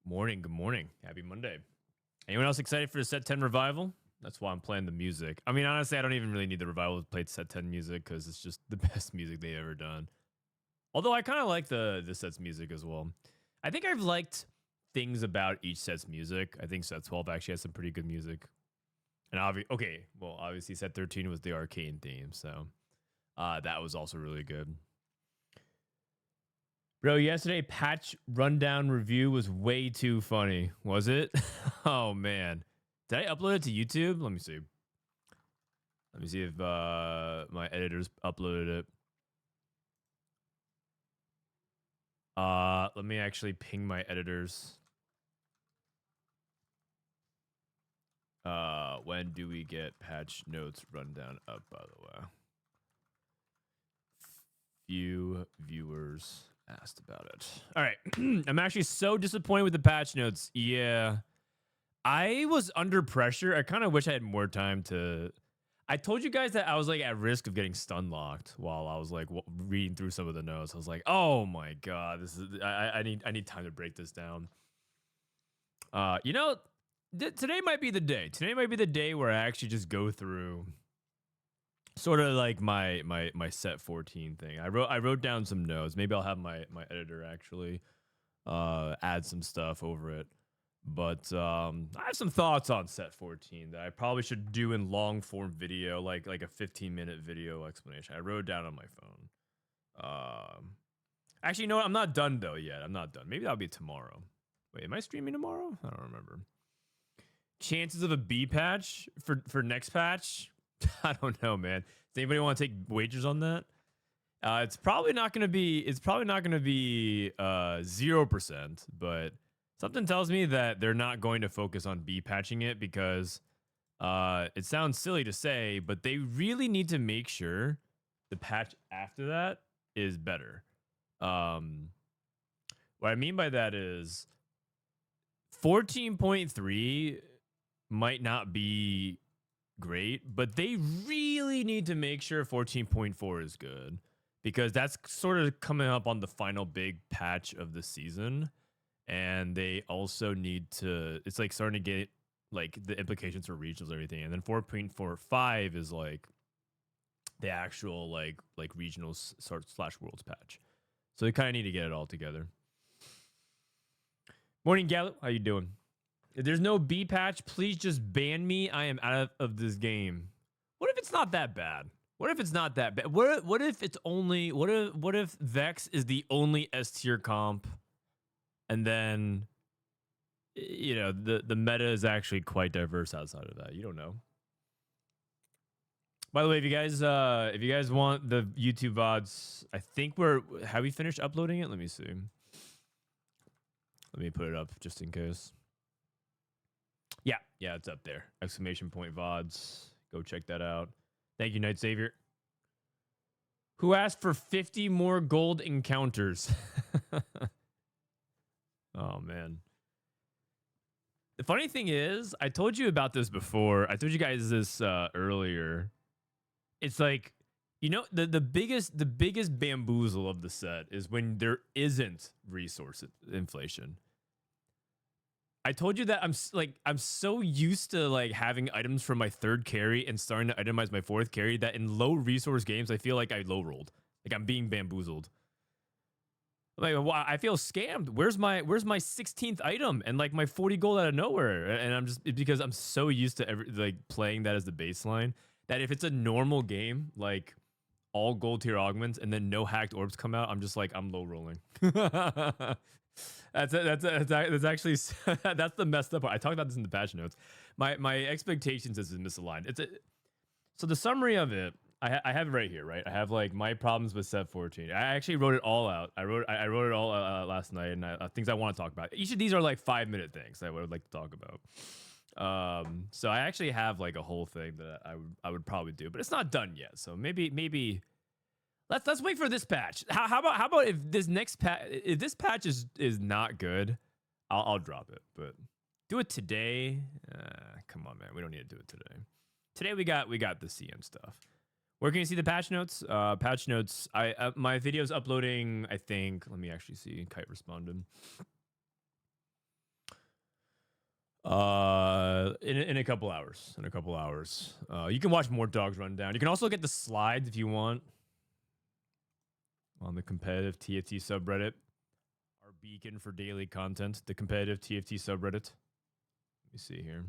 Morning, good morning. Happy Monday. Anyone else excited for the set 10 revival? That's why I'm playing the music. I mean, honestly, I don't even really need the revival to play set 10 music because it's just the best music they've ever done. Although I kind of like the set's music as well. I think I've liked things about each set's music. I think set 12 actually has some pretty good music. And obviously set 13 was the arcane theme, so that was also really good. Bro, yesterday patch rundown review was way too funny. Was it? Oh man. Did I upload it to YouTube? Let me see. Let me see if my editors uploaded it. Let me actually ping my editors. When do we get patch notes rundown up, by the way? Few viewers asked about it. All right. I'm actually so disappointed with the patch notes. Yeah. I was under pressure. I kind of wish I had more time to... I told you guys that I was like at risk of getting stun locked while I was like reading through some of the notes. I was like, oh my God, this is... I need time to break this down. You know, today might be the day. Today might be the day where I actually just go through sort of like my set 14 thing. I wrote down some notes. Maybe I'll have my editor actually add some stuff over it. But I have some thoughts on set 14 that I probably should do in long form video, like a 15-minute video explanation. I wrote it down on my phone. Actually, you know what? I'm not done though yet. I'm not done. Maybe that'll be tomorrow. Wait, am I streaming tomorrow? I don't remember. Chances of a B patch for next patch? I don't know, man. Does anybody want to take wagers on that? It's probably not going to be. It's probably not going to be 0%, but something tells me that they're not going to focus on B patching it because it sounds silly to say, but they really need to make sure the patch after that is better. What I mean by that is 14.3 might not be great, but they really need to make sure 14.4 is good because that's sort of coming up on the final big patch of the season. And they also need to, it's like starting to get like the implications for regionals and everything. And then 4.45 is like the actual like regionals / worlds patch. So they kind of need to get it all together. Morning, Gallup. How you doing? If there's no B patch, please just ban me. I am out of this game. What if it's not that bad? What if it's not that bad? What if it's only, what if Vex is the only S tier comp? And then, you know, the meta is actually quite diverse outside of that. You don't know. By the way, if you guys want the YouTube VODs, I think have we finished uploading it? Let me see. Let me put it up just in case. Yeah, it's up there. Exclamation point VODs. Go check that out. Thank you, Night Savior. Who asked for 50 more gold encounters? Oh, man. The funny thing is, I told you about this before. I told you guys this earlier. It's like, you know, the biggest bamboozle of the set is when there isn't resource inflation. I told you that I'm so used to like having items from my third carry and starting to itemize my fourth carry that in low resource games I feel like I low rolled. Like I'm being bamboozled. Like, well, I feel scammed. Where's my 16th item and like my 40 gold out of nowhere? And I'm just because I'm so used to like playing that as the baseline that if it's a normal game, like all gold tier augments and then no hacked orbs come out, I'm just like I'm low rolling. That's actually that's the messed up part. I talked about this in the patch notes. My expectations is misaligned. So the summary of it. I have it right here, right? I have like my problems with set 14. I actually wrote it all out. I wrote it all out last night, and things I want to talk about. Each of these are like 5-minute things that I would like to talk about. So I actually have like a whole thing that I would probably do, but it's not done yet. So maybe let's wait for this patch. How about if this next patch, if this patch is not good, I'll drop it. But do it today. Come on, man. We don't need to do it today. Today we got the CM stuff. Where can you see the patch notes? Patch notes. My video's uploading, I think. Let me actually see. Kite responded. In a couple hours. In a couple hours. You can watch more dogs run down. You can also get the slides if you want on the competitive TFT subreddit. Our beacon for daily content, the competitive TFT subreddit. Let me see here.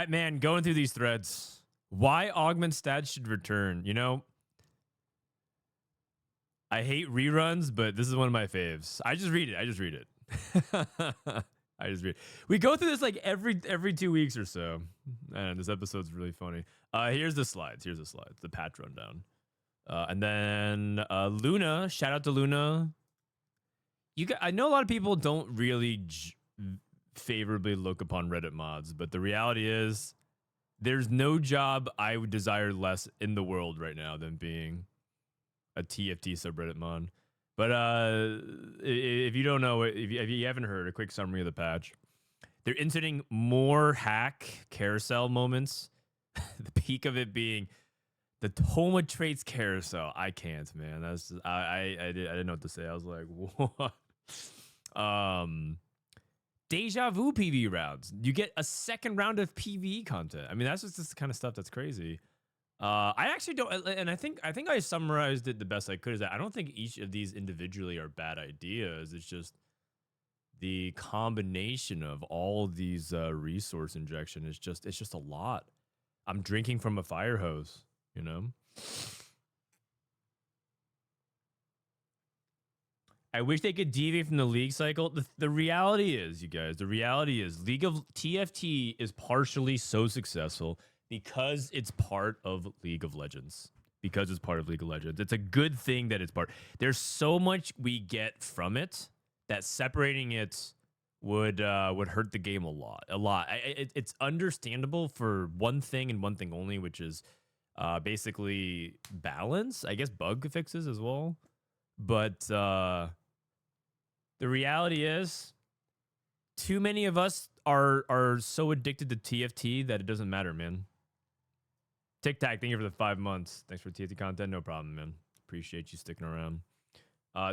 Man, going through these threads. Why Augment stats should return? You know, I hate reruns, but this is one of my faves. I just read it. I just read it. We go through this like every 2 weeks or so. And this episode's really funny. Here's the slides. The patch rundown. And then Luna. Shout out to Luna. I know a lot of people don't really favorably look upon Reddit mods, but the reality is there's no job I would desire less in the world right now than being a TFT subreddit mod. But if you don't know, if you haven't heard, a quick summary of the patch. They're inserting more hack carousel moments. The peak of it being the Toma traits carousel. I can't, man. That's just, I didn't know what to say. I was like, what? Deja vu PV rounds. You get a second round of PvE content. I mean, that's just the kind of stuff that's crazy. I actually don't, and I think I summarized it the best I could. Is that I don't think each of these individually are bad ideas. It's just the combination of all of these resource injection is just a lot. I'm drinking from a fire hose, you know. I wish they could deviate from the league cycle. The reality is, you guys, League of TFT is partially so successful because it's part of League of Legends. It's a good thing that it's part. There's so much we get from it that separating it would hurt the game a lot. It's understandable for one thing and one thing only, which is basically balance. I guess bug fixes as well. But the reality is, too many of us are so addicted to TFT that it doesn't matter, man. Tic Tac, thank you for the 5 months. Thanks for TFT content. No problem, man. Appreciate you sticking around.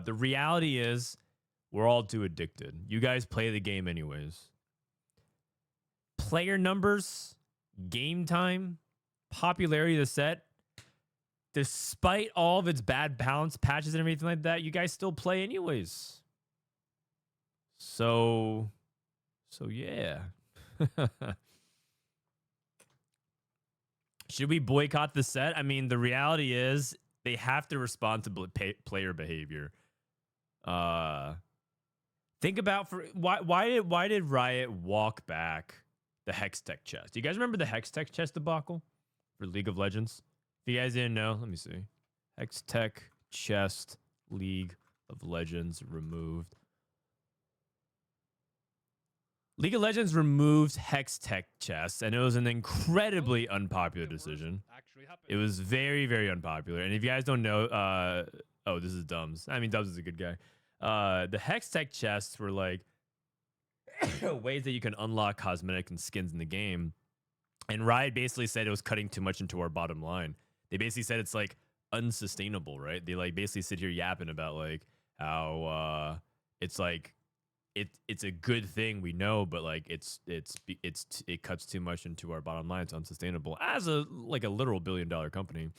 The reality is, we're all too addicted. You guys play the game anyways. Player numbers, game time, popularity of the set, despite all of its bad balance patches and everything like that, you guys still play anyways. So yeah. Should we boycott the set? I mean, the reality is they have to respond to player behavior. Think about why did Riot walk back the Hextech chest? Do you guys remember the Hextech chest debacle for League of Legends? If you guys didn't know, let me see. Hextech chest, League of Legends removed. League of Legends removed Hextech chests, and it was an incredibly unpopular decision. It was very, very unpopular. And if you guys don't know, oh, this is Dubs. I mean, Dubs is a good guy. The Hextech chests were like ways that you can unlock cosmetics and skins in the game. And Riot basically said it was cutting too much into our bottom line. They basically said it's like unsustainable, right? They like basically sit here yapping about like how it's like it's a good thing, we know, but like it cuts too much into our bottom line. It's unsustainable as a literal $1 billion company.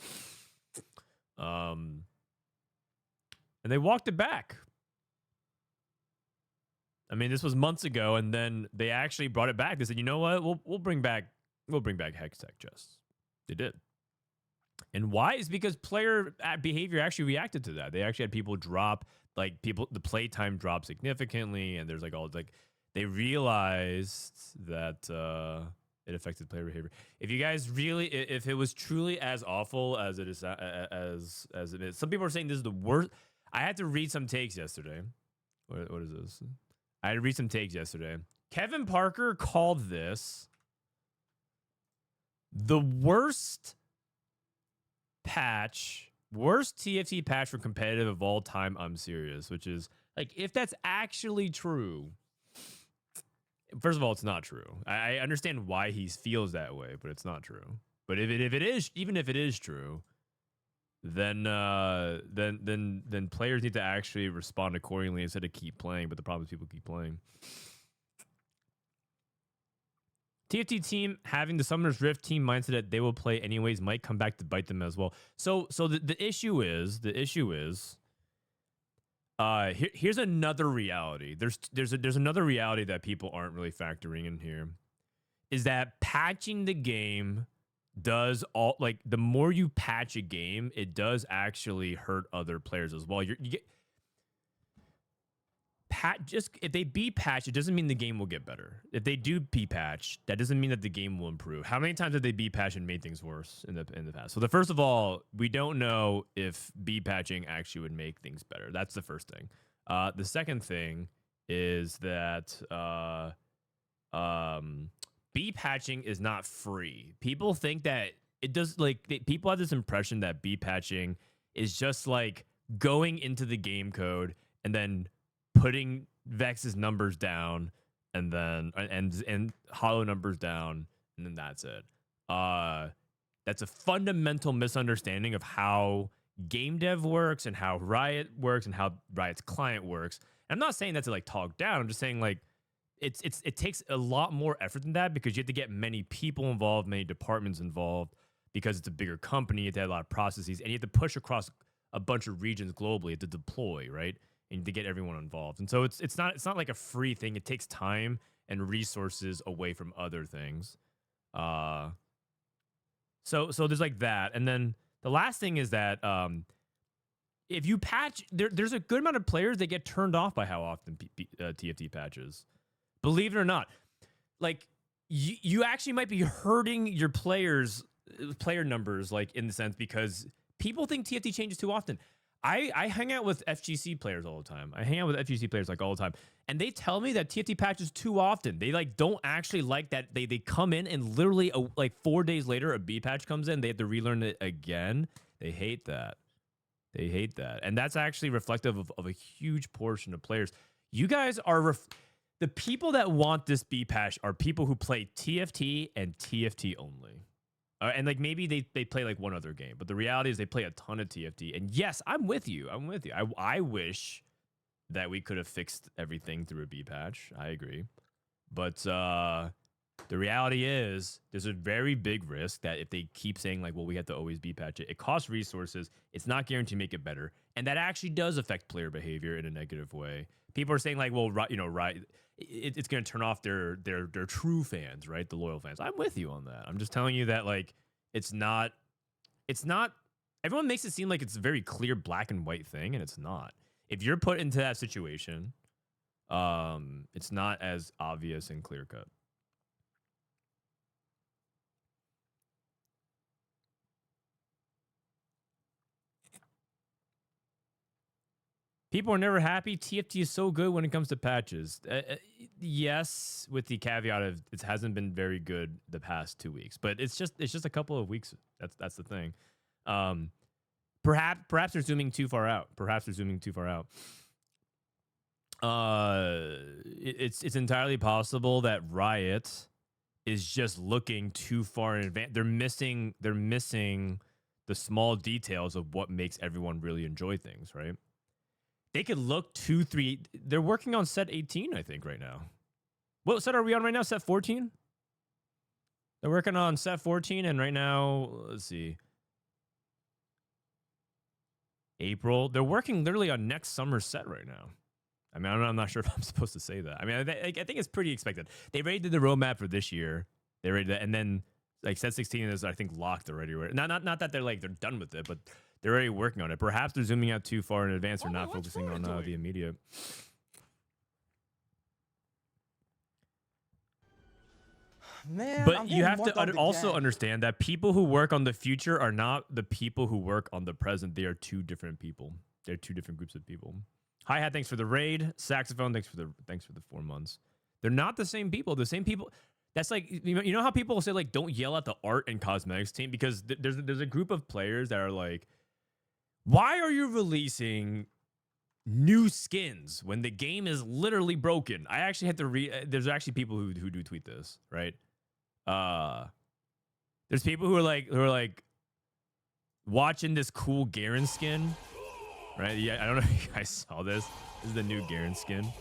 And they walked it back. I mean, this was months ago, and then they actually brought it back. They said, you know what? We'll bring back Hextech chests. They did. And why? Is because player behavior actually reacted to that. They actually had people drop, the playtime dropped significantly, and there's they realized that it affected player behavior. If you guys if it was truly as awful as it is, as it is, some people are saying this is the worst. I had to read some takes yesterday. What is this? I had to read some takes yesterday. Kevin Parker called this the worst TFT patch for competitive of all time. I'm serious, which is like, if that's actually true, first of all, it's not true. I understand why he feels that way, but it's not true. But if it is, even if it is true, then players need to actually respond accordingly instead of keep playing. But the problem is people keep playing. TFT team having the Summoner's Rift team mindset that they will play anyways might come back to bite them as well. So the issue is here's another reality. There's another reality that people aren't really factoring in here, is that patching the game does all, like, the more you patch a game, it does actually hurt other players as well. You get just if they be patched, it doesn't mean the game will get better. If they do be patched, that doesn't mean that the game will improve. How many times have they be patched and made things worse in the past? So first of all, we don't know if be patching actually would make things better. That's the first thing. The second thing is that be patching is not free. People think that it does, like, people have this impression that be patching is just like going into the game code and then putting Vex's numbers down and then and hollow numbers down, and then that's it. That's a fundamental misunderstanding of how game dev works and how Riot works and how Riot's client works. And I'm not saying that to like talk down. I'm just saying, like, it takes a lot more effort than that, because you have to get many people involved, many departments involved, because it's a bigger company. You have to have a lot of processes, and you have to push across a bunch of regions globally to deploy, right? And to get everyone involved. And so it's not like a free thing. It takes time and resources away from other things. So there's like that. And then the last thing is that if you patch, there's a good amount of players that get turned off by how often TFT patches. Believe it or not, like, you actually might be hurting your player numbers, like, in the sense, because people think TFT changes too often. I hang out with FGC players all the time. I hang out with FGC players like all the time, and they tell me that TFT patches too often. They like don't actually like that. They come in and literally like 4 days later a B patch comes in. They have to relearn it again. They hate that. They hate that, and that's actually reflective of a huge portion of players. You guys are the people that want this B patch are people who play TFT and TFT only. And like maybe they play like one other game, but the reality is they play a ton of TFT. And yes, I'm with you. I wish that we could have fixed everything through a B patch. I agree. But the reality is there's a very big risk that if they keep saying like, well, we have to always B patch it, it costs resources. It's not guaranteed to make it better. And that actually does affect player behavior in a negative way. People are saying like, well, it's going to turn off their true fans, right? The loyal fans. I'm with you on that. I'm just telling you that, like, it's not, everyone makes it seem like it's a very clear black and white thing, and it's not. If you're put into that situation, it's not as obvious and clear cut. People are never happy. TFT is so good when it comes to patches. Yes, with the caveat of it hasn't been very good the past 2 weeks, but it's just a couple of weeks. That's the thing. Perhaps they're zooming too far out. It's entirely possible that Riot is just looking too far in advance. They're missing the small details of what makes everyone really enjoy things, right? They could look 2-3. They're working on set 18, I think, right now. What set are we on right now? Set 14? They're working on set 14, and right now, let's see. April. They're working literally on next summer's set right now. I mean, I'm not sure if I'm supposed to say that. I mean, I think it's pretty expected. They already did the roadmap for this year. They already did, and then like set 16 is, I think, locked already. Not that they're done with it, but they're already working on it. Perhaps they're zooming out too far in advance or not focusing on the immediate. Man, but you have to also understand that people who work on the future are not the people who work on the present. They are two different people. They're two different groups of people. Hi hat, thanks for the raid. Saxophone, thanks for the 4 months. They're not the same people. The same people. That's like, you know how people say like, don't yell at the art and cosmetics team, because there's a group of players that are like, why are you releasing new skins when the game is literally broken? I actually had to read. There's actually people who do tweet this, right? There's people who are like watching this cool Garen skin, right? Yeah, I don't know if you guys saw this. This is the new Garen skin.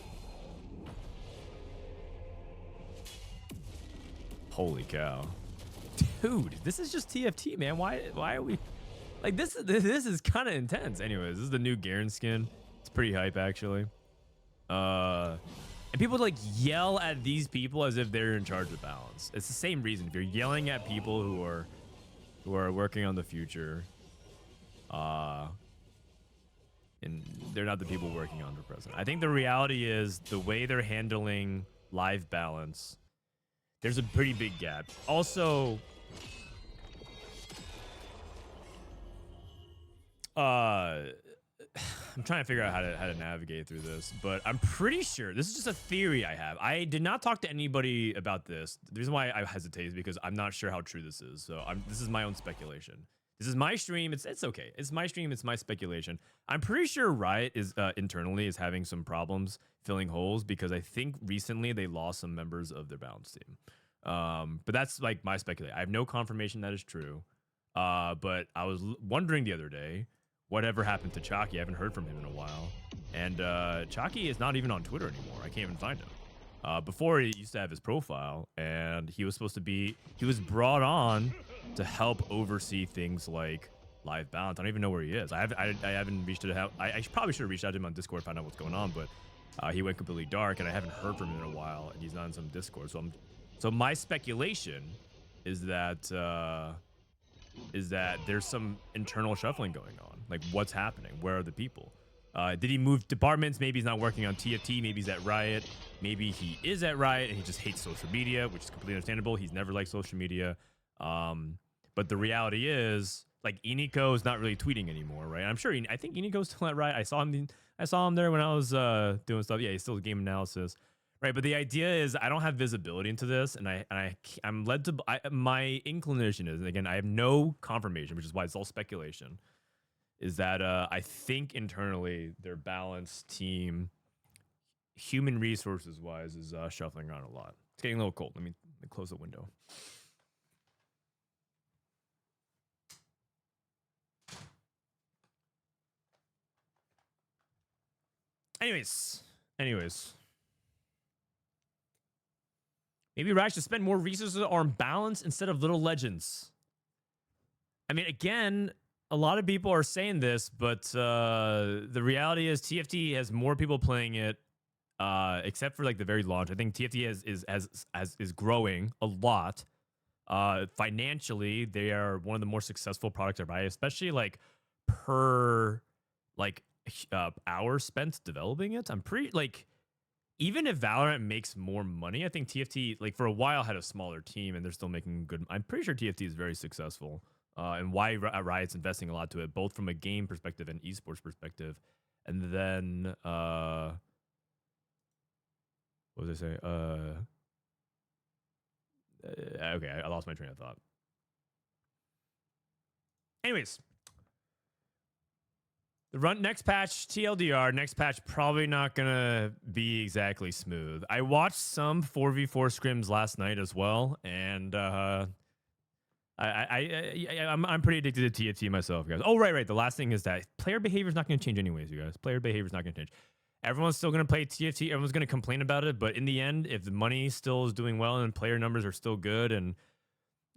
Holy cow. Dude, this is just TFT, man. Why are we... Like, this is kind of intense. Anyways, this is the new Garen skin. It's pretty hype, actually. And people, like, yell at these people as if they're in charge of balance. It's the same reason. If you're yelling at people who are working on the future, and they're not the people working on the present. I think the reality is the way they're handling live balance, there's a pretty big gap. Also, I'm trying to figure out how to navigate through this, but I'm pretty sure this is just a theory I have. I did not talk to anybody about this. The reason why I hesitate is because I'm not sure how true this is. So this is my own speculation. This is my stream. It's okay. It's my stream. It's my speculation. I'm pretty sure Riot is internally is having some problems filling holes because I think recently they lost some members of their balance team. But that's like my speculation. I have no confirmation that is true. But I was wondering the other day, whatever happened to Chalky? I haven't heard from him in a while. And Chalky is not even on Twitter anymore. I can't even find him. Before, he used to have his profile, and he was supposed to be... He was brought on to help oversee things like live balance. I don't even know where he is. I haven't reached out to him. I probably should have reached out to him on Discord, find out what's going on, but he went completely dark, and I haven't heard from him in a while, and he's not in some Discord. So my speculation is that there's some internal shuffling going on. Like, what's happening? Where are the people? Did he move departments? Maybe he's not working on TFT. Maybe he's at Riot. Maybe he is at Riot and he just hates social media, which is completely understandable. He's never liked social media. But the reality is, like, Iniko is not really tweeting anymore, right? I'm sure. I think Iniko's still at Riot. I saw him there when I was doing stuff. Yeah, he's still game analysis. Right, but the idea is I don't have visibility into this, and I'm led to my inclination is, and again, I have no confirmation, which is why it's all speculation, is that I think internally their balanced team, human resources wise, is shuffling around a lot. It's getting a little cold. Let me close the window. Anyways. Maybe Riot should spend more resources on balance instead of Little Legends. I mean, again, a lot of people are saying this, but the reality is TFT has more people playing it, except for like the very launch. I think TFT is growing a lot. Financially, they are one of the more successful products at Riot, especially like per like hour spent developing it. I'm pretty like. Even if Valorant makes more money, I think TFT, like, for a while had a smaller team and they're still making good... I'm pretty sure TFT is very successful. And why Riot's investing a lot to it, both from a game perspective and esports perspective. And then... what was I say? Okay, I lost my train of thought. Anyways... The next patch, TLDR, next patch probably not gonna be exactly smooth. I watched some 4v4 scrims last night as well, and I'm pretty addicted to TFT myself, guys. Oh, right. The last thing is that player behavior is not gonna change anyways, you guys. Player behavior is not gonna change. Everyone's still gonna play TFT. Everyone's gonna complain about it, but in the end, if the money still is doing well and player numbers are still good, and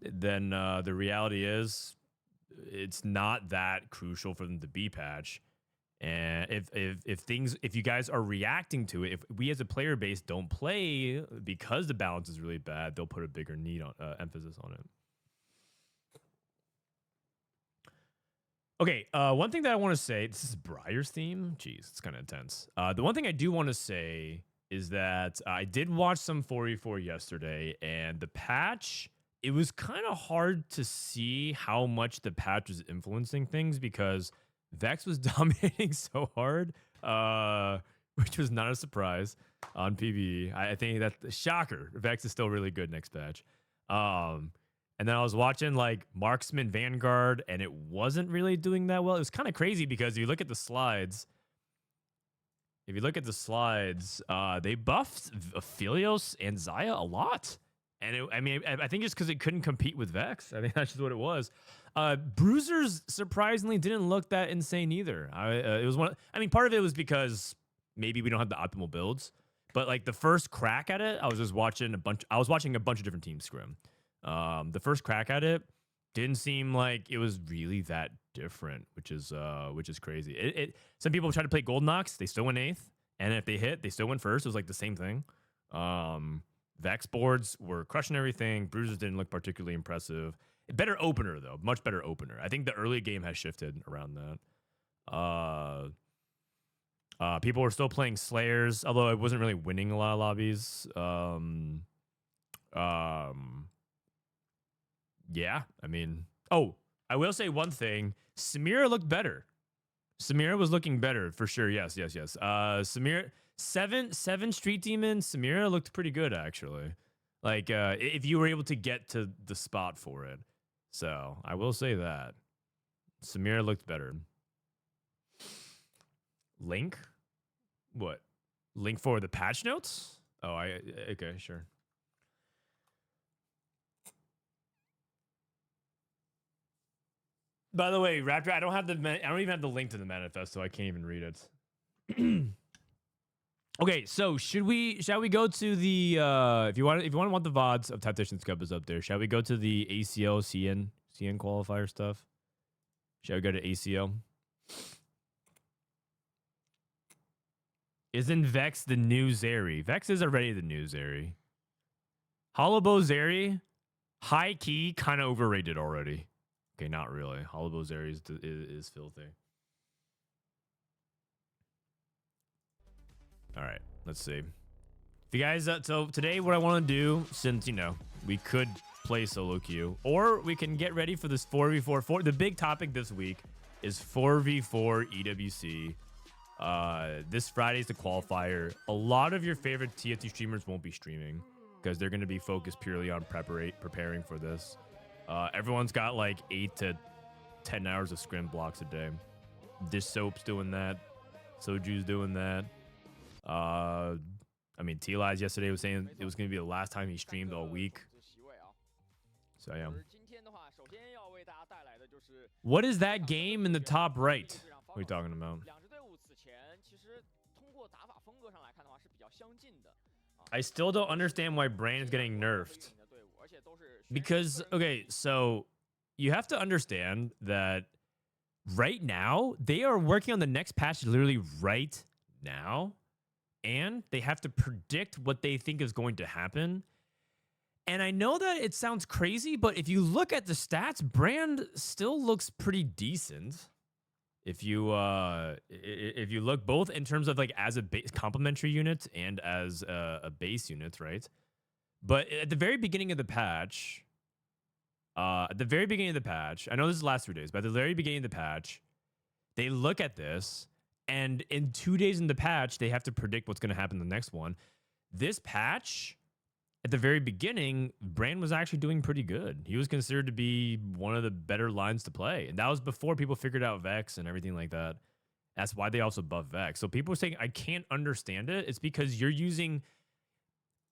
then the reality is, it's not that crucial for them to be patched. And if you guys are reacting to it, if we as a player base don't play because the balance is really bad, they'll put a bigger emphasis on it. Okay, one thing that I want to say, this is Briar's theme. Jeez, it's kind of intense. The one thing I do want to say is that I did watch some 4v4 yesterday, and the patch, it was kind of hard to see how much the patch was influencing things because Vex was dominating so hard, which was not a surprise on PvE. I think that shocker, Vex is still really good next patch. And then I was watching like Marksman Vanguard, and it wasn't really doing that well. It was kind of crazy because if you look at the slides, they buffed Aphelios and Xayah a lot. And I think just because it couldn't compete with Vex. I think that's just what it was. Bruisers surprisingly didn't look that insane either. It was part of it was because maybe we don't have the optimal builds, But like the first crack at it, I was just watching a bunch. I was watching a bunch of different teams scrim. The first crack at it didn't seem like it was really that different, which is crazy. Some people try to play Gold Knocks, they still win 8th, and if they hit, they still win first. It was like the same thing. Vex boards were crushing everything. Bruisers didn't look particularly impressive. Better opener though, much better opener. I think the early game has shifted around that. People were still playing Slayers, although it wasn't really winning a lot of lobbies. Yeah, I mean, oh, I will say one thing. Samira looked better. Samira was looking better for sure. Yes. Samira, seven Street Demons. Samira looked pretty good actually. Like, if you were able to get to the spot for it. So I will say that Samira looked better. Link? What? Link for the patch notes? Oh, okay, sure. By the way, Raptor, I don't even have the link to the manifesto. I can't even read it. Okay, so shall we go to the if you want the VODs of Tacticians Cup is up there. Shall we go to the ACL CN qualifier stuff? Shall we go to ACL? Isn't Vex the new Zeri? Vex is already the new Zeri. Hollowbow Zeri, high key, kind of overrated already. Okay, not really. Hollowbow Zeri is filthy. All right, let's see. If you guys, so today what I want to do, since, you know, we could play solo queue, or we can get ready for this 4v4. The big topic this week is 4v4 EWC. This Friday's the qualifier. A lot of your favorite TFT streamers won't be streaming because they're going to be focused purely on preparing for this. Everyone's got like 8 to 10 hours of scrim blocks a day. This Soap's doing that. Soju's doing that. I mean, TLIs yesterday was saying it was going to be the last time he streamed all week. So yeah. What is that game in the top right? What are you talking about? I still don't understand why Brain is getting nerfed. Because, okay, so you have to understand that right now, they are working on the next patch literally right now. And they have to predict what they think is going to happen. And I know that it sounds crazy, but if you look at the stats, Brand still looks pretty decent. If you look both in terms of like as a base complementary unit and as a base unit, right? But at the very beginning of the patch, I know this is the last 3 days, but at the very beginning of the patch, they look at this, and in 2 days in the patch, they have to predict what's going to happen in the next one. This patch, at the very beginning, Brand was actually doing pretty good. He was considered to be one of the better lines to play. And that was before people figured out Vex and everything like that. That's why they also buffed Vex. So people are saying, I can't understand it. It's because you're using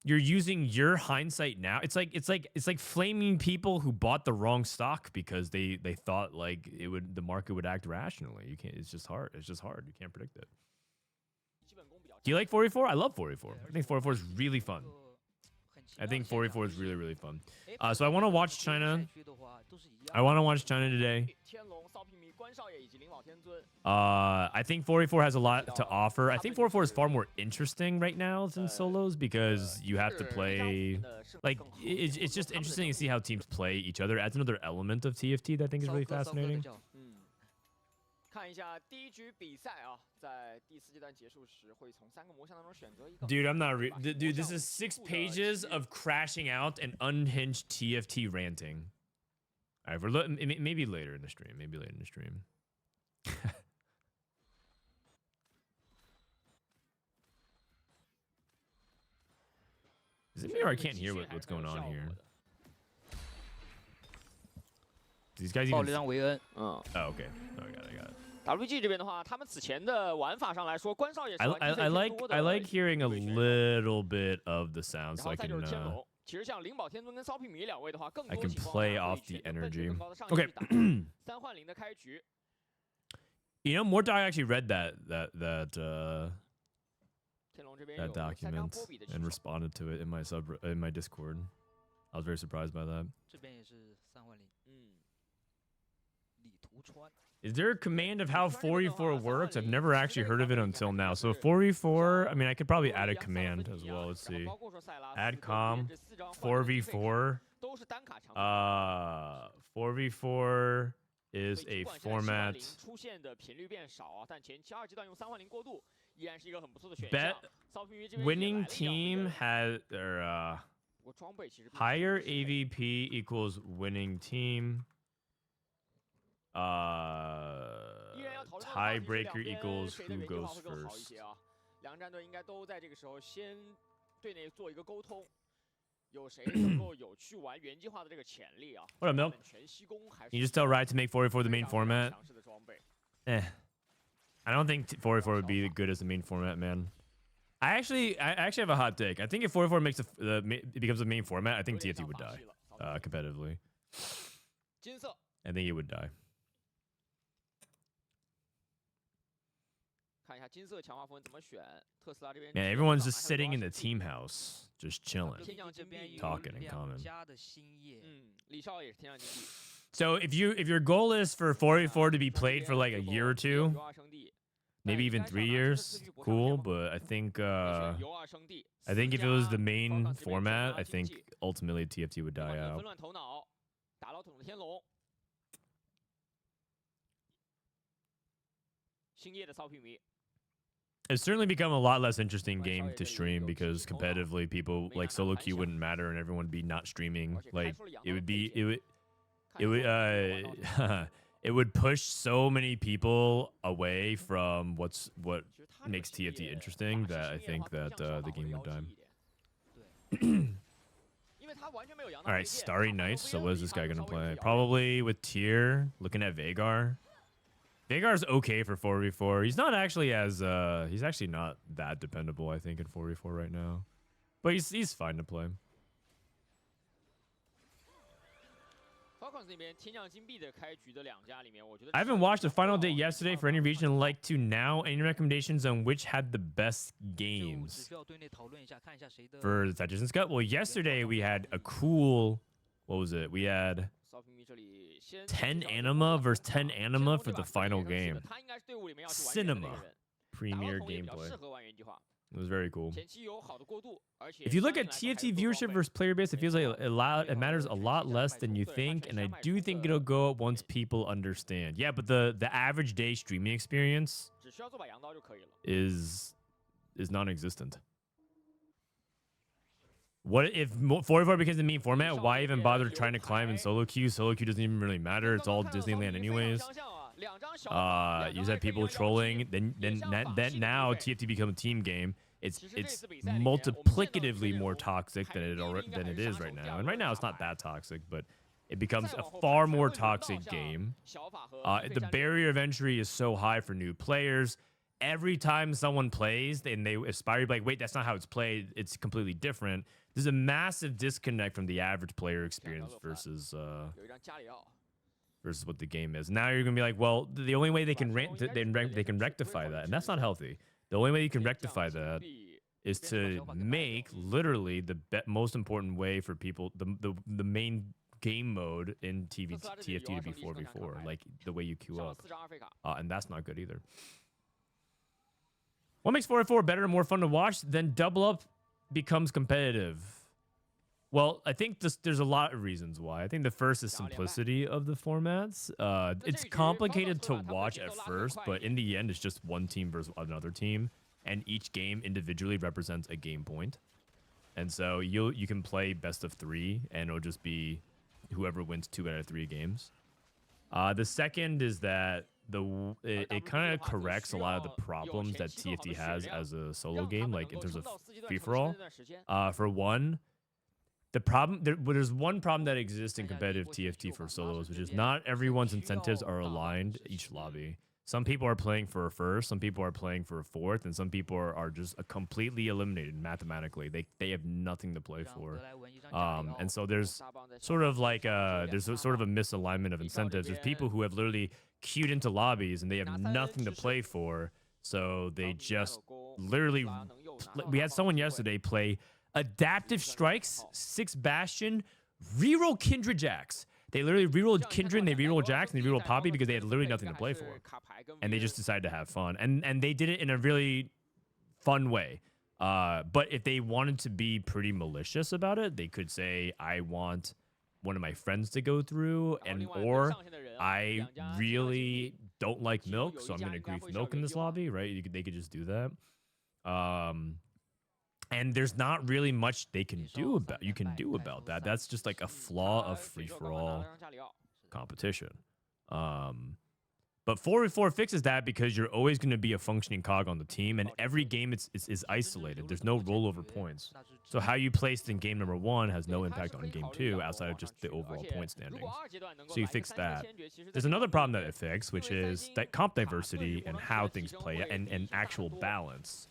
your hindsight now. It's like flaming people who bought the wrong stock because they thought like the market would act rationally. You can't. It's just hard. It's just hard. You can't predict it. Do you like 4v4? I love 4v4. I think 4v4 is really fun. I think 4v4 is really, really fun. So I want to watch China. I want to watch China today. I think 4v4 has a lot to offer. I think 4v4 is far more interesting right now than solos because you have to play. Like, it's just interesting to see how teams play each other. It adds another element of TFT that I think is really fascinating. Dude, I'm not. Dude, this is 6 pages of crashing out and unhinged TFT ranting. All right, maybe later in the stream. Maybe later in the stream. Is it me or I can't hear what's going on here? These guys even... Oh, okay. Oh, I got it. WG 这边的话，他们此前的玩法上来说，关少也是 I like hearing a little bit of the sound so I can play off the energy. Okay. 3换0的开局。 You know, Mortai actually read that that document and responded to it in my Discord. I was very surprised by that. 这边也是3.0。李图川。 Is there a command of how 4v4 works? I've never actually heard of it until now. So 4v4, I mean, I could probably add a command as well. Let's see. Add com 4v4. 4v4 is a format. Bet winning team has higher AVP equals winning team. Tiebreaker equals who goes first. 两战队应该都在这个时候先队内做一个沟通，有谁能够有去玩原计划的这个潜力啊？ What up, Milk? You just tell Riot to make 4v4 the main format. I don't think 4v4 would be good as the main format, man. I actually have a hot take. I think if 4v4 makes it becomes the main format, I think TFT would die competitively. I think it would die. Man, everyone's just sitting in the team house, just chilling, talking in common. So if your goal is for 4v4 to be played for like a year or two, maybe even 3 years, cool. But I think if it was the main format, I think ultimately TFT would die out. It's certainly become a lot less interesting game to stream because competitively people like solo queue wouldn't matter and everyone would be not streaming. Like it would push so many people away from what makes TFT interesting that I think that the game would die. All right, Starry Nights. So what is this guy gonna play? Probably with Tier. Looking at Veigar. Veigar's okay for 4v4. He's not actually as he's actually not that dependable, I think, in 4v4 right now. But he's fine to play. I haven't watched the final day yesterday for any region I'd like to now. Any recommendations on which had the best games for the Tactician's Cup? Well, yesterday we had a cool, what was it? We had 10 Anima versus 10 Anima for the final game. Cinema premier gameplay. It was very cool. If you look at TFT viewership versus player base, it feels like it matters a lot less than you think, and I do think it'll go up once people understand. Yeah, but the average day streaming experience is non-existent. What if 4v4 becomes the main format? Why even bother trying to climb in solo queue? Solo queue doesn't even really matter. It's all Disneyland anyways. You said people trolling. Then now TFT becomes a team game. It's multiplicatively more toxic than it is right now. And right now it's not that toxic, but it becomes a far more toxic game. The barrier of entry is so high for new players. Every time someone plays and they aspire to be like, wait, that's not how it's played. It's completely different. There's a massive disconnect from the average player experience versus what the game is. Now you're gonna be like, well, the only way they can rectify that, and that's not healthy. The only way you can rectify that is to make literally the most important way for people, the main game mode in TFT to be 4v4, like the way you queue up, and that's not good either. What makes 4v4 better and more fun to watch? Then double up becomes competitive. Well, I think there's a lot of reasons why. I think the first is simplicity of the formats. It's complicated to watch at first, but in the end, it's just one team versus another team, and each game individually represents a game point. And so you can play best of 3, and it'll just be whoever wins 2 out of 3 games. The second is that it kind of corrects a lot of the problems that TFT has as a solo game, like in terms of free-for-all. For one, there's one problem that exists in competitive TFT for solos, which is not everyone's incentives are aligned each lobby. Some people are playing for a first, some people are playing for a fourth, and some people are just completely eliminated mathematically. They have nothing to play for. And so there's sort of like a misalignment of incentives. There's people who have literally queued into lobbies and they have nothing to play for, so they just literally we had someone yesterday play Adaptive Strikes, 6 Bastion, reroll Kindred Jacks. They literally rerolled Kindred, they rerolled Jax, and they rerolled Poppy because they had literally nothing to play for. And they just decided to have fun. And they did it in a really fun way. But if they wanted to be pretty malicious about it, they could say, I want one of my friends to go through, or I really don't like milk, so I'm going to grief milk in this lobby, right? They could just do that. And there's not really much you can do about that. That's just like a flaw of free-for-all competition. But 4v4 fixes that because you're always going to be a functioning cog on the team, and every game is isolated. There's no rollover points. So how you placed in game number 1 has no impact on game 2 outside of just the overall point standings. So you fix that. There's another problem that it fixed, which is that comp diversity and how things play and actual balance.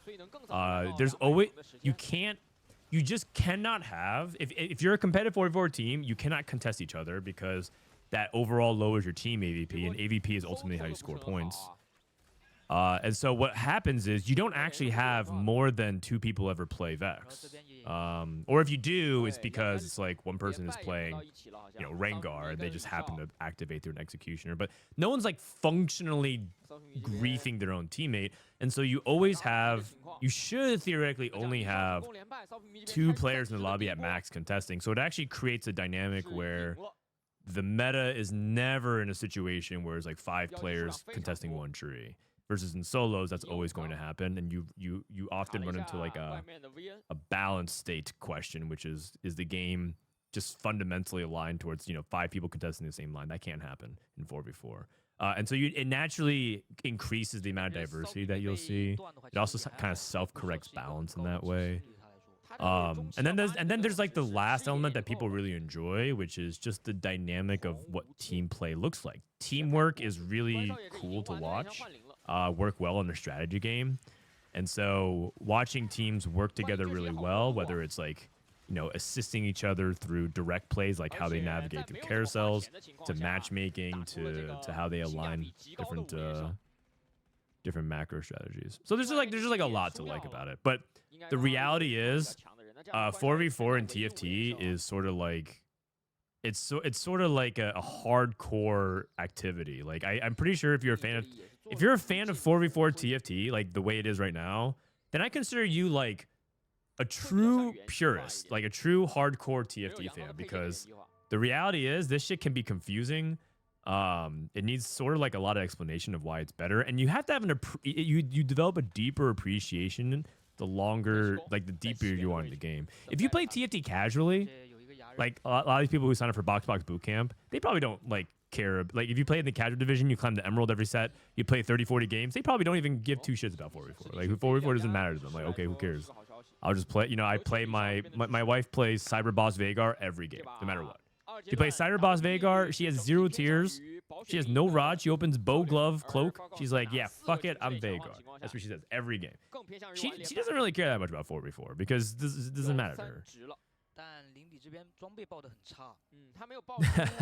There's always you just cannot have if you're a competitive 4v4 team, you cannot contest each other because that overall lowers your team AVP, and AVP is ultimately how you score points. And so what happens is you don't actually have more than 2 people ever play Vex. Or if you do, it's because it's like one person is playing, Rengar, and they just happen to activate through an executioner. But no one's like functionally griefing their own teammate. And so you should theoretically only have 2 players in the lobby at max contesting. So it actually creates a dynamic where the meta is never in a situation where it's like 5 players contesting 1 tree. Versus in solos, that's always going to happen, and you often run into like a balance state question, which is the game just fundamentally aligned towards 5 people contesting the same line? That can't happen in 4v4. And so it naturally increases the amount of diversity that you'll see. It also kind of self-corrects balance in that way. And then there's like the last element that people really enjoy, which is just the dynamic of what team play looks like. Teamwork is really cool to watch, work well in a strategy game. And so watching teams work together really well, whether it's like, assisting each other through direct plays, like how they navigate through carousels, to matchmaking, to how they align different macro strategies. So there's just like a lot to like about it. But the reality is 4v4 and TFT is sort of like it's sort of like a hardcore activity. Like I'm pretty sure if you're a fan of 4v4 TFT, like the way it is right now, then I consider you like a true purist, like a true hardcore TFT fan, because the reality is this shit can be confusing. It needs sort of like a lot of explanation of why it's better, and you have to have you develop a deeper appreciation the deeper you are in the game. If you play TFT casually, like a lot of these people who sign up for Box Bootcamp, they probably don't like care. Like if you play in the casual division, you climb the Emerald every set, you play 30-40 games, they probably don't even give 2 shits about 4v4. Like 4v4 doesn't matter to them. Like, okay, who cares? I'll just play. I play my wife plays Cyber Boss Veigar every game, no matter what. She plays Cyber Boss Veigar. She has 0 tiers. She has no rod. She opens bow, glove, cloak. She's like, yeah, fuck it, I'm Veigar. That's what she says every game. She doesn't really care that much about 4v4 because this doesn't matter to her.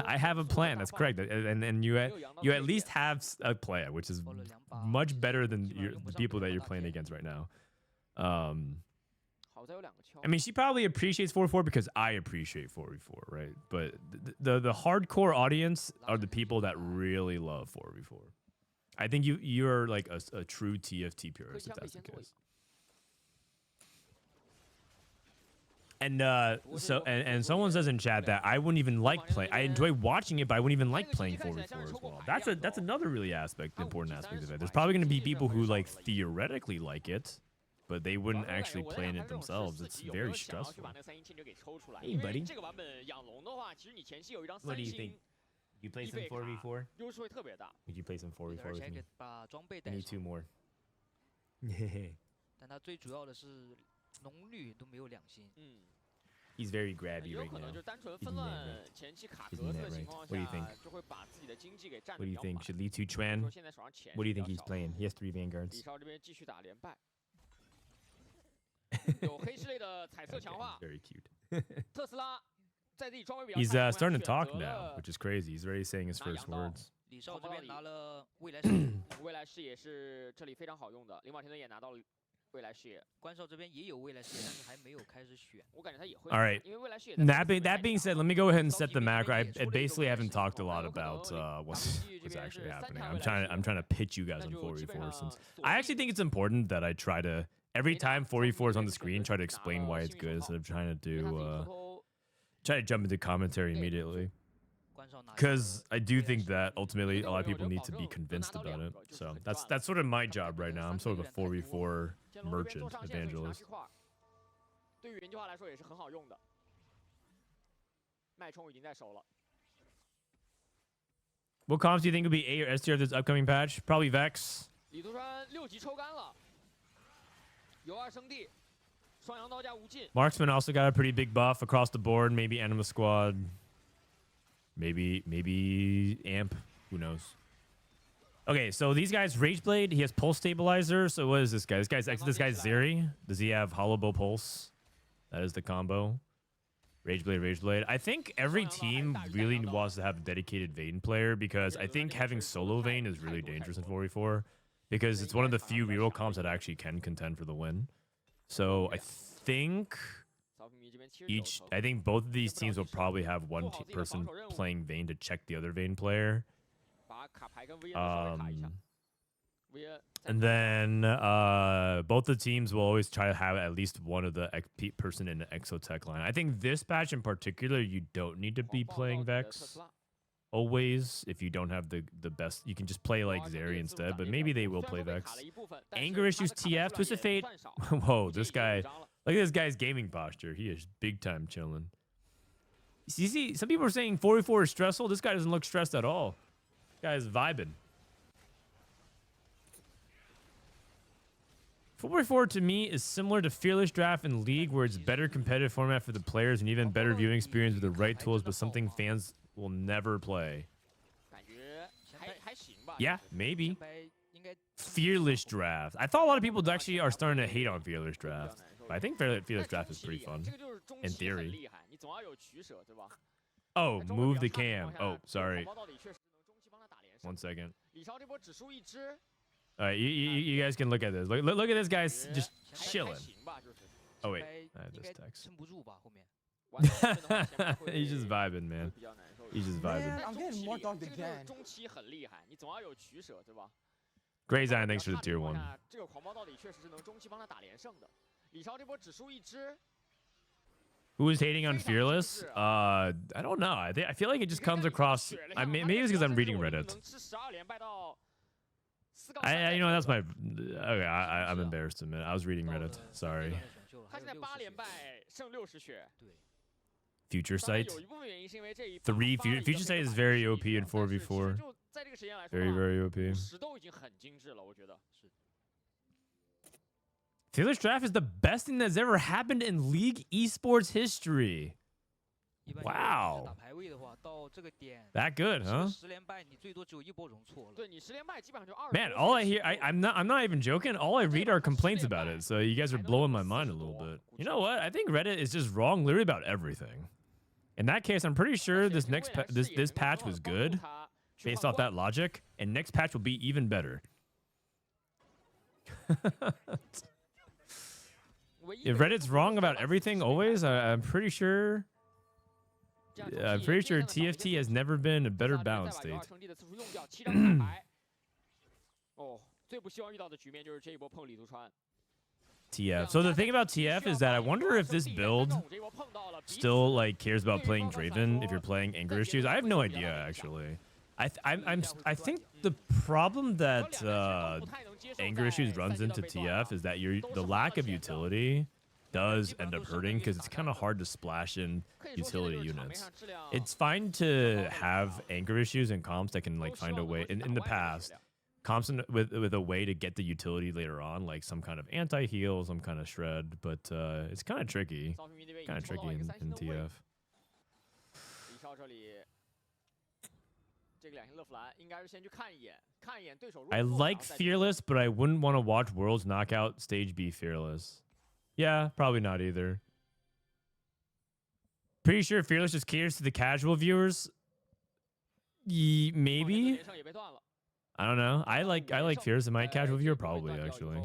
I have a plan. That's correct. And you at least have a plan, which is much better than the people that you're playing against right now. I mean, she probably appreciates 4v4 because I appreciate 4v4, right? But the hardcore audience are the people that really love 4v4. I think you're like a true TFT purist if that's the case. And and someone says in chat that I wouldn't even like play. I enjoy watching it, but I wouldn't even like playing 4v4 as well. That's another really important aspect of it. There's probably going to be people who like theoretically like it, but they wouldn't actually play in it themselves. It's very stressful. Hey, buddy. What do you think? You play some 4v4? Would you play some 4v4 with me? I need 2 more. He's very grabby right now. Isn't that right? What do you think? What do you think? Should Li Chuan? What do you think he's playing? He has 3 Vanguards. Very cute. He's starting to talk now, which is crazy. He's already saying his first words. 未来视野，关少这边也有未来视野，但是还没有开始选。我感觉他也会。 All right. 因为未来视野 That being said, let me go ahead and set the macro. I basically haven't talked a lot about what's actually happening. I'm trying to pitch you guys on 4v4 since I actually think it's important that I try to every time 4v4 is on the screen try to explain why it's good instead of trying to try to jump into commentary immediately. 关少拿 Because I do think that ultimately a lot of people need to be convinced about it. So that's sort of my job right now. I'm sort of a 4v4 merchant evangelist. 对于原计划来说也是很好用的。脉冲已经在手了。 What comps do you think would be A or S tier of this upcoming patch? Probably Vex. 李图川6级抽干了，有2升地，双阳刀加无尽。 Marksman also got a pretty big buff across the board. Maybe Anima Squad. Maybe Amp. Who knows? Okay, so these guys, Rageblade, he has Pulse Stabilizer. So what is this guy? This guy's Zeri. Does he have Hollow Bow Pulse? That is the combo. Rageblade. I think every team really wants to have a dedicated Vayne player because I think having solo Vayne is really dangerous in 4v4 because it's one of the few reroll comps that actually can contend for the win. So I think both of these teams will probably have one person playing Vayne to check the other Vayne player. And then both the teams will always try to have at least one of the person in the Exotech line. I think this patch in particular, you don't need to be playing Vex always. If you don't have the best, you can just play like Zeri instead, but maybe they will play Vex. Anger Issues TF, Twisted Fate. Whoa, this guy, look at this guy's gaming posture. He is big time chilling. You see, some people are saying 4v4 is stressful. This guy doesn't look stressed at all. This guy is vibing. 4v4 to me is similar to Fearless Draft in League, where it's better competitive format for the players and even better viewing experience with the right tools, but something fans will never play. Yeah, maybe. Fearless Draft. I thought a lot of people actually are starting to hate on Fearless Draft, but I think Fearless Draft is pretty fun, in theory. Oh, move the cam. Oh, sorry. 1 second. All right, you guys can look at this. Look at this guy just chilling. Oh wait, I have this text. He's just vibing, man. He's just vibing. Man, I'm getting more dogged again. Great Zion, thanks for the tier 1. Who is hating on Fearless? I don't know. I feel like it just comes across. Maybe it's because I'm reading Reddit. You know, that's my. Okay, I'm embarrassed to admit. I was reading Reddit. Sorry. Future Sight. Future Sight is very OP in 4v4. Very OP. Fearless Draft is the best thing that's ever happened in League Esports history. Wow. That good, huh? Man, all I hear, I'm not even joking. All I read are complaints about it. So you guys are blowing my mind a little bit. You know what? I think Reddit is just wrong literally about everything. In that case, I'm pretty sure this patch was good based off that logic, and next patch will be even better. If Reddit's wrong about everything always, I'm pretty sure. Yeah, I'm pretty sure TFT has never been a better balanced state. TF. So the thing about TF is that I wonder if this build still like cares about playing Draven if you're playing Anger Issues. I have no idea actually. I think the problem that Anger Issues runs into TF is that the lack of utility does end up hurting because it's kind of hard to splash in utility units. It's fine to have Anger Issues and comps that can like find a way in the past. Comps with a way to get the utility later on, like some kind of anti-heal, some kind of shred, but it's kind of tricky. Kind of tricky in TF. I like Fearless, but I wouldn't want to watch Worlds Knockout Stage B Fearless. Yeah, probably not either. Pretty sure Fearless just caters to the casual viewers. Maybe. I don't know. I like Fearless in my casual viewer probably actually.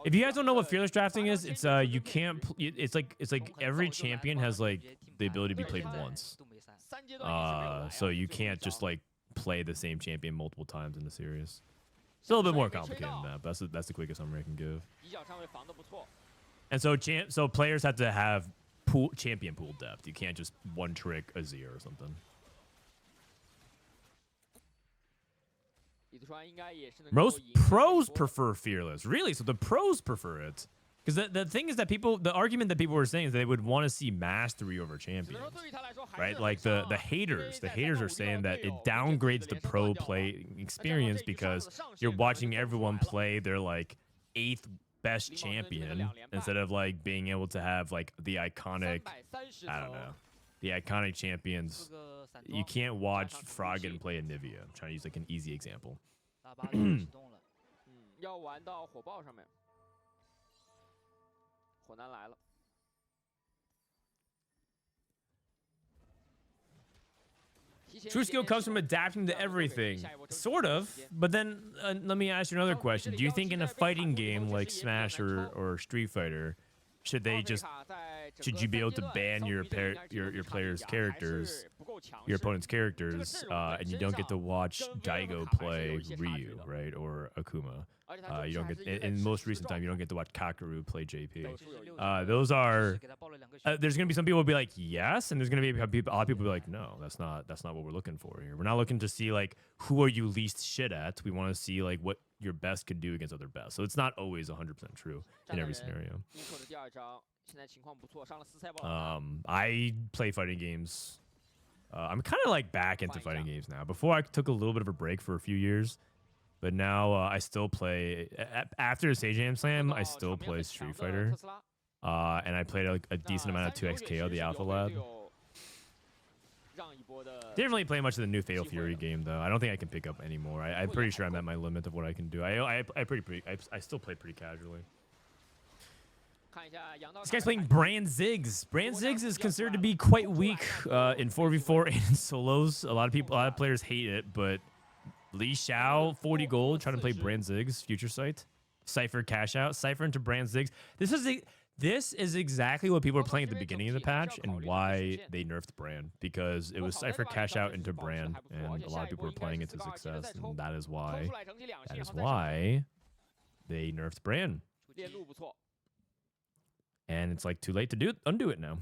If you guys don't know what fearless drafting is, it's you can't. It's like every champion has like the ability to be played once. So you can't just like play the same champion multiple times in the series. It's a little bit more complicated than that, but that's the quickest summary I can give. And so players have to have champion pool depth. You can't just one trick Azir or something. Most pros prefer fearless. Really? So the pros prefer it. Because the thing is that the argument that people were saying is they would want to see mastery over champions, right? Like the haters are saying that it downgrades the pro play experience because you're watching everyone play their like 8th best champion instead of like being able to have like the iconic, I don't know, the iconic champions. You can't watch Frodan play a Nivea. I'm trying to use like an easy example. True skill comes from adapting to everything. Sort of. But then let me ask you another question. Do you think in a fighting game like Smash or Street Fighter, should you be able to ban your players' characters, your opponent's characters, and you don't get to watch Daigo play Ryu, right, or Akuma? You don't get in most recent time. You don't get to watch Kakeru play JP. Those are. There's gonna be some people will be like yes, and there's gonna be a lot of people will be like no. That's not what we're looking for here. We're not looking to see like who are you least shit at. We want to see like what your best could do against other best. So it's not always 100% true in every scenario. I play fighting games. I'm kind of like back into fighting games now. Before I took a little bit of a break for a few years. But now I still play, after Sage Jam Slam, I still play Street Fighter. And I played a decent amount of 2XKO, the Alpha Lab. Didn't really play much of the new Fatal Fury game, though. I don't think I can pick up anymore. I'm pretty sure I'm at my limit of what I can do. I still play pretty casually. This guy's playing Brand Ziggs. Brand Ziggs is considered to be quite weak in 4v4 and in solos. A lot of players hate it, but... Lee Xiao, 40 gold, trying to play Brand Ziggs, Future Sight. Cypher cash out, Cypher into Brand Ziggs. This is exactly what people were playing at the beginning of the patch and why they nerfed Brand. Because it was Cypher cash out into Brand, and a lot of people were playing it to success, and that is why they nerfed Brand. And it's like too late to undo it now.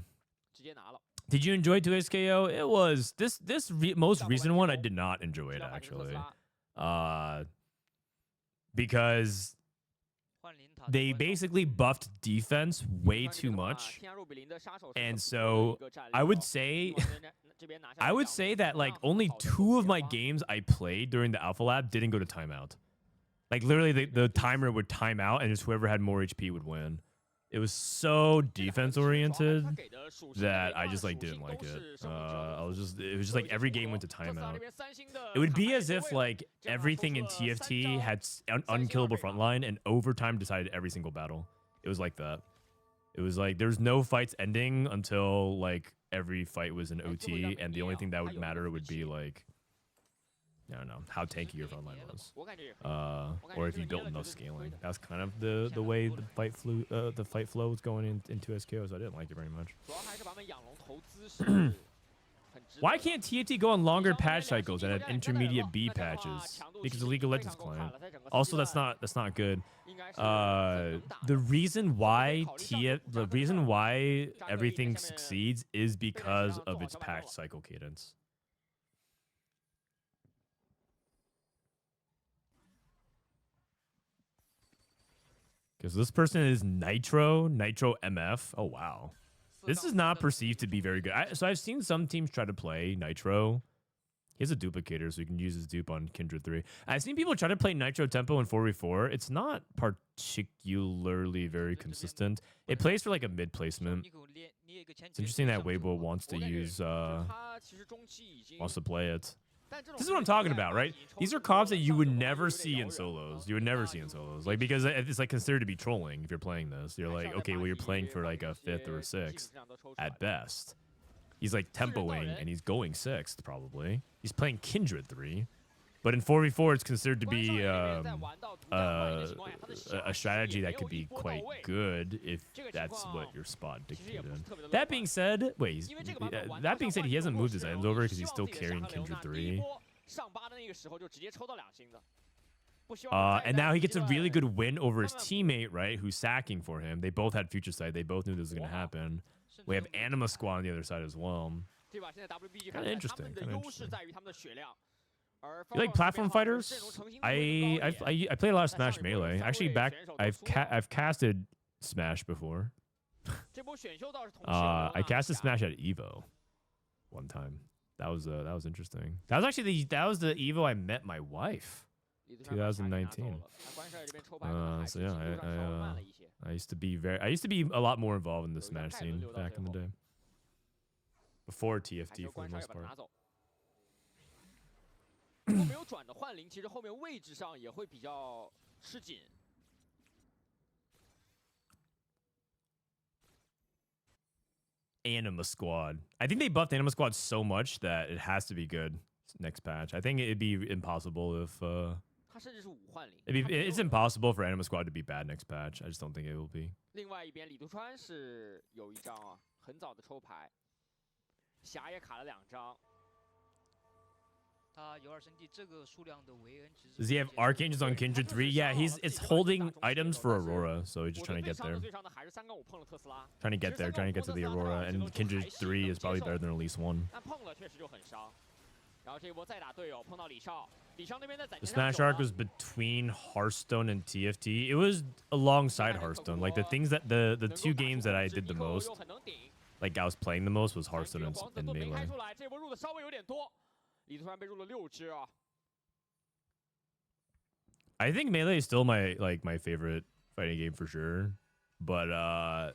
Did you enjoy 2XKO? It was most recent one. I did not enjoy it actually, because they basically buffed defense way too much, and so I would say that like only 2 of my games I played during the Alpha Lab didn't go to timeout. Like literally, the timer would time out, and just whoever had more HP would win. It was so defense oriented that I just like didn't like it. It was just like every game went to timeout. It would be as if like everything in TFT had unkillable frontline and overtime decided every single battle. It was like that. It was like there was no fights ending until like every fight was an OT, and the only thing that would matter would be like, I don't know, how tanky your frontline was, or if you built enough scaling. That's kind of the way the fight flow was going into SKO, so I didn't like it very much. Why can't TFT go on longer patch cycles and have intermediate B patches? Because the League of Legends client. Also, that's not good. The reason why everything succeeds is because of its patch cycle cadence. Because this person is Nitro MF. Oh, wow. This is not perceived to be very good. So I've seen some teams try to play Nitro. He has a duplicator, so you can use his dupe on Kindred 3. I've seen people try to play Nitro Tempo in 4v4. It's not particularly very consistent. It plays for like a mid placement. It's interesting that Weibo wants to play it. This is what I'm talking about, right? These are comps that you would never see in solos. You would never see in solos, like, because it's like considered to be trolling if you're playing this. You're like, okay, well, you're playing for like a 5th or a 6th at best. He's like tempoing and he's going 6th probably. He's playing Kindred 3. But in 4v4, it's considered to be a strategy that could be quite good if that's what your spot dictated. That being said, wait, that being said, he hasn't moved his items over because he's still carrying Kindred 3. And now he gets a really good win over his teammate, right, who's sacking for him. They both had future sight. They both knew this was going to happen. We have Anima Squad on the other side as well. Kind of interesting. You like platform fighters? I played a lot of Smash Melee. Actually, I've casted Smash before. I casted Smash at Evo one time. That was interesting. That was actually the Evo I met my wife. 2019. So yeah, I used to be a lot more involved in the Smash scene back in the day. Before TFT for the most part. Anima Squad. I think they buffed Anima Squad so much that it has to be good next patch. I think it'd be impossible if it's impossible for Anima Squad to be bad next patch. I just don't think it will be. 另外一边，李杜川是有一张啊，很早的抽牌，霞也卡了2张。 Does he have Archangels on Kindred 3? Yeah, it's holding items for Aurora, so he's just trying to get there. Trying to get to the Aurora, and Kindred 3 is probably better than at least 1. The Smash arc was between Hearthstone and TFT. It was alongside Hearthstone. Like the things that the two games that I did the most, like I was playing the most, was Hearthstone and Melee. I think Melee is still my favorite fighting game for sure. But I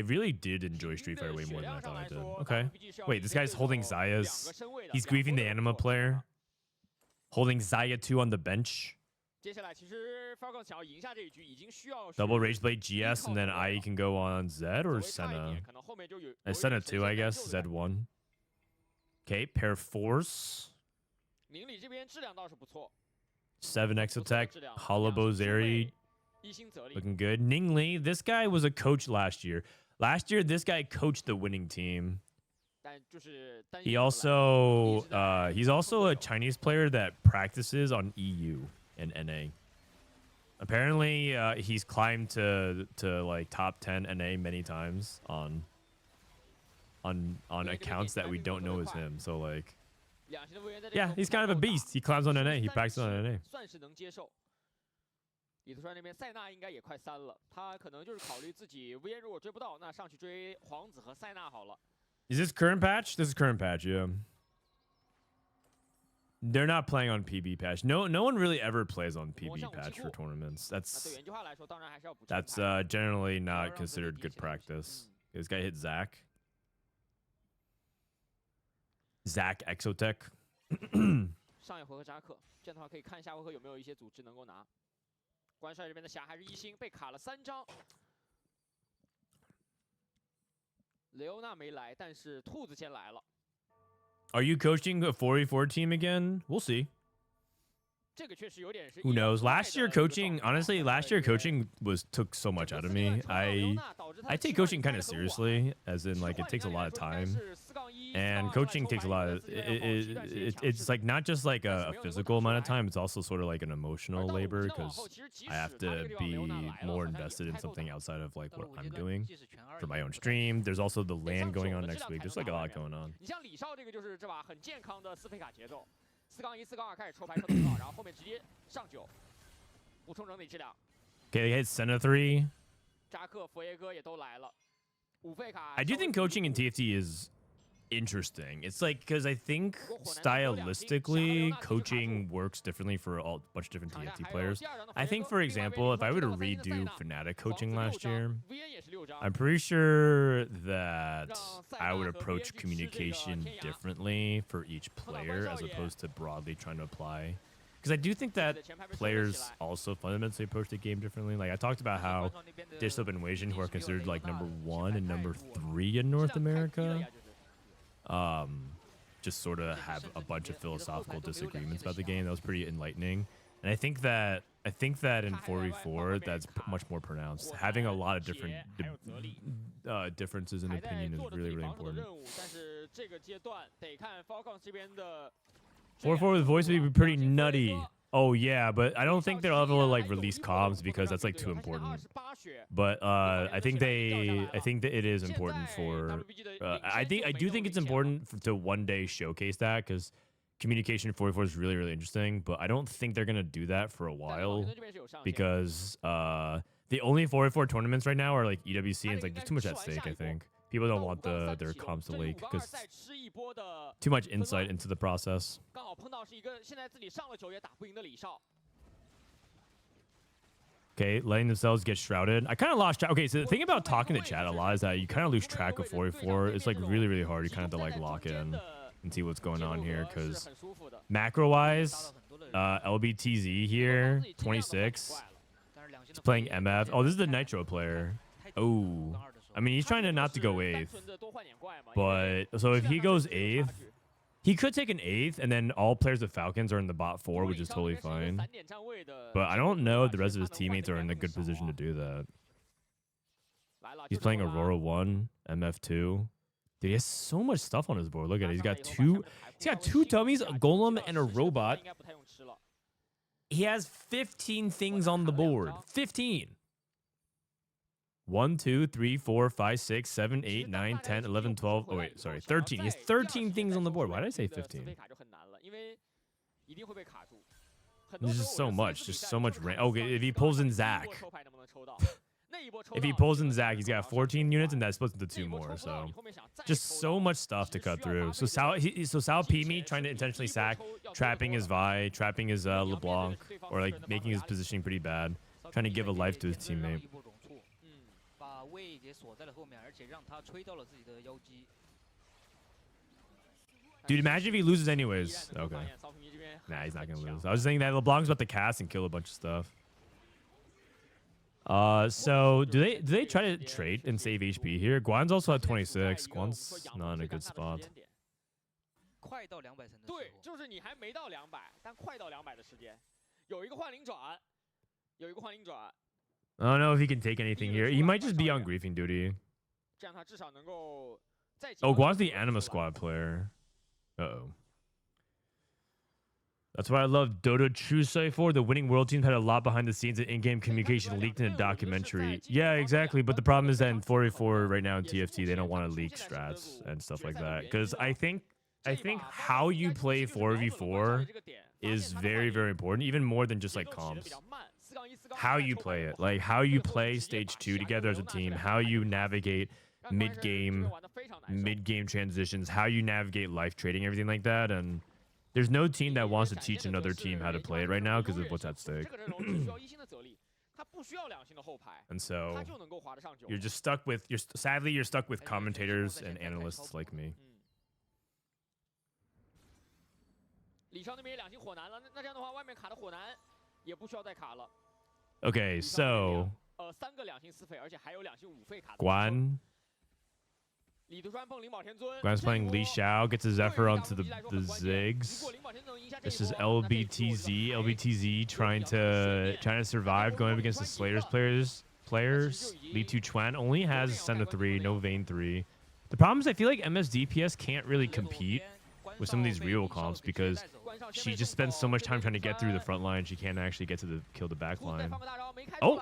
really did enjoy Street Fighter way more than I thought I did. Okay. Wait, this guy's holding Zaya's. He's griefing the Anima player. Holding Zaya 2 on the bench. Double Rage Blade GS, and then I can go on Zed or Senna. Senna 2, I guess. Zed 1. Okay, pair force. 7 Exotech. Hollow Zeri. Looking good. Ningli, this guy was a coach last year. Last year, this guy coached the winning team. He's also a Chinese player that practices on EU and NA. Apparently, he's climbed to like top 10 NA many times on accounts that we don't know is him. So like, yeah, he's kind of a beast. He climbs on NA. He practices on NA. 李图川那边塞纳应该也快3了，他可能就是考虑自己无烟如果追不到，那上去追皇子和塞纳好了。Is this current patch? This is current patch, yeah. They're not playing on PB patch. No one really ever plays on PB patch for tournaments. That's generally not considered good practice. This guy hit Zach. Zach Exotech. 上一回合扎克，这样的话可以看下回合有没有一些组织能够拿。 关帅这边的霞还是1星，被卡了3张。雷欧娜没来，但是兔子先来了。Are you coaching a 4v4 team again? We'll see. Who knows? Last year coaching, honestly, took so much out of me. I take coaching kind of seriously, as in like it takes a lot of time, and coaching takes a lot of it's like not just like a physical amount of time. It's also sort of like an emotional labor because I have to be more invested in something outside of like what I'm doing for my own stream. There's also the LAN going on next week. There's like a lot going on. 4-1 4-2开始抽牌抽得到，然后后面直接上9，补充整体质量。Okay, they hit Senna 3. 扎克、佛耶哥也都来了。5费卡。I do think coaching in TFT is interesting. It's like because I think stylistically coaching works differently for a bunch of different TFT players. I think, for example, if I were to redo Fnatic coaching last year, I'm pretty sure that I would approach communication differently for each player as opposed to broadly trying to apply. Because I do think that players also fundamentally approach the game differently. Like I talked about how Dishop and Wasian, who are considered like #1 and #3 in North America, just sort of have a bunch of philosophical disagreements about the game. That was pretty enlightening. And I think that in 4v4 that's much more pronounced. Having a lot of different differences in opinion is really, really important. 4v4 with voice would be pretty nutty. Oh yeah, but I don't think they'll ever like release comms because that's like too important. But I think that it is important for. I do think it's important to one day showcase that because communication in 4v4 is really, really interesting. But I don't think they're gonna do that for a while because the only 4v4 tournaments right now are like EWC and it's like there's too much at stake. I think people don't want their comms to leak because too much insight into the process. Okay, letting themselves get shrouded. I kind of lost track. Okay, so the thing about talking to chat a lot is that you kind of lose track of 4v4. It's like really, really hard. You kind of have to like lock in and see what's going on here because macro-wise, LBTZ here, 26. He's playing MF. Oh, this is the Nitro player. Oh, I mean, he's trying to not to go 8th. But, so if he goes 8th, he could take an 8th, and then all players of Falcons are in the bot 4, which is totally fine. But I don't know if the rest of his teammates are in a good position to do that. He's playing Aurora 1, MF 2. Dude, he has so much stuff on his board. Look at it. He's got two dummies, a golem, and a robot. He has 15 things on the board. 15. 1, 2, 3, 4, 5, 6, 7, 8, 9, 10, 11, 12. Oh, wait, sorry. 13. He has 13 things on the board. Why did I say 15? There's just so much. Just so much. Okay, if he pulls in Zach. If he pulls in Zach, he's got 14 units, and that splits into 2 more. So, just so much stuff to cut through. So Sal P me trying to intentionally sack, trapping his Vi, trapping his LeBlanc, or like making his positioning pretty bad, trying to give a life to his teammate. Dude, imagine if he loses anyways. Okay. Nah, he's not gonna lose. I was thinking that LeBlanc's about to cast and kill a bunch of stuff. So do they try to trade and save HP here? Guan's also at 26. Guan's not in a good spot. I don't know if he can take anything here. He might just be on griefing duty. Oh, Guan's the Anima Squad player. Uh-oh. That's why I love Dota True Say 4. The winning world team had a lot behind the scenes and in-game communication leaked in a documentary. Yeah, exactly. But the problem is that in 4v4 right now in TFT, they don't want to leak strats and stuff like that. Because I think how you play 4v4 is very, very important. Even more than just like comps. How you play it. Like how you play stage 2 together as a team. How you navigate mid-game transitions. How you navigate life trading, everything like that. And there's no team that wants to teach another team how to play it right now because of what's at stake. And so you're just stuck with sadly you're stuck with commentators and analysts like me. Okay, so Guan. Guan's playing Li Xiao, gets a Zephyr onto the Ziggs. This is LBTZ. LBTZ trying to survive, going up against the Slayers players. Li Tuchuan only has Sender 3, no Vayne 3. The problem is I feel like MS DPS can't really compete with some of these real comps because she just spends so much time trying to get through the front line, she can't actually get to kill the back line. Oh!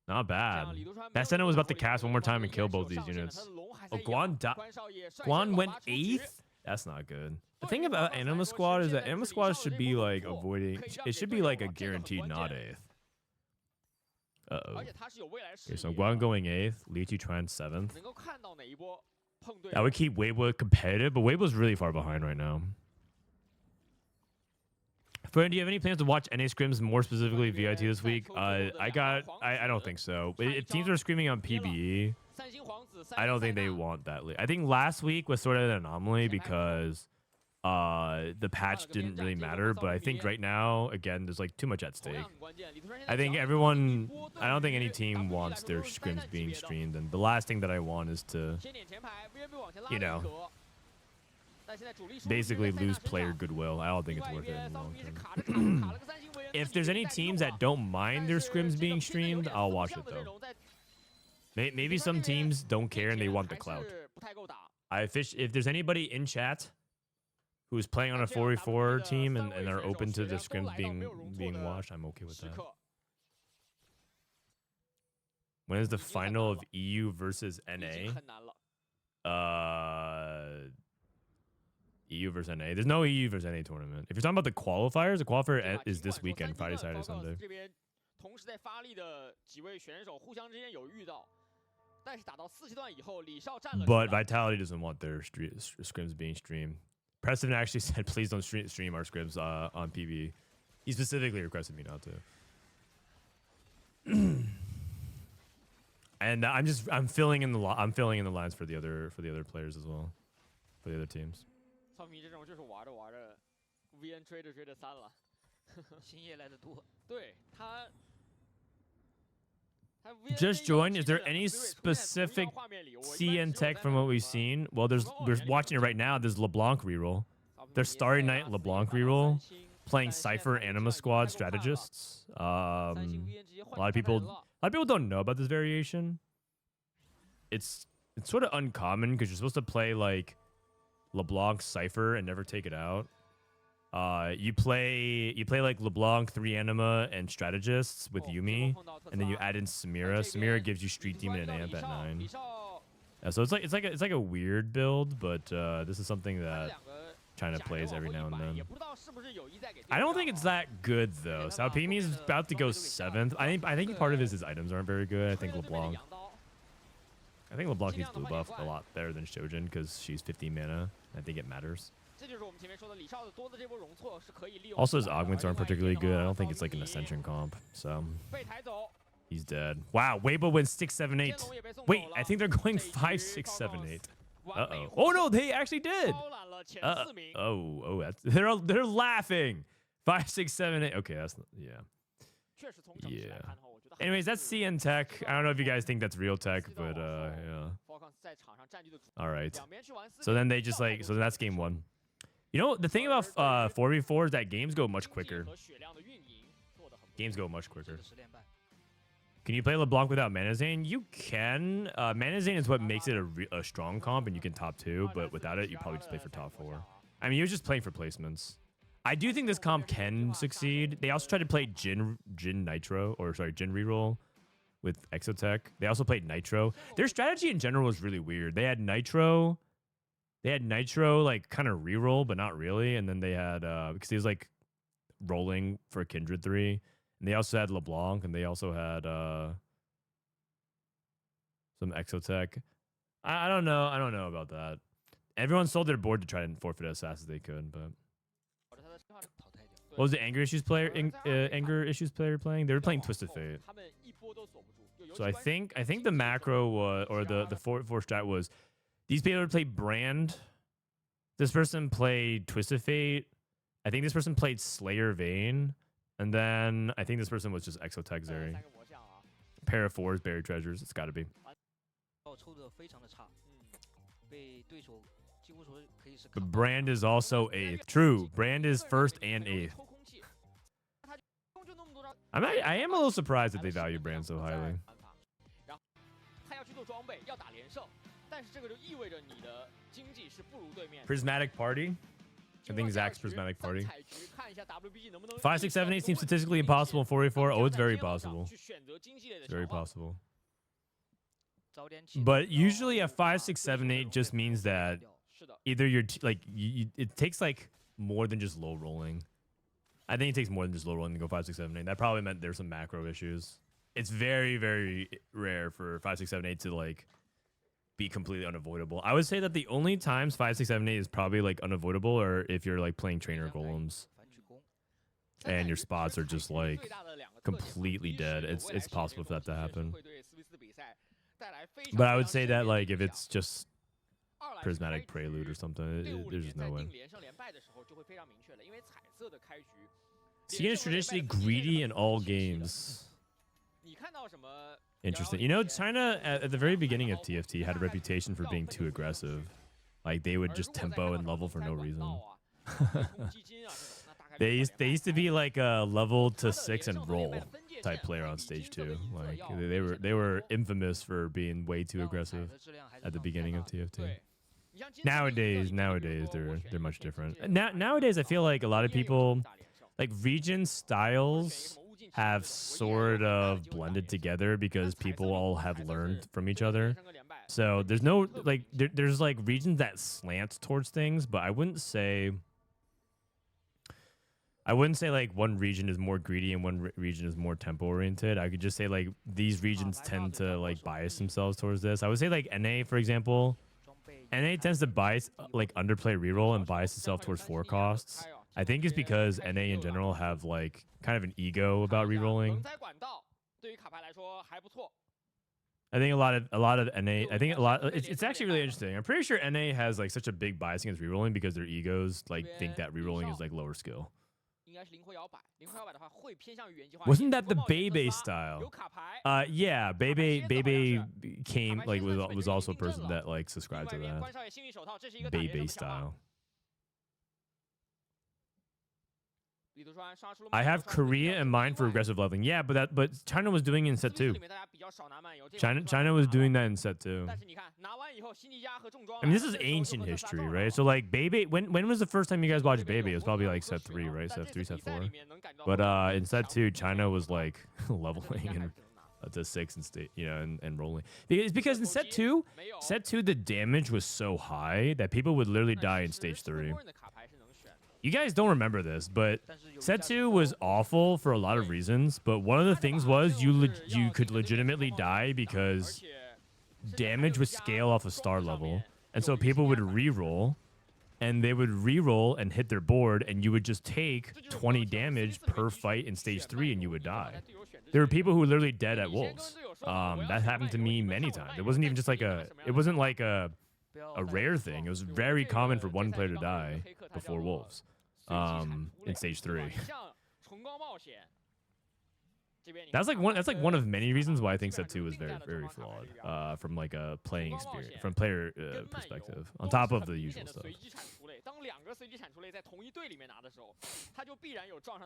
Not bad. That Senna was about to cast one more time and kill both these units. Oh, Guan went 8th? That's not good. The thing about Anima Squad is that Anima Squad should be like avoiding... It should be like a guaranteed not 8th. Uh-oh. Okay, so Guan going 8th. Li Tuchuan 7th. That would keep Weibo competitive, but Weibo's really far behind right now. Frodan, do you have any plans to watch NA scrims, more specifically VIT this week? I don't think so. If teams are screaming on PBE, I don't think they want that. I think last week was sort of an anomaly because the patch didn't really matter. But I think right now, again, there's like too much at stake. I think everyone, I don't think any team wants their scrims being streamed. And the last thing that I want is to, you know, basically lose player goodwill. I don't think it's worth it in the long term. If there's any teams that don't mind their scrims being streamed, I'll watch it though. Maybe some teams don't care and they want the clout. If there's anybody in chat who's playing on a 4v4 team and are open to the scrims being watched, I'm okay with that. When is the final of EU versus NA? EU versus NA. There's no EU versus NA tournament. If you're talking about the qualifiers, the qualifier is this weekend, Friday, Saturday, Sunday. But Vitality doesn't want their scrims being streamed. Preston actually said, please don't stream our scrims on PB. He specifically requested me not to. And I'm filling in the lines for the other players as well, for the other teams. Just join. Is there any specific CN tech from what we've seen? Well, we're watching it right now. There's LeBlanc reroll. There's Starry Night LeBlanc reroll. Playing Cypher Anima Squad strategists. A lot of people don't know about this variation. It's sort of uncommon because you're supposed to play like LeBlanc Cypher and never take it out. You play like LeBlanc 3 Anima and strategists with Yumi, and then you add in Samira. Samira gives you Street Demon and Amp at 9. So it's like a weird build, but this is something that China plays every now and then. I don't think it's that good though. Saopimi is about to go 7th. I think part of it is his items aren't very good. I think LeBlanc needs blue buff a lot better than Shojin because she's 15 mana. I think it matters. Also, his augments aren't particularly good. I don't think it's like an Ascension comp. So he's dead. Wow, Weibo wins 6-7-8. Wait, I think they're going 5-6-7-8. Uh-oh. Oh no, they actually did. They're laughing. 5-6-7-8. Okay, that's yeah. Anyways, that's CN tech. I don't know if you guys think that's real tech, but yeah. All right. So then they just like, so that's game 1. You know, the thing about 4v4 is that games go much quicker. Games go much quicker. Can you play LeBlanc without Manazane? You can. Manazane is what makes it a strong comp, and you can top 2, but without it, you probably just play for top 4. I mean, you're just playing for placements. I do think this comp can succeed. They also tried to play Jin Nitro, or sorry, Jin reroll with Exotech. They also played Nitro. Their strategy in general was really weird. They had Nitro like kind of reroll, but not really. And then they had because he was like rolling for Kindred 3. And they also had LeBlanc, and they also had some Exotech. I don't know. I don't know about that. Everyone sold their board to try and forfeit as fast as they could, but what was the Anger Issues player playing? They were playing Twisted Fate. So I think the macro was, or the 4-4 strat was, these people played Brand. This person played Twisted Fate. I think this person played Slayer Vayne. And then I think this person was just Exotech Zeri. Pair of 4s, Buried Treasures. It's got to be. But Brand is also 8th. True. Brand is 1st and 8th. I am a little surprised that they value Brand so highly. Prismatic Party. I think Zach's Prismatic Party. 5-6-7-8 seems statistically impossible in 4v4. Oh, it's very possible. It's very possible. But usually a 5-6-7-8 just means that either you're it takes like more than just low rolling. I think it takes more than just low rolling to go 5-6-7-8. That probably meant there's some macro issues. It's very, very rare for 5-6-7-8 to like be completely unavoidable. I would say that the only times 5-6-7-8 is probably like unavoidable or if you're like playing trainer golems and your spots are just like completely dead. It's possible for that to happen. But I would say that like if it's just prismatic prelude or something. There's just no way. CN is traditionally greedy in all games. Interesting. You know, China at the very beginning of TFT had a reputation for being too aggressive. Like they would just tempo and level for no reason. They used to be like a level to 6 and roll type player on stage 2. Like they were infamous for being way too aggressive at the beginning of TFT. Nowadays they're much different. Nowadays I feel like a lot of people like region styles have sort of blended together because people all have learned from each other. So there's no like there's like regions that slant towards things, but I wouldn't say like one region is more greedy and one region is more tempo oriented. I could just say like these regions tend to like bias themselves towards this. I would say like NA, for example, NA tends to bias like underplay reroll and bias itself towards 4 costs. I think it's because NA in general have like kind of an ego about rerolling. I think a lot of NA. I think it's actually really interesting. I'm pretty sure NA has like such a big bias against rerolling because their egos like think that rerolling is like lower skill. Wasn't that the Bebe style? Yeah, Bebe came like was also a person that like subscribed to that Bebe style. I have Korea in mind for aggressive leveling. Yeah, but China was doing it in set 2. China was doing that in set 2. I mean, this is ancient history, right? So like Bebe, when was the first time you guys watched Bebe? It was probably like set 3, right? Set 3, set 4. But in set 2, China was like leveling and to 6 and state, you know, and rolling. It's because in set 2, the damage was so high that people would literally die in stage 3. You guys don't remember this, but set 2 was awful for a lot of reasons. But one of the things was you could legitimately die because damage would scale off a star level. And so people would reroll, and they would reroll and hit their board, and you would just take 20 damage per fight in stage 3, and you would die. There were people who were literally dead at Wolves. That happened to me many times. It wasn't even just like a rare thing. It was very common for one player to die before Wolves. In stage 3. That's like one of many reasons why I think set 2 was very, very flawed from like a playing experience, from player perspective, on top of the usual stuff.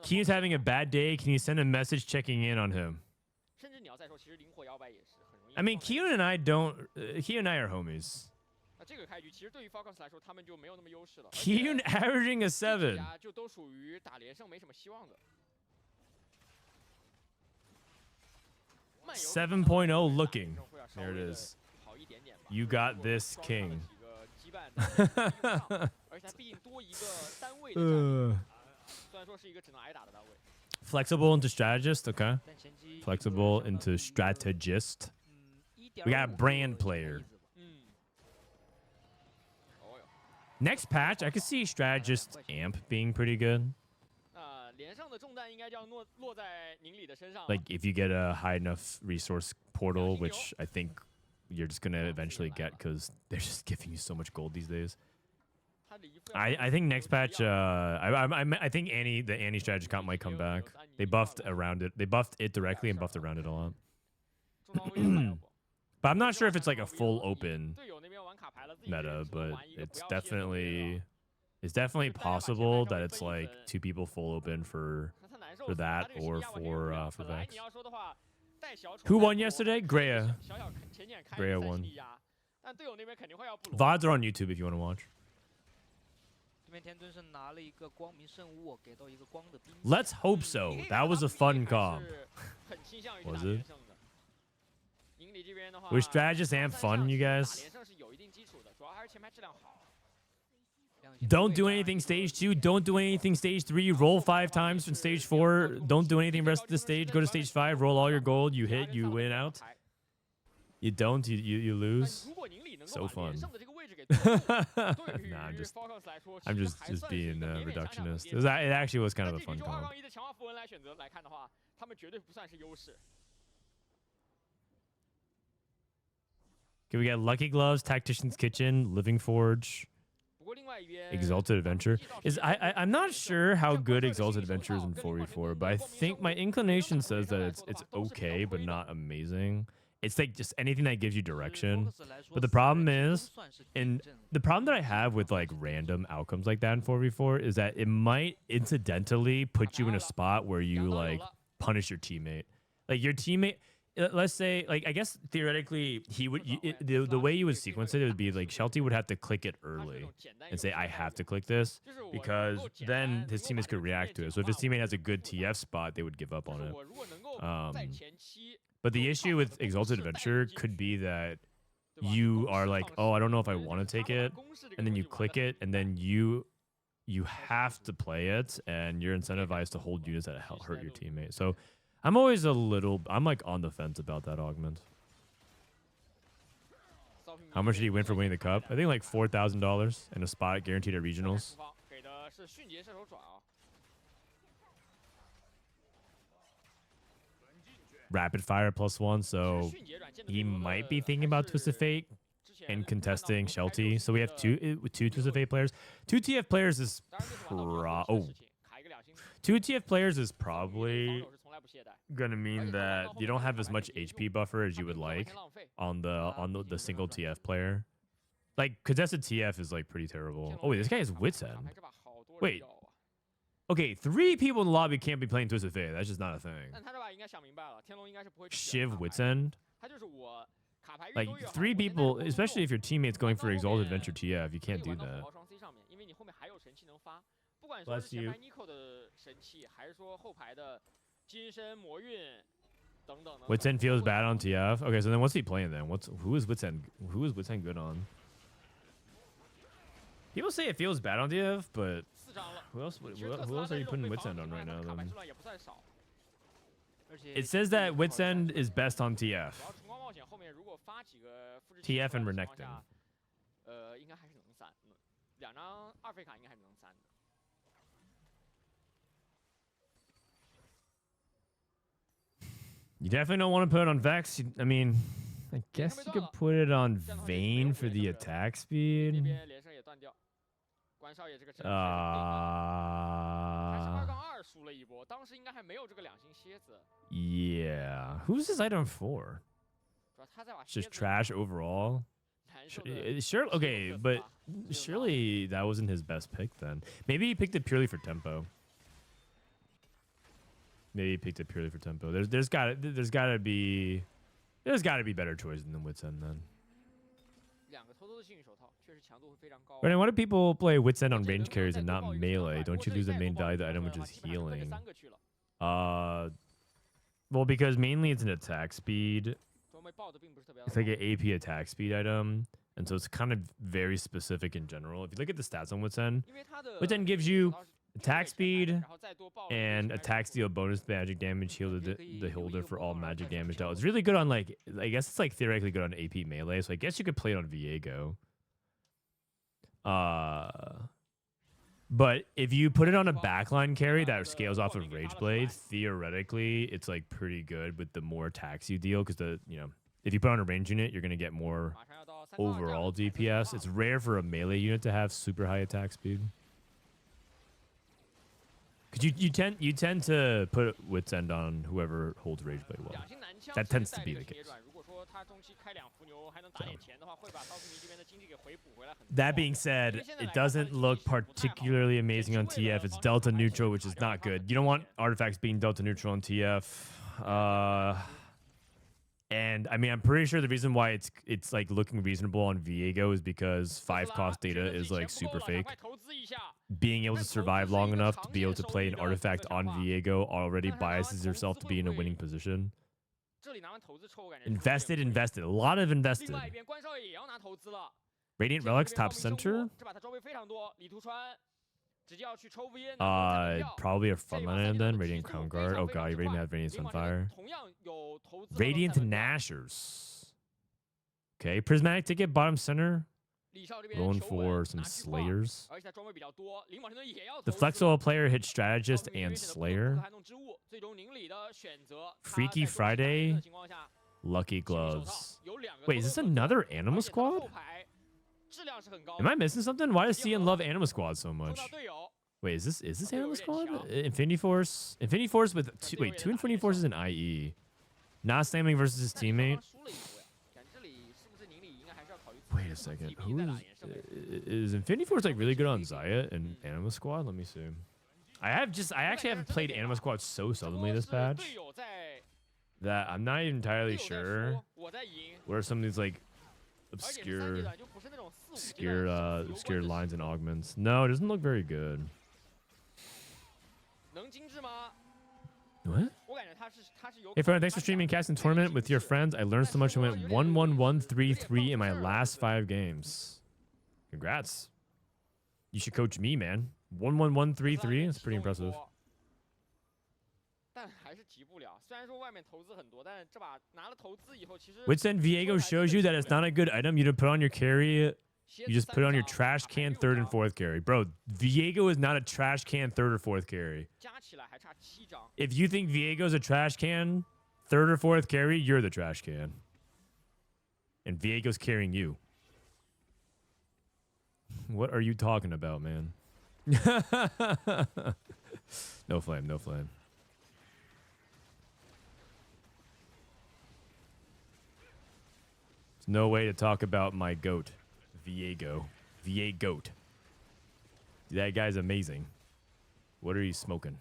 Keanu's having a bad day. Can you send a message checking in on him? I mean, Keanu and I are homies. Keaton averaging a 7. 7.0 looking. There it is. You got this, King. Flexible into strategist, okay. Flexible into strategist. We got a brand player. Next patch, I could see strategist amp being pretty good. Like if you get a high enough resource portal, which I think you're just gonna eventually get because they're just giving you so much gold these days. I think next patch, I think the Annie strategist comp might come back. They buffed around it. They buffed it directly and buffed around it a lot. But I'm not sure if it's like a full open meta, but it's definitely possible that it's like 2 people full open for that or for Vex. Who won yesterday? Greya. Greya won. VODs are on YouTube if you want to watch. Let's hope so. That was a fun comp. Was it? Was strategist amp fun, you guys? Don't do anything stage 2. Don't do anything stage 3. Roll 5 times from stage 4. Don't do anything rest of the stage. Go to stage 5. Roll all your gold. You hit. You win out. You don't. You lose. So fun. Nah, I'm just being reductionist. It actually was kind of a fun comp. Okay, we got Lucky Gloves, Tactician's Kitchen, Living Forge, 不过另外一边 Exalted Adventure. Is I'm not sure how good Exalted Adventure is in 4v4, but I think my inclination says that it's okay, but not amazing. It's like just anything that gives you direction. But the problem is, and the problem that I have with like random outcomes like that in 4v4 is that it might incidentally put you in a spot where you like punish your teammate. Like your teammate, let's say, like I guess theoretically he would the way you would sequence it would be like Shelty would have to click it early and say I have to click this because then his teammates could react to it. So if his teammate has a good TF spot, they would give up on it. But the issue with Exalted Adventure could be that you are like, oh, I don't know if I want to take it, and then you click it, and then you have to play it, and you're incentivized to hold units that hurt your teammate. So I'm always I'm like on the fence about that Augment. How much did he win for winning the cup? I think like $4,000 and a spot guaranteed at regionals. Rapid fire +1, so he might be thinking about Twist of Fate and contesting Shelty. So we have two Twist of Fate players. Two TF players is two TF players is probably gonna mean that you don't have as much HP buffer as you would like on the single TF player. Like contested TF is like pretty terrible. Oh wait, this guy has Wits End. Wait. Okay, 3 people in the lobby can't be playing Twisted Fate. That's just not a thing. Shiv Wits End. Like 3 people, especially if your teammate's going for Exalted Adventure TF, you can't do that. Bless you. Wits End feels bad on TF. Okay, so then what's he playing then? Who is Wits End good on? People say it feels bad on TF, but who else are you putting Wits End on right now then? It says that Wits End is best on TF. TF and Renekton. You definitely don't want to put it on Vex. I mean, I guess you could put it on Vayne for the attack speed. Yeah. Who's this item for? It's just trash overall. Sure. Okay, but surely that wasn't his best pick then. Maybe he picked it purely for tempo. Maybe he picked it purely for tempo. There's gotta be better choices than Wits End then. Brandon, why do people play Wits End on range carries and not melee? Don't you lose the main value of the item, which is healing? Well, because mainly it's an attack speed. It's like an AP attack speed item, and so it's kind of very specific in general. If you look at the stats on Wits End gives you attack speed and attack steal bonus magic damage heal the holder for all magic damage dealt. It's really good on like, I guess it's like theoretically good on AP melee, so I guess you could play it on Viego. But if you put it on a backline carry that scales off of Rageblade, theoretically it's like pretty good with the more attacks you deal, because if you put on a range unit, you're gonna get more overall DPS. It's rare for a melee unit to have super high attack speed. Because you tend to put Wits End on whoever holds Rageblade well. That tends to be the case. So. That being said, it doesn't look particularly amazing on TF. It's Delta neutral, which is not good. You don't want artifacts being Delta neutral on TF. And I mean, I'm pretty sure the reason why it's like looking reasonable on Viego is because 5 cost data is like super fake. Being able to survive long enough to be able to play an artifact on Viego already biases yourself to be in a winning position. Invested. A lot of invested. Radiant Relics top center. Probably a frontline and then Radiant Crown Guard. Oh god, you already have Radiant Sunfire. Radiant Nashers. Okay, Prismatic ticket bottom center. Going for some Slayers. The flexible player hits Strategist and Slayer. Freaky Friday. Lucky 幸运手套 gloves. 有两个 Wait, is 偷 this 偷粉丝 another 而 Anima 且它后 squad? 排质量是很高 Am 的 I missing something? Why does CN love Anima squad so 碰 much? 到队友 Wait, is this Oh, Anima wait, squad? yeah. Infinity Force? Infinity Force with two, wait, two Infinity Forces in IE. Not slamming versus his 但是双 teammate. 方输了一波呀，感觉这里是不是宁理应该还是要考虑自己 Wait a 自己 second. 毕竟 Who 在打 is 延伸位 is Infinity Force like really good on Zaya and Anima Squad? Let me see. I actually haven't played Anima Squad so 只不 seldomly 过 this 是 patch 队友在 that I'm not even 队 entirely 友在 sure 说我在赢， what are some of these like 而且是三阶 obscure 段就不是那种4、5阶段 obscure lines and augments. No, it doesn't look very good. 能精致吗？ What? 我感觉他是有。 Hey Frodan, thanks for streaming casting tournament with your friends. I learned so much and went 1-1-1-3-3 in my last 5 games. Congrats. You should coach me, man. 1-1-1-3-3. That's pretty impressive. 但还是急不了。虽然说外面投资很多，但这把拿了投资以后，其实 Witsend Viego shows you that it's not a good item. You don't put on your carry. You just put it on your trash can 3rd and 4th carry. Bro, Viego is not a trash can 3rd or 4th carry. 加起来还差7张。 If you think Viego's a trash can 3rd or 4th carry, you're the trash can. And Viego's carrying you. What are you talking about, man? No flame, no flame. There's no way to talk about my goat, Viego. Viegoat. That guy's amazing. What are you smoking?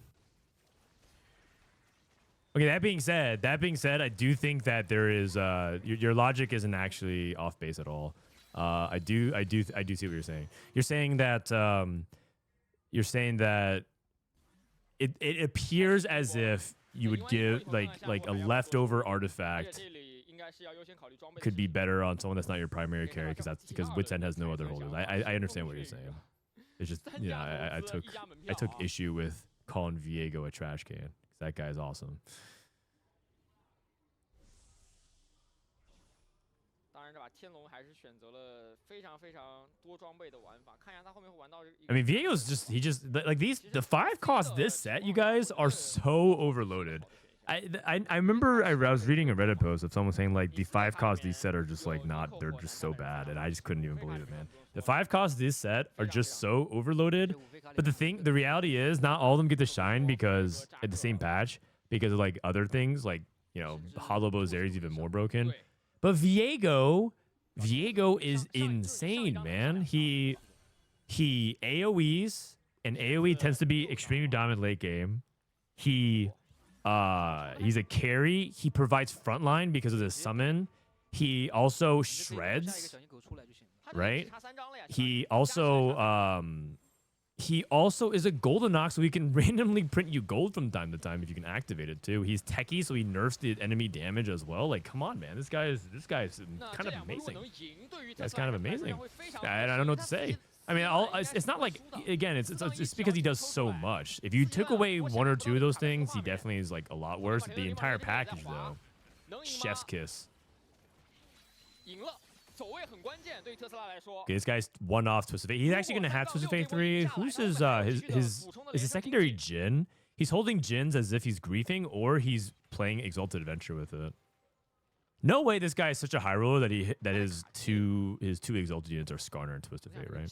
Okay, that being said, I do think that there is your logic isn't actually off base at all. I do see what you're saying. You're saying that it appears as if you would give like a leftover artifact could be better on someone that's not your primary carry because Witsend has no other holders. I understand what you're saying. It's just I took issue with calling Viego a trash can. That guy's awesome. 当然，这把天龙还是选择了非常非常多装备的玩法。看一下他后面会玩到。I mean, Viego's just like the 5 costs this set, you guys are so overloaded. I remember I was reading a Reddit post of someone saying like the 5 costs these set are just like not, they're just so bad, and I just couldn't even believe it, man. The 5 costs this set are just so overloaded. But the reality is not all of them get to shine because at the same patch because of like other things like, you know, Hollow Bozeri is even more broken. But Viego is insane, man. He AoEs, and AoE tends to be extremely dominant late game. He's a carry. He provides frontline because of the summon. He also shreds, right? He also is a golden knock, so he can randomly print you gold from time to time if you can activate it too. He's techie, so he nerfs the enemy damage as well. Like, come on, man, this guy is kind of amazing. That's kind of amazing. I don't know what to say. I mean, it's not like, again, it's because he does so much. If you took away 1 or 2 of those things, he definitely is like a lot worse. The entire package, though, chef's kiss. Okay, this guy's one off Twist of Fate. He's actually gonna have Twist of Fate 3. Who's his secondary Jin? He's holding Jins as if he's griefing, or he's playing Exalted Adventure with it. No way this guy is such a high roller that his two Exalted units are Skarner and Twist of Fate, right?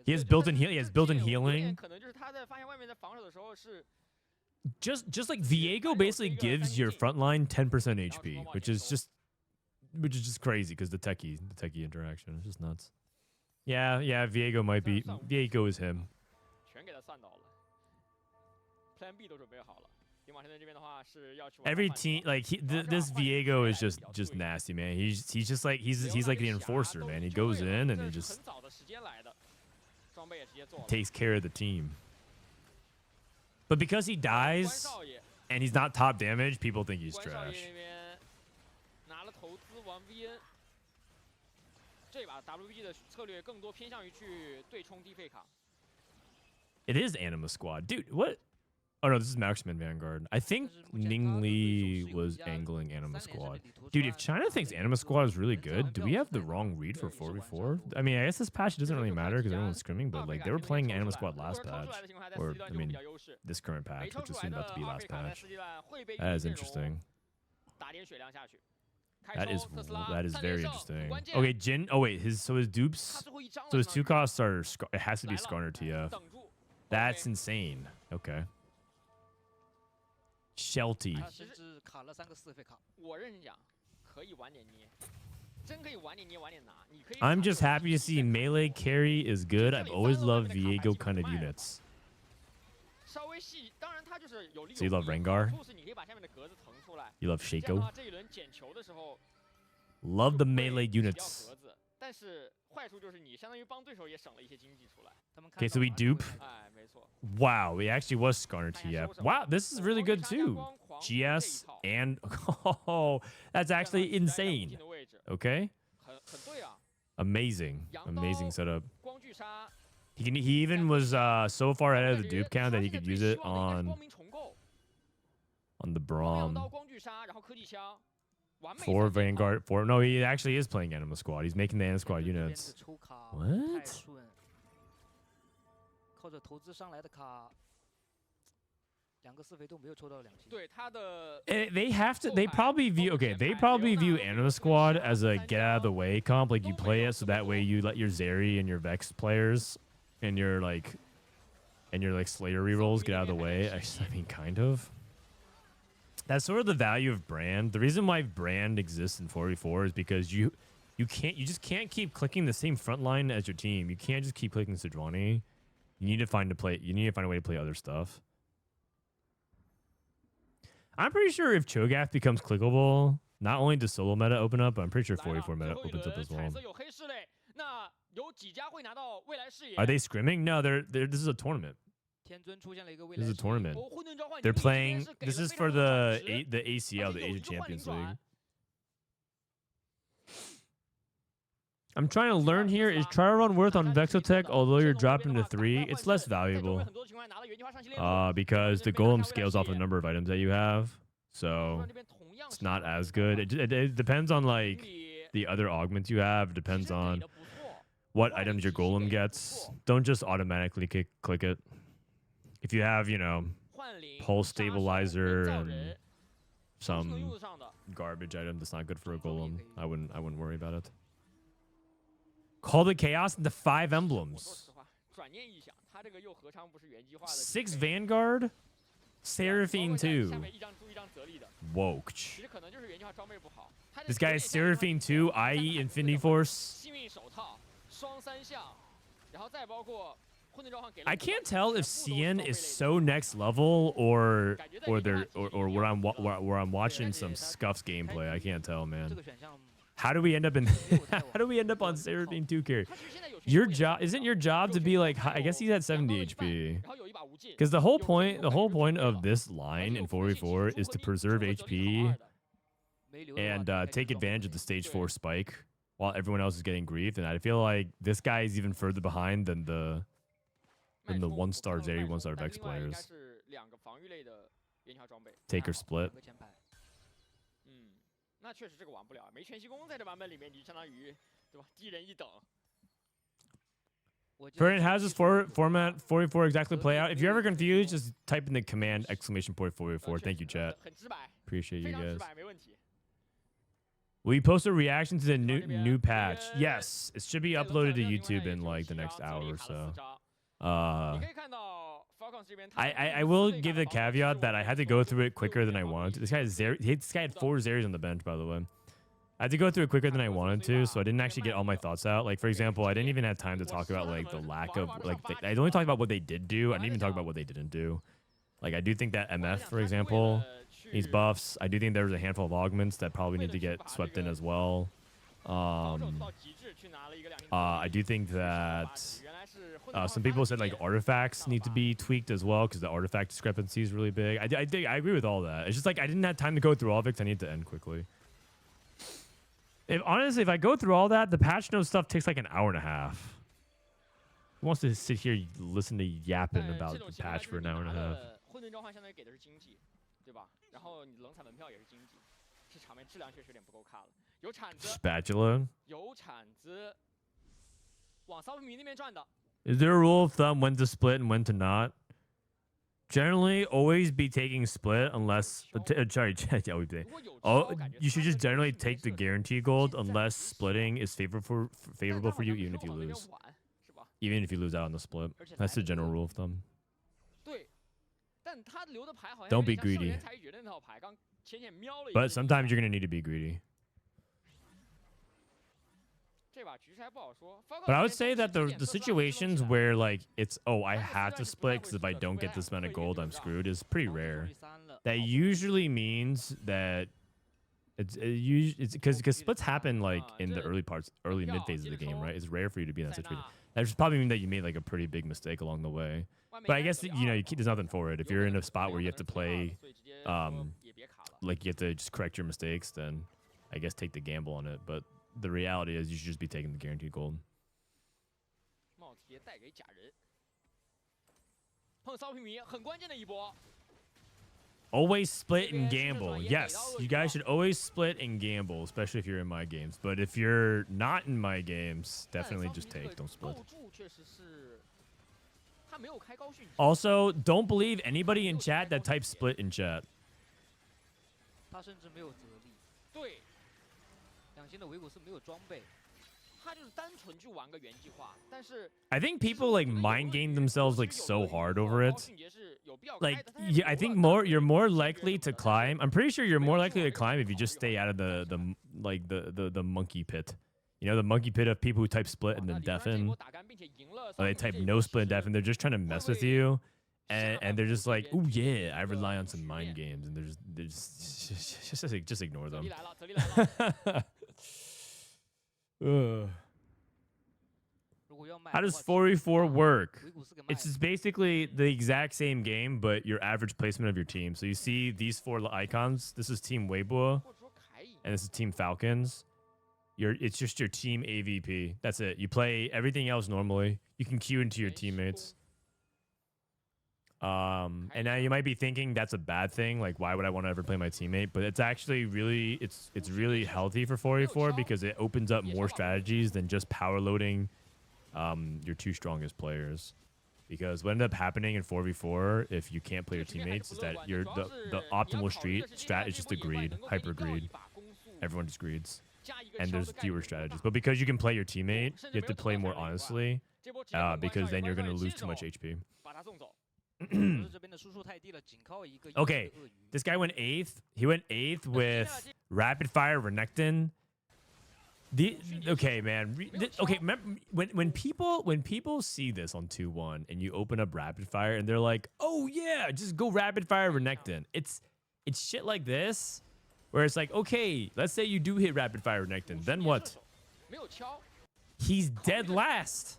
He has built-in healing. Just like Viego basically gives your frontline 10% HP, which is just crazy because the techie interaction is just nuts. Yeah, Viego is him. Every team this Viego is just nasty, man. He's just like he's like the enforcer, man. He goes in and he just takes care of the team. But because he dies and he's not top damage, people think he's trash. It is Anima Squad. Dude, what? Oh, no, this is Marksman Vanguard. I think Ningli was angling Anima Squad. Dude, if China thinks Anima Squad is really good, do we have the wrong read for 4v4? I mean, I guess this patch doesn't really matter because everyone's screaming, but like they were playing Anima Squad last patch. Or 四阶段 I 就会比 mean 较优势。 this current 没 patch, 抽 which 出 is 来 soon 的 about to be 阿 last 菲卡在 patch. 四阶段会被 That is 阵容 interesting. 打点血量下去。开 That is 抽特斯拉 that is 3连 very 胜 interesting. 很关键。 Okay, Jin. Oh wait, his so his 他 dupes. 最后一张 So 了 his 相 two 当于 costs are it has to be 来了 Skarner TF. 等住。 That's OK insane. Okay. Shelty. 他甚至卡了3个4费卡。我认真讲，可以晚点捏，真可以晚点捏，晚点拿。你可以。 I'm just happy to see melee carry is good. I've always loved Viego kind of units. 稍微细，当然它就是有利 So you 有 love 弊。 Rengar? 好处是你可以把下面的格子腾出来。 You love 这样的话， Shaco? 这一轮捡球的时候 Love 就 the 不会 melee 挤掉 units. 格子，但是坏处就是你相当于帮对手也省了一些经济出来。 Okay, so we dupe. 哎，没错。 Wow, it actually was Skarner 看一下 TF. 收手 Wow, this is really good 光遇杀加 too. 光狂 GS 这一套 and oh, that's 这样 actually 它取代一下 insane. 无尽的位置 Okay, 很对啊。 amazing, 羊刀 amazing setup. 光锯杀 He even was so far ahead of the 感觉 dupe count 他 that he 现在 could 最 use 希 it 望的应该是 on 光明重构 the 光亮刀 Braum. 光锯杀，然后科技枪，完美 For 三件套 Vanguard, for no, he actually is playing Animal Squad. He's making the Animal Squad 这边的 units. 抽卡 What? 太顺，靠着投资上来的卡，2个4费都没有抽到2星。对他的 They have to. They probably view. Okay, they probably view Animal Squad as a get out of the way comp. Like you play it so that way you let your Zeri and your Vex players and your like Slayer rerolls get out of the way. I mean, kind of. That's sort of the value of brand. The reason why brand exists in 4v4 is because you just can't keep clicking the same front line as your team. You can't just keep clicking Sejuani. You need to find a way to play other stuff. I'm pretty sure if Cho'Gath becomes clickable, not only does solo meta open up, but I'm pretty sure 4v4 meta opens up as well. 彩色有黑市嘞，那有几家会拿到未来视野？ Are they scrimming? No, they're this is a tournament. 天尊出现了一个未 This 来 is a 视野 tournament. 混沌召唤 They're 你这边 playing. 是给 This 了 is 非 for 常多的 the 宝石 the ACL, 而 the 且有 Asia 一个幻灵 Champions 转 League. I'm trying to learn here. Is try to run worth on Vexotech, although you're dropped into 3. It's less valuable. 很多情况下拿了原计划上系列路 Because the Golem scales off the number of items that you have, so 这边同样 it's 是 not 有 as 一 good. 个 It depends on 经 like 理 the other augments you have. It 其 depends 实给 on 得不错 what items your Golem gets. Don't just automatically click it. If you have, 幻灵 pulse 杀手 stabilizer 人造 and 人 都是能 some 用得上的 garbage item that's not good for a Golem, I wouldn't worry about it. Call the chaos into 5 我说 emblems. 实话转念一想他这个又何尝不是原计划的 6 匹配 Vanguard, 包括 Seraphine 下 2. 下面一张注一张泽力的 Whoa. 其实可能就是原计划装备不好 This guy is Seraphine 2, i.e. Infinity Force. 幸运手套双三项然后再包括混沌召唤给了 I 5 can't 个 tell 全 if 部都是 CN 装备 is 类的 so next level or where I'm watching some scuffs gameplay. I can't tell, 这 man. 个选项 How do we end up in 没有太 how 晚 do we end up on Seraphine 2 carry? 他其实现在有 Your 权 job isn't your job to be like I guess he's at 70 HP. 然后有一把无尽 Because the whole point of this line in 4v4 is to preserve HP 没留的话 and 就应该就 take 是装备 advantage of the 类 stage 4 spike while everyone else is getting griefed. And I feel like this guy is even further behind than the 脉冲 1-star 我看到 Zeri 脉冲 1-star 但 Vex 另外应该 players. 是2个防御类的原计划装备 Taker 还好 split. 2个前排那确实这个玩不了没全息攻在这版本里面你相当于对吧低人一等 我记得 Ferdinand, how does this format 4v4 exactly play out? If you're ever confused, 我 just type in the command exclamation point 4v4. Thank you, chat. 很直白 Appreciate 非 you 常直 guys. 白没问题 Will you post a reaction to the 这边 new patch? 这边 Yes, it should be 在 uploaded to 冷场的情 YouTube 况下也 in 只有 like the 7 next 张 hour 泽 or 力卡了 so. 4张 Uh, 你可以看到 Falcons 这边 I will give the caveat that I had to go through it quicker than I wanted to. This guy had 4 Zeris on the bench, by the way. I had to go through it quicker than I wanted to, so I didn't actually get all my thoughts out. Like, for example, I didn't even have time to talk about like the lack of like. I only talked about what they did do. I didn't even talk about what they didn't do. Like, I do think that MF, for example, needs buffs. I do think there's a handful of augments that probably need to get swept in as well. I do think that some people said like artifacts need to be tweaked as well because the artifact discrepancy is really big. I agree with all that. It's just like I didn't have time to go through all of it 'cause I need to end quickly. Honestly, if I go through all that, the patch notes stuff takes like an hour and a half. Who wants to sit here listen to yapping about the patch for an hour and a half? 混沌召唤相当于给的是经济，对吧？然后你冷彩门票也是经济，这场面质量确实有点不够看了。有铲子， Spatula. 有铲子，往骚皮米那边转的。 Is there a rule of thumb when to split and when to not? Generally, always be taking split unless. Sorry, yeah, we be. 如果有 Oh, 超，感觉 you should 他 just 们 generally 是没 take the 事的 guarantee gold 现在 unless 其实 splitting is favorable 但是 for 他 you 好像 even 没 if you 有往那边 lose. 玩，是吧？ Even if you lose out on the split. 而且 That's the 来的 general 就 rule of thumb. 对，但他留的牌好像 Don't 有 be 点像圣 greedy. 人才决的那套牌，刚浅浅瞄了一下 But 就 sometimes 下 you're gonna need to be greedy. 这把局势还不好说。Falcon But I 这 would 边 say 东 that 西 the 点 the 特斯拉 situations 弄起来 where like it's oh I 三个 have 阶 to 段是不太 split 会 because if 输 I 的，除 don't 非 get 他 this 想 amount of 刻意 gold 地 I'm 让 screwed is pretty 防守 rare. 率3了 That 保护 usually means that it's because splits happen like in the early mid phase of the game, right? It's rare for you to be in that 塞 situation. 纳 That just probably mean that you made like a pretty big mistake along the way. 外面 But I 应该 guess 是 you know 2-2 there's nothing for it. If 有 you're 可 in 能 a spot 有 where 可 you 能 have to 是2-2 play 了所以直接说也别卡了。 like you have to just correct your mistakes, then I guess take the gamble on it. But the reality is you should just be taking the guaranteed gold. 帽贴带给假人，碰骚平民很关键的一波。 Always split and gamble. Yes, you guys should always split and gamble, especially if you're in my games. But if you're not in my games, 但 definitely 骚 just 平民 take, 这个 don't split. 构筑确实是他没有开高迅捷， Also, don't believe anybody in chat that types split in chat. 他甚至没有泽力，对，两星的维古斯没有装备，他就是单纯去玩个原计划，但是 I think people like mind game themselves like so hard over 高 it. 迅捷是有必要 Like 开的，但是 yeah, I 有 think 了 more 但是 you're more 迅捷 likely 怎 to 么的 climb. I'm pretty sure you're more likely to climb if you just stay out of the like the monkey pit. You know the monkey pit of people who type split and then 那李川这一 deafen. 波打干并且赢了 Or they 骚平 type 这一 no 波 split 其 and 实 deafen. They're just trying to mess with 会 you. 下 And 半 they're 部 just 直 like, 接 oh 进 yeah, I 一个 rely on some 局 mind 面 games, and just ignore 泽 them. 力来了，泽力来了。如果要卖 How 的 does 话 4v4 work? 维古斯给卖 It's just basically the exact same game, but your average placement of your team. So you see these four icons. This is Team Weibo, 或者说凯隐 and this is Team Falcons. It's just your team AVP. That's it. You play everything else normally. You can queue into your 元西 teammates. 攻 And now you might be thinking that's a bad thing. Like, why would I want to ever play my teammate? But it's actually really, it's really healthy for 4v4 because it opens up more strategies than just power loading your two strongest players. Because what ended up happening in 4v4, if you can't play your teammates, is that the optimal strat is just a greed, hyper greed. Everyone just greeds. 加一个 And 敲 there's 的概率 fewer 比较大 strategies. But because you can play your teammate, 甚 you 至 have to 没有 play 投到 more 下面一块 honestly 这波直接猛关 because 上 then you're 关 going to 上 lose 新 too much 手 HP. 把他送走。可是这边的输出太低了，仅靠一个 Okay, 优势的鳄鱼 this guy went 8th. He went 8th with rapid fire Renekton. Okay, man. Okay, when people see this on 2-1 and you open up rapid fire and they're like, "Oh yeah, just go rapid fire Renekton." It's shit like this where it's like, "Okay, let's say you do hit rapid fire Renekton. Then what?" 没有敲， He's dead last.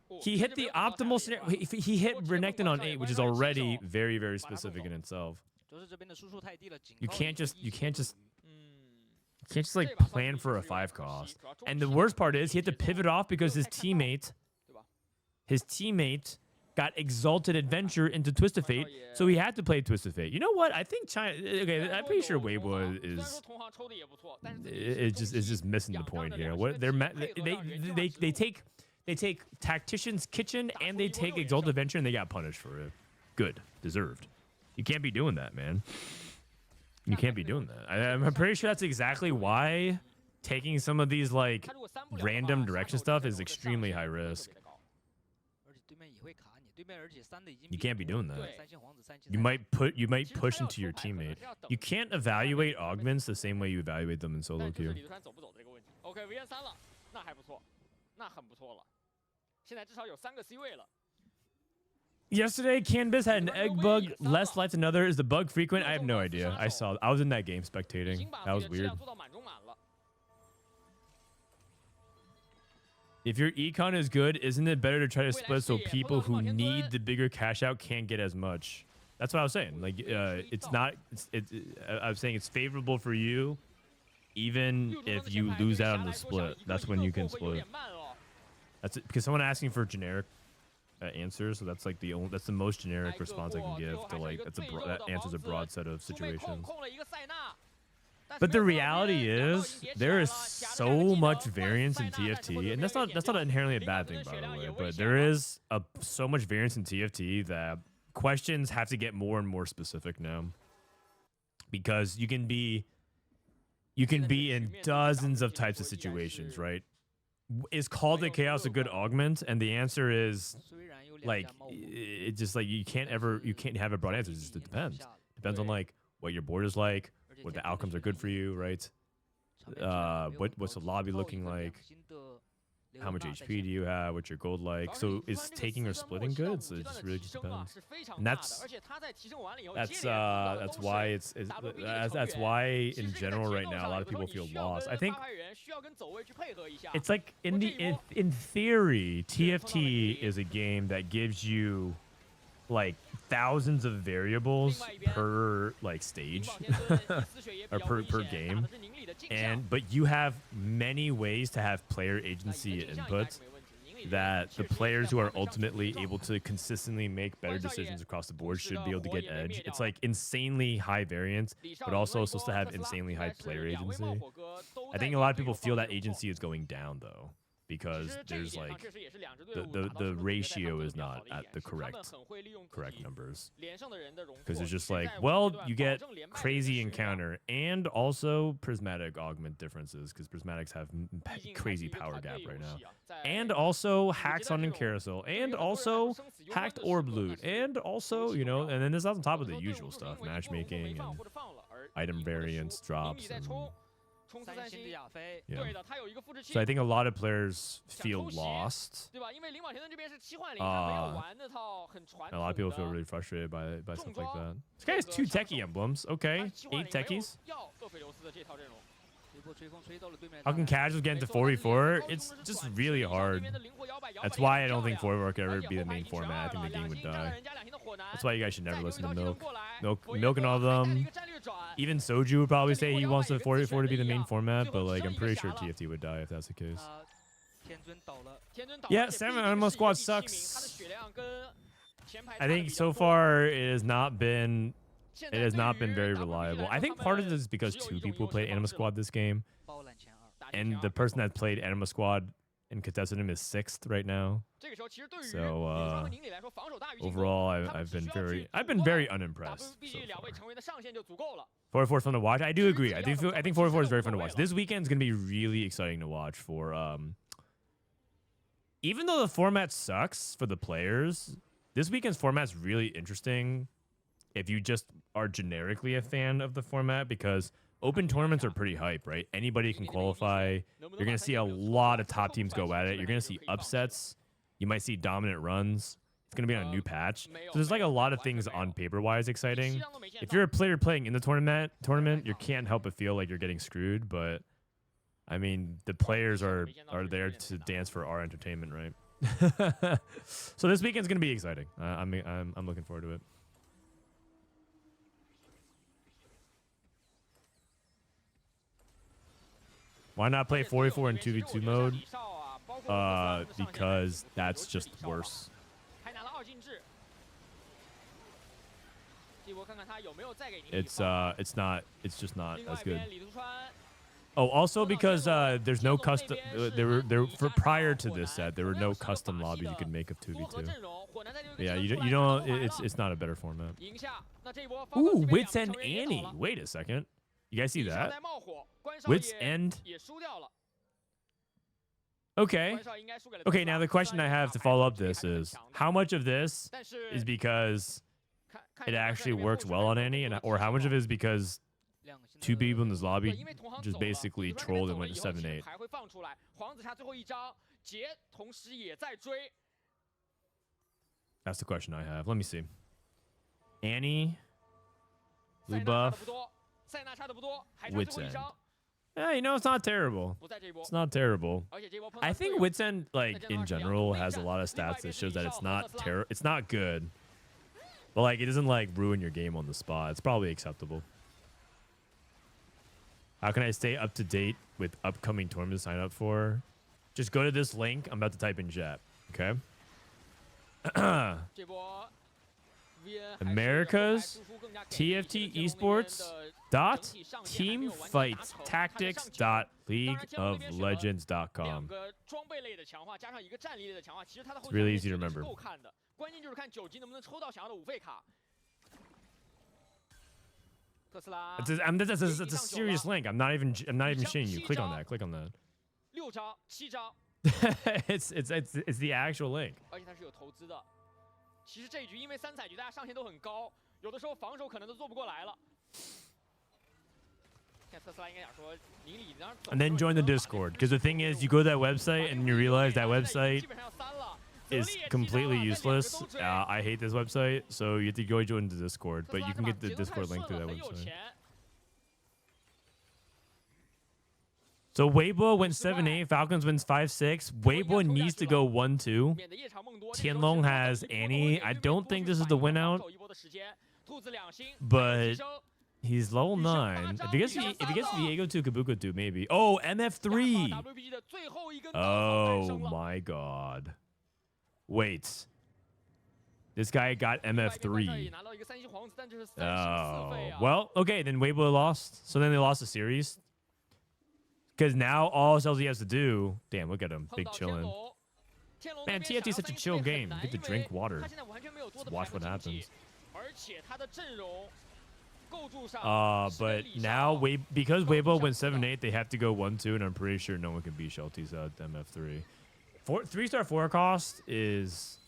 哦 He 甚 hit 至没 the 有投到下 optimal 面一 scenario. 块 He hit Renekton on 8, which is already very, very 把他送 specific 走 in itself. 主要是这边的输出太低了，仅 You 靠 can't 一个 just 一星的鳄鱼 嗯， can't just 这 like 把骚 plan 平 for a 民是有点 5 可惜 cost. 主要中 And 期 the 的 worst part 节 is he had to 奏 pivot off because 没 his 有太看到 teammate 对吧？ got Exalted Adventure into Twist of Fate, so he had to play Twist of Fate. You know what? I think China. Okay, I'm pretty sure Weibo 虽然 is. 说同行抽的也不错，但是 It's just missing the point here. What they're they take Tactician's Kitchen and they take Exalted Adventure and they got punished for it. Good, deserved. You can't be doing that, man. You can't be doing that. I'm pretty sure that's exactly why taking some of these like 他如果三不了的话 random direction 下手 stuff 之 is 后的 extremely 上 high 限会 risk. 特别的高而且对面也会卡你，对面而且3的已经 You 比 can't be doing that. 三星皇子三星 You might push 其实他要 into your 抽牌可能 teammate. 是要等 You can't evaluate augments the same way you evaluate them in 但 solo 就是 queue. 李德川走不走的这个问题。OK， 维恩3了，那还不错，那很不错了。现在至少有3个 C 位了。 Yesterday, Canvas had an egg bug. Less life than other. Is the bug frequent? I have no idea. I was in that game 已 spectating. 经把 That 自 was 己的质 weird. 量做到满中满了。 If your econ is good, isn't it better to try to split so people who need the bigger cash out can't get as much? That's what I was saying. Like, it's not. I was saying it's favorable for you, even if you lose out on the split. That's when you can split. That's it, because someone asking for generic answers, so that's like that's the most generic response I can give to like that answers a broad set of situations. But the reality is there is so much variance in TFT, and that's not inherently a bad thing, by the way. But there is so much variance in TFT that questions have to get more and more specific now, because you can be in dozens of types of situations, right? Is Call to Chaos a good augment? And the answer is, 虽然有两 like, 家冒火， it's just like you can't have a broad answer. It just depends. 下 Depends on like what your board is like, 而且 what the 前面的 outcomes are 训 good 练 for 也 you, right? 场面质量也没有 What's the 很高 lobby 只靠 looking 一个 like? 两星的雷 How 欧 much 纳在 HP 前 do you have? What's your gold like? So is taking or splitting good? So it just really just depends. And that's why that's why in general right now a lot of people feel lost. I think it's like in theory, TFT is a game that gives you like thousands of variables per like stage or per game, but you have many ways to have player agency input that the players who are ultimately able to consistently make better decisions across the board should be able to get edge. It's like insanely high variance, but also supposed to have insanely high player agency. I think a lot of people feel that agency is going down though, because there's like the ratio is not at the correct numbers. Because it's just like, well, you get crazy encounter and also prismatic augment differences, because prismatics have crazy power gap right now, and also hacks on in carousel, and also hacked orb loot, and also, you know, and then this is on top of the usual stuff, matchmaking and item variance drops and 三星的亚飞， yeah. So I think a lot of players feel lost. A lot of people feel really frustrated by stuff like that. This guy has 2 techie emblems. Okay, 8 techies. 一波吹风吹到了对面的 How can casuals get into 4v4? It's just really hard. That's why I don't think 4v4 could ever be the main format. I think the game would die. That's why you guys should never listen to Milk and all of them. Even Soju would probably say he wants the 4v4 to be the main format, but like I'm pretty sure TFT would die if that's the case. 天尊倒了， Yeah, 7 Animal Squad sucks. I think so far it has not been very reliable. I think part of this is because 2 people played Anima Squad this game, 包揽前2， and the person that played Anima Squad and contested him is 6th right now. So overall, I've been very unimpressed so far. 4v4 is fun to watch. I do agree. I think 4v4 is very fun to watch. This weekend is gonna be really exciting to watch for. Even though the format sucks for the players, this weekend's format is really interesting if you just are generically a fan of the format, because open tournaments are pretty hype, right? Anybody can qualify. You're going to see a lot of top teams go at it. You're going to see upsets. You might see dominant runs. It's going to be on a new patch. So there's like a lot of things on paper-wise exciting. If you're a player playing in the tournament, you can't help but feel like you're getting screwed. But, I mean, the players are there to dance for our entertainment, right? So this weekend's going to be exciting. I'm looking forward to it. Why not play 4v4 in 2v2 mode? Because that's just worse. It's just not as good. Oh, also because there's no custom. Prior to this set, there were no custom lobbies you could make of 2v2. Yeah, you don't. It's not a better format. Ooh, Wits End Annie. Wait a second. You guys see that? Wits End. Okay. Okay, now the question I have to follow up this is, how much of this is because it actually works well on Annie, or how much of it is because 2 people in this lobby just basically trolled and went to 7-8? That's the question I have. Let me see. Annie, blue buff, Wits End. Yeah, you know, it's not terrible. It's not terrible. I think Wits End, like, in general, has a lot of stats that shows that it's not good. But, like, it doesn't, like, ruin your game on the spot. It's probably acceptable. How can I stay up to date with upcoming tournaments to sign up for? Just go to this link. I'm about to type in chat. Okay? America's TFT Esports dot teamfighttactics dot leagueoflegends.com. 个装备类的强化加上一个战力类的强化，其实它的后 It's really easy to remember. 够看的。关键就是看9级能不能抽到想要的5费卡。特斯拉。That's a serious link. I'm not even shitting you. Click on that. Click on that. 6张、7张。it's the actual link. 而且它是有投资的。其实这一局因为3彩局大家上限都很高，有的时候防守可能都做不过来了。 And then join the Discord, because the thing is, you go to that website and you realize that website is completely useless. I hate this website, so you have to go join the Discord, but you can get the Discord link through that website. So Weibo went 7-8, Falcons wins 5-6. Weibo needs to go 1-2. Tianlong has Annie. I don't think this is the win out, but he's level 9. If he gets Diego 2, Kabuko 2, maybe. Oh, MF3. Oh my god. Wait. This guy got MF3. Oh. Well, okay, then Weibo lost. So then they lost the series. Because now all LZ has to do... Damn, look at him. Big chillin'. Man, TFT is such a chill game. You get to drink water. Let's watch what happens. But now, because Weibo went 7-8, they have to go 1-2, and I'm pretty sure no one can beat Shelty's MF3. 3-star 4 cost is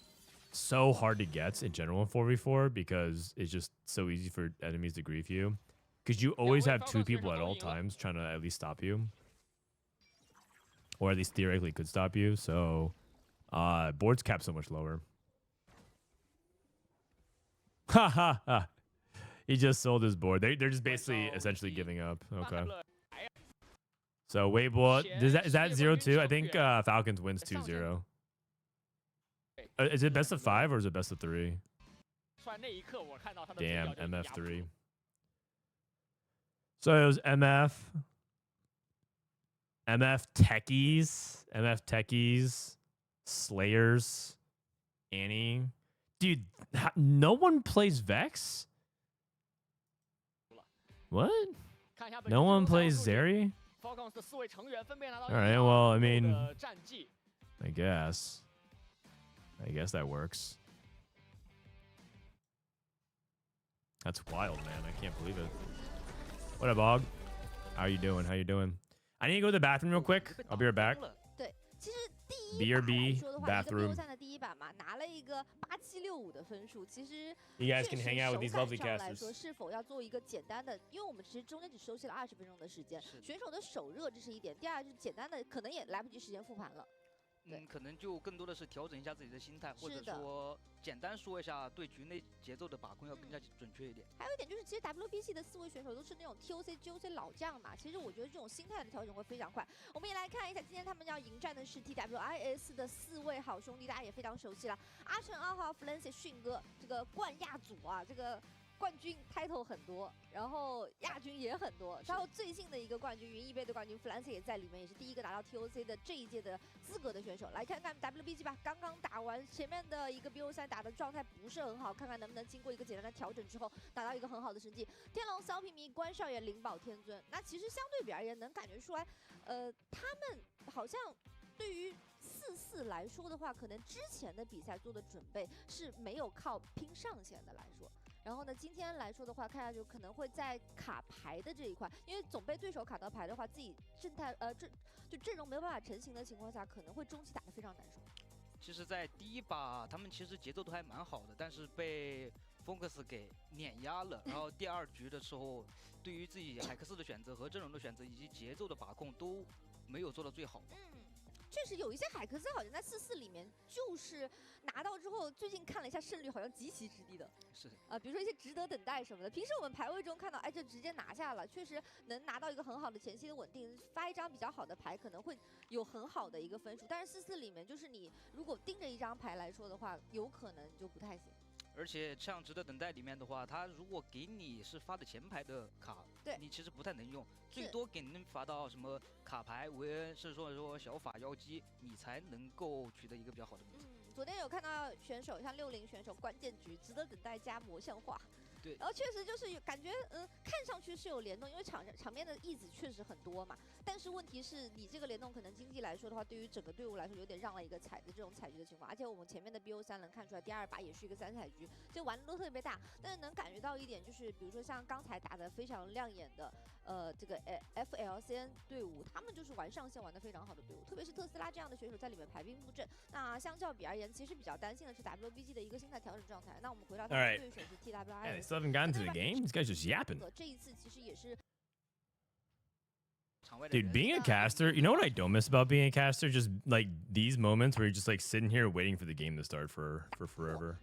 so hard to get in general in 4v4 because it's just so easy for enemies to grief you. Because you always have 2 people at all times trying to at least stop you. Or at least theoretically could stop you. So, board's capped so much lower. Ha ha ha. He just sold his board. They're just basically essentially giving up. Okay. So Weibo, is that 0-2? I think Falcons wins 2-0. Is it best of 5 or is it best of 3? Damn, MF3. So it was MF Techies, Slayers, Annie. Dude, no one plays Vex? What? No one plays Zeri? Alright, well, I mean... I guess that works. That's wild, man. I can't believe it. What up, Bog? How you doing? I need to go to the bathroom real quick. I'll be right back. BRB bathroom. You guys can hang out with these lovely casters. 是否要做一个简单的，因为我们其实中间只休息了20分钟的时间，选手的手热这是一点，第二就是简单的，可能也来不及时间复盘了。 可能就更多的是调整一下自己的心态，或者说简单说一下对局内节奏的把控要更加准确一点。还有一点就是，其实 WBC 的4位选手都是那种 TOC、GOC 老将嘛，其实我觉得这种心态的调整会非常快。我们也来看一下，今天他们要迎战的是 TWIS 的4位好兄弟，大家也非常熟悉了，阿成、阿豪、FLCN、迅哥，这个冠亚组啊，这个。 冠军 title 很多，然后亚军也很多，然后最近的一个冠军云翼杯的冠军 FLCN 也在里面，也是第一个拿到 TOC 的这一届的资格的选手。来看看 WBC 吧，刚刚打完前面的一个 BO 赛打的状态不是很好，看看能不能经过一个简单的调整之后，达到一个很好的成绩。天龙、骚平迷、关少爷、灵宝、天尊，那其实相对比而言，能感觉出来，他们好像对于4-4来说的话，可能之前的比赛做的准备是没有靠拼上限的来说。 然后呢，今天来说的话，看下去可能会在卡牌的这一块，因为总被对手卡到牌的话，自己阵容没有办法成型的情况下，可能会中期打得非常难受。其实，在第一把他们其实节奏都还蛮好的，但是被 Focus 给碾压了。然后第2局的时候，对于自己海克斯的选择和阵容的选择以及节奏的把控都没有做到最好。确实有一些海克斯好像在4-4里面就是拿到之后，最近看了一下胜率好像极其之低的。是比如说一些值得等待什么的。平时我们排位中看到，哎，就直接拿下了，确实能拿到一个很好的前期的稳定，发一张比较好的牌可能会有很好的一个分数。但是4-4里面就是你如果盯着一张牌来说的话，有可能就不太行。 而且像值得等待里面的话，他如果给你是发的前排的卡，对你其实不太能用，最多给您发到什么卡牌、维恩，甚至说小法妖姬，你才能够取得一个比较好的名次。昨天有看到选手像60选手关键局值得等待加魔像化，对然后确实就是感觉看上去是有联动，因为场面的义子确实很多嘛。但是问题是你这个联动可能经济来说的话，对于整个队伍来说有点让了一个彩的这种采局的情况。而且我们前面的 BO3能看出来，第2把也是一个3彩局，这玩的都特别大。但是能感觉到一点就是，比如说像刚才打的非常亮眼的这个FLCN 队伍，他们就是玩上线玩的非常好的队伍，特别是特斯拉这样的选手在里面排兵布阵。那相较比而言，其实比较担心的是 WBG 的一个心态调整状态。那我们回到他们的对选是 Yeah, they TWIS。 still haven't gotten to the game. These guys just yapping. 这一次其实也是。 Dude, being a caster, you know what I don't miss about being a caster? Just like these moments where you're just like sitting here waiting for the game to start for forever.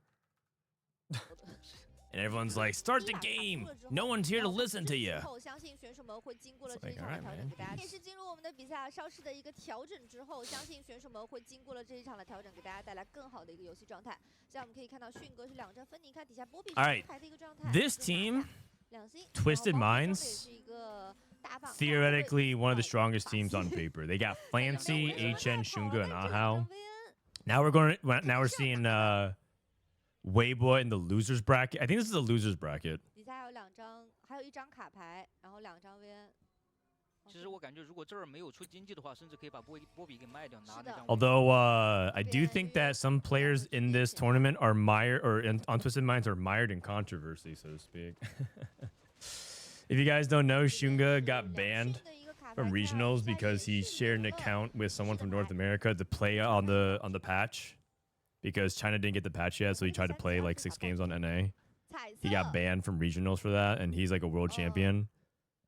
And everyone's like, start the game. No one's here to listen to you. 相信选手们会经过了这 It's 一 like, 场的 alright, 调整， man. 给大家也是进入我们的比赛稍事的一个调整之后，相信选手们会经过了这一场的调整，给大家带来更好的一个游戏状态。像我们可以看到迅哥是2阵分，你看底下波比是Alright, 开的一个状态。 This team, 2星 Twisted 然后 Minds, 是一个大棒 theoretically one of the strongest teams on paper. They got Fancy, HN, Shunga, and Ahao. Now we're seeing Weibo in the losers bracket. I think this is a losers bracket. 底下有2张，还有1张卡牌，然后2张 VN。 其实我感觉，如果这儿没有出经济的话，甚至可以把波比给卖掉，拿那张。 Although I do think that some players in this tournament are mired, or on Twisted Minds are mired in controversy, so to speak. If you guys don't know, Shunga got banned from regionals because he shared an account with someone from North America to play on the patch, because China didn't get the patch yet, so he tried to play like 6 games on NA. He got banned from regionals for that, and he's like a world champion.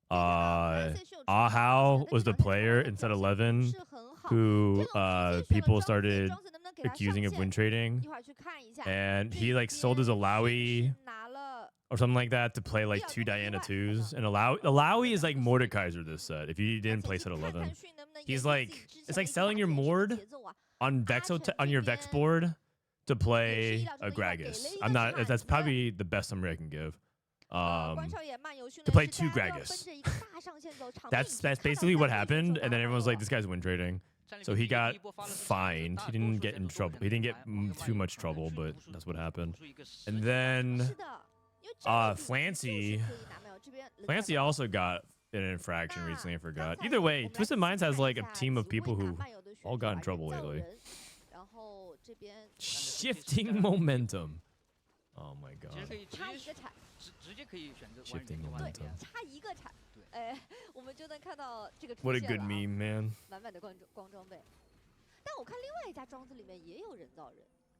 Ahao was the player instead of 11 who people started accusing of win trading, and he like sold his Alawi or something like that to play like 2 Diana 2s. And Alawi is like Mordekaiser this set. If you didn't play set 11, he's like, it's like selling your Mord on on your Vex board to play a Gragas. That's probably the the summary I can give. To play 2 Gragas. That's basically what happened, and then everyone's like, this guy's win trading. So he got fined. He didn't get in trouble. He didn't get too much trouble, but that's what happened. And then Flancy also got an infraction recently, I forgot. Either way, Twisted Minds has like a team of people who all got in trouble lately. Shifting momentum. Oh my god. Shifting momentum. What a good meme, man.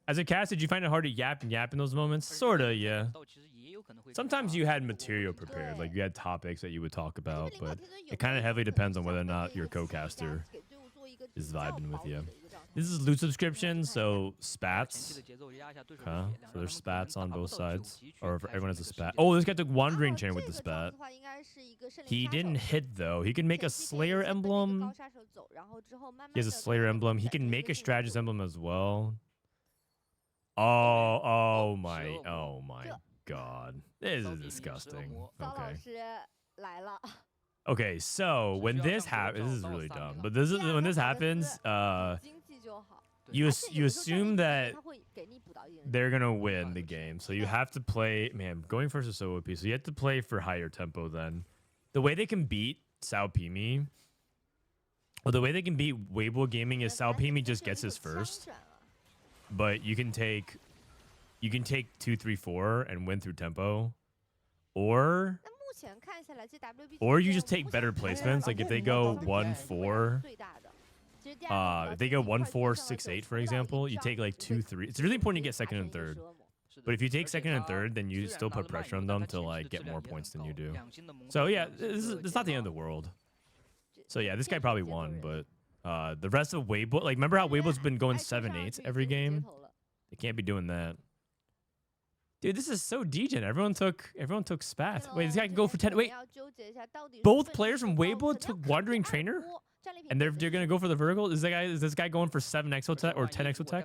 As a cast, did you find it hard to yap in those moments? Sorta, yeah. Sometimes you had material prepared, like you had topics that you would talk about, but it kind of heavily depends on whether or not your co-caster is vibing with you. This is loot subscription, so spats. Okay, so there's spats on both sides, or if everyone has a spat. Oh, this guy took Wandering Chain with the spat. He didn't hit though. He can make a Slayer emblem. He has a Slayer emblem. He can make a Strategist emblem as well. Oh my god. This is disgusting. Okay, so when this happens, this is really dumb. But when this happens, you assume that they're gonna win the game, so you have to play. Man, going first is so OP. So you have to play for higher tempo. Then the way they can beat Sao Pimi, or the way they can beat Weibo Gaming is Sao Pimi just gets his first, but you can take 2, 3, 4 and win through tempo, or you just take better placements. Like if they go 1, 4. If they go 1, 4, 6, 8, for example, you take like 2, 3. It's really important you get 2nd and 3rd. But if you take 2nd and 3rd, then you still put pressure on them to like get more points than you do. So yeah, it's not the end of the world. So yeah, this guy probably won, but the rest of Weibo, like remember how Weibo's been going 7-8 every game? They can't be doing that. Dude, this is so degen. Everyone took spats. Wait, this guy can go for 10. Wait, both players from Weibo took Wandering Trainer? And they're gonna go for the vertical? Is this guy going for 7 exotech or 10 exotech?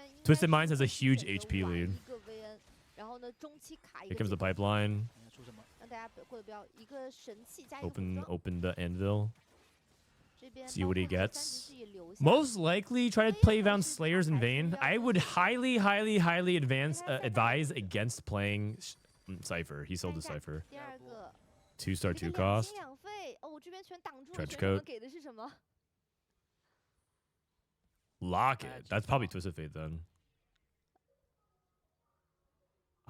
应该 Twisted 是 Minds has a 会 huge 选择 HP 玩 lead. 一个 VN， 然后呢，中期卡一 Here 个 comes the 节奏 pipeline. 你要出什么？让大家过得比较一个神器加一个补 Open 装。 open the Anvil. 这边 See what he 包括这个 gets. 三级是也留下 Most likely try to play down Slayers in 非 vain. 常 I 好 would 的 highly, highly, highly It has advise that against playing Cypher. He sold the 看一下 Cypher. 第二个 2-star 2这个 cost. 2费哦，我这边全挡住了， Trench 选手们 coat 给的是什么？ Lock it. That's probably Twisted Fate then.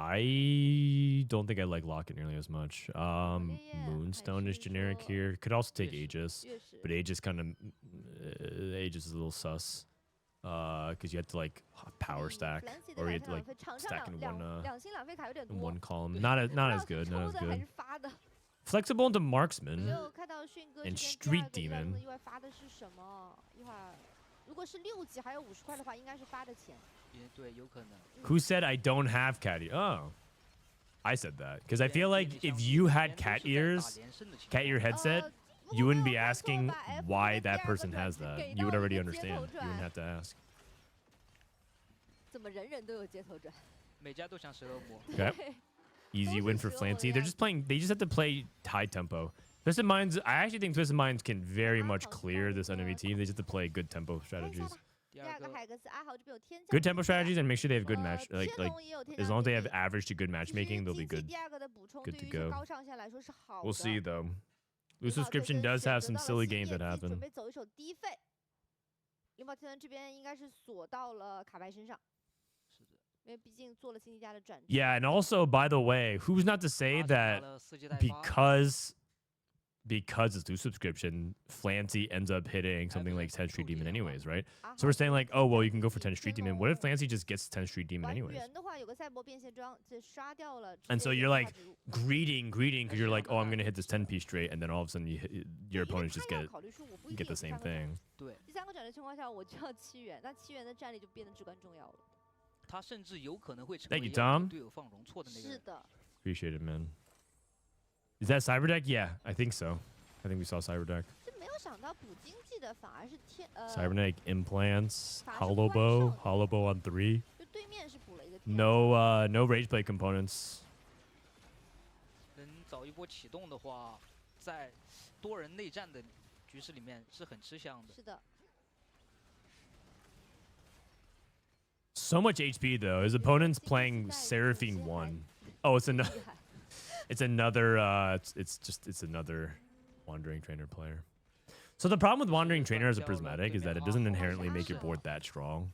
I don't think I like Locket nearly as much. Moonstone is generic here. Could also take Aegis, 越是 but Aegis kind of Aegis is a little sus. Because you have to like power stack, Fancy 的 or you 两 have to like 费场上 stack in 两 one 两星两费卡有点 in 多 one column. Not as good. 抽 Not as 的还 good. 是发的。 Flexible into marksman. 没有看到迅哥 And 这边 Street 第二 Demon 个意外发的是什么？一会儿如果是6级还有50块的话，应该是发的钱。也对，有可能。 Who said I don't have cat ears? Oh, I said that because I feel like if you had cat ears, cat ear headset, you wouldn't be asking why that person has that. You would already understand. You wouldn't have to ask. 怎么人人都有街头转？每家都想蛇恶魔。 Okay. Easy win for Flancy. They're just playing. They just have to play high tempo. Twisted Minds. I actually think Twisted Minds can very much clear this enemy team. They just have to play good tempo strategies. 第第二二个个海格斯阿豪这边有天降 Good tempo strategies and make sure they have good match. 天 Like 龙也有天 as 降 long as they 地 have 利 average to good 其实 matchmaking, they'll be 经济 good. 第二个的补充 good 对 to 于一些 go. 高上线来说是好的。 We'll see though. 领 Blue 导这 subscription 边 does 选 have 择 some 到了 silly 新 games 业 that 绩，准 happen. 备走一手低费。领导天人这边应该是锁到了卡牌身上，是的。因为毕竟做了经济家的转职。 Yeah, and also by the way, who's not to say 拿 that 了世界代发 because it's through subscription, Flancy ends up hitting something like 10 Street Demon anyways, right? 阿 So 豪 we're saying 这 like, 边 oh well, 在 you can go for 10 Street 天 Demon. What if 龙 Flancy just gets 10 Street Demon 还 anyways? 原的话，有个赛博变现装，这刷掉了。 And so 直接 you're 有 like 化植物 greeting, because you're like, oh, I'm gonna hit this 10 piece straight, and then all of a sudden your 因为 opponents 他 just 要 get 考虑说我不一 get 定 the 有第 same 三个转 thing. 对，第三个转的情况下，我就要7元，那7元的战力就变得至关重要了。他甚至有可能会成 Thank 为 you, 要 Tom. 给队友放容错的那个人。是的， Appreciate it, man. Is that Cyber Deck? Yeah, I think so. I think we saw Cyber Deck. 这没有想到补经济的反而是Cybernetic implants, 反而是 hollow 怪 bow, 兽 hollow bow on 3. 就对面是补了一个天 No rage play components. 能早一波启动的话，在多人内战的局势里面是很吃香的。是的， So much HP though. His opponent's playing Seraphine 1. Oh, it's another. 厉害。 It's another. It's another Wandering Trainer player. So the problem with Wandering Trainer as a Prismatic is that it doesn't inherently make your board that strong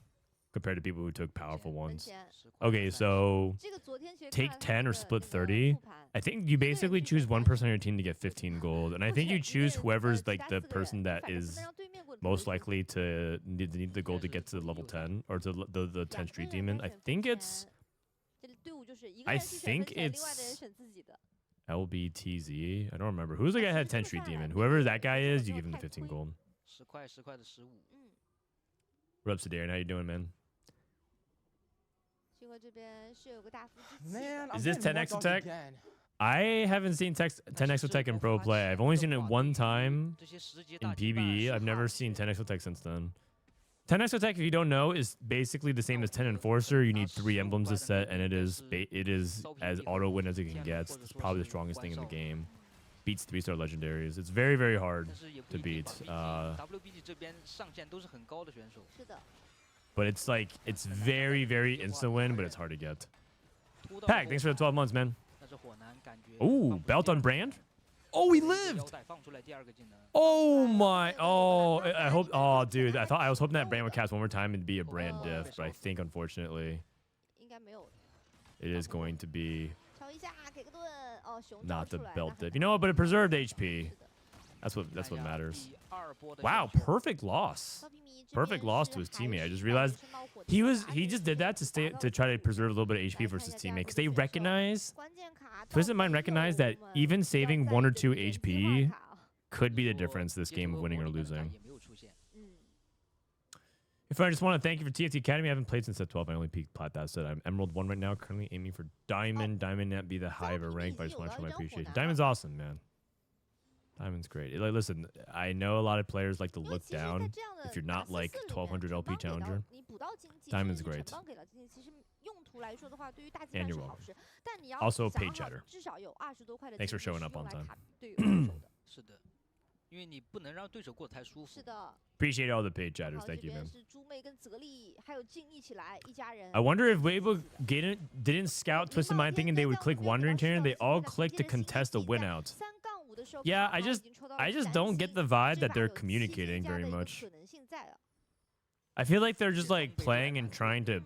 compared to people who took powerful 门 ones. 前 Okay, so 这个昨天其实 take 看了他 10 or 的 split 那个 30. 复盘 I think you basically choose one person on your team to get 15 gold, and I think you choose whoever's like the person that is most likely to need the gold to get to level 10 or to the 10 Street Demon. I think it's 这队伍就是一个 I 人去选择 think 钱，另外的人 it's 选自己的。 LBTZ. I don't remember. Who's the guy that had 10 Street Demon? Whoever that guy is, you give him the 15 gold. 10块10块的15。嗯， What up, Sedarin? How you doing, man? 迅哥这边是有个大幅之气。 Man, Is I'm this getting 10x one dog attack? again. I haven't seen 10x attack in pro play. I've only seen it one time 这些10级 in 大金蛋 PBE. 是 I've never 好 seen 事 10x attack since then. 10x attack, if you don't know, is basically the same as 10 Enforcer. You need 3 emblems to set, and it is as auto win as it can get. It's probably the strongest thing in the game. Beats 3-star legendaries. It's very, very hard, 但是也不 to 一定 beat, 吧毕竟 WBG 这边上限都是很高的选手。是的， but it's like it's very, very instant win, but it's hard to get. 突到 Pack, 后 thanks for the 12 months, man. 但是火男感觉 Ooh, 放不 belt 进 on brand. Oh, he 这个 lived. 腰带放出来第二个技能。 Oh my! Oh, I hope. Oh, dude, I was hoping that brand would cast one more time and be a brand diff, but I think unfortunately 应该没有。 it is going to be 敲一下，给个盾。哦，熊招 not the 出来 belt 那 diff. You know what? But it preserved HP. 是的 That's what 看一下 matters. 第二波的 Wow, 选手 perfect loss. 高皮迷这 Perfect 边 loss 是 to his 还 teammate. I 是 just 在 realized 人生冒火 he 的 just did that to try to preserve a little bit of HP versus his teammate because they recognize 关键卡 Twisted Mind recognize that even saving 1 or 2 HP 卡 could be the 说 difference this 接 game 触 of 恶 winning 魔 or 里面的他 losing. 也没有出现。嗯， If I just want to thank you for TFT Academy. I haven't played since set 12. I only peaked plat that set. I'm Emerald 1 right now, currently aiming for Diamond. Diamond not be the high of a rank, but I just want to show my appreciation. Diamond's awesome, man. Diamond's great. Like, listen, I know a lot of players like to 因为 look 其实在 down 这样的 if you're 打 not 4-4 like 里面 1200 城 LP 邦给到 challenger. 你补到经济， Diamond's 甚至是 great. 城邦给了经济，其实用途来说的话，对于大金 And 蛋 you're 是 welcome. 好事。但你要 Also 想 paid 好 chatter. 至少有20多块的 Thanks for 经济 showing 是 up 用 on 来 time. 卡队友对手的。是的，因为你不能让对手过得太舒服。是的， Appreciate all the paid chatters. 好，这 Thank you, 边 man. 是猪妹跟泽丽还有静一起来一家人。 I wonder if Weibo didn't scout Twisted Mind thinking they would click Wandering Trainer. They all clicked to contest a win out. 3-5的时候 Yeah, 卡 I 包 just- 已经抽到 I 了 just 闪 don't get 星 the vibe 这 that 把 they're 有7 communicating 加的 very 一个 much. 可能性在了。 I feel like they're just like playing and trying to 嗯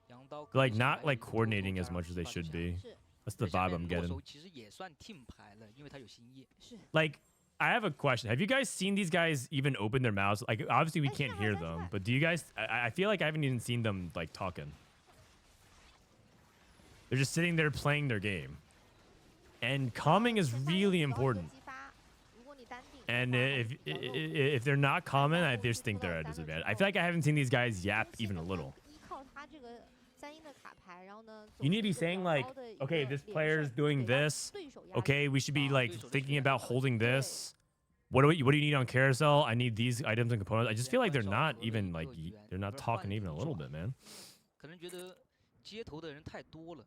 羊刀 like not like coordinating as much as they should be. 是 That's the 而下 vibe 面 I'm 舵 getting. 手其实也算 team 牌了，因为他有新叶。是。 Like, I have a question. Have you guys seen these guys even open their mouths? Like, obviously we Hey, can't yeah, hear that's them, right. but do you guys? I feel like I haven't even seen them like talking. They're just sitting there playing their game, and calming is 前方 really 有主要一个 important. 激发如果你单定 And 的话 if they're not common, I just think they're at a disadvantage. I feel like I haven't seen these guys yap 其实 even a 能 little. 依靠他这个三英的卡牌，然后呢， You need to 走 be 出一个 saying 比较 like, 高的一个 okay, this 连 player's 胜 doing 对让 this. 对手压力 Okay, we should be like 对手的 thinking 选 about 择 holding this. What do you need on carousel? I need these items and components. I just feel like they're not even like they're not talking even a little bit, man. 可能觉得街头的人太多了。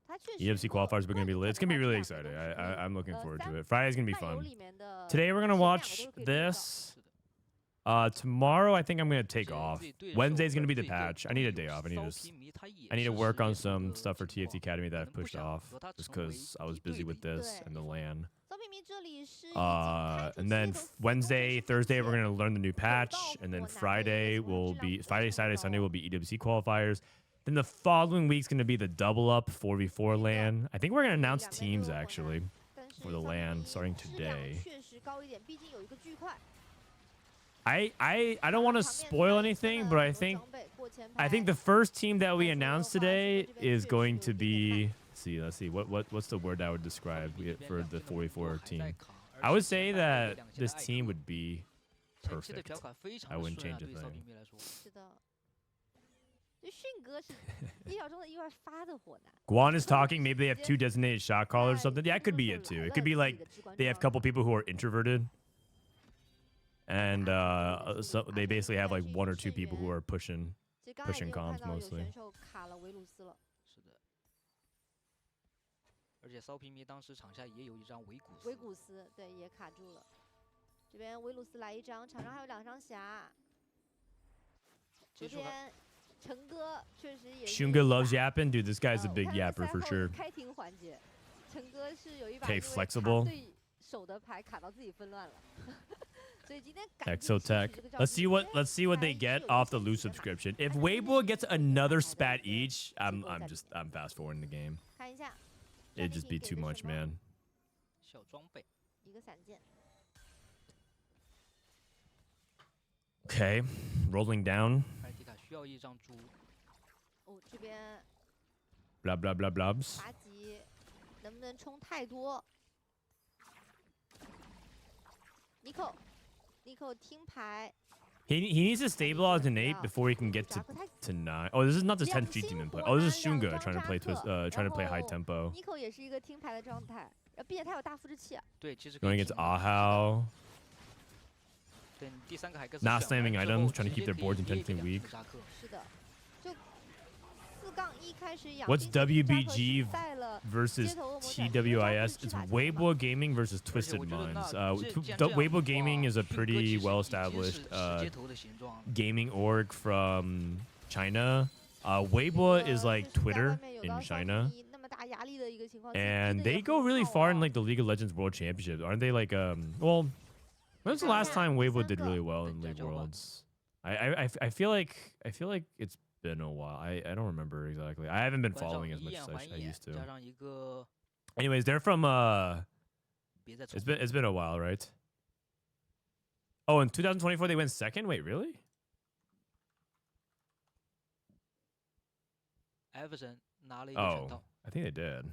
他确实 EFC 如果 qualifiers are going to be 个 lit. 人 It's going to be 的话 really 这两个 exciting. 都是可以 I'm looking forward to 三 it. Friday's going to be 漫游 fun. 里面的 Today we're going to 前两个 watch 都是可以做到 this. 是的， Tomorrow I think I'm going to take 是 off. 自己对手 Wednesday's going to be 自 the 己队 patch. I 都 need a 有 day off. I 骚 need 皮迷他也 to 是 work 实 on 验 some 的 stuff for 情 TFT 况 Academy that 可 I've 能不 pushed 想 off 和他 just 成为 because I was 一对 busy with 比 this 对 and the LAN. 骚皮迷这里是已经开出 And 街 then 头4攻 Wednesday, 的世 Thursday, we're 界 going to learn the new patch. And then Friday will be Friday, Saturday, Sunday will be EWC qualifiers. Then the following week's going to be the double up 4v4 LAN. I think we're going to announce teams actually 但是 for the 骚皮 LAN 迷 starting 质量 today. 确实高一点，毕竟有一个巨块。 I don't want to spoil anything, but I think the first team that we announced today is going to be let's see what's the word I would describe for the 4v4 team. I would say that this team would be 前期的 perfect. 条款非常 I 的 wouldn't 顺啊， change a 对于骚 thing. 皮迷来说。是的，就迅哥是意料中的意外发的火男。 Guan is talking. Maybe they have 2 designated shot callers or something. Yeah, it could be it too. It could be like they have a couple people who are introverted. And so they basically have like 1 or 2 people who are pushing. 其实刚才已经 pushing 有看 comms 到有 mostly. 选手卡了维鲁斯了，是的，而且骚皮迷当时场下也有一张维古斯，维古斯对也卡住了。这边维鲁斯来一张，场上还有2张侠。昨接触他天陈哥确实也是 Shunga 有一 loves 把 yapping. Dude, this guy's a 我 big 看到 yapper 赛 for 后 sure. 开庭环节，陈哥是有一把 Okay, 因为卡 flexible. 对手的牌卡到自己纷乱了，所以今天感觉 Exo 其实 Tech. 这个 Let's see 教 what 学 let's see what they 还是 get 有 off the 一 loot 些的吧 subscription. If 而且 Weibo 今天 gets 有一个 another 好的 spat 一个 each, 结构在里面 I'm fast forwarding the game. 看一下， It'd 战 just 利 be 品 too 给的 much, 什么 man. 小装备，一个闪剑， Okay, rolling down. 艾迪卡需要一张猪，哦，这边 Blah blah blah blobs. 妲己能不能冲太多？Nico 听牌， He needs to stabilize an 8 before he can get 扎克太 to 9. Oh, this is not the 10th Street 两 Demon 星 play. 火 Oh, this is 男 Shunga 两 trying to 张 play 扎 twist 克 trying to play high 然后 tempo. Nico 也是一个听牌的状态，并且他有大复制器啊。对，其实可 Going 以 against 停的 Ahau. 等第3个海克斯 Not 选完 slamming 之 items, 后 trying to 直 keep 接 their 可以 boards 捏一个 intentionally 2 weak. 的扎克是的，就4-1开始养 What's 兵这边扎克 WBG 是在了 versus 街头恶魔展示的 TWIS? 招 It's 式法 Weibo Gaming versus 而且 Twisted 我觉得 Minds. 那既然 The 这样 Weibo 的 Gaming 话 is a 迅哥 pretty 其实 well 已经 established 是街头的形状了。 gaming org from China. Weibo is like 确实在 Twitter 外面有 in 到骚皮 China. 迷那么大压力的一个情况，其实 And 踢得也 they go 很 really 好 far in 啊 like the League of Legends World Championships, aren't they? Like well, when's the last time Weibo did really well in League Worlds? I feel like it's been a while. I don't remember exactly. I haven't been 关上 following as 以 much 眼 as 还 I 眼， used to. 加上一个 Anyways, they're from 别再重 it's been a while, right? Oh, in 2024 they went second? Wait, really? 艾弗森拿了一个拳 Oh, 套， I think they did.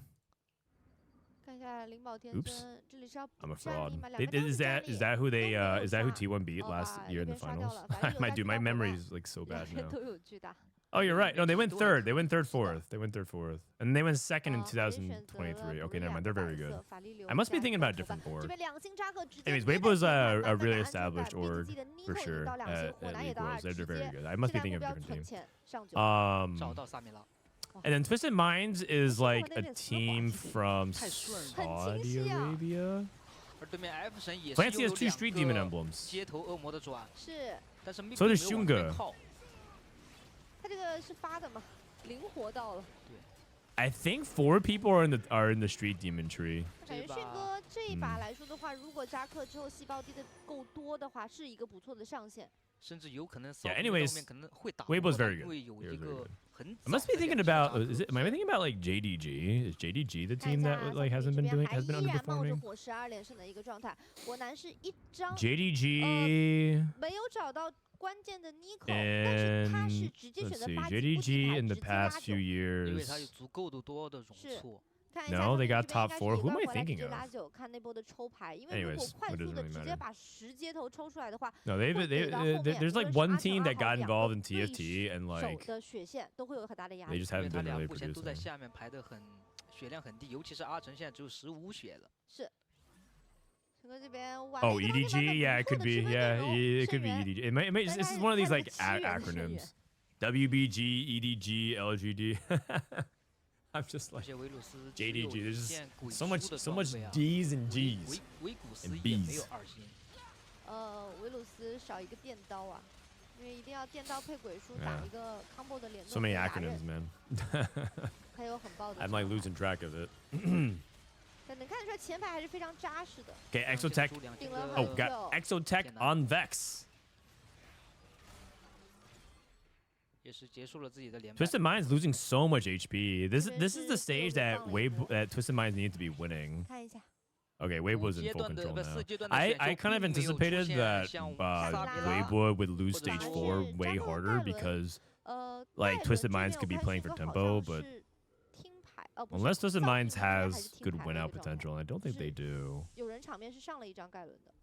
看一下灵宝天 Oops. 尊，这里是要 I'm a 补战 fraud. 力吗？两个都 Is 是战 that 力 is that who they 都没有 is that who 炸 T1 beat 哦 last 把 year in 这 the 边刷掉 finals? 了，反正有 My 炸 dude, 鸡 my 爆火 memory 弹 is like so 两 bad 边 now. 都有巨大。 Oh, you're right. No, they went 多 third. 了 They went third, 是的 fourth. They went third, fourth, and they went second in 而且选择了 2023. 不 Okay, 利 never 亚 mind. 的 They're very 白 good. 色法力流 I must be 加 thinking 一个 about a 头发 different board. 这边两星扎克直接 Anyways, 捏 Weibo is 在 a 地上 really 慢慢地安全 established 感 org 自己的 for Nico 引 sure 到两 at 星火男也 League 到 Worlds. 2， They're 直 very 接 good. I must 这 be 两 thinking 目 of a 标 different 存 team. 前上九。找到萨米拉， And then Twisted Minds is like a 那边丝滑 team 其实 from 太顺了。很清 Saudi 晰啊。 Arabia. 而对面艾弗森也是 Fancy 拥 has 有 2 Street 2 Demon 个 emblems. 街头恶魔的转，是，但是并 So 没 does 有往那边 Shunga 靠。他这个是发的嘛，灵活到了。 I think 4 people are in the Street Demon tree. 感觉迅哥这一把来说的话，如果扎克之后细胞滴的够多的话，是一个不错的上限。甚至有可能 Yeah, 骚逼 anyways, 后面可能会打 Weibo's 过来 very 因 good. 为有 Weibo's 一 very 个 good. 很 I 早 must be 的 thinking 两个 about. 杀 Is 手 it? Am I thinking about like JDG? Is JDG the 看一 team 下 that 骚 like 逼 hasn't 这 been 边 doing 还 has been 依然冒着 underperforming? 火12连胜的一个状态，果然是一张 JDG 没有找到关键的 Nico，但是他是 and 直接选 let's 择 see 8级不 JDG 击牌， in the 直接拉 past few 9。因为他有 years. 足够的多的容是错。看一下 No, 他 they 们 got 这边 top 应该是 4. 一 Who am 段 I 回来直 thinking 接 of? 拉9，看那波的抽牌，因为如 Anyways, 果快 what 速 doesn't 的 really 直 matter. 接把10接头抽出来的话， No, 会给到后面 there's 无 like 论是 one 阿 team 成 that 阿豪 got 两 involved 个 in 对 TFT and 手 like 的血线都会有很大的压 they 力。 just 因为 haven't 他 been 俩 really 目前都在 producing. 下面排的很血量很低，尤其是阿成现在只有15血了。是。陈哥这边晚 Oh, 了一个 EDG? Yeah, it 不错 could 的 be. 直播内 Yeah, 容 it could 胜 be 元 EDG. It might. This is 大 one of 概 these 看 like 个7元胜元 acronyms. WBG, EDG, LGD. I'm just 而 like 且维鲁斯 JDG. 只有 There's 一 just 件鬼 so 畜 much 的 so 装 much 备啊 D's and 维 G's. 维古斯 and 也没有 Bs 2星。维鲁斯少一个电刀啊，因为一定要电刀配鬼书 Yeah. 打一个 combo 的联动 So many 打刃 acronyms, man. 还有很爆的 I'm 伤 like 害 losing track of it. 但能看得出来前排还是非常扎实的。 Okay, Exotech. 顶了 Oh, 很 got 久， Exotech on Vex. 也是结束了自己的连败。 Twisted Mind's losing so much HP. This is the This is stage that Twisted Minds need to be winning. 看一下， Okay, 五 Weibo's in 阶 full 段的 control 不 now. 4阶段的 I 选秀 kind of 并没有出 anticipated 现 that 像萨比拉 Weibo would lose 或者 stage 说 4 way 扎克 harder 盖伦 because 盖 Twisted 伦 Minds 这 could be 边我 playing 看 for 是好 tempo, 像 but 是听牌，不是 unless Twisted 丧 Minds 逼这边还 has 是听 good 牌的 win 一 out 个状态 potential, and I don't think they 是 do. 有人场面是上了一张盖伦的，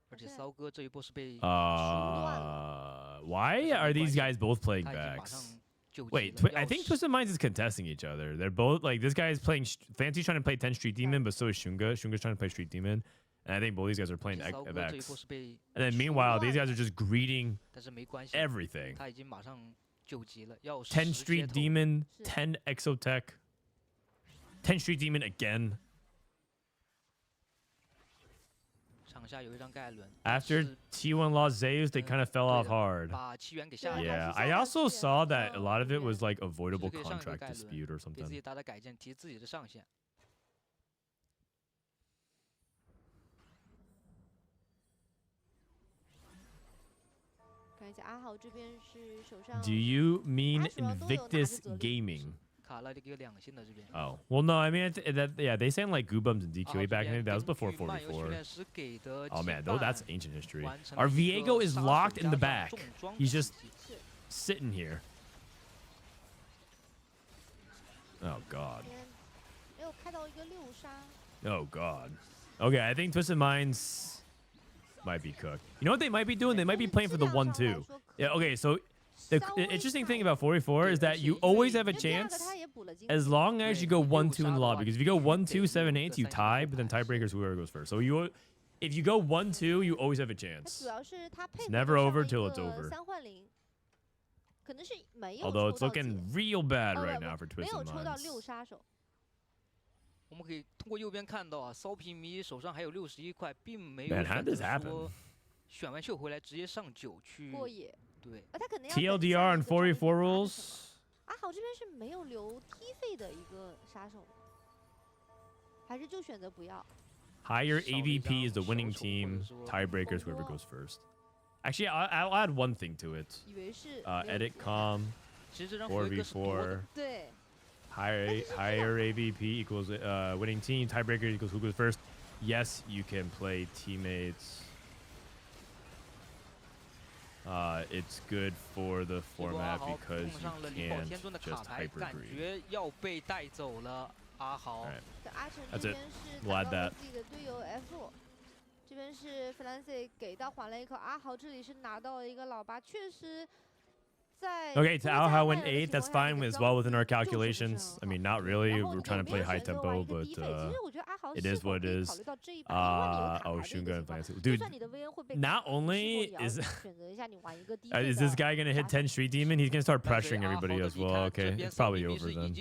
而且骚哥这一波是被 Why are these guys both playing 他已经马上 backs? 救急 Wait, 了 I think Twisted Minds is contesting each other. They're both like this guy is playing Fancy's trying to play 10 Street Demon, but so is Shunga. Shunga's trying to play Street Demon, and I think both these guys are playing 骚哥这一波 Vex. 是被 And then meanwhile, these guys are just greeting 但是没关系， everything. 他已经马上救急了，要10 10 Street 接头 Demon, 是 10 Exotech, 10 Street Demon again. 场下有一张盖伦 After 是 T1 lost Zeus, they kind of fell off hard. 把7元给下来 Yeah, 了， I also saw that a lot of it was like 就 avoidable 是可以上一个 contract 盖伦 dispute or 给自 something. 己打打改建，提自己的上限。看一下阿豪这边是手上 Do you mean 他手上都有拿着 Invictus 责任 Gaming? 卡了一个2星的这边。 Oh, well, no, I mean, yeah, they saying like Goobums and 阿豪 DQA 这 back in the 边 day. That was 根 before 据漫游训 4v4. 练师给的 Oh man, 羁 though that's 绊 ancient history. 完成 Our 了一 Viego 个 is 杀手 locked in the 加上 back. 重装 He's just 体系 sitting here. Oh god. 这边没有开到一个6杀， Oh god. Okay, I think Twisted Minds might be cooked. You know what they might be doing? They might be playing for the 1-2. Yeah, okay, so the interesting thing about 4v4 is that you always have a 因为第二个 chance 他也补了金 as 币 long as you go 1-2 in the lobby. Because Because if you go 1-2, 7-8, you tie, but then tiebreakers whoever goes first. So if you go 1-2, you always have a 他 chance. 主要是他配 It's 合 never 上 over 了一 till it's 个 over. 3换0，可能是没有 Although 抽 it's 到解 looking real bad 哦 right 不 now for 没有 Twisted 抽到6 Minds. 杀手，我们可以通过右边看到啊，骚皮迷手上还有61块，并没 Man, 有 how 选 did 择 this happen? 说选完秀回来直接上9去。过野，对，他可能要等下 TLDR 一 and 个终 4v4 极打是什么 rules. 阿豪这边是没有留踢费的一个杀手，还是就选择不要？ Higher 少了一 AVP is the 张 winning 小丑，或者 team. 说 Tiebreakers, whoever goes first. Actually, I'll add one thing to it. 以为是 Edit com, 其实这张回合是多的 4v4. 对， Higher AVP equals winning team. Tiebreaker equals who goes first. Yes, you can play teammates. It's good for the 这波 format 阿豪 because 碰 you 上了灵宝 can't 天尊的卡 just 牌， hyper 感 greed. 觉要被带走了。阿豪 Alright. 在阿成 That's 这 it. 边是 We'll 打 add 到了 that. 自己的队友 F，这边是 FLCN 给到缓了一口，阿豪这里是拿到了一个老八，确实。Okay, to Alha went 8. That's fine as well within our calculations. I mean, not really. We're trying to play high tempo, but it is what it is. Oh, Shunga and Fancy. Dude, not only is this guy gonna hit 10 Street Demon, he's gonna start pressuring everybody as well. Okay, it's probably over then.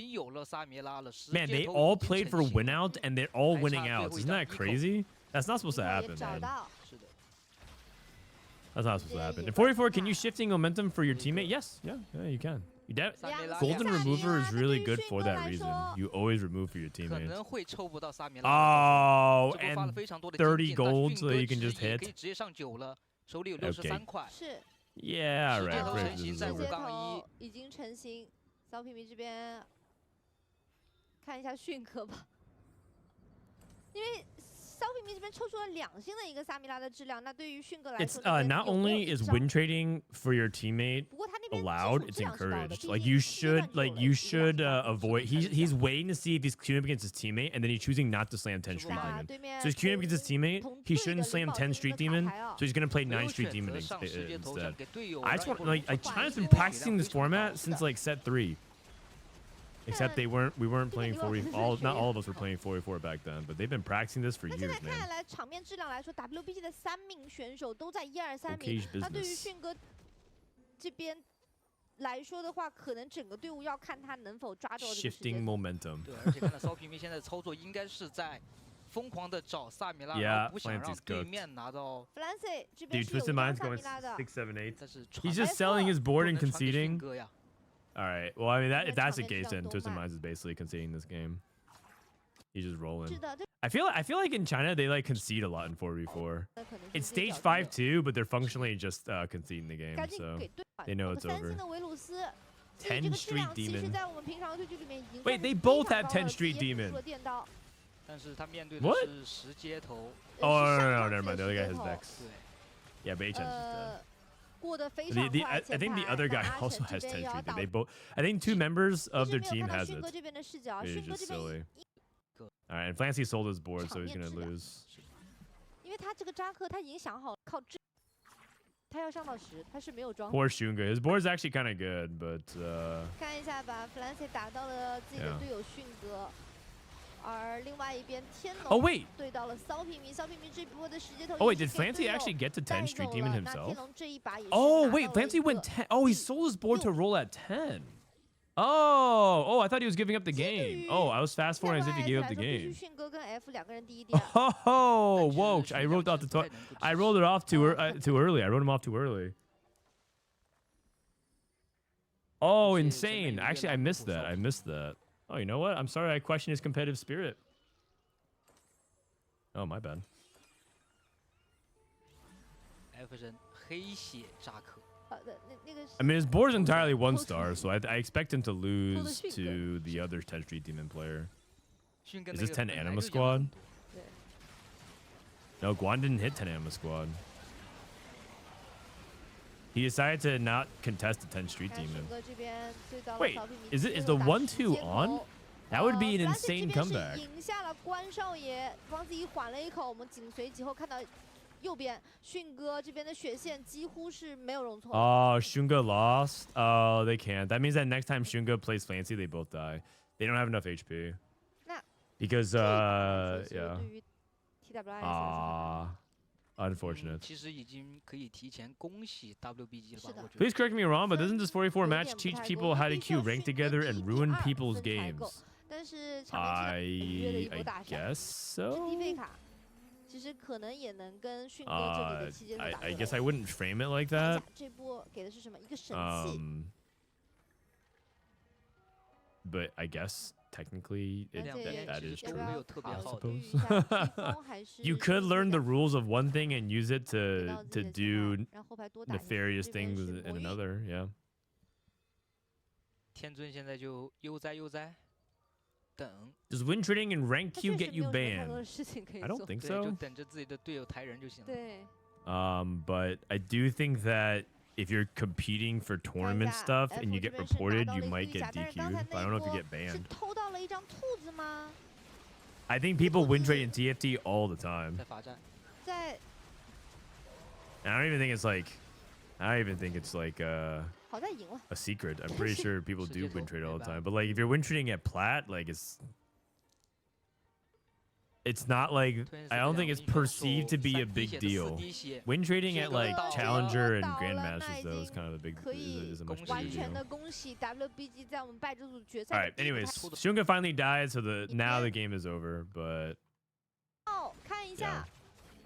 Man, they all played for win out and they're all winning outs. Isn't that crazy? That's not supposed to happen, man. That's not supposed to happen. In 4v4, can you shifting momentum for your teammate? Yes, yeah, you can. Golden remover is really good for that reason. You always remove for your 可 teammates. 能会抽不到萨米拉。 Oh, 这波发了 and 非常多的 30 金件， gold 但 so 迅 you 哥 can 直 just 接 hit. 可以直接上9了，手里有 Okay. 63块。是。 Yeah, 世界 right. 头 Brave, 成 this 型 is 在 over. 五街杠头一。已经成型，骚皮迷这边看一下迅哥吧，因为骚皮迷这边抽出了2星的一个萨米拉的质量，那对于迅哥来 It's 说， not only is win trading for your teammate 不过他那边 allowed, 基 it's 础质量是高的， encouraged. 毕 Like 竟 you 阶段 should 就有 like 了 you 一个 should 2档 avoid. He's waiting to see if he's queuing up against his teammate, and then he's choosing not to slam 10 street 打 demon. 对面 So he's queuing up against his teammate. 同 He 队的 shouldn't slam 领 10 保 street 金的 demon. 卡牌啊 So he's gonna play 没 9有 street 选 demon 择上世界头 instead. 想给队友 I just 来 want 说 like 出 China's 发 been 力 practicing this 非常高 format since like set 3. Except we weren't playing 4v4. Not all of us were playing 4v4 back then, but they've been practicing this for 那现 years, 在看 man. 下来，场面质量来说，WBG 的3名选手都在1、2、3 Okay 名。那对于 business. 迅哥这边来说的话，可能整个队伍要看他能否抓住这个时间 Shifting momentum. 对，而且看到骚皮迷现在操作应该是在疯狂的找萨米拉， Yeah, 然后不想让 Clancy's 对 cooked. 面拿到。 Flancy 这边 Dude, 是有 Twisted 一张 Mind's 萨 going 米拉的， 6, 7, 8. 但是 He's 传 just selling his board 不 and 能传给迅 conceding. 哥呀。 All right. Well, I mean, that if that's the 场面 case, 质量 then 都 Twisted 慢。 Minds is basically conceding this game. He's just 是 rolling. 的，这 I feel like in China they like concede a lot in 4v4. 可能 It's 是一些 stage 5表弟 too, but they're functionally just conceding the game. 赶紧 So 给对方。 they know 我们 it's 3 over. 星的维鲁斯， 10这个质量 street 其实 demon. 在我们平常的对局里面已经 Wait, 算 they 是 both 非 have 常 10高了 street 直接 demon. 补出了电刀。但是他面对的 What? 是10街头。 Oh 是 no, 上 no, 档 never 次 mind. 的 The other 直 guy 接 has 头 Vex. Yeah, but H is dead. 过得非常 The 快。 I think the 前排 other 那 guy 阿 also 晨这 has 10边也要 street. 倒 They both. I think 2 members 一 of 直 their 没有 team 看到 has 迅哥 it. 这边的视角， It 迅 is 哥 just 这边 silly. All right, and Fancy sold his board, so he's gonna 场面质量。 lose. 因为他这个扎克他已经想好靠这，他要上到10，他是没有装。 Poor Shunga. His board's actually kind of good, but 看一下吧 ，Flancy 打到了自己的 Yeah. 队友迅哥，而另外一边天 oh 龙 wait, 对到了骚皮迷，骚皮迷这波的时间头 oh wait, 也 did 是给 Fancy 队友 actually get to 带 10 street 走 demon 了。那天 himself? 龙这一把也是 Oh 拿到 wait, 了 Fancy 一个 went 10. Oh, he sold his board to roll at 10. Oh, I thought he was giving up the game. Oh, I was fast forwarding as if he gave up the 必须 game. 迅哥跟 F 2个人第一第二。 Oh, 但 whoa! 是 I 迅 rolled 哥 off the 不太 top. 能够 I 支 rolled it 持 off too early. I wrote him off too early. Oh, 而且前 insane! 面有一个 Actually, I 狼 missed 虎 that. 少 I missed that. Oh, you know what? I'm sorry. I questioned his competitive spirit. Oh, my bad. F 人黑血扎克。那个 I mean, his board's entirely 1 star, so I expect him to lose Shunga. to the other 10 Street Demon player. 迅哥 Is 那 this 个 10 本来 Anima 就养 squad? 很多 No, Guan didn't hit 10 Anima squad. He decided to not contest the 10 Street 看迅 Demon. 哥这边对到了 Wait, 骚皮迷 is 最 the 后打 1-2 时间 on? 头 That would be an Flancy insane 这边是 comeback. 赢下了关少爷，帮自己缓了一口。我们紧随其后看到右边迅哥这边的血线几乎是没有容错。 Oh, Shunga lost? Oh, they can't. That means that next time Shunga plays Fancy, they both die. They don't have enough HP. 那 Because, 这一把其实 yeah. 对于 TWIS 来说很 Unfortunate. 其实已经可以提前恭喜 WBG 了吧？是的我觉得 Please correct me wrong, but doesn't this 4v4 有 match 点不 teach 太 people 够 how to 必须要 queue rank 迅哥 together 第 and 一 ruin 第二 people's 分才够 games? 但是场面质量很愉悦的一波打下， guess 这 so. 低费卡其实可能也能跟迅哥这里的期间打 I 对 guess I 了。 wouldn't frame it like 看一 that. 下这波给的是什么？一个神器。 But I guess technically 而 it, 且 that is 要不 true. 要有特别考好的虑一下披风还是 You could 先 learn the 打 rules of one thing and use it 给 to 到自己 to 的前 do 排让后排多打一些 nefarious 这边 things 是 in 魔芋 another. Yeah. 天尊现在就悠哉悠哉，等， Does win trading and rank 他 Q 确 get 实 you 没有什么太多 banned? 的事情可以 I don't 做。 think 对，就 so. 等着自己的队友抬人就行了。对， But I do think that if you're competing for tournament 看一下 stuff F and you 这 get 边是拿 reported, 到 you 了一个 might 预 get 甲，但是刚才 DQ'd. But I 那 don't know if you 波 get 是 banned. 偷到了一张兔子吗？ I think people win trade in TFT all the time. 在罚站，在 And I don't even think it's like, I don't even think it's like好在赢了。 a secret. I'm pretty sure people do win trade all the time. Yeah. But like if you're win trading at plat, like it's not like I don't think it's perceived to be a big deal. Win trading at like Challenger and Grandmasters though is kind of a big is a much bigger 完全 deal. 的恭喜 WBG 在我们败这组决 All 赛 right. 的第一个 Anyways, 台 Shunga finally died, so now the game is over. But 哦，看一下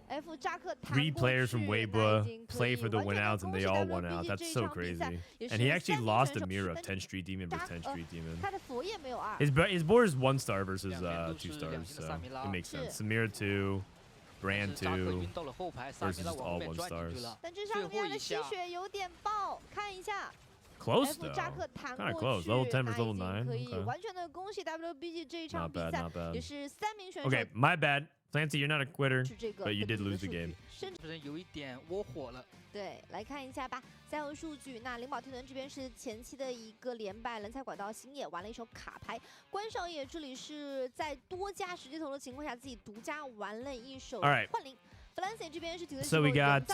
F 扎克 3 players from Weibo play for the winouts and they all won out. That's so crazy. And he actually lost a mirror of 10 Street Demon versus 10 Street Demon. 他的佛也没有二。 His board is 1 star versus 2 stars, so it makes sense. Samira 2, Brand 2 versus just all 1 stars. 但这上面的吸血有点爆，看一下。 Close F though. 扎克弹 Kind of 过 close. 去， Level 10 versus 那 level 已经 9. 可以 Okay. 完全的恭喜 WBG 这一场 Not 比 bad, 赛 not bad. 也是3名选手 Okay, my bad. Clancy, you're not a quitter, 是这个 but you 更 did 多的 lose the 数据 game. 甚至有一点窝火了。对，来看一下吧。赛后数据，那灵宝天团这边是前期的一个连败，人才管道星野玩了一手卡牌，关少爷这里是在多家实际头的情况下，自己独家玩了一手 All right. 幻灵。FLCN 这边是体 So we got,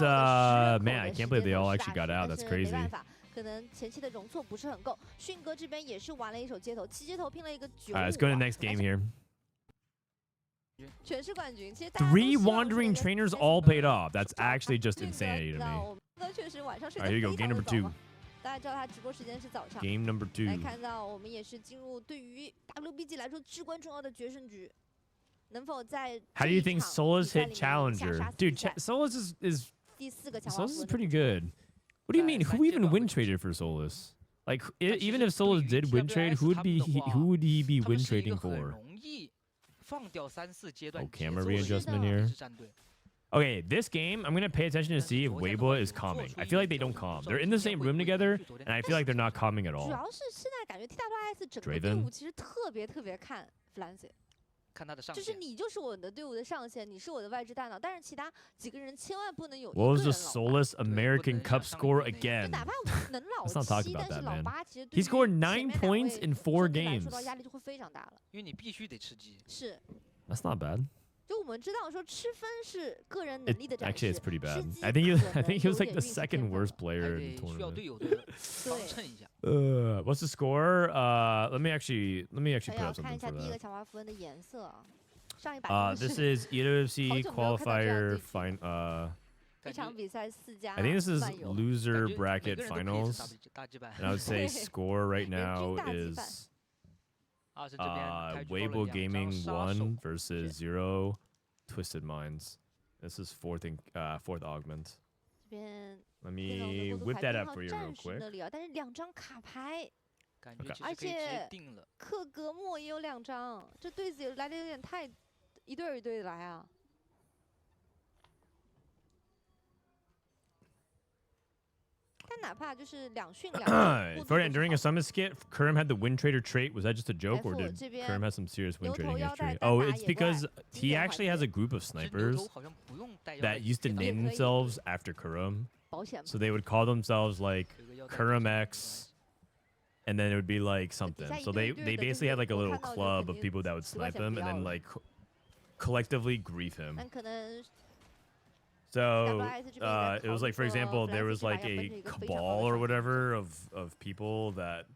man, I can't believe they all actually got out. That's 没 crazy. 办法，可能前期的容错不是很够。迅哥这边也是玩了一手街头，七街头拼了一个95。 All right, let's go to the next game here. 全是冠军，其实大家都 3 希望 wandering 这个 trainers 赛 all 季 paid off. That's actually just 迅哥 insanity to 知道 me. 我们哥确实晚上睡 All 得 right, here you go. 非 Game 常 number 的早 2. 嘛。大家知道他直播时间是早上。 Game number 来 2. 看到我们也是进入对于 WBG 来说至关重要的决胜局，能否在 How do you think Solus hit Challenger? Dude, Solus is 第4个强化 Solus 符 is 文 pretty good. What do you mean? Who even win traded for Solus? Like, even if Solus did win trade, who would he be win trading for? 放掉3、4阶段 Oh, camera readjustment here. Okay, this game, I'm going to pay attention to see if Weibo is calming. I feel like they don't calm. They're in the same room together, and I feel like they're not calming at 主 all. 要是现在感觉 TWIS 整个队 Draven 伍其实特别看 FLCN，看他的上就是你就是我的队伍的上限，你是我的外置大脑，但是其他几个人千万不能有一 What 个 was 人 the 老八。 Solus American Cup score 就 again? 哪怕能老 Let's not talk 七， about 但是 that, 老 man. 八其实对 He 于 scored 9前面2 points 位 in 4兄弟来说 games. 到压力就会非常大了。因为你必须得吃鸡。是， That's not bad. 就我们知道说吃分是个人能力的展 Actually, 示 it's pretty bad. 吃鸡 I think 可 he 能 was 有 like 点 the 运气 second 天分 worst player 还 in 得 the 需要 tournament. 队友的帮衬一下。 What's the score? Let me actually 想 put 要 up 看 something 一下 for 第一个 that. 强化符文的颜色啊。上一把 This is EWC 好久没有看到这样的 qualifier 对局 fine. 一场比赛4家 I think this is 漫游 loser 感觉 bracket 每个人都可以是 finals, 大击败。 and I would say 对 score right now 人均大击 is 这边开局包了 Weibo 2张 Gaming 杀手 1 versus 0 Twisted Minds. This is fourth Augment. 这边 Let 天龙 me 的过渡 whip 牌 that 编 up 号 for you 暂 real 时 quick. 那里啊，但是2张卡牌，感觉 Okay 其实可以直接定了。克格莫也有2张，这对子也来的有点太一对儿一对的来啊。但哪怕就是2训2 Frodan, during a summit skit, Kerm had the win trader trait. Was that just a joke, or F did 这边 Kerm have some serious win 牛头 trading 腰带 history? 单 Oh, 打 it's 野怪 because 经 he 典环 actually has 节 a group of 其实牛 snipers 头好像不用带腰 that 带 used to 直接 name 可以 themselves after Kerm. 保险 So they would call themselves like 有个腰带 Kerm 没 X, and then it would be like something. So they basically had like a little club of people that would snipe him and then like collectively grief him. 但可能 So it was like, for example, there was like a cabal or whatever of people that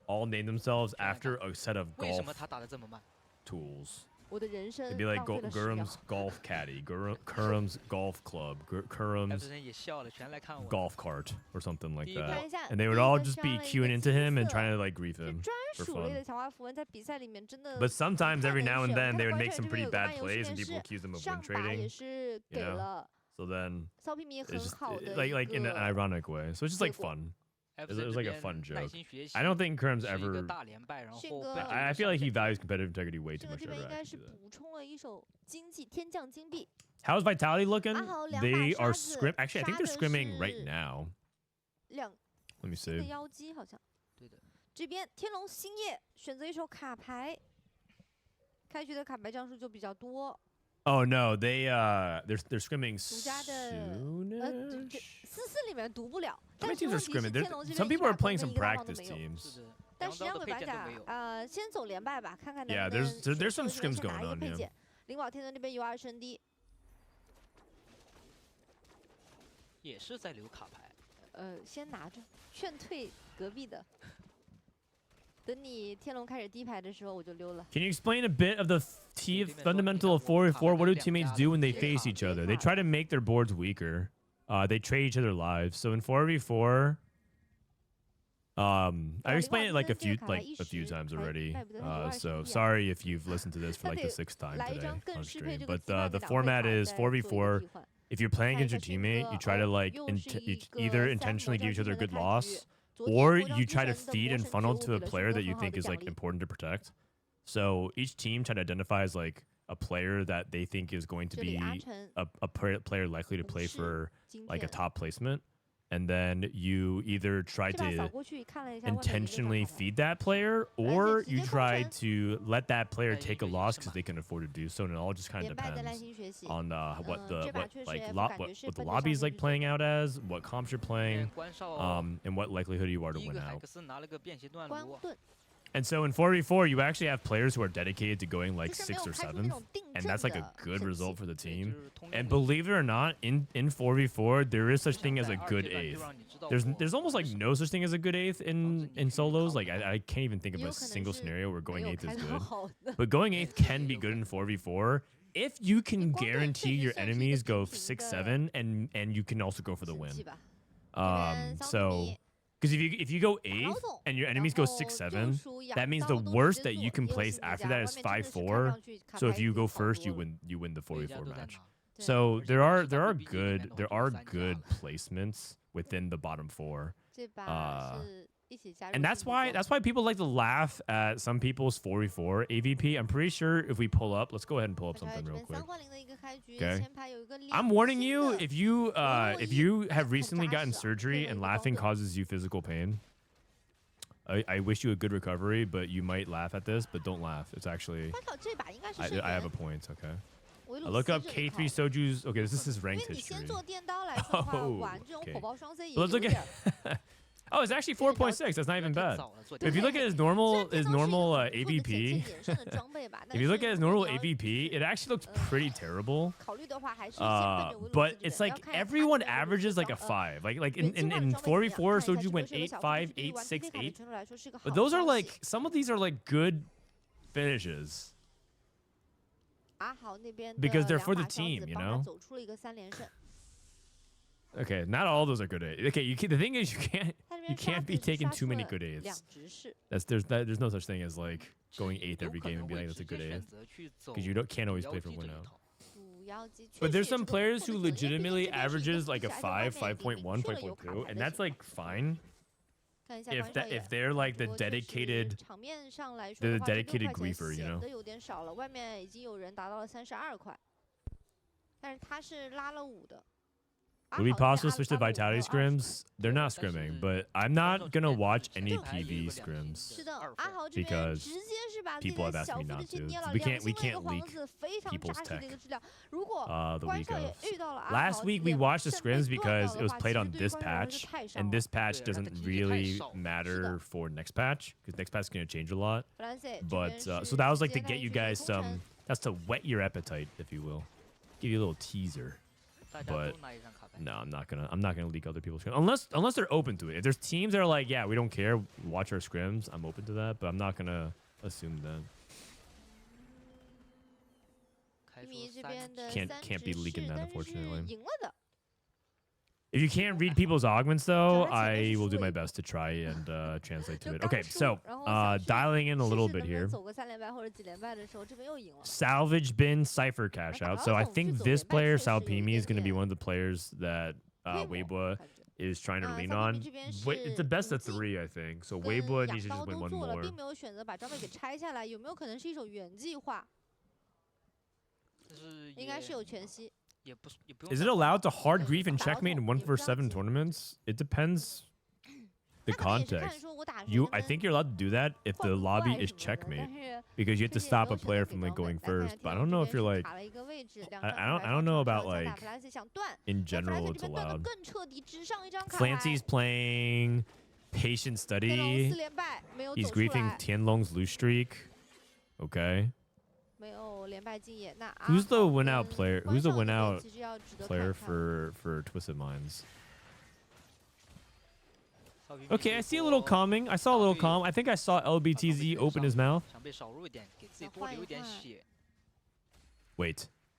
all named themselves after a set of 为什 golf 么他打的这么慢？ tools. 我的人生 It'd be like 浪费了10秒 Gurum's golf caddy, Gurum's golf club, Gurum's 人也笑了，全来看我。 golf cart or something like 第一个 that. 看一下 And they would 第一 all 个 just 刷 be 了一 queuing 个 into him 金 and 色 trying to like grief 这 him 专 for 属类的 fun. 强化符文在比赛里面真的 But sometimes 太 every 能 now and 选了 then 看 they would 关 make 帅 some 这边 pretty 有个 bad 漫游 plays 实 and 验 people 室 accuse them of win 上把也 trading. 是 you 给 know? 了 So then 骚屁迷 it's 很 just 好的 like in an 一个 ironic way. So it's just like 结果 fun. F It was like a 这边 fun joke. 耐心学习 I don't think Kerm's 是一个 ever. 大连败，然后迅哥被 I feel like he values competitive integrity way too 这个 much 这 to 边 ever 应该 actually 是 do that. 补充了一手经济天降金币 How's Vitality looking? 阿豪2 They 把 are 沙子 scrim. Actually, I think they're 杀的 scrimming right 是 now. 2 Let me 新的 see. 妖姬好像对的，这边天龙星夜选择一手卡牌，开局的卡牌张数就比较多。 Oh no, they're scrimming 独家的 soon. 44里面读不了， How 但 many 是 teams 问 are 题是 scrimming? 天龙 There, 这边 some 一 people are 把 playing 跟 some 一个大方都 practice 没有 teams. 是的，但实际上两刀的配尾巴甲件都没有。先走连败吧，看看能 Yeah, 不能 there's some 选择 scrims 先拿 going 一个 on, 配 yeah. 件。灵宝天尊这边有2升低，也是在留卡牌。先拿着，劝退隔壁的。等你天龙开始低排的时候，我就溜了。 Can you explain a bit of the fundamental of 4v4? What do teammates do when they face each other? They try to make their boards weaker. They trade each other lives. So in 4v4, I explained it like a few times already. So sorry if you've listened to this for like the 6th time today on stream. But the format is 4v4. If you're playing against your teammate, you try to like you either intentionally give each other a good loss, or you try to feed and funnel to a player that you think is like important to protect. So each team try to identify as like a player that they think is going to be a player likely to play for like a top placement. And then you either try to intentionally feed that player, or you try to let that player take a loss because they can afford to do so. And it all just kind of depends on what the lobby is like playing out as, what comps you're playing, and what likelihood you are to win out. And so in 4v4, you actually have players who are dedicated to going like 6th or 7th, and that's like a good result for the team. And believe it or not, in 4v4, there is such thing as a good 8th. There's almost like no such thing as a good 8th in solos. Like I can't even think of a single scenario where going 8th is good. But going 8th can be good in 4v4 if you can guarantee your enemies go 6-7, and you can also go for the win. So. Because if you go 8th and your enemies go 6-7, that means the worst that you can place after that is 5-4. So if you go first, you win the 4v4 match. So there are good placements within the bottom 4. And that's why people like to laugh at some people's 4v4 AVP. I'm pretty sure if we pull up, let's go ahead and pull up something real quick. Okay. I'm warning you, if you have recently gotten surgery and laughing causes you physical pain, I wish you a good recovery, but you might laugh at this, but don't laugh. It's actually I have a point, okay? I look up K3 Soju's. Okay, this is ranked history. Oh, okay. Let's look at. Oh, it's actually 4.6. That's not even bad. If you look at his normal AVP, if you look at his normal AVP, it actually looks pretty terrible. But it's like everyone averages like a 5. Like in 4v4, Soju went 8-5, 8-6, 8. But those are like, some of these are like good finishes. Because they're for the team, you know? Okay, not all of those are good 8. Okay, the thing is you can't be taking too many good 8s. There's no such thing as like going 8th every game and be like that's a good 8th, because you can't always play for win out. But there's some players who legitimately averages like a 5, 5.1, 5.2, and that's like fine. If they're like the dedicated griefer, you know. Would we possibly switch to Vitality scrims? They're not scrimming, but I'm not gonna watch any PV scrims because people have asked me not to. We can't leak people's tech the week of. Last week we watched the scrims because it was played on this patch, and this patch doesn't really matter for next patch because next patch is gonna change a lot. But so that was like to get you guys some. That's to whet your appetite, if you will. Give you a little teaser. But no, I'm not gonna leak other people's scrims unless they're open to it. If there's teams that are like, yeah, we don't care, watch our scrims, I'm open to that, but I'm not gonna assume that. Can't be leaking that, unfortunately. If you can't read people's augments, though, I will do my best to try and translate to it. Okay, so dialing in a little bit here. Salvage bin Cypher cash out. So I think this player, Salpimi, is going to be one of the players that Weibo is trying to lean on. It's the best of 3, I think. So Weibo needs to just win one more. Is it allowed to hard grief and checkmate in 1v7 tournaments? It depends the context. I think you're allowed to do that if the lobby is checkmate, because you have to stop a player from like going first. But I don't know if you're like, I don't know about like in general it's allowed. Clancy's playing Patient Study. He's griefing Tianlong's loose streak. Okay. Who's the win out player? Who's the win out player for Twisted Minds? Okay, I see a little calming. I saw a little calm. I think I saw LBTZ open his mouth. Wait.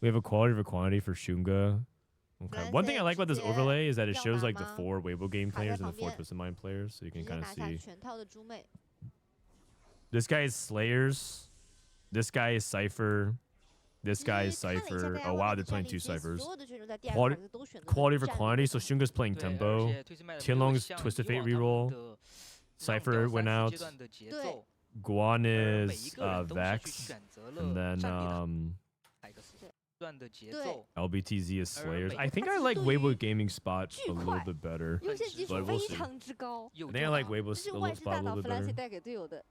We have a quality over quantity for Shunga. Okay. One thing I like about this overlay is that it shows like the 4 Weibo game players and the 4 Twisted Mind players, so you can kind of see. This guy is Slayers. This guy is Cypher. This guy is 其实看了一下 Cypher. 大家 Oh 外 wow, 面 they're 的战 playing 力 two 其实 Cyphers. 所有的选手在第二 Quality- 卡都选择 Quality for 战略 quantity. So Shunga's playing 对，而 tempo. 且推荐卖的 Tianlong's 像 Twisted 以 Fate 往他们 reroll. 的浪 Cypher 掉 went 3-4 out. 阶段的节对奏， Guan 而每 is 一个人都是去 Vex. 选择 And 了 then 战力的 um 一个段的节对奏。 LBTZ is Slayers. I 每 think 他 I 其实 like 对于 Weibo Gaming spot 巨 a little 快 bit better. 优先级数 But we'll 非 see. 常之高，有 I think I like 这样 Weibo's 这是 a 万 little 事 spot 大 a 脑 little bit Flancy better. 带给队友的。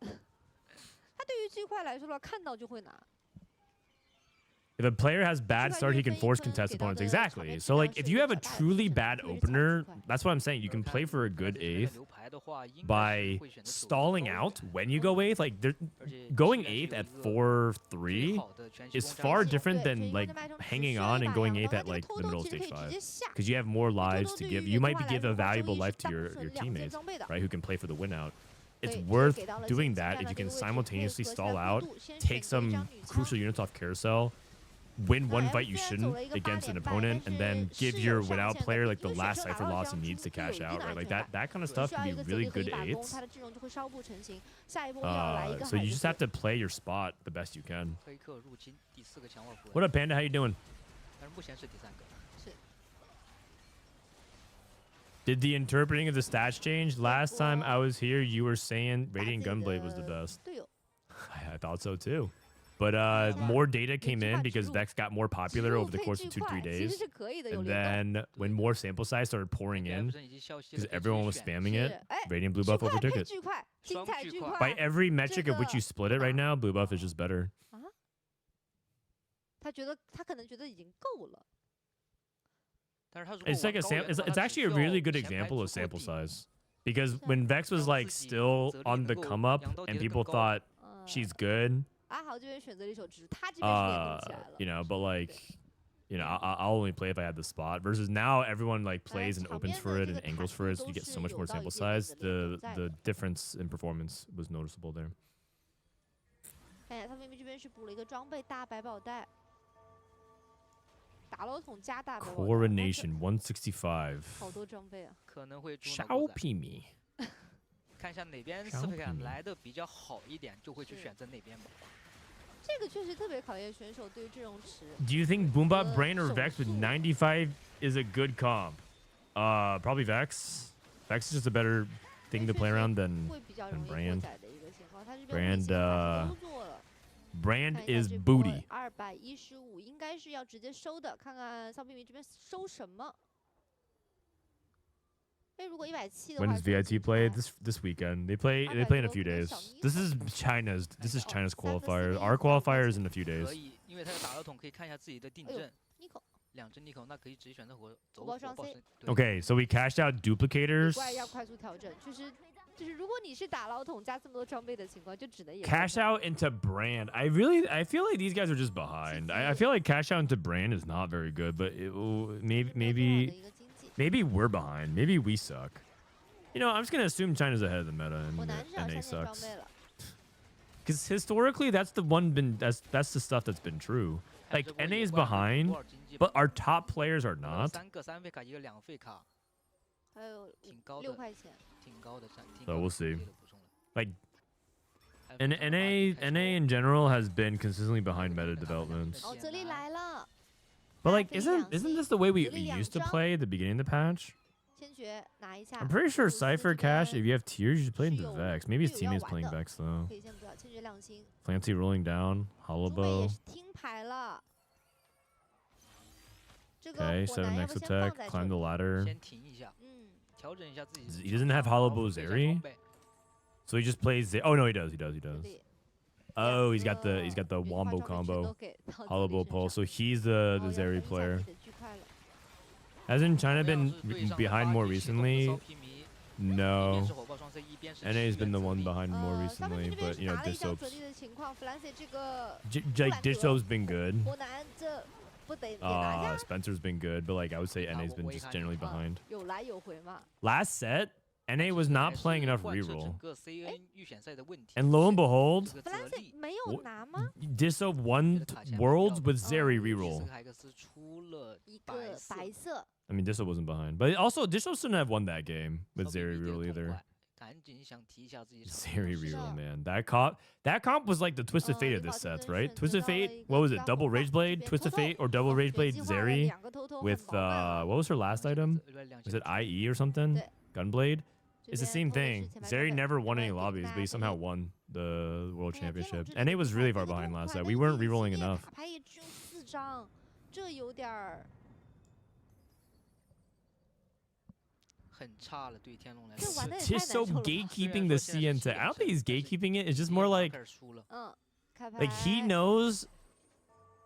他对于巨快来说的话，看到就会拿。 If a player has bad That's start, why he can you force can contest get out opponents. the Exactly. target So like, down if you have a shoot, but truly it's bad really opener, tough. that's what I'm saying. You can play for a good 8th 流牌的话，应该是 by 会选择走 stalling 高一 out 点 when you go 8th. Like, 而且 going 既然是 8th 有 at 一个 4-3最好的全息 is 攻占 far 力 different 对， than 全 like 运动脉冲 hanging 只 on 需 and 要 going 一把 8th 羊 at 毛， like 那 the 这个偷 middle 偷 of 其实 stage 可以直 5. 接下。 Because you have more 偷 lives 偷 to 对 give. 于 You 的 might 话 be 来 give a 说，周 valuable 一 life 是 to 大部 your 分 your 2件 teammates, 装备的， right? Who can play for the win out. It's 可以 worth 给到了 doing 前 that 期 if you 这 can 样的一个位置 simultaneously 配合 stall 下 out, 速度先 take 选择一 some 张女枪 crucial units off carousel, win 那 one M fight you 虽然走 shouldn't 了一个 against an 8连败， opponent, 但 and then 是 give 是 your 有 win 上 out 限 player 的， like the 因为 last 选手 cipher 打到 loss 这 he 样 needs to 其实有 cash 一定 out, 的 right? 安 Like 全 that 感。 that kind of 只 stuff 需 can 要一 be 个 really 贼可 good 以把攻， 8ths. 他的阵容就会稍不成型。下一波要来一个 So 海 you 之 just have to play your spot the best you can. 黑客入侵第4个强化符 What up, Panda? How you doing? 但是目前是第3个。 Did the interpreting of the stats change? Last time I was here, you were saying 打自 Radiant 己 Gunblade was the 的 best. 队友 I thought so too. But more data came in because Vex got more 植 popular 入 over the 配 course 巨 of 2-3快其实 days. 是可以的，有 And 联动。 then when more sample size started pouring 艾 in, 弗森已经消息了 because 可以继续 everyone was 选 spamming 是 it, 哎， Radiant Blue 巨 Buff 快 overtook 配 it. 巨快，精双巨快彩巨快。 By every metric of which you 这个 split it right now, Blue Buff is just better. 他可能觉得已经够了。 但是他如果 It's like a 往高 sam. 远的 It's, 话 it's 他 actually a 只需 really 要 good 前排 example of 足够 sample 低 size. Because 是 when Vex was 让 like 自己 still 责力 on 能 the 够 come up 扬刀 and 叠得 people 更高。 thought she's good, 阿豪这边选择了一手直，他这边是联动起来了。 you know, but like, you know, I'll only play if I had the spot. Versus now everyone like plays and opens for it and angles for it, so you get so much more sample size. The difference in performance was noticeable there. 看一下他明明这边是补了一个装备大白宝袋，打楼桶加大白宝袋， Coronation 165. 好多装备啊！可能会中到 Xiao 国仔 Pimi. 看一下哪边小适配感品来的比较好一点，就会去是选择哪边吧。这个确实特别考验选手对于阵容池。 Do you think Boombot Brain or 手 Vex with 速 95 is a good comp? Probably Vex. Vex is just a better thing to play around than 会比较容易过 Brand 载的一个情况，他这边 Brand 危险反都做了。 Brand 看一下 is 这波 booty. 215应该是要直接收的，看看骚冰迷这边收什么。哎，如果170的 When 话 does 就 VIT 已 play? 经 This weekend. They play in a few days. This is China's qualifier. Our qualifier is in a few 可 days. 以，因为他的打楼桶可以看一下自己的定哎呦阵， Nico 2只 Nico，那可以直接选择走火爆双火爆 C 身。对 Okay, so we cashed out 比 duplicators. 怪要快速调整，就是如果你是打老桶加这么多装备的情况，就只能也 Cash out into Brand. I feel like these guys are just behind. I feel like cash out into Brand is not very good, but maybe we're behind. Maybe we suck. You know, I'm just gonna assume China's ahead of the meta 我 and 男至少3 NA 件装 sucks. 备了， Because historically, that's the stuff that's been true. 还有 Like 这波 NA 野 is 怪 behind, 多少经济 but 吧 our top players are 3 not. 个3费卡，一个2费卡，还有挺高的6块钱。挺高的战。 So we'll see. 挺高的补充了 Like 还有 and 补充了 NA 8开 NA 始 in general has been consistently behind meta developments. 哦，泽力来了， But like, 大飞两 isn't 星 this the way we 泽力两 used to 张 play at the beginning of the patch? 千珏拿一下。 I'm pretty sure 鲁斯 Cypher 这 Cash, 边 if you have tiers, you should play into 是有 Vex. Maybe his 队友要 teammates 玩 playing 的 Vex though. 可以先不要，千珏亮星， Fancy rolling down, 中美也 Hollow 是听牌了。这个 Okay, 火 7 男要 max 不先放 attack, 在这 climb the 里？ ladder. 先停一下，嗯，调整一下自己。 He doesn't have Hollow 这 Zeri? 装备 So he just plays. Oh no, he does. 这 does. 里 Oh, he's got 两 the 个云化 wombo 装备全都 combo, 给到泽 Hollow 力 Bolt 身 Pulse. 上 So he's the 然后要 Zeri 等一下 player. 自己的巨快了 Hasn't China 同样 been 是对上了 behind 8 more 机系统的 recently? 骚皮迷一边 No. 是火爆双 C， 一边是 NA has 支 been 援 the 泽 one 力 behind more 上面 recently, 这边 but 是 you know, 拿了一张 Dissop's 准力的情况 ，Flancy 这个 like Dissop's been good. 火男这不得也拿下？ Spencer's been good, but like I would say NA's been just generally 啊 behind. 有来有回嘛。 Last set, NA was not 还是 playing enough 贯彻 reroll. 整个 CN 预选赛的问题。 And lo and behold, 这个泽 Flancy 力没有拿吗？ Dissop won Worlds with Zeri 这 reroll. 个海克斯出了一个白色白色， I mean, Dissop wasn't behind, but also Dissop shouldn't have won that game with 骚皮 Zeri 迷 reroll 这个 either. 痛快赶紧想提一下自己场 Zeri 是的 reroll, man. That comp was like the Twisted Fate of this set, right? Twisted Fate, what was it? Double Rage Blade, Twisted Fate, or Double Rage Blade Zeri with what was her last item? Was it IE or something? Gunblade? It's the same thing. Zeri never won any lobbies, but he somehow won the World Championship. And he was really far behind last set. We weren't rerolling enough. 卡牌也只有4张，这有点儿。很差了，对天龙来这说。玩得也 Just 太 so 难受了吧。 gatekeeping the CN tech. I don't think he's gatekeeping it. It's just more like 开始输了。开牌 like he knows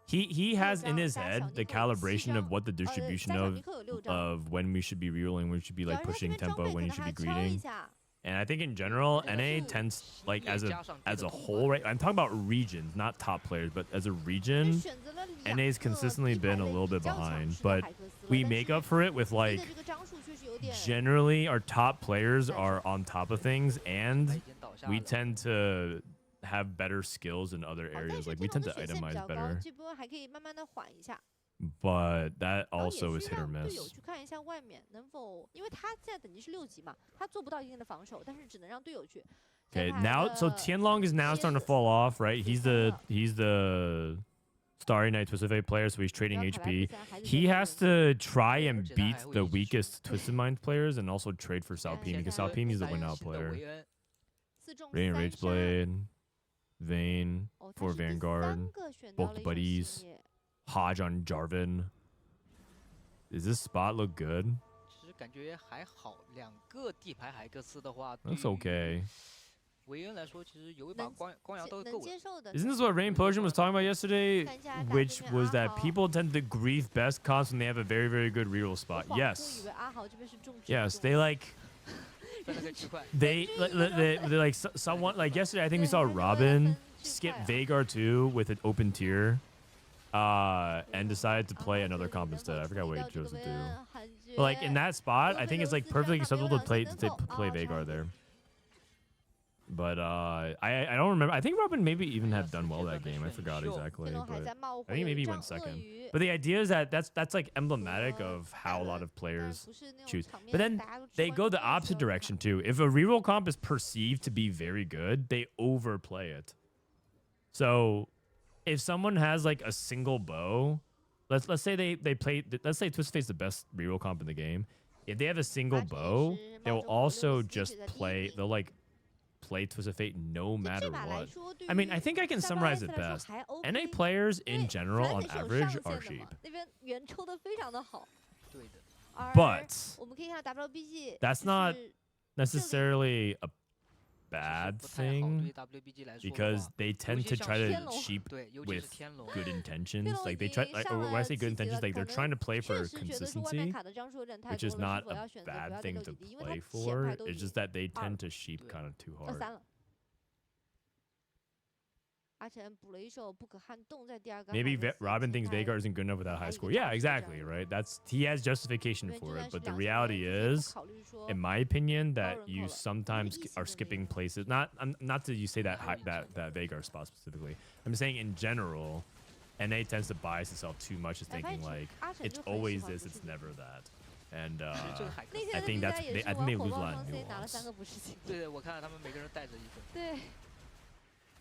he has in his head the calibration of what the distribution 三小尼克有6张， of when we should be rerolling, when we should be 主要 like 是他这 pushing 边装 tempo, 备可 when you 能 should 还 be 挑一 greeting. 下。 And I think in general, NA tends like as a whole, right? I'm talking about regions, not top players, but as a region, 选择了两 NA's 个 consistently 地 been 牌 a 的 little 比 bit 较强 behind, 势的 but 海克斯了 we 但 make 是 up for it with 这 like 个张数确实有点 generally our top players are on top of things 他 and 已经倒下 we 了。 tend to have better skills in other 但 areas. 是 Like we 天 tend 龙 to 的血线比 itemize 较高， better, 这波还可以慢慢的缓一下。 but that 然后 also 也 is 是 hit or 让队友 miss. 去看一下外面能否，因为他现在等级是6级嘛，他做不到一定的防守，但是只能让队友去。 Okay, 前排 now so 的 Tianlong is now starting to fall off, right? He's the Starry Night Twisted Fate player, so he's 然 trading 后卡牌 HP. 比赛还是 He 在 has to try and 而且他 beat 还会 the 一直 weakest Twisted Mind players and also trade for Salpine because 现在 Salpine is the 三 win out 星的 player. 维恩4中 Rain 3 Rage 杀 Blade, Vayne, 哦，他 for 是第 Vanguard, 3个选 both 到了 the 一种 buddies 星野 Hodge on Jarvan. Does this spot look good? 其实感觉还好，2个地牌海克斯的话， Looks 对于 okay. 维恩来说，其实有一把能光阳都能够了。接受的。 Isn't this what Rain Potion was talking about yesterday? 看一下打 Which 对面 was 阿 that 豪 people tend to grief best comps when they have a very, very good reroll 我 spot. 恍惚以 Yes. 为阿豪这边是重质 Yes, 重 they like 分了个区块。 they like someone like yesterday I think we saw Robin skip Vagar 2 with an open tier and decided to play another comp instead. I forgot what he chose to do. But like in that spot, I think it's like perfectly acceptable to play Vagar there. But I don't remember. I think Robin maybe even had done well that game. I forgot exactly, 天龙还 but 在冒火， I think 有 maybe 一 he 张 went 鳄 second. 鱼 But the idea is that that's like emblematic of how a lot of 但 players 不是那种 choose. 场面 But then 大家都只 they 关 go 注 the 那个 opposite 时候 direction too. If a reroll comp is perceived to be very good, they overplay it. So if someone has like a single bow, let's say they play, let's say Twisted Fate's the best reroll comp in the game. If they have a single bow, they will also just play, they'll like play Twisted Fate no 就 matter 这把来 what. 说，对 I mean, 于 I think I can 3 summarize S it 来说 best. 还 NA OK players 因为 in general on 反正是有 average 上 are 限的 sheep. 嘛那边圆抽的非常的好，对的，而 But 我们可以看到 WBG that's 就 not 是 necessarily a 其实 bad 不太好 thing 对 WBG 来说的 because 话 they tend to 尤其 try 像 to 天龙 sheep 对，尤其是 with 天龙。 good intentions. 天龙 Like 已 they try, 经 like, 上 or when I 了 say good 几级 intentions, 了 like 可 they're 能 trying to play 确 for 实觉得说外面 consistency, 卡的张数有点太 which 多 is 了， not 是否要 a 选择不 bad 要 thing 六 to 几滴？因为他 play 前 for. 排都 It's 已 just 经 that they tend to sheep 对 kind of too hard. 23了。阿晨补了一手不可撼动，在第2个 Maybe 海克斯 Robin 前 thinks 排 Vagar isn't good enough with that high 还有一 score. 个 Yeah, 张数 exactly, 这样 right? He has justification 因为 for 就 it, 算是 but the 2 reality 也不 is, 考虑说 in my opinion, that 人 you 口了 sometimes 因为疫 are 情的 skipping 原因 places. Not that you say that that Vagar spot specifically. I'm saying in general, NA tends to bias itself too much, is 哎发 thinking 现 like 阿晨 it's 就很喜 always 欢 this, 不 it's 是 never that. And 其实这个海克那斯 I 天 think 的 that's 比赛也 I 是 think they 玩火 lose a 爆 lot 双 in C 拿了 nuance. 3个不是金。对的，我看到他们每个人带着一个。对，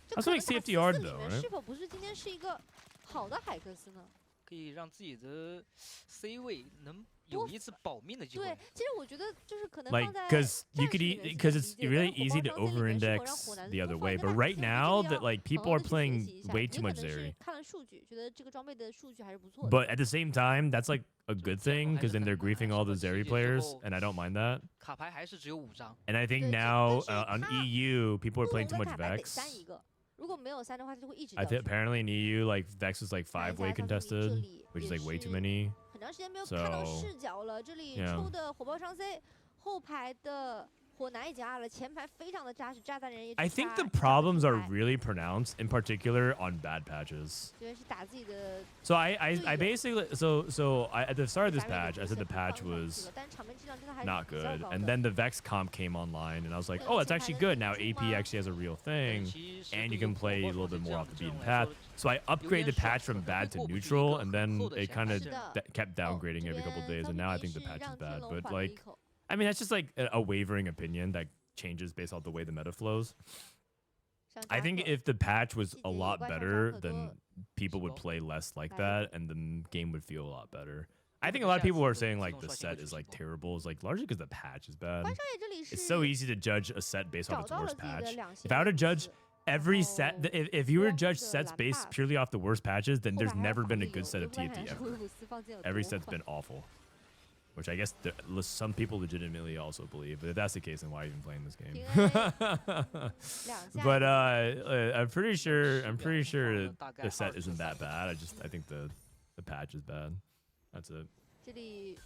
就 That's 可 like 能打 CFDR 4-4里 though, 面 right? 是否不是今天是一个好的海克斯呢？可以让自己的 C 位能多有一次保命的机会对。，其实我觉得就是可能 Like 放在 because you 战 could 术里面 because 是 it's 理解 really 但是 easy to 火爆双 C 里面是否让 over-index 火男 the other 换 way. 一个 But 大 right 师，这个 now 要 that like 好 people 好 are 地去学习 playing 一下 way 也 too 可 much 能是 Zeri. 看了数据，觉得这个装备的数据还是不错的。 But at the same time, that's like a good 天 thing 龙还 because 是 then 很 they're griefing 难 all the 受 Zeri 集结之 players, 后 and I don't mind that. 卡牌还是只有5张。 And I think 对， now 但是 on 他 EU, people are 不 playing 同 too 的 much 卡牌得 Vex. 3一个，如果没有3的话，它就会一直 I 掉 think 去。 apparently in EU, like Vex is like 看一 5-way 下他们这 contested, 里 which is 也 like way too 是 many. 很长时间没有看到 So 视角了，这里 yeah. 抽的火爆双 C，后排的火男已经二了，前排非常的扎实，炸弹人也只 I think 差 the 一张 problems 出 are 牌 really pronounced, in particular on bad patches. 觉得是打自己的 So I 对的。 basically at the start of this 打人 patch, 也 I 不 said the 是很放 patch 上去 was 了，但是场面质量真的还是 not 比较 good, 高 and 的。 then the Vex comp came online, and I was like, 对， oh, that's 前排 actually 的 good. 辅 Now 助 AP 吗？ actually has a real thing, 其实 and 对 you 于 can 火 play a 爆 little 双 bit 这 more 样 off the 这种 beaten 来 path. 说 So I upgraded the 小 patch from 可能 bad 会 to 过滤一个 neutral, 很 and then 厚的 it 前 kind 排 of 阵。kept 哦， downgrading 这 every couple 边 days, 方 and 面 now I 也 think the 是 patch is 让天 bad. 龙 But 缓了一 like, 口。 I mean, that's just like a wavering opinion. Like changes based off the way the meta flows. 像 I think Jaco if the patch was 细 a 节也 lot 观察到 better, 很 then 多 people would 细胞 play less like 来 that, and the game would feel a lot better. I 我 think 们 a lot of 下 people 次 are 就 saying 自 like 动 the 刷新 set 会 is 出 like 细胞 terrible, is like largely because the patch is bad. 关少爷这里是 It's so easy to judge a set based off 找 its 到了 worst 自己的 patch. 两性 If I were to 因 judge 子 every set, 然后 if you were to 光 judge 的 sets 蓝 based pass purely off the worst patches, then 后 there's 排还 never 防 been 的 a good 有 set 有 of 关还 TFT 是 ever. 威武四方剑有 Every 多 set's 快 been awful, which I guess some people legitimately also believe. But if that's the case, then why even playing this game? 两下 But I'm pretty sure 是 the 大概 set 20 isn't that 赛 bad. I think the patch is bad. That's it. 这里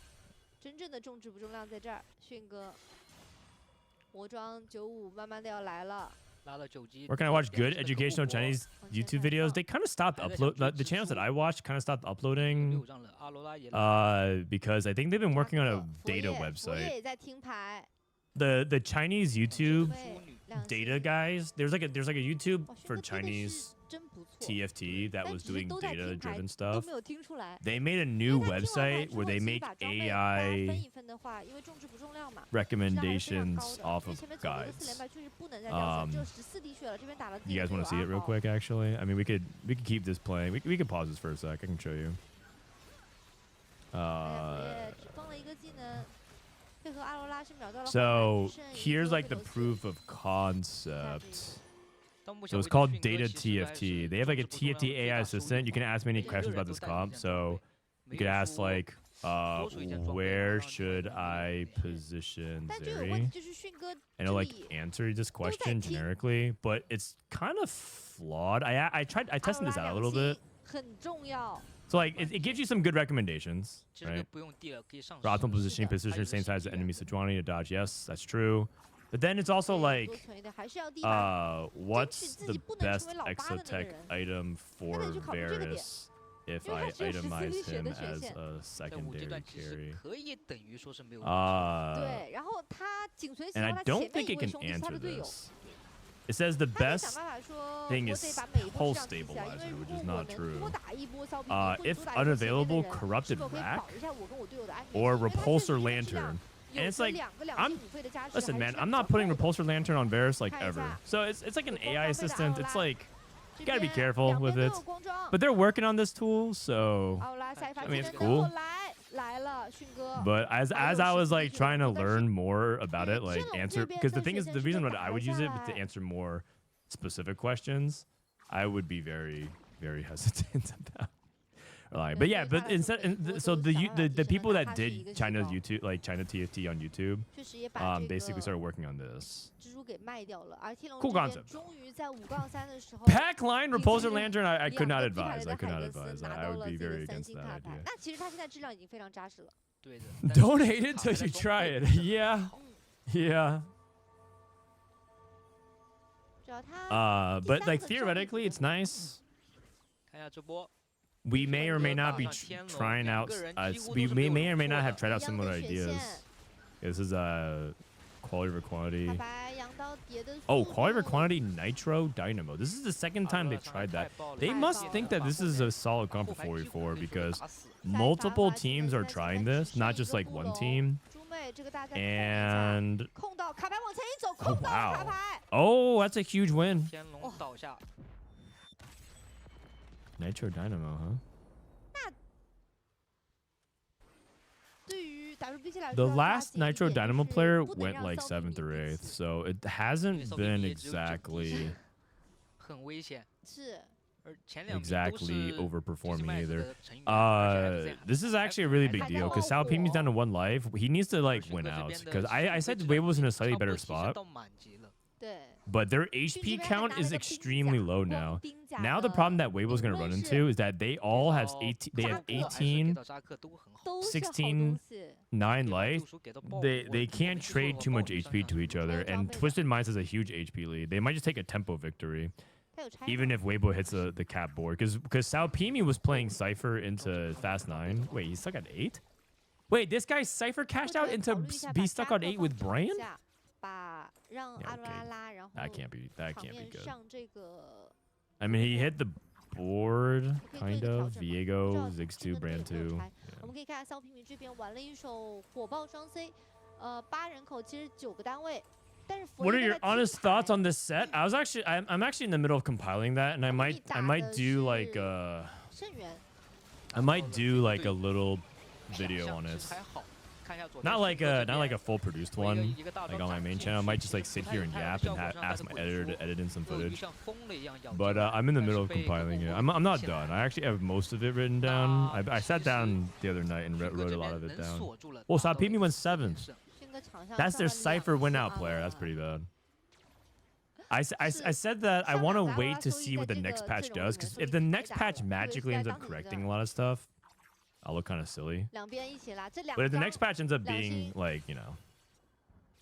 真正的重质不重量在这儿，迅哥魔装95慢慢的要来了， 拉了9级 Where can I watch 点 good 这个客户 educational 国 Chinese 往前 YouTube 摆 videos? 放 They kind of stopped 还在想 upload 追 the 指 channels that 数 I watched kind of stopped uploading 6让了阿罗拉也来 because I think they've been working on a 佛 data 爷佛爷 website. 也在听牌， The Chinese YouTube 对，亮 data 星 guys, there's like a YouTube 哇，迅 for 哥推的 Chinese 是真不错， TFT that 但 was 只是 doing 都在 data 听牌 driven 都 stuff. 没有听出来。 They made a 因 new 为他听完牌 website 之 where 后 they 其实 make 把装备大家分 AI 一分的话，因为重质不重量嘛， recommendations 质量 off 还 of 是非常高的。因为前面走了一个4连 guides. 败，确实不能再掉下，只有14滴血了，这边打了 You guys want to see it real quick? Actually, I mean, we could keep this playing. We could pause this for a sec. I can show you. 佛爷只放了一个技能，配合阿罗拉是秒到了后 So 排，只剩一 here's 个 like the 回头血 proof of concept. 到目 So 前 it's 为止 called 迅哥 Data 其实还 TFT. 是 They have like a 重质不重 TFT 量最 AI 大收益 assistant. You can ask me any 每个 questions 人 about 都 this 带了一 comp. 件装 So 备 you could ask like, 多出一件装备 where 让你 should 能 I 够 position 但就有问 Zeri? 题就是迅哥 And 这 it'll like 里 answer this 都在 question 听 generically, but it's kind of flawed. I 阿 tested 罗 this 拉 out a 两 little 星 bit. 很重要。 So like it gives you some good recommendations, 其实这个 right? 不用递了，可以上 For optimal 手 positioning, 还 position 有 same 一个 size as 细节 enemy Sejuani to dodge. Yes, that's true. But then it's also 对 like, 多存一点还是要低吧。 what's 自 the 己不能 best 成为老八的那个 exotech 人。 item for 得去考虑这个点。 Varus if 因为 I 他只有14 itemize 滴血 him 的血 as 线。 a 在5阶 secondary 段其实 carry? 可以等于说是没有问题。对，然后他紧随其 And 后， I 他 don't 前面 think 一 it 位 can 兄弟是他 answer 的队友。 this. It says the 他得想 best 办法说， thing 我 is 得把每一波 pulse 数量记起来，因为 stabilizer, 如 which 果 is 我 not 能 true. 多打一波骚兵，或者 If 多打一波前面的 unavailable 人， corrupted 是否可以 rack 保一下我跟我队友的安全 or 性？因为他 repulsor 自己的质量 lantern. 有 And it's 着 like, 两个 I'm 2.5倍的加持， listen, 还 man, 是 I'm 比 not 较 putting 够的。 repulsor lantern on Varus like 看一 ever. 下 So it's like an 有光 AI 装备的 assistant. 奥 It's 拉 like 这 you gotta be 边 careful 两 with 边 it. 都有光装。 But they're working on this tool, so 奥拉下一发 I 技 mean, 能 it's 等 cool. 我来了，迅哥。 But as I was like trying to learn more about it, like 这种 answer 这边 because the 跟 thing 学 is 生 the 是 reason 被 why 打 I 了 would 下 use it to 来。 answer more specific questions, I would be very hesitatant about. Like, but yeah, but instead, so the people that did China's YouTube, like China TFT on YouTube, 确实也把这 basically 个 started working on this. 蜘蛛给卖掉了，而天龙 Cool 这边 concept. 终于在5-3的时候。 Pack line repulsor 已经 lantern, I could not 两个 advise. 低 I 排 could 的 not 海格斯 advise. 拿 I 到 would 了 be 自己 very 的三 against 星 that 卡牌 idea. 那其实他现在质量已经非常扎实了。对的。 Don't hate it till you try it. Yeah, yeah. 只要他 But like theoretically, it's nice. 看一下这波， We may or may not be 上天龙 trying 两 out. 个人 Uh, 几乎 we 都是 may 被 may 我 or may 突 not 破 have 的 tried out 一样 similar 的血 ideas. 线， This is quality over quantity. 卡牌羊刀叠的 Oh, 速 quality over 度 quantity nitro dynamo. This is the second time they've tried that. They 太 must 棒 think 了 that this is a solid comp for 4v4 because multiple teams are trying this, not just like one team. 猪妹这个大家再控一下 And 控到卡牌往前一走， Oh, 控到了卡 wow. 牌。 oh, that's a huge win. 天龙倒下， Nitro dynamo, huh? 对于 WBC 来说 The 要抓 last 紧一 Nitro 点 Dynamo 就是 player 不能 went 让 like 骚兵 7th or 赢 8th, 次 so it hasn't骚 been 兵也只有9 exactly 很危险。是而前两名都 exactly 是 overperforming Prismatic either. 的成员而且还是这样 This is actually a really big deal because Sao Pimi's down to 1 life. He needs to like win out because I said Weibo's in a slightly 差不多 better 提升 spot, 到满级了。对。 but their 迅这 HP 边还 count 拿了 is 个 extremely 冰甲 low 光 now. 冰甲 Now the 的 problem that Weibo's going to 无 run 论 into 是 is that they all have 到 18. They have 还是 18, 给到扎克都很好，都是好 16东西。 9对吧 life. 路书给到爆 They 我 they 我 can't 没记错 trade 的话 too 爆 much 我 HP to each other, and Twisted Minds has a huge HP lead. They might just take a tempo victory. 他有拆 Even if Weibo hits the cap board, because Sao Pimi was playing Cypher into Fast 9. Wait, he's stuck at 8? Wait, this guy Cypher cashed out 或者 into 考虑一下 be 把 stuck 扎 on 克 8放 with 场 Brian? 下把让 Yeah, 阿罗拉 okay. 拉，然后 That can't be 场 good. 面上这个 I mean, he hit the board, 可以做一 kind 个调 of. 整嘛，不知道 Viego, Ziggs 迅 2, 哥那 Brand 边有没有 2. 拆。我们可以看下骚平民这边玩了一手火爆双 C，8人口其实9个单位， What are your honest thoughts on this set? I'm actually in the middle of compiling that, and I might do like a little video on it. Not like a full produced one, like on my main channel. I might just like sit here and yap and ask my editor to edit in some footage. But I'm in the middle of compiling it. I'm not done. I actually have most of it written down. I sat down the other night and wrote a lot of it down. Oh, Sapimi went 7th. That's their Cypher win-out player. That's pretty bad. I said that I want to wait to see what the next patch does, because if the next patch magically ends up correcting a lot of stuff, I'll look kind of silly. But if the next patch ends up being like, you know,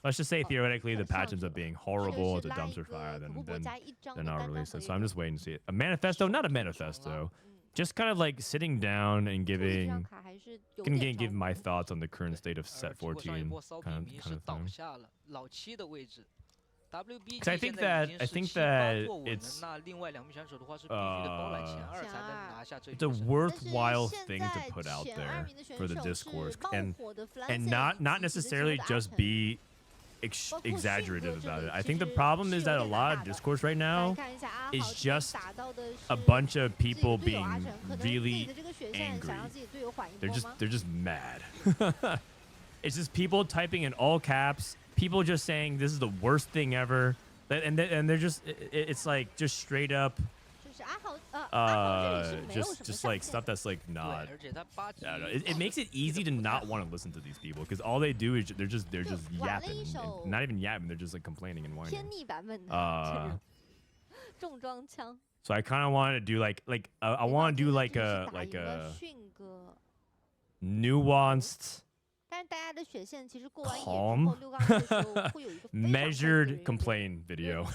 let's just say theoretically the patch ends up being horrible as a dumpster fire, then I'll release it. So I'm just waiting to see it. A manifesto, not a manifesto, just kind of like sitting down and giving my thoughts on the current state of set 14 kind of thing. Because I think that it's a worthwhile thing to put out there for the discourse, and not necessarily just be exaggerative about it. I think the problem is that a lot of discourse right now is just a bunch of people being really angry. They're just mad. It's just people typing in all caps. People just saying this is the worst thing ever, and they're just it's like just straight up just like stuff that's like not. I don't know. It makes it easy to not want to listen to these people, because all they do is they're just yapping, and not even yapping. They're just like complaining and whining. So I kind of wanted to do like I want to do like a nuanced, calm, measured complain video.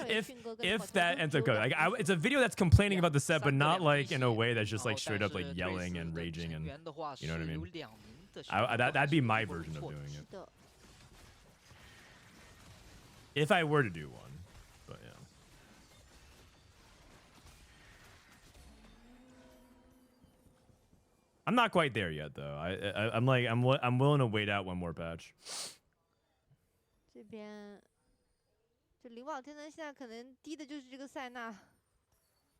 if that ends up good, like it's a video that's complaining about the set, but not like in a way that's just like straight up like yelling and raging, and you know what I mean. That'd be my version of doing it if I were to do one. But yeah. I'm not quite there yet, though. I'm willing to wait out one more patch. 这边，就灵宝天灯现在可能低的就是这个塞纳。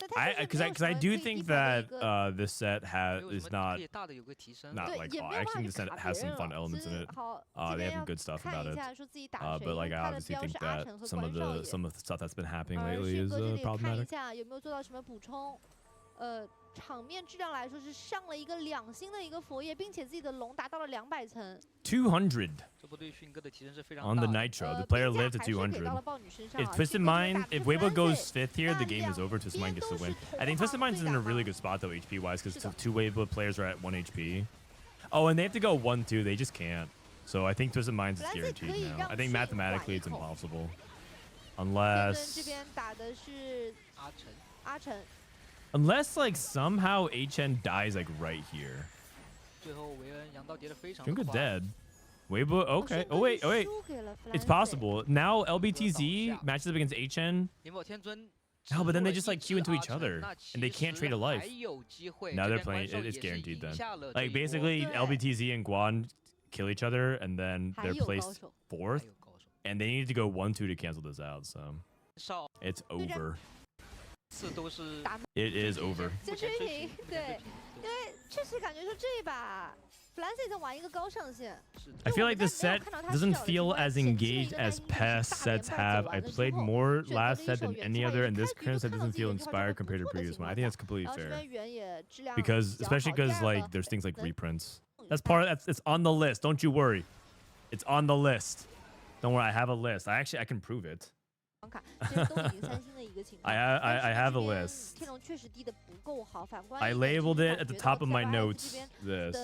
Because I do think that this set is not like fun. I actually think the set has some fun elements in it. They have some good stuff about it. But like I obviously think that some of the stuff that's been happening lately is problematic. 场面质量来说是上了一个2星的一个佛爷，并且自己的龙达到了200层。200 on the Nitro. The player lived to 200. If Twisted Mind, if Weibo goes 5th here, the game is over. Twisted Mind gets the win. I think Twisted Mind's in a really good spot though, HP wise, because 2 Weibo players are at 1 HP. Oh, and they have to go 1-2. They just can't. So I think Twisted Mind's is guaranteed now. I think mathematically it's impossible, unless. Unless like somehow HN dies like right here. Junga dead. Weibo, okay. Oh wait. It's possible. Now LBTZ matches up against HN. No, but then they just like queue into each other and they can't trade a life. Now they're playing, it's guaranteed then. Like basically LBTZ and Guan kill each other and then they're placed 4th. And they need to go 1-2 to cancel this out, so it's over. It is over. 就追平，对，因为确实感觉说这一把 FLCN 在玩一个高上限。I feel like this set doesn't feel as engaged as past sets have. I played more last set than any other, and this current set doesn't feel inspired compared to previous one. I think that's completely fair. Because especially because like there's things like reprints. That's it's on the list. Don't you worry. It's on the list. Don't worry. I have a list. I can prove it. I have a list. I labeled it at the top of my notes. This.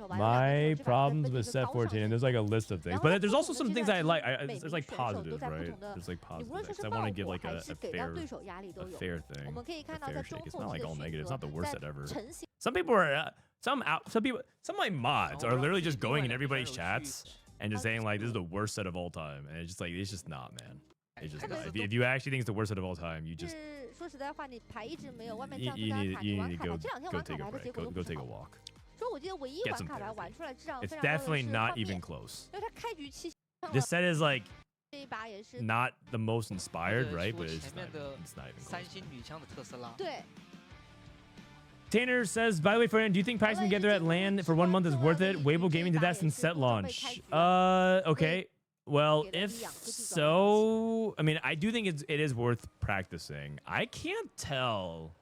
My problems with set 14. And there's like a list of things, but there's also some things I like. There's like positives, right? There's like positives. I want to give like a fair thing. A fair shake. It's not like all negative. It's not the worst set ever. Some people are some of my mods are literally just going in everybody's chats and just saying like this is the worst set of all time, and it's just not, man. It's just not. If you actually think it's the worst set of all time, you just you need to go take a break. Go take a walk. Get some therapy. It's definitely not even close. This set is like 这一把也是 not the most inspired, 或者 right? 说 But 前 it's 面 not, 的 it's not even 三 close. 星女枪的特斯拉。对。 Tanner says, by the way, Frodan, do you think practicing together at LAN for 1 month is worth it? Weibo gaming did that since set launch. Okay. Well, if so, I mean, I do think it is worth practicing. I can't tell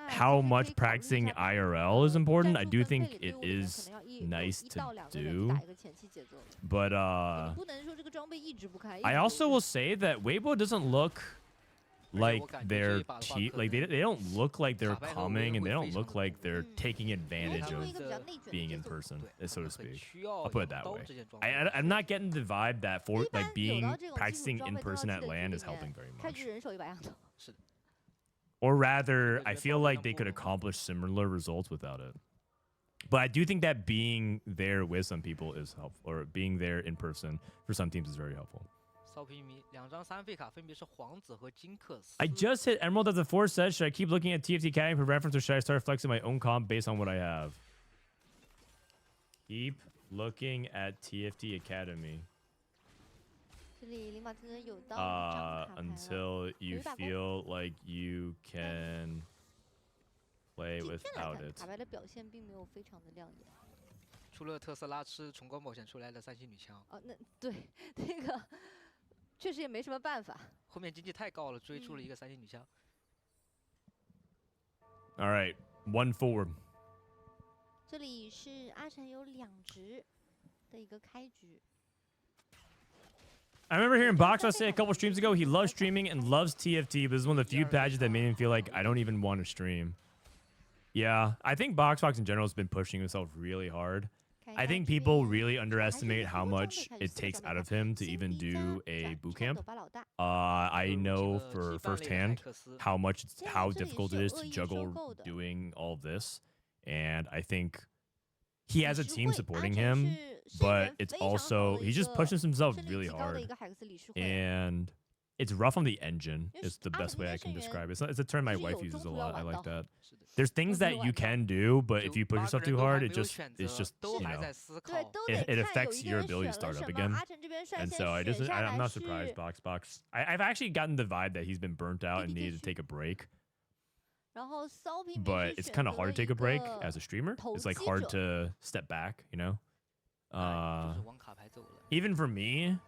how much practicing IRL is important. I do think it is nice to do. But I also will say that Weibo doesn't look like they're like they don't look like they're coming, and they don't look like they're taking advantage of being in person, so to speak. I'll put it that way. I'm not getting the vibe that for like being practicing in person at LAN is helping very much. Or rather, I feel like they could accomplish similar results without it. But I do think that being there with some people is helpful, or being there in person for some teams is very helpful. 骚皮迷2张3费卡分别是皇子和金克斯。 I just hit Emerald as a 4 set. Should I keep looking at TFT Academy for reference, or should I start flexing my own comp based on what I have? Keep looking at TFT Academy. Until you feel like you can play without it. 卡牌的表现并没有非常的亮眼。除了特斯拉吃崇光宝险出来的三星女枪。那对那个确实也没什么办法。后面经济太高了，追出了一个三星女枪。All right, 1-4. 这里是阿成有2局的一个开局。 I remember hearing Boxbox say a couple streams ago he loves streaming and loves TFT, but this is one of the few patches that made him feel like I don't even want to stream. Yeah, I think Boxbox in general has been pushing himself really hard. I think people really underestimate how much it takes out of him to even do a bootcamp. I know for firsthand how difficult it is to juggle doing all of this, and I think he has a team supporting him, but it's also he just pushes himself really hard, and it's rough on the engine. Is the best way I can describe it. It's a term my wife uses a lot. I like that. There's things that you can do, but if you push yourself too hard, it's just you know it affects your ability to start up again. And so I'm not surprised. Boxbox. I've actually gotten the vibe that he's been burnt out and needed to take a break. But it's kind of hard to take a break as a streamer. It's like hard to step back, you know. Even for me,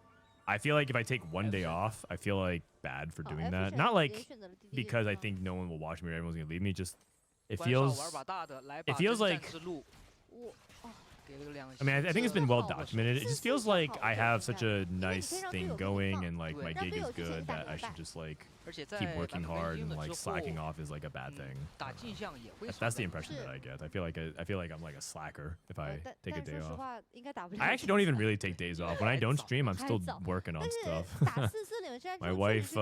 I feel like if I take one day off, I feel like bad for doing that. Not like because I think no one will watch me or everyone's gonna leave me. Just it feels like. I mean, I think it's been well documented. It just feels like I have such a nice thing going, and like my gig is good, that I should just like keep working hard, and like slacking off is like a bad thing. That's the impression that I get. I feel like I'm like a slacker if I take a day off. I actually don't even really take days off. When I don't stream, I'm still working on stuff. My wife,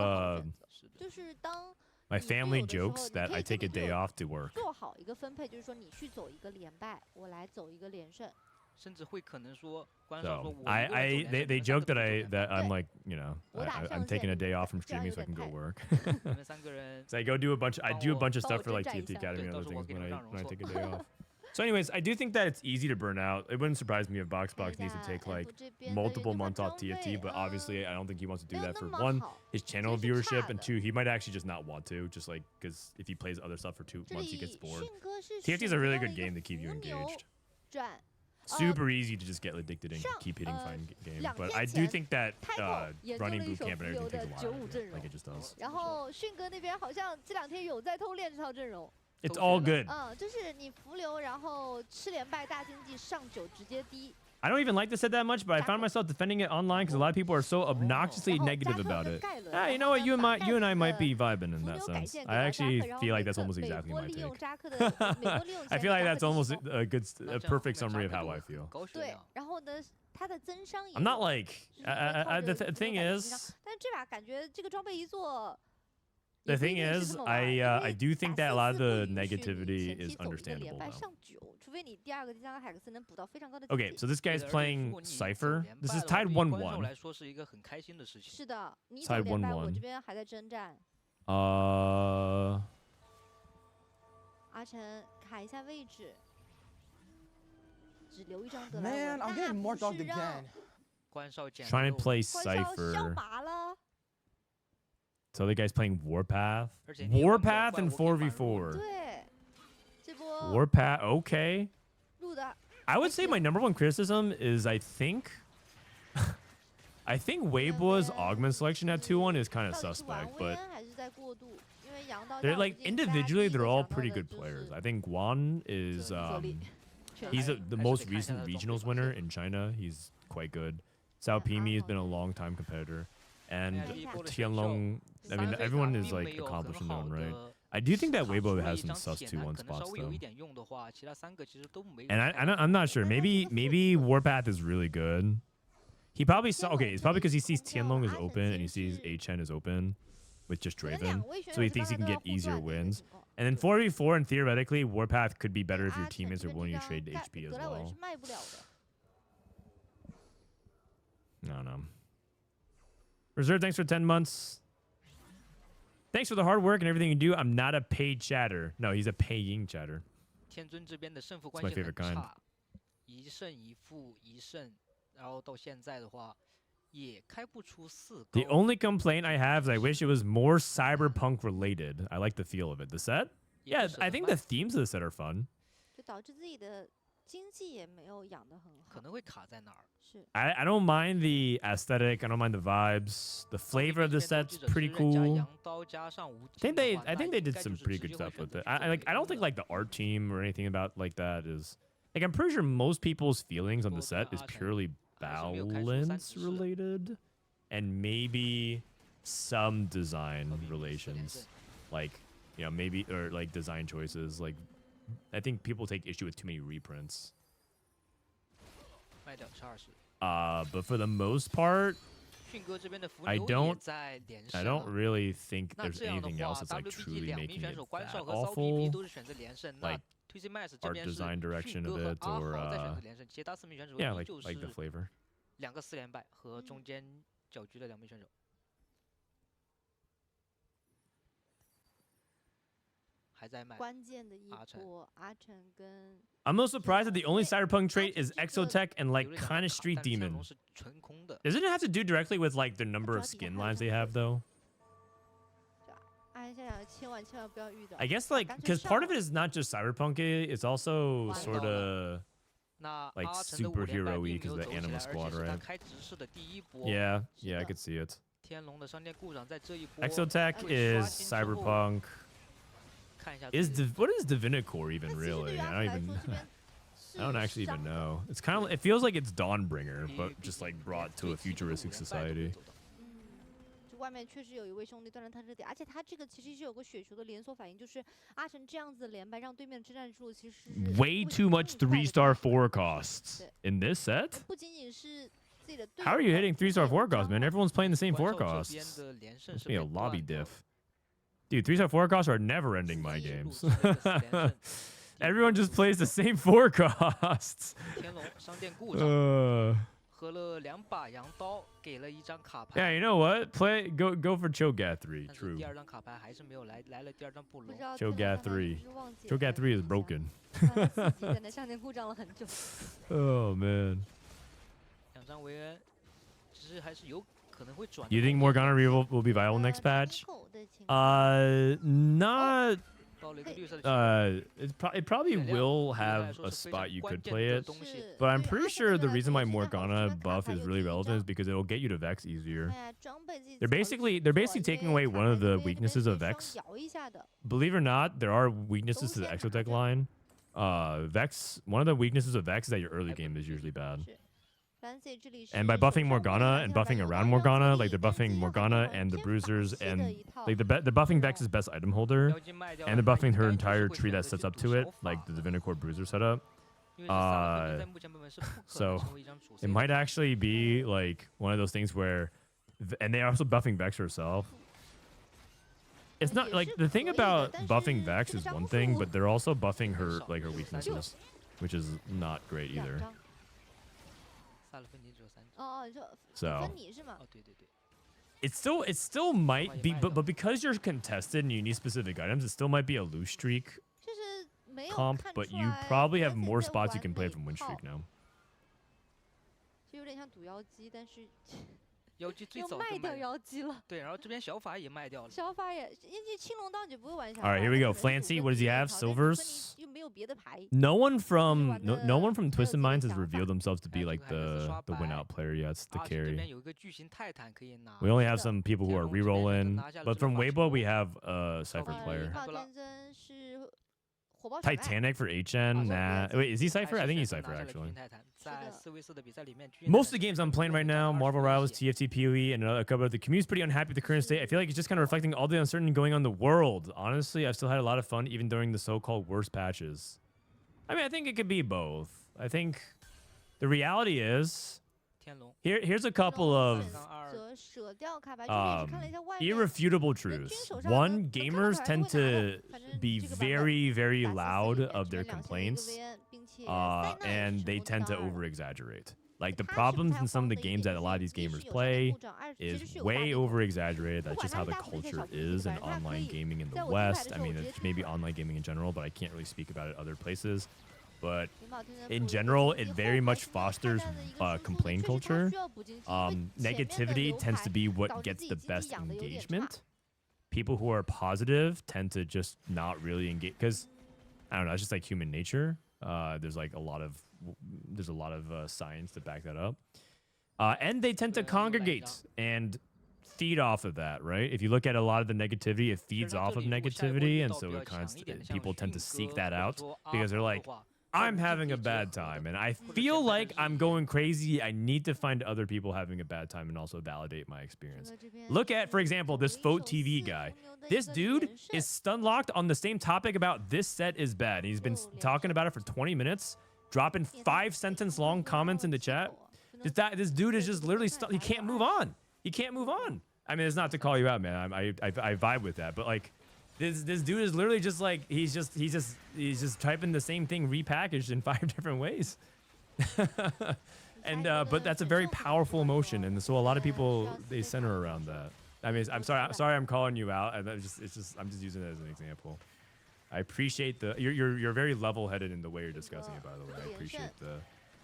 my family jokes that I take a day off to work. So they joke that I'm like, you know, I'm taking a day off from streaming so I can go work. So I do a bunch of stuff for like TFT Academy and other things when I take a day off. So anyways, I do think that it's easy to burn out. It wouldn't surprise me if Boxbox needs to take like multiple months off TFT, but obviously I don't think he wants to do that for one, his channel viewership, and two, he might actually just not want to, just like because if he plays other stuff for 2 months, he gets bored. TFT is a really good game to keep you engaged. Super easy to just get addicted and keep hitting fine games, but I do think that running bootcamp and everything takes a while, like it just does. It's all good. I don't even like to set that much, but I found myself defending it online because a lot of people are so obnoxiously negative about it. You know what? You and I might be vibing in that sense. I actually feel like that's almost exactly my take. I feel like that's almost a perfect summary of how I feel. I'm not like the thing is. The thing is, I do think that a lot of the negativity is understandable now. Okay, so this guy's playing Cypher. This is tied 1-1. Tied 1-1. Man, I'm getting marked off again. 关少捡 Trying 漏 to play 关少笑 Cypher. 麻了。 So the guys playing Warpath. 而且你也忘不了 Warpath 怪 and 我给满入 4v4. 对，这波 Warpath, okay. 录的 I would say my number one criticism is I think Weibo's Augment selection at 2-1 is kind of 到底是玩 suspect, 薇 but 恩还是在过渡？因为杨刀 they're 让我 like 自己大家 individually 第一 they're 个 all 想到 pretty 的 good 就 players. 是 I think Guan is 泽力 he's the 还是 most 得看一下 recent 他的总 regionals 队表 winner 现 in China. He's quite good. Sao Pimi has been a long time competitor. And 第一波的选秀 Tianlong, I mean, 三费 everyone 塔 is 并 like 没有 accomplished 很 in their 好 own right. 的 I do think that 卡 Weibo 出了 has 一 some 张 sus 铁 2-1 男，可能稍 spots 微有 though. 一点用的话，其他三个其实都没有 And 太 I'm not sure. Maybe Warpath is really good. He probably saw. Okay, it's probably because he sees Tianlong is open and he sees Chen is open with just 可能 Draven, 两位选 so 手 he 是 thinks he 刚 can 刚 get 都要互 easier 断的一个 wins. 情况 And then 4v4 and theoretically Warpath could be better if 阿 your 晨 teammates 这 are 边 willing 这 to 张 trade 盖 HP as 格莱文 well. 是卖不了的。 I don't know. Reserve, thanks for 10 months. Thanks for the hard work and everything you do. I'm not a paid chatter. No, he's a paying chatter. 天尊这边的胜负 It's 关 my 系很 favorite kind. 差，一胜一负一胜，然后到现在的话也开不出4 The 高， only complaint I have is I wish it was more cyberpunk related. I like the feel of it. The set? 也 Yeah, 不舍 I 得 think 卖 the themes of the set are fun. 就导致自己的经济也没有养得很好。可能会卡在哪儿。是， I don't mind the aesthetic. I don't mind the vibes. The flavor of the set's pretty cool. 羊刀加上无 I think 敌 they 的话 I 那 think they 应 did 该 some 就是 pretty 直 good 接会 stuff 选 with 择 it. 去 I 做 like I don't think 别 like the art team or anything about like that is like I'm pretty sure most people's feelings on the set is purely balance related and maybe some design relations. Like, you know, maybe or like design choices. Like I think people take issue with too many reprints. 卖掉220。 But for the most part, 迅哥这边的伏 I 牛 don't- 也在连 I 胜 don't 了。 really think 那 there's 这样的 anything 话 else that's like ，WBG truly 两名 making 选 it 手关 that 少和骚 PP awful. 都是选择连胜。那 like TWIS Max 这 art 边是 design direction 迅 of 哥 it 和阿 or 豪在选择连胜，其他4名选手 yeah, 依 like 旧 the 是 flavor. 2个4连败和中间搅局的2名选手。还在卖。关键的一阿晨波，阿晨跟 I'm most surprised that the only cyberpunk trait is exotech and like 有了两个 kind of 卡 street 但天 demon. 龙是纯空的。 Doesn't it have to do directly with like the number of skin lines they have though? 阿晨想千万不要遇到。 I guess like because part of it is not just cyberpunk, it's also Wow. sort of 那 like 阿晨的5连败 superhero-y 并没 'cause 有 of the 走起 Animal 来，而且 Squad, 是他 right? 开直视的第一波。 yeah, yeah, I could see it. 天龙的商店故障在这一波。 Exotech 会刷 is 新之后 cyberpunk. 看一下 Is 自己 what is Divinicore even 但其实对 really? 于 I 阿 don't 晨来 even 说，这边 I don't 是 actually 伤 even 的 know. It's kind of it feels like it's Dawnbringer, but just like brought to a futuristic society. 就外面确实有一位兄弟断了他这点，而且他这个其实是有个雪球的连锁反应，就是阿晨这样子的连败让对面的征战术其实是 Way 会 too much 更快地 3-star 加速 4 costs Yeah. in this set. 不仅仅是自己的队 How are 友 you 的 hitting 3-star 4 costs, man? Everyone's playing the same 4关少这 costs. 边的连胜 Must 是 be a 被 lobby 断的 diff. Dude, 3-star 4 costs are never ending my 4-1 games. 路是这个4连胜 Everyone just plays the same 4 costs. 天龙商店故障， Uh, 喝了2把羊刀，给了1张卡 yeah, 牌， you know what? Go for Cho'Gath 3. 但是 True. 第2张卡牌还是没有来，来了第2张布隆不知。道 Cho'Gath 天龙他们 3. 是不是忘记 Cho'Gath 了 3 is 一下 broken. 他自己在那上面故障了很久。 Oh man. 2张维恩，其实还是有可能会转的 You think 空间 Morgana Revo will be viable next patch? 呃 Not. 到了一个绿色的球 It probably 血量 will 对他来 have 说 a 是非常 spot you 关 could 键 play 的 it. 东西。是 But I'm 对于 pretty 阿 sure 晨 the 来 reason 说 why 其实他好 Morgana 像 buff 卡 is 牌 really 有第一 relevant 张 is because it will get you to Vex easier. 哎呀，装备自己 They're 考虑 basically 不 they're 错 basically 因 taking 为 away 卡 one 牌 of 这 the 边这边 weaknesses 是 of 双 Vex. 摇一下的 Believe it or not, there are weaknesses to 都 the 先拿 Exotech 着 line. Vex, one of the weaknesses of Vex is that your early 还不 game is 是 usually bad. 是 Fancy 这里是 And by 手 buffing 上 Morgana 拿 and 下 buffing 把 around 羊刀 Morgana, 让 like they're 自己 buffing 但是 Morgana 又很 and the 偏 bruisers 法系的 and 一套 like they're buffing Vex as best item holder 妖精卖掉 and 了 they're 那 buffing 应 her 该就是 entire 会 tree 选 that 择 sets 去 up 赌 to it, 手法 like the Divinicore Bruiser setup. 因为这萨勒芬在目前版本是不可能 so 成为一张主 It C might 的 actually be like one of those things where, and they're also buffing Vex herself. It's not like the thing about buffing Vex is one thing, but they're also buffing her like her weaknesses, which is not great 两 either. 张萨勒芬你只有3张。哦，你说 So 分你是吗？哦，对对对， it still might be, but because you're contested and you need specific items, it still might be a loose streak 就是没有 comp, 看 but 出 you 来 probably have Fancy more 在 spots you 玩 can play 哪 from win 套 streak now. 就有点像赌妖姬，但是妖姬最又早就卖掉妖姬了。对，然后这边小法也卖掉了。小法也，因为青龙道你不会玩小 All 法。 right, here we go. 那可能是 Flancy, 5 what does he 个 have? 但是Silvers? 又没有别的牌。 No one from 玩 no one from 的还有 Twisted 自己的 Minds has 想法。 revealed themselves to be 哎， like 这个还是刷 the win 白 out player yet. It's the 而且这边 carry. 有一个巨型泰坦可以拿。 We only have 是的。 some people who are 天龙这边 rerolling, 拿下了 but 这个 from 法 Weibo 球。 we have a Cypher 哦 player. 引爆看不了天真是火爆小麦。 Titanic for HN. Nah, wait, is he Cypher? I think he's 还 Cypher 是选择拿下了巨 actually. 型泰坦，在4v4的比赛里面，巨型 Most 泰 of the 坦 games I'm playing right now, Marvel Rivals, TFT, PoE, and a couple of the community's pretty unhappy with the current state. I feel like it's just kind of reflecting all the uncertainty going on in the world. Honestly, I've still had a lot of fun even during the so-called worst patches. I mean, I think it could be both. I think the reality is 天龙 here's a couple of 则舍掉卡牌，这边也是看了一下外面。 irrefutable truths. One, gamers tend to be very, very loud of their complaints, and they tend to over-exaggerate. Like the problems in some of the games that a lot of these gamers play is way over-exaggerated. That's just how the culture is in online gaming in the West. I mean, it's maybe online gaming in general, but I can't really speak about it other places. But in general, it very much fosters complaint culture. Negativity tends to be what gets the best engagement. People who are positive tend to just not really engage because I don't know. It's just like human nature. There's a lot of science to back that up. And they tend to congregate and feed off of that, right? If you look at a lot of the negativity, it feeds off of negativity, and so it people tend to seek that out because they're like, I'm having a bad time and I feel like I'm going crazy. I need to find other people having a bad time and also validate my experience. Look at, for example, this VOD TV guy. This dude is stun locked on the same topic about this set is bad. He's been talking about it for 20 minutes, dropping 5-sentence long comments in the chat. This dude is just literally he can't move on. He can't move on. I mean, it's not to call you out, man. I vibe with that, but like this dude is literally just like he's just typing the same thing repackaged in 5 different ways. And but that's a very powerful emotion, and so a lot of people they center around that. I mean, I'm sorry I'm calling you out. I'm just using it as an example. I appreciate you're very level-headed in the way you're discussing it, by the way. I appreciate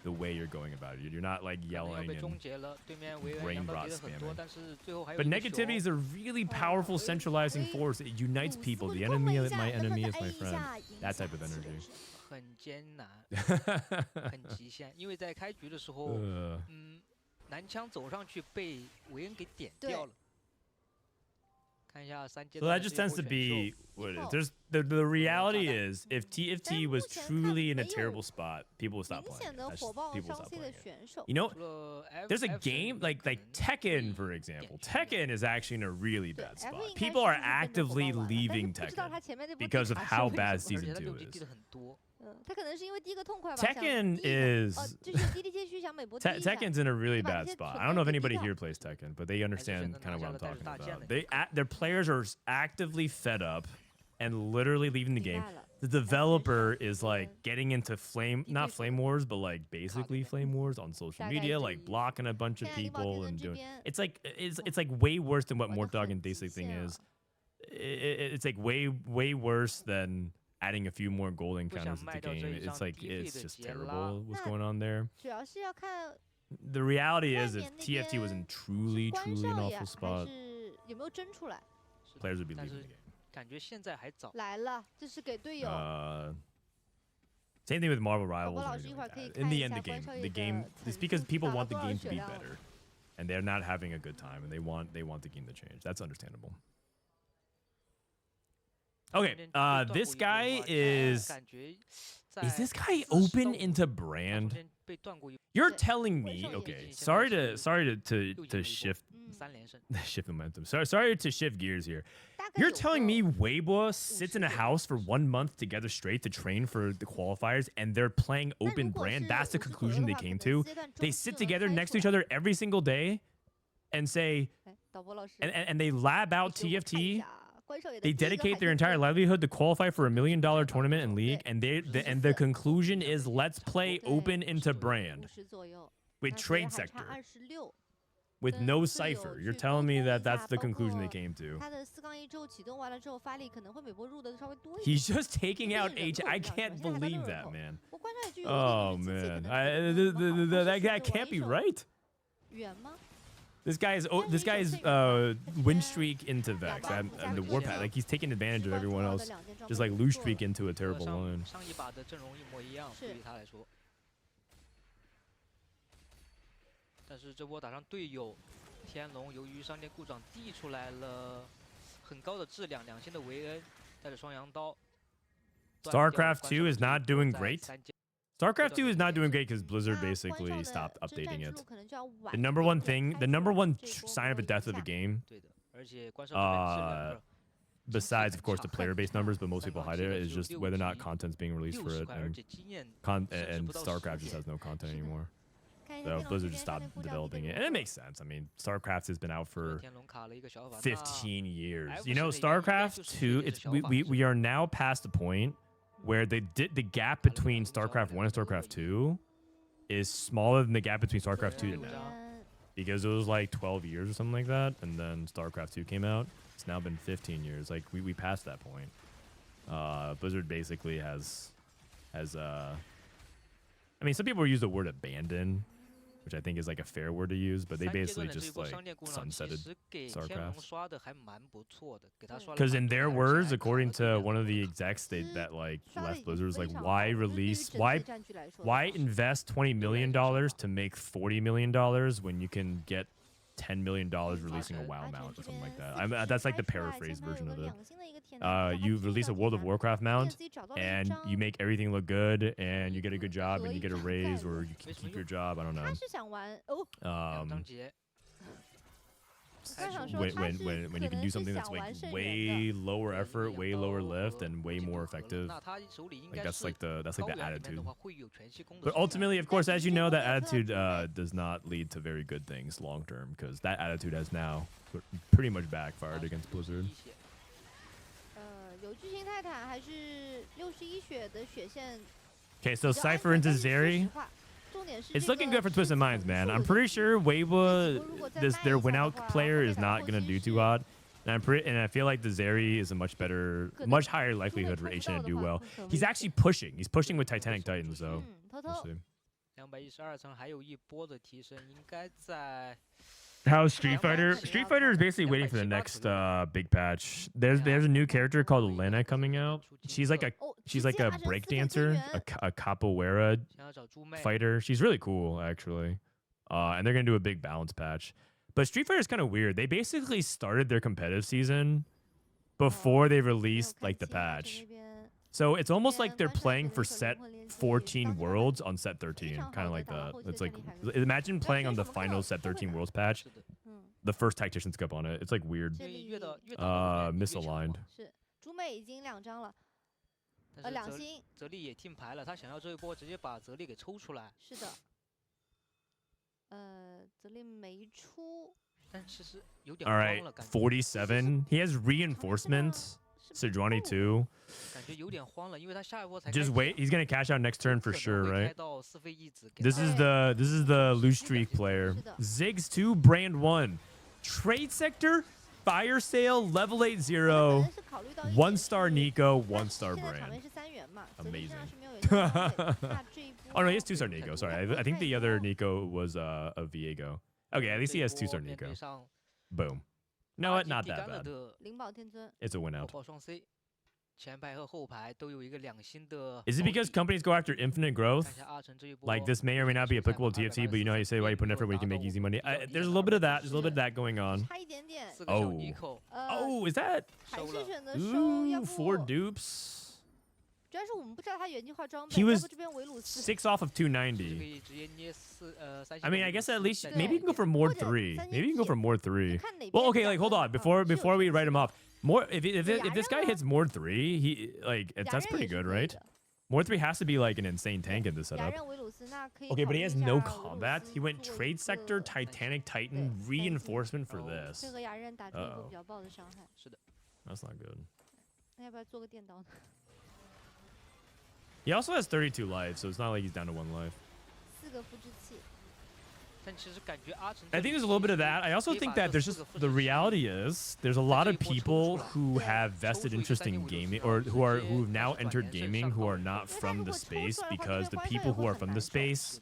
the way you're going about it. You're not like yelling and brain rot spamming. But negativity is a really powerful centralizing force. It unites people. The enemy of my enemy is my friend. That type of energy. 很艰难，很极限，因为在开局的时候，男枪走上去被维恩给点掉了。 So that just tends to be what it is. The reality is, if TFT was truly in a terrible spot, people would stop playing. People would stop playing it. You know, there's a game like Tekken, for example. Tekken is actually in a really bad spot. People are actively leaving Tekken because of how bad Season 2 is. Tekken is Tekken's in a really bad spot. I don't know if anybody here plays Tekken, but they understand kind of what I'm talking about. Their players are actively fed up and literally leaving the game. The developer is like getting into not flame wars, but like basically flame wars on social media, like blocking a bunch of people and doing. It's like way worse than what Mortdog and Basic thing is. It's like way worse than adding a few more gold encounters to the game. It's just terrible what's going on there. The reality is, if TFT was in truly an awful spot, players would be leaving the game. 感觉现在还早。来了，这是给队友。Same thing with Marvel Rivals. In the end, the game it's because people want the game to be better, and they're not having a good time, and they want the game to change. That's understandable. Okay, this guy is this guy open into brand? You're telling me, okay, sorry to shift momentum. Sorry to shift gears here. You're telling me Weibo sits in a house for 1 month together straight to train for the qualifiers, and they're playing open brand? That's the conclusion they came to. They sit together next to each other every single day and say, and they lab out TFT. They dedicate their entire livelihood to qualify for $1 million tournament and league, and the conclusion is let's play open into brand with trade sector. with 跟 no 队友 cipher. You're 去 telling 沟 me 通一 that 下 that's the 包 conclusion they 括 came to. 他的4-1之后启动完了之后，发力可能会美波入的稍微多一点。 He's just taking out 毕竟 H. 人 I 口 can't 比较少，现在还蛮多 believe 人 that, 口。 man. 我观察一句，有 Oh 一点机器可 man, 能 I, 比较好，他 that 是 guy 选择 can't 玩 be 一手 right. 远吗？ This guy's this guy's win streak into Vex and the Warpath. Like he's taking advantage of everyone else. Just like lose streak into a 和 terrible line. 上一把的阵容一模一样，是对于他来说。但是这波打上队友，天龙由于商店故障递出来了很高的质量，2星的维恩带着双阳刀。 StarCraft 2 is not doing great. StarCraft 2 is not doing great because Blizzard 那 basically 关少 stopped 的征战 updating 之 it. 路可能就要晚 The 一 number 点 one 点 thing, 开 the 出 number 来 one 这一波 sign of the 和 death 影 of a 响 game, 对的，而且关少这边质量besides of course the player-based numbers, but most people hide it, is just whether or not content's being released for 60 it, 块，而 and 且经验 and StarCraft just has no content anymore. 看一下 So 天龙这 Blizzard 边 just 上 stopped 面呼叫 developing 地 it, 的 and it 人 makes sense. I mean, StarCraft has been out for 天龙卡了一个小法， 15 years. I You know, was in the US StarCraft just 2, did it's a we are now past the point where the gap between StarCraft 1 and StarCraft 2 is smaller than the gap between StarCraft 2 to 这 now. 边 Because it was like 12 years or something like that, and then StarCraft 2 came out. It's now been 15 years. Like we passed that point. Blizzard basically has I mean, some people use the word abandon, which I think is like a fair word to use, but they 3阶 basically 段的这一 just 波 like 商店故障，其 sunsetted 实给 StarCraft 天龙刷的还蛮不错的，给他刷了 because 蛮 in 多 their 的，而且 words, 还卡 according 了 to 2-2 one of the 的 execs, they that like 刷的 left 已经 Blizzard's 非 like 常 why 好了，对于 release 整体 why 战局来说的 why 话 invest $20 million 对，没错。 to make $40 million when you can get $10 million releasing a WoW 阿 mount 晨 or 这 something 边 like that. 4 I'm 支 that's like the 开出来， paraphrase 前排有 version 个 of it. 2星的一个田南， You release a World of Warcraft 觉得 mount 自己找到了一 and 张 you make everything look good and you get a good job and you get a 可以 raise 站在 or you can keep your job. I don't 他 know. 是想玩哦， 2张节，我刚想说 When 他 when 是 when 可 when you can 能 do 是 something 想 that's 玩 like 圣人 way 的。 lower 对 effort, 阴 way 阳 lower 刀 lift, 和 and way 武器 more 组合了 effective. 那他手里应 Like 该 that's 是 like the 高 attitude. 粱里面的话会有全息攻的 But 存在 ultimately, of course, as you know, that Yeah. attitude does not lead to very good things long term because that attitude has now pretty much backfired against Blizzard. 一血有巨型泰坦还是61血的血线 Okay, so 比较安 Cypher 全， into 但是说实 Zeri. 话，重点是 It's 这 looking 个 good for 是 Twisted Minds, 层 man. 数 I'm 的 pretty 问题 sure 这几 Weibo, 波如果再 this 慢 their 一 win 下的 out 话 player 后 is 面 not 后 gonna 期 do too 是 hot. And I feel like the Zeri is a much better, 可能 much higher 猪妹 likelihood 抽 for 不 H 到 to 的 do 话 well. 会很 He's 危 actually 险 pushing. He's pushing with Titanic Titans, so 偷偷 we'll see. 212层还有一波的提升，应该在 How's Street Yeah, Fighter? actually, Street I'll Fighter is try. basically waiting for the Yeah, next but big patch. There's a new character called Lena coming out. She's like a 哦， she's 直 like 接 a 阿神 break 4倍增 dancer, 援 a capoeira 想要找猪妹， fighter. She's really cool, actually. And they're gonna do a big balance patch. But Street Fighter is kind of weird. They basically started their competitive season before they 没有 released 看 like the 清阿神 patch. 那边 So it's almost 这 like 边 they're 关少 playing 可 for 能手 set 灵魂连击 14 当中 worlds on set 13, 常 kind 好 of 的 like 打 that. 后期的 It's 战 like 力还是 imagine 不要 playing 说 on the 什么看 final 到 set 都会 13 打 worlds patch, 是的，嗯， the first Tactician Cup on it. It's like weird. 所以越到越 Uh, 到后面你越强嘛 misaligned. 是猪妹已经2张了，但是2星，泽力也听牌了，他想要这一波直接把泽力给抽出来，是的，泽力没出，但其实有点 All 慌 right, 了，感觉 47. He has reinforcements. 是 Sejuani 不 too. 感觉有点慌了，因为他下一波才 Just 开 wait. 机 He's gonna cash out next turn for 可能 sure, 会 right? 开到4费1子给 This 他 is the loose streak player. Ziggs 2, Brand 1. Trade sector, fire sale, level 8 可 0. 能是考虑到一 1 点 star 是 Nico, 那 1 star 现在场 Brand. 面是3元嘛，泽力身上 Amazing. 是没有原装装备那这一波 Oh no, he has 2 star Nico. Sorry, I think the other Nico was a Viego. Okay, at least he has 2 star 面 Nico. 对上 Boom. No, what? Not 第 that 干了 bad. 的 灵宝天尊， It's a win 爆 out. 爆双 C，前排和后排都有一个2星的 Is it 保 because 底 companies go after infinite 看 growth? 一下阿成这一波 Like this may or may not be applicable to TFT, but you know how you say why you put in effort when you can make easy money. There's a little bit of that. There's a little bit of that going on. 差一点点， 4个小尼口 Oh, is that? 还收了是选择收，要 Ooh, 不 4 dupes. 主要是我们不知道他原计划装备， He 要 was 不这边维鲁斯 6 off of 是可 290. 以直接捏3 I mean, I guess at least 再 maybe you can go for more 3. Maybe you can go for more 3. 看哪边 Well, 比 okay, 较 like hold 合 on 适 before we write him off. More if Yeah, this guy I hits more 3, he like 雅 that's 刃 pretty 也是 good, 可以 right? 的 More 3 has to be like an insane tank in this 雅 setup. 刃维鲁斯那可以 Okay, but he 考 has 虑一 no 下维鲁 combat. 斯 He went 做一 trade sector, 个 Titanic Titan, 对 reinforcement for 哦 this. 这个雅刃打出一波 Uh-oh. 比较爆的伤害， That's not good. 那要不要做个电刀呢？ He also has 32 life, so it's not like he's down to 1 life. 4个复制器，但其实感觉阿成 I think there's a little bit of that. I also think that there's just the reality is there's a lot of people who have vested interest in gaming or who've now entered gaming who are not from the space because the people who are from the space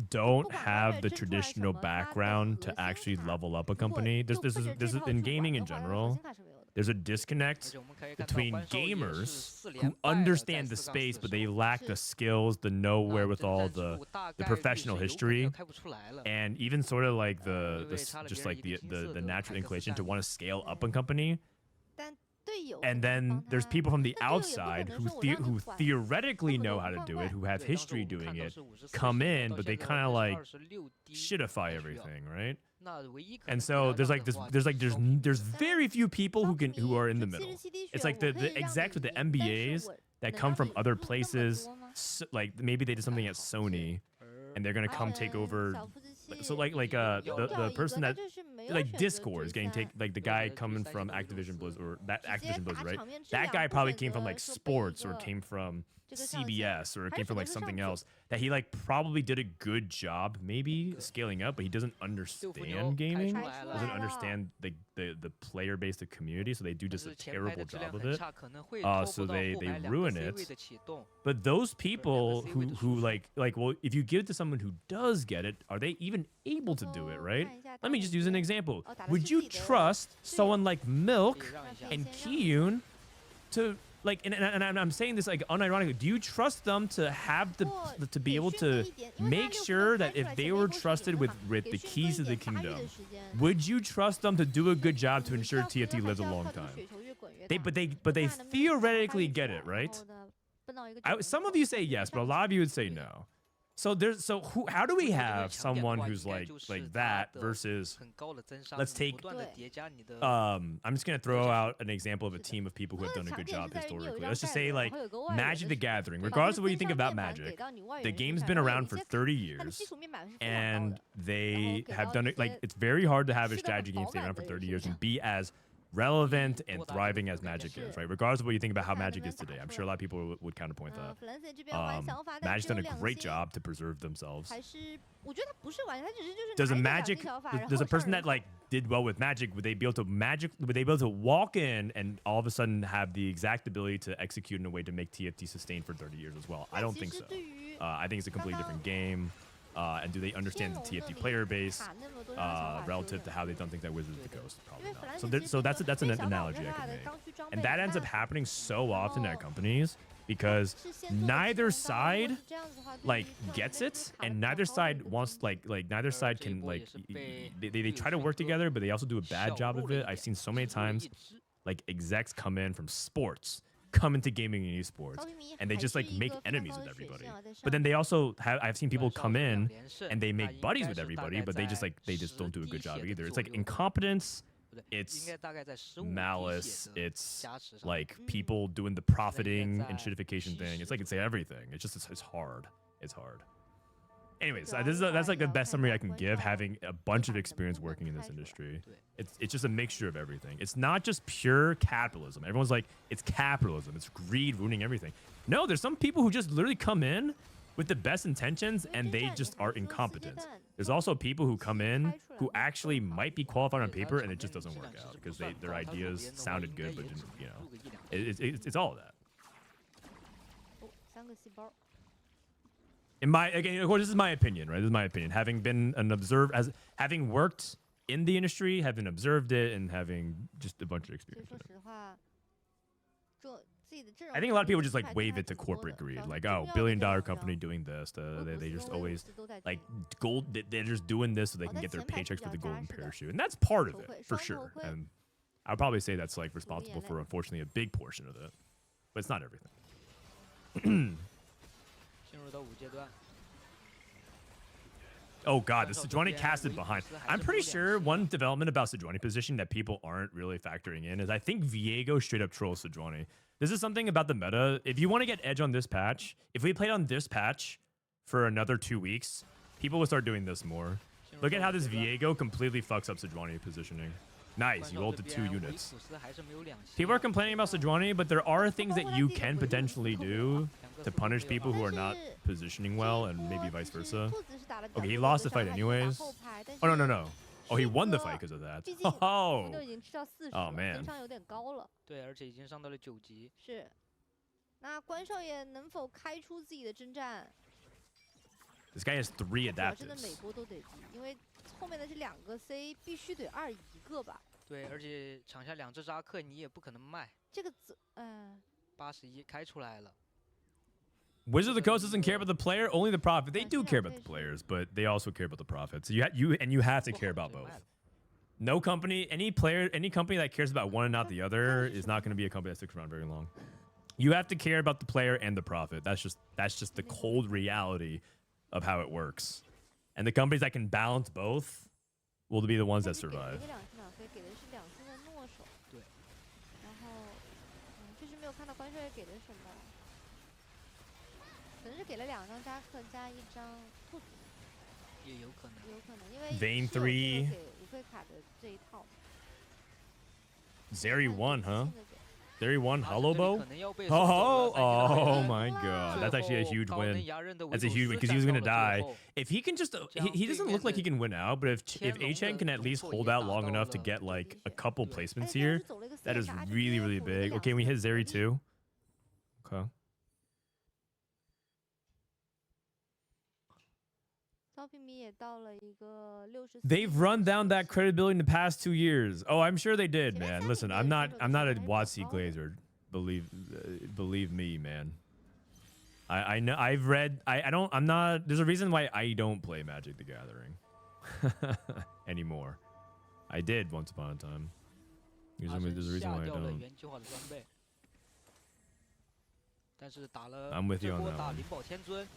don't have the traditional background to actually level up a company. This is in gaming in general. There's a disconnect between gamers who understand the space, but they lack the skills, the know wherewithal, the professional history, and even sort of like the natural inclination to want to scale up a company. And then there's people from the outside who theoretically know how to do it, who have history doing it, come in, but they kind of like shitify everything, right? And so there's very few people who are in the middle. It's like the execs with the MBAs that come from other places, like maybe they did something at Sony, and they're gonna come take over. So the person that like Discord is getting like the guy coming from Activision Blizzard or that Activision Blizzard, right? That guy probably came from like sports or came from CBS or came from like something else that he like probably did a good job maybe scaling up, but he doesn't understand gaming, doesn't understand the player base, the community, so they do just a terrible job of it. So they ruin it. But those people who like well, if you give it to someone who does get it, are they even able to do it, right? Let me just use an example. Would you trust someone like Milk and Kiyun to like, and I'm saying this like unironically, do you trust them to have to be able to make sure that if they were trusted with the keys to the kingdom, would you trust them to do a good job to ensure TFT lives a long time? But they theoretically get it, right? Some of you say yes, but a lot of you would say no. So how do we have someone who's like that versus, let's take I'm just gonna throw out an example of a team of people who have done a good job historically. Let's just say like Magic the Gathering. Regardless of what you think about Magic, the game's been around for 30 years and they have done it. Like, it's very hard to have a strategy game stay around for 30 years and be as relevant and thriving as Magic is, right? Regardless of what you think about how Magic is today. I'm sure a lot of people would counterpoint that. Magic's done a great job to preserve themselves. Does a person that like did well with Magic, would they be able to walk in and all of a sudden have the exact ability to execute in a way to make TFT sustain for 30 years as well? I don't think so. I think it's a completely different game. And do they understand the TFT player base relative to how they've done things at Wizards of the Coast? Probably not. So that's an analogy I could make. And that ends up happening so often at companies because neither side like gets it, and neither side wants like neither side can like they try to work together, but they also do a bad job of it. I've seen so many times like execs come in from sports, come into gaming and esports, and they just like make enemies with everybody. But then they also have, I've seen people come in and they make buddies with everybody, but they just don't do a good job either. It's like incompetence, it's malice, it's like people doing the profiting and shitification thing. It's like it's everything. It's just it's hard. It's hard. Anyways, that's like the best summary I can give, having a bunch of experience working in this industry. It's just a mixture of everything. It's not just pure capitalism. Everyone's like, it's capitalism, it's greed ruining everything. No, there's some people who just literally come in with the best intentions and they just are incompetent. There's also people who come in who actually might be qualified on paper and it just doesn't work out because their ideas sounded good, but didn't, you know, it's all of that. Of course, this is my opinion, right? This is my opinion. Having been having worked in the industry, having observed it, and having just a bunch of experience. I think a lot of people just like wave it to corporate greed, like, oh, billion-dollar company doing this. They just always like they're just doing this so they can get their paychecks for the golden parachute, and that's part of it for sure. And I'll probably say that's like responsible for, unfortunately, a big portion of it, but it's not everything. Oh god, the Sejuani casted behind. I'm pretty sure one development about Sejuani position that people aren't really factoring in is I think Viego straight up trolls Sejuani. This is something about the meta. If you want to get edge on this patch, if we played on this patch for another 2 weeks, people will start doing this more. Look at how this Viego completely fucks up Sejuani positioning. Nice, you 怪兽 ulted 这 2 边维 units. 普斯还是没有两星 People are complaining about Sejuani, but there are things that you can 包括他自己的 potentially 维护 do 两个 to 速度 punish 没有 people 到 who are 但 not 是 positioning well, and maybe vice 这一 versa. 波兔子是打得比较 Okay, he 多 lost 的 the fight 伤害打 anyways. 后排但 Oh no 是 no no! Oh, he 迅 won the 哥 fight because of that. 毕竟都 Oh, 已经吃到40 Oh, 了， man 分伤有点高了。对，而且已经上到了9级。是，那关少爷能否开出自己的征战？ this guy has 3 主要真的每 adaptives. 波都得击，因为后面的这2个 C 必须得2一个吧。对，而且场下2只扎克你也不可能卖。这个81开出来了。 Wizard of the Coast doesn't care about the player, only the profit. They do care about the players, but they also care about the profits. You have to care about both. No company, any company that cares about one and not the other is not going to be a company that sticks around very long. You have to care about the player and the profit. That's just the cold reality of how it works. And the companies that can balance both will be the ones that survive. 给了一个2星2飞，给的是2星的诺手。对。然后，就是没有看到关少爷给的什么，可能是给了2张扎克加1张兔子，也有可能。有可能，因为 Vayne 是有这个 3给无费卡的这一套。 Zeri 1, huh? 信的给 Zeri 1 hollow 可 bow? 能要被 Oh 送走了 my god. That's actually a huge 最后高能 win. 牙刃的维 That's a 普 huge 斯 win because he was 赶 going to 到了 die. 最后 If he can just, he doesn't look like he can win out, but if 天龙 H N 的 can at least 动作 hold 也 out 达 long 到 enough to 了 get like a couple 对 placements 而且 here, 是走了一个 that is CSR 就 really, 直接 really 补了 big. 2 Okay, we hit 次 Zeri 火力 too. Okay. 招聘米也到了一个64 They've run down that 手势 credibility in the past 2 years. Oh, I'm sure they did, 前面 man. 3 Listen, 名 I'm 的 not 选手 I'm 的 not a 伤害比较 WotC 高的 glazer. Believe me, man. I know I've read I'm not there's a reason why I don't play Magic the Gathering anymore. I did once upon a time. There's a reason 下 why I 掉了 don't. 原计划的装备，但是打了 I'm with you 这 on 波 that 打 one. 灵宝天尊，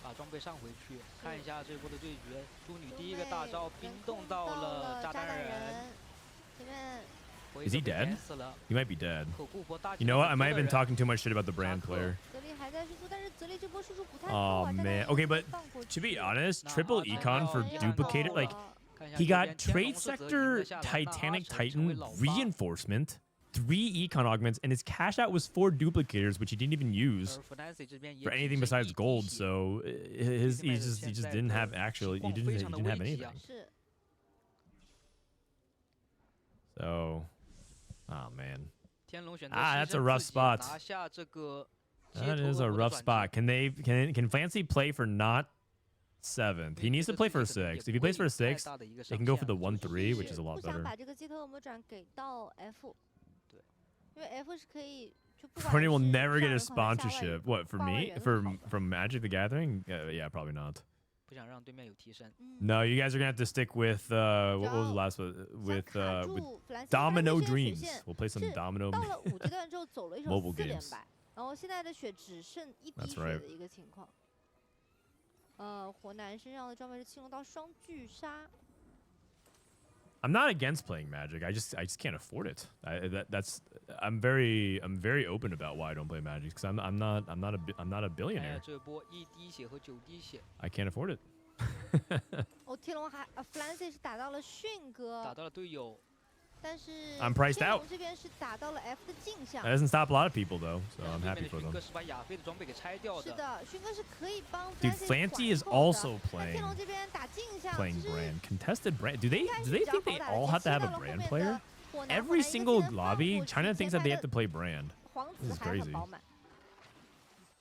把装备上回去，看一下这波的对决。猪女第一个大招冰冻到了炸弹人，前面 Is he dead? 死了， He might be dead. 口固博大 You know what? I might have been talking too much shit about the brand Jaco. player. 泽力还在输出，但是泽力这波输出不太 Oh 够啊。 man. 炸弹 Okay, 人 but 放过 to be 去 honest, 那 triple 阿赞 econ 要 for 人要 duplicated 到 like 了 看一下 he 这 got 边天 Trade 龙是则赢 Sector, 了下来， Titanic 8成为 Titan, 老八 Reinforcement, 3 econ augments, and his cash out was 4 duplicators, which he didn't even use 而 Fnatic 这边也 for 只 anything 剩 besides 一滴 gold. 血 So he just didn't have actually he didn't have anything. 是 So, oh man, 天龙选择 Ah, 牺 that's a 牲 rough 自己 spot. 拿下这个街 that 头 is 恶 a 魔的 rough 转 spot. 机 Can Fancy play for not 7th? He needs to play for 6th. If he plays for 6th, they can go for the 1-3, which is a lot 不想 better. 把这个街头恶魔转给到 F， 对，因为 F 是可以就不管 Bernie will 是 never 上 get a 人口还是下外 sponsorship. What for 挂外 me? 援 For 是好的 from Magic the Gathering? Yeah, probably not. 不想让对面有提升。 No, you guys are gonna have to stick with what was the last one? 想 With 卡住弗兰西斯 Domino 弗兰西斯的血 Dreams. 线 We'll play some 是 Domino. 到了5阶段之后走了一手 Mobile 4连 games. 败，然后现在的血只剩1滴 That's 血 right. 的一个情况。火男身上的装备是青龙刀双巨杀， I'm not against playing Magic. I just can't afford it. I'm very open about why I don't play Magic because I'm not a 看一下 billionaire. 这波1滴血和9滴血， I can't afford it. 天龙还弗兰西是打到了迅打哥，到了队友。但是 I'm priced 天 out. 龙这边是打到了 F 的镜像 That。doesn't stop a lot of people though, so 但 I'm 是对 happy 面 for 的迅 them. 哥是把亚飞的装备给拆掉的。是的，迅哥是可以帮 Dude, Fancy Fancy is 管控的 also 那天 playing 龙这边打镜像， playing 其实 brand contested brand. Do they 应该是 think 比较 they 好打的 all 是 have to 切 have 到 a 了后 brand 面 player? 的火男， Every 火男一个技 single 能放 lobby, 过去 China 接 thinks that 拍 they 的 have to play brand. 皇 This 子 is 还很 crazy. 饱满。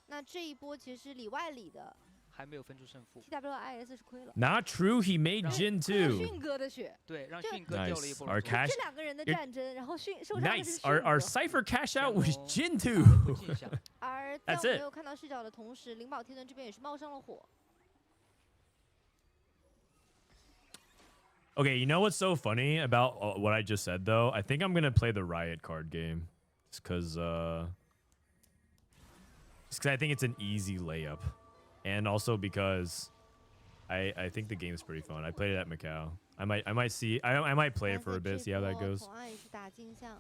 那这一波其实里外里的还没有分出胜负。 TWIS 是亏了， Not true. He made 让 Jin 亏了 too. 迅哥的血，对，让这迅哥掉了一 Nice. 波 Our 龙珠。 cash. 这2个人的 You're- 战争，然后受伤的是 Nice. 迅 Our 哥。 Cypher cash out was Jin 打 too. 了一波镜像而在 That's 我没 it. 有看到视角的同时，灵宝天尊这边也是冒上了火。 Okay, you know what's so funny about what I just said though? I think I'm gonna play the Riot card game, just cause I think it's an easy layup, and also because I think the game's pretty fun. I played it at Macau. I might play it for a bit, see how that goes. 同样也是打镜像，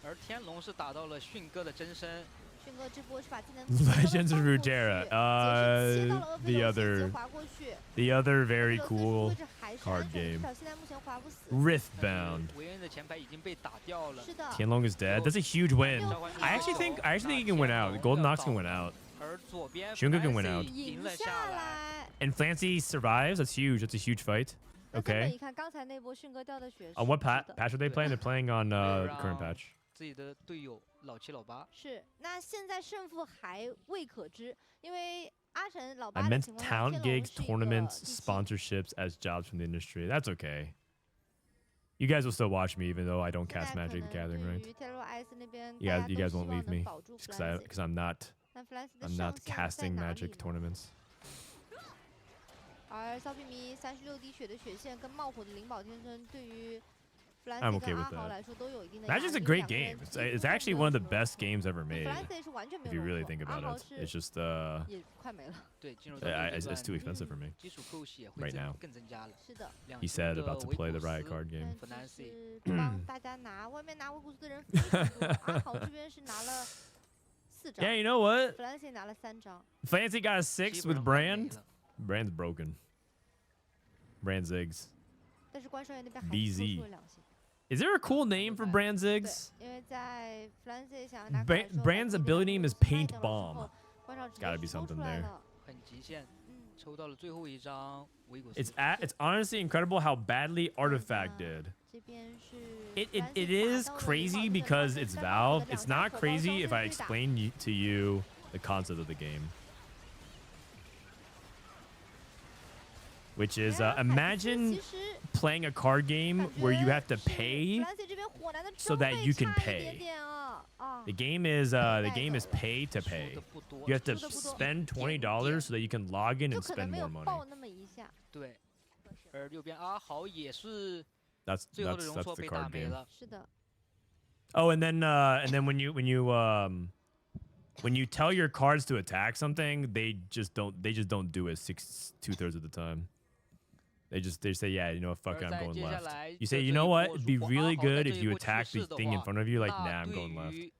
而天龙是打到了迅哥的真身，迅哥这波是把技能 Legends of Runeterra. The other very cool 还是 Card 安全，至 game 少现在目前划不死。 Riftbound. 维恩的前排已经被打掉了。是的， Tianlong is dead. That's a huge win. I actually think he can win out. Golden Ox can win out. 而左边 Xun Ge can win Fancy out. 赢了赢下下来。来。 And Flancy survives. That's huge. That's a huge fight. 那这么 Okay. 一看，刚才那波迅哥掉的血 On what 是值得 patch are they playing? They're playing on current patch. 自己的队友老七老八。是，那现在胜负还未可知，因为阿晨老 I 八的 meant 情况下， talent 天龙 gigs, 是一个 tournaments, 第七 sponsorships as jobs from the industry. That's okay. You guys will still watch me even though I don't 现 cast 在可 Magic 能 the Gathering, 对 right? 于 TWIS 那边， You 大 guys, 家 you 都 guys 希 won't 望 leave 能 me 保住 because Flancy。 I'm not 那 Flancy 的 I'm 上 not 限在 casting 哪 Magic 里呢？ tournaments. 而骚皮迷36滴血的血线跟冒火的灵宝天生，对于 I'm Flancy okay 跟 with 阿豪 that. 来说都有一定的压力。 Magic's a 因为 great 两个人 game. 几 It's 乎 actually 没 one of 有 the 什么 best games ever made. Flancy 是完全没 If 有 you 融 really 合 think 阿 about 豪 it, 是 it's just 也快没了。对，进入 it's too expensive for me. 基础扣血会 right now. 更增加了。是的， He said about to play the Riot card 但 game. 只 Flancy 是帮大家拿，外面拿维古斯的人非常多。阿豪这边是拿了4张 Yeah, you know what? ，Flancy 拿了3张。 Fancy got a 6基 with 本上快没 Brand. 了 Brand's broken. Brand Ziggs. 但是关少爷那边还是 BZ 做出了2星。 Is there a cool name for Brand 对 Ziggs?，因为在 Flancy 想要拿 Brand's ability name is Paint Bomb. 关少直接 Gotta be 抽 something 出来 there. 了。很极限，嗯，抽到了最后一张维古斯。 It's honestly incredible how badly Artifact did. 这边是 It Flancy is 打到了 crazy 灵宝天生 because 跟 it's 跟冒火 Valve. 的 It's 两张 not 火爆 crazy 双 if 生 I 对打 explain to you the concept of the game. Which is 凯斯 imagine 其实 playing a card game 感 where you 觉 have to 是 pay. Flancy 这边火男的 so 装 that 备 you can 差一 pay. 点点啊啊 The game is pay to 输 pay. 的不多， You have to 输得不多。 spend $20 so that you can log in 就 and 可能 spend 没有 more 爆 money. 那么一下。对。而右边阿豪也是 That's 最后的容 that's 错 the 被打 card 没 game. 了。是的， Oh, and then when you tell your cards to attack something, they just don't do it 2/3 of the time. They say, yeah, you know what, fuck it, 而 I'm 在 going 接下 left. 来 You 的 say, 这 you 一 know what, 波 it'd be 如果 really 阿豪在 good 这 if 一 you 波 attack 去 the 世的 thing in 话 front of you, like, 那 nah, I'm 对 going left. 于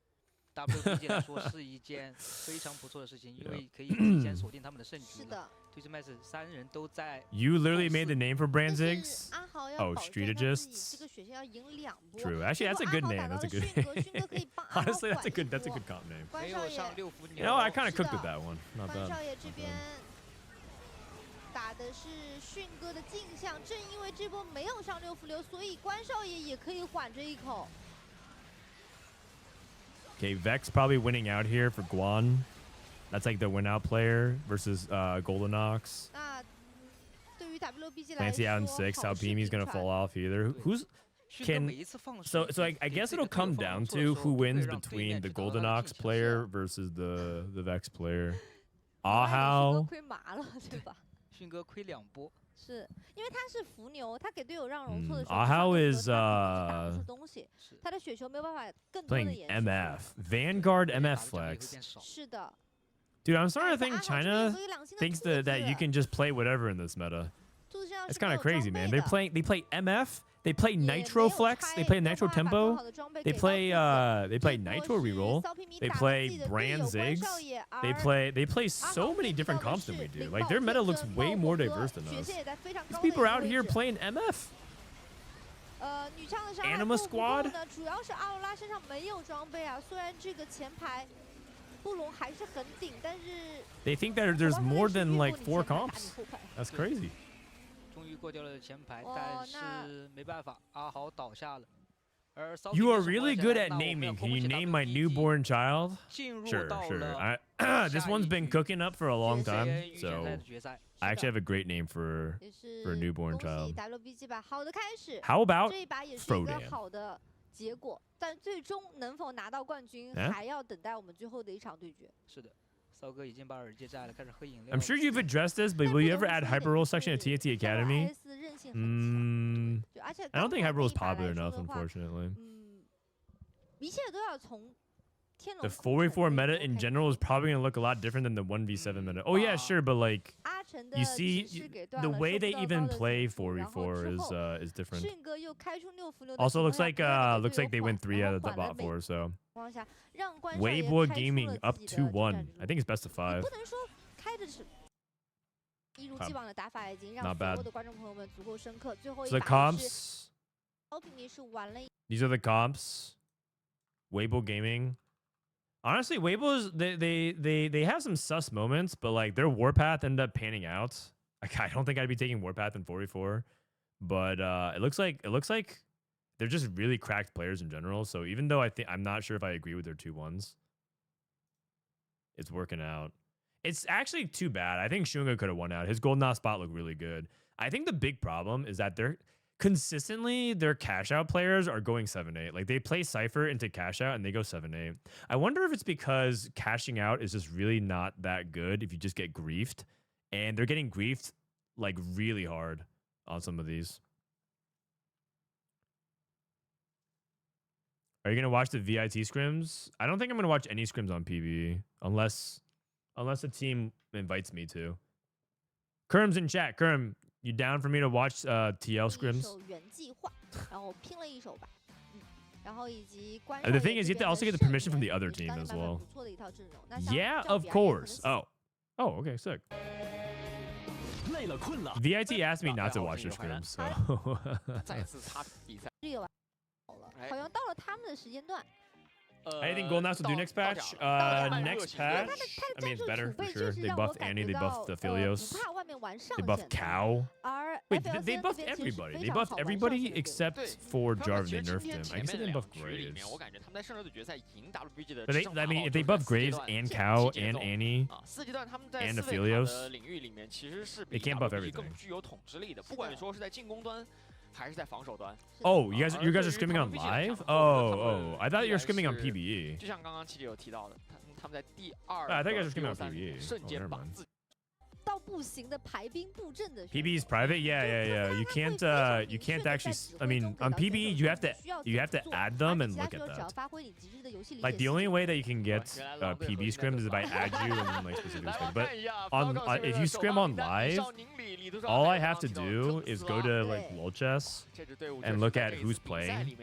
WPG 来说是一件非常不错的事情，因为可以提前锁定他们的胜局了。是的。对，这 match 3人都在 You literally made the name for 但 Brand 是 Ziggs? 阿豪要 Oh, 保 Street 证他自己 Agists? 这个血线要赢2波。 True. Actually, 结 that's a 果 good 阿豪 name. 打到 That's a 了 good 迅哥，迅哥可以帮阿豪 Honestly, that's a 管 good 一 that's a 波 good comp name. 关没有少爷，上6伏 You 牛。 know, I kind of 是 cooked with 的 that one. Not 关 bad. 少爷这 Not 边 bad. 打的是迅哥的镜像，正因为这波没有上6伏流，所以关少爷也可以缓这一口。 Okay, Vex probably winning out here for Guan. That's like the win out player versus Golden Ox. 那对于 WBG 来 Fancy out in 说， 6. 好 How 事 Pimi's 频 gonna 传 fall off either. Who's 迅哥 can 每一次放 so 水 so I 给 guess 自己 it'll 的队友 come 放 down 错的 to 时 who 候都会 wins 让对 between 面 the 知道他 Golden 的 Ox 进球 player versus the Vex player. 另外也是 Ahao. 个亏麻了，对吧？迅哥亏2波。是因为他是伏牛，他给队友让容错的时候，Ahao 上六伏 is 他打不出东西，是他的雪球没有办法更多的 Playing 延续。 MF. Vanguard 打 MF 的奖励会 flex. 变少。是的， Dude, I'm starting to 但是 think 阿豪这边 China 有一个2星的 thinks 兔 that 子 you can just play whatever in this meta. 兔子身上 It's 是没 kind 有 of crazy, 装 man. 备 They 的 play MF. They play 也没 Nitro 有 Flex. 拆 They play 没 Nitro 有办法把更 Tempo. 好的装备 They 给到 play 兔子 they play 这波 Nitro 是 Reroll. 骚皮迷 They 打到 play 自己的队 Brand 友关 Ziggs. 少爷 They 而 play 阿 so 豪 many 面对 different 到的 comps than 是 we do. 灵 Like 宝 their 天 meta looks 生 way 冒 more 火哥 diverse than 血 us. 线也在非常 These 高的一 people 个 are out 位 here 置 playing MF. 女枪的伤害 Anima 够不够 Squad 呢？主要是阿罗拉身上没有装备啊，虽然这个前排布隆还是很顶，但是 They think that there's more than like 4 comps. That's crazy. 终于过掉了前排，哦但那是没办法，阿豪倒下了。而骚 You 皮 are 是活 really 下 good 来 at 那我们要 naming. 恭 Can you 喜 name my WPG newborn child? 进入 Sure, 到 sure. 了 This 下 one's 一 been 局 cooking up for a long 决 time, 赛预选 so 赛的决赛。 I actually have a great name for 也是 for a newborn 恭喜 child. WBG 吧，好的开始， How about 这一把也是一个 Frodan? 好的结果，但最终能否拿到冠军，哎还要等待我们最后的一场对决。是的，骚哥已经把耳机摘了，开始喝饮料 I'm 了。 sure you've addressed this, but 但 will 不 you 得 ever 不 add 说一点 Hyperroll 就 section at 是 TNT Academy? TWIS 韧性很强，就而且 I don't think 刚才 Hyperroll is 那一把 popular 来说 enough, 的话 unfortunately. 一切都要从天龙 The 空城 4v4 这一 meta 波 in 开始 general is probably gonna look a lot different than the 1v7 meta. Oh yeah, sure, but like 阿晨的 you 指 see, 示给断 the 了 way 收不 they 到 even 高的 play 解读然后 4v4 之 is 后 is different. 迅哥又开出6伏流的 Also 情 looks 况下 like 不让 looks 队 like they 友 went 缓 3 out 然后 of the 缓了 bot 每 4, so 情况下让关少爷 Weibo 开出 Gaming 了 up 自己的 2-1. 战 I think it's best of 5. 你不能说开的是一如既往的打法已经让 Not 所 bad. 有的观众朋友们足够深刻。最后一 So the 把也是 comps. 高平民是玩了 These are the comps. Weibo Gaming. Honestly, Weibo's they have some sus moments, but like their Warpath ended up panning out. Like, I don't think I'd be taking Warpath in 4v4, but it looks like they're just really cracked players in general. So even though I'm not sure if I agree with their 2-1s, it's working out. It's actually too bad. I think Shunga could have won out. His Golden Knot spot looked really good. I think the big problem is that they're consistently their cash out players are going 7-8. Like they play Cypher into cash out and they go 7-8. I wonder if it's because cashing out is just really not that good if you just get griefed. And they're getting griefed like really hard on some of these. Are you gonna watch the VIT scrims? I don't think I'm gonna watch any scrims on PB unless a team invites me to. Kerm's in chat. Kerm, you down for me to watch TL scrims? 首原计划，然后拼了一手吧。然后以及观 The thing is, you have to also get the permission from the other team as well. 不错的一套阵容。那像 Yeah, 赵 of 比而言可能 course. Oh, okay, sick. VIT asked me not to watch their scrims, so. 再次擦比赛。这个玩好了，好像到了他们的时间段。 Anything Golden Knights will do next patch? Next patch? I mean, it's better for sure. They buffed Annie, they buffed the Philios, they buffed Cow. Wait, they buffed everybody. They buffed everybody except for Jarvan. They nerfed him. I guess they didn't buff Graves. But I mean, if they buff Graves and Cow and Annie and the Philios, they can't buff everything. Oh, you guys are streaming on live? Oh, I thought you were streaming on PBE. 就像刚刚七姐有提到的，他们在第 I think I was streaming on PBE. 瞬 Oh, 间 never 把 mind. 自己 到不行的排兵布阵的 PBE is private? Yeah. You can't actually. I mean, on PBE you have to add them and look at that. Like the only way that you can get PB scrims is if I add you and then like specific stuff. But on if you scrim on live, all I have to do is go to like Lolchess and look at who's playing,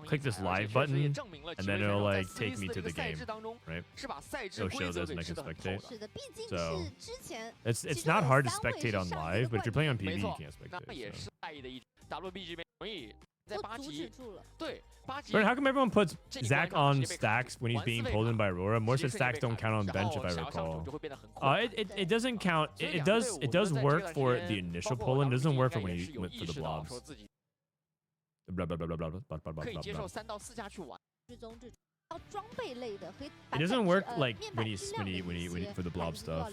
click this live button, and then it'll like take me to the game, right? It'll show this and I can spectate. So it's not hard to spectate on live, but if you're playing on PB, you can't spectate. So. But how come everyone puts Zach on stacks when he's being pulled in by Aurora? More said stacks don't count on bench if I recall. It doesn't count. It does work for the initial pull in. It doesn't work for when you went for the blobs. Blah, blah, blah, blah, blah, blah, blah, blah, blah, blah. It doesn't work like when he for the blob stuff.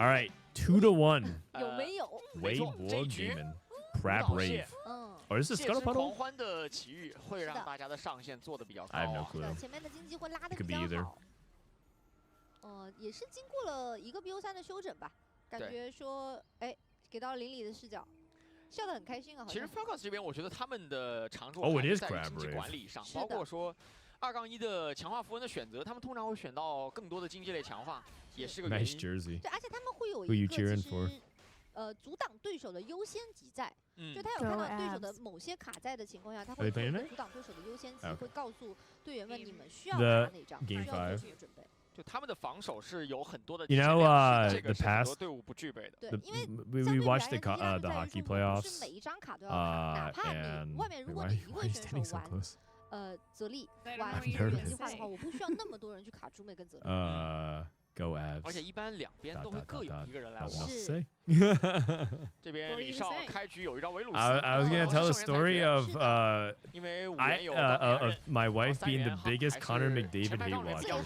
All right, 2-1. Weibo Demon, Crab Rave. Oh, is this Scuttle? I have no clue. It could be either. 也是经过了一个 BO3 的休整吧，感觉说，哎，给到邻里的视角。 笑得很开心啊！其实 Falcons 这边，我觉得他们的长处还是在经济管理上，包括说2-1的强化符文的选择，他们通常会选到更多的经济类强化，也是个原因。Nice jersey. 对，而且他们会有一个其实阻挡对手的优先级在，就他有看到对手的某些卡在的情况下，他会阻挡对手的优先级，会告诉队员们你们需要拿哪张，需要做什么准备。 就他们的防守是有很多的 You know, the past 队伍不具备的。对，因为 we watched the hockey playoffs. 每一张卡都要看，哪怕你外面如果你一位选手玩泽力玩原计划的话，我不需要那么多人去卡朱妹跟泽力。Go Avs. 而且一般两边都会各有一个人来玩。是。这边李少开局有一招维鲁斯。I was gonna tell a story of of my wife being the biggest Connor McDavid hate watcher.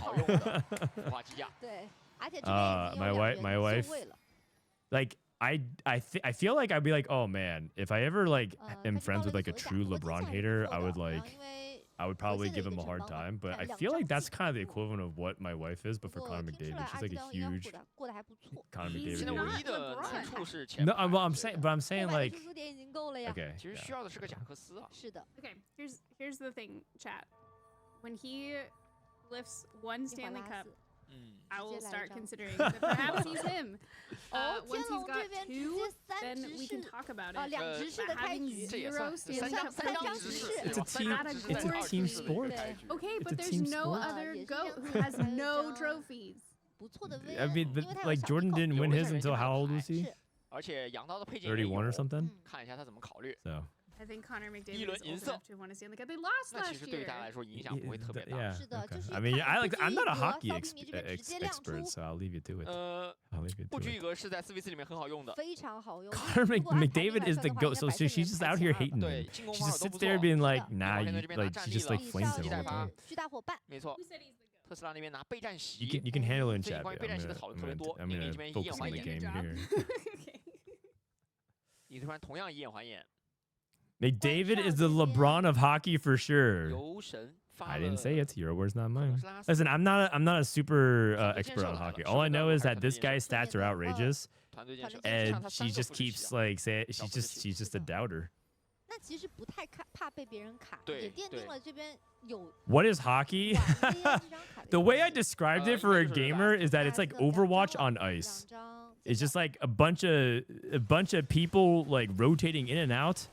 对，而且 my wife. Like I feel like I'd be like, oh man, if I ever like am friends with like a true LeBron hater, I would probably give him a hard time, but I feel like that's kind of the equivalent of what my wife is, but for Connor McDavid. She's like a huge Connor McDavid hater. No, I'm saying like, okay. Okay, here's the thing, chat. When he lifts one Stanley Cup, I will start considering that perhaps he's him. Once he's got 2, then we can talk about it. But having 0 Stanley Cup trophies, it's a team sport. Okay, but there's no other GOAT who has no trophies. I mean, like Jordan didn't win his until how old was he? 而且羊刀的配件 31 or something. 看一下他怎么考虑。 So. I think Connor McDavid is old enough to want to stand like they lost 那其 last 实对于 year. 他来说影响不会特别大。 Yeah. 是的， Okay. 就是 I mean, I'm not a hockey 扫地迷这边直接亮出 expert, so I'll leave you to it. I'll leave you 不 to 拘 it. 一格是在4v4里面很好用的。非常好用。 Connor McDavid is the goat, so she's just out here hating him. 对，进攻 She 防 just 守都 sits 不 there 错。 being like, nah, 在 you 这边拿 like 战 she 力 just 了 like flames him all the time. 巨大伙伴。没错， Who said he's the goat? 特斯拉那边拿备战席。 You can handle it in 最近 chat. 关于备战席的讨论特别多。 I'm 英 gonna 里这边以眼 focus 还 on the 眼。 game here. Okay. 你突然同样以眼还眼。 McDavid is the LeBron of hockey for sure. 游神 I didn't say it. Your words, not mine. Listen, I'm not a super expert on hockey. All I know is that this guy's stats are outrageous, 团队建设。 and she just keeps like say she's just a doubter. 那其实不太怕被别人卡，也奠定了这边有。 What is hockey? The way I described it for a gamer is that it's like Overwatch on ice. It's just like a bunch of people like rotating in and out,